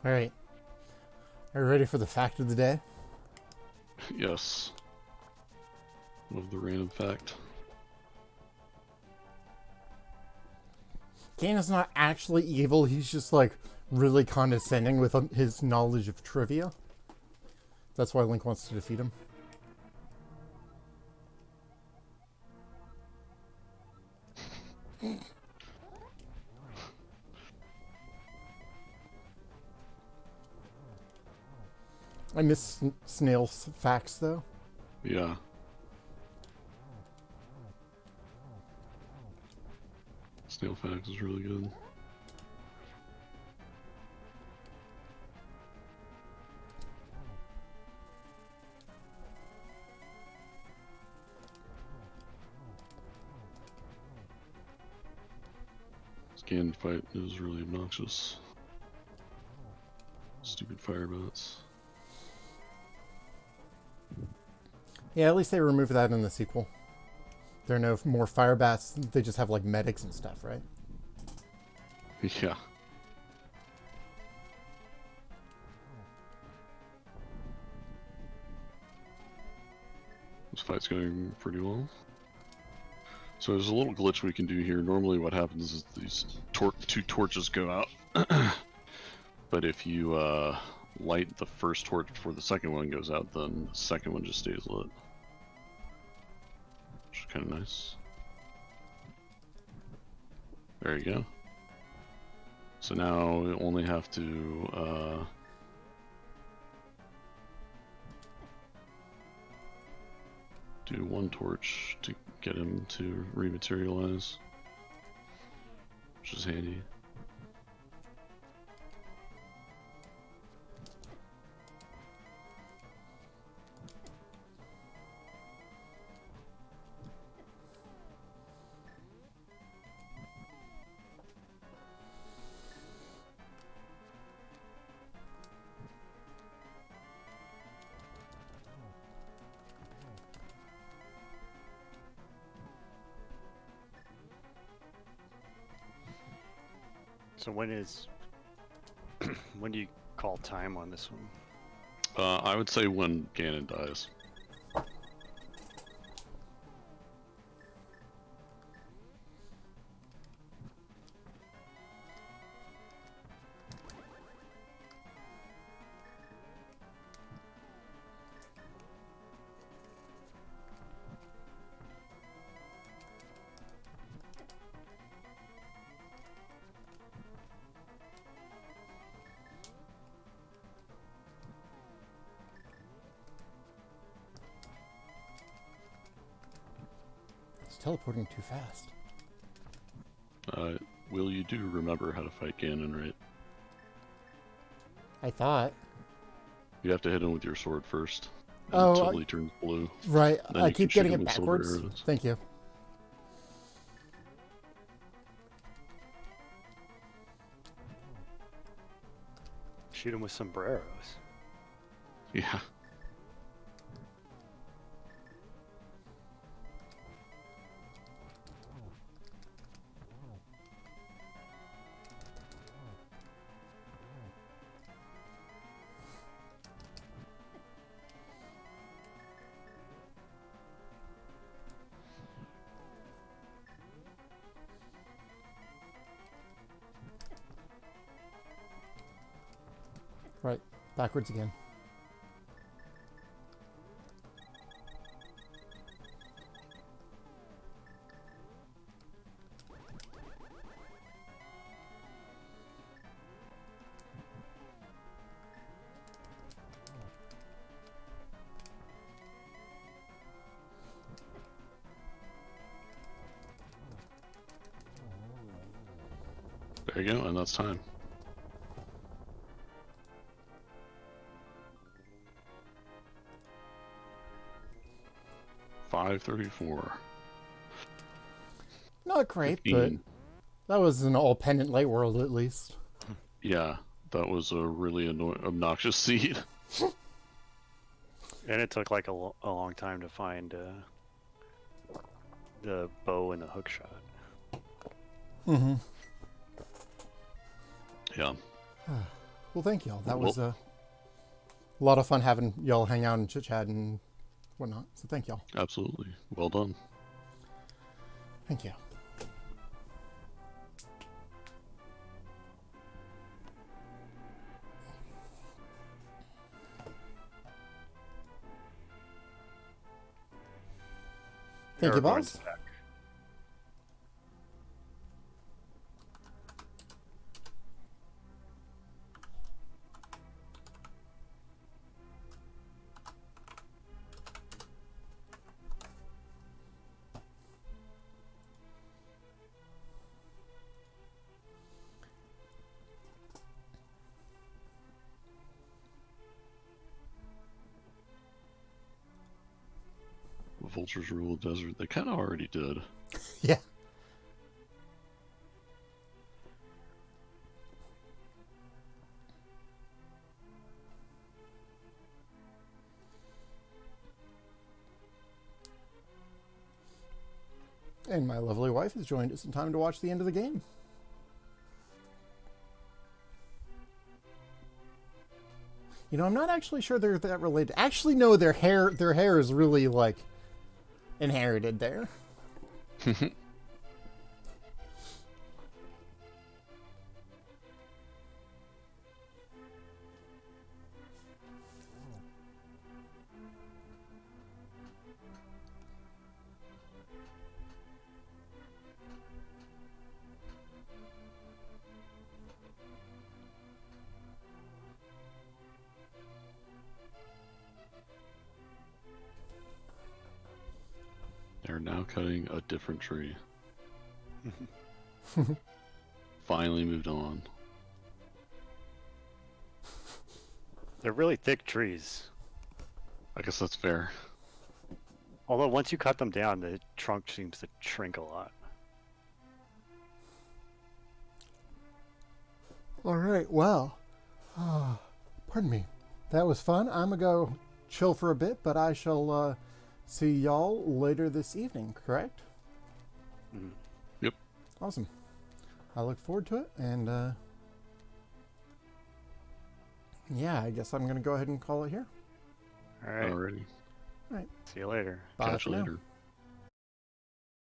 All right. Are you ready for the fact of the day? Yes. Love the random fact. Ganon's not actually evil. He's just like really condescending with his knowledge of trivia. That's why Link wants to defeat him. I miss Snail's facts though. Yeah. Snail Facts is really good. This Ganon fight is really obnoxious. Stupid firebots. Yeah, at least they removed that in the sequel. There are no more fire bats. They just have like medics and stuff, right? Yeah. This fight's going pretty well. So there's a little glitch we can do here. Normally what happens is these two torches go out. But if you light the first torch before the second one goes out, then the second one just stays lit. Which is kind of nice. There you go. So now we only have to do one torch to get him to rematerialize, which is handy. So when is when do you call time on this one? I would say when Ganon dies. It's teleporting too fast. Will, you do remember how to fight Ganon, right? I thought. You have to hit him with your sword first. Oh, until he turns blue. Right. Then I you can keep shoot getting him it with silver backwards. arrows. Thank you. Shoot him with sombreros. Yeah. Right. Backwards again. There you go, and that's time. $5.34. Not great, 15. but that was an all pendant light world at least. Yeah, that was a really obnoxious seed. And it took like a long time to find the bow and the hook shot. Mm-hmm. Yeah. Well, thank y'all. That Well- was a lot of fun having y'all hang out and chit chat and whatnot. So thank y'all. Absolutely. Well done. Thank you. Thank you, Aragorn's boss. back. The vultures rule the desert. They kind of already did. Yeah. And my lovely wife has joined us in time to watch the end of the game. You know, I'm not actually sure they're that related. Actually, no, their hair is really like inherited there. They're now cutting a different tree. Finally moved on. They're really thick trees. I guess that's fair. Although once you cut them down, the trunk seems to shrink a lot. All right, well, pardon me. That was fun. I'm going to go chill for a bit, but I shall see y'all later this evening, correct? Mhm. Yep. Awesome. I look forward to it, and yeah, I guess I'm going to go ahead and call it here. All right. Alrighty. See you later. Bye Catch for you now. later.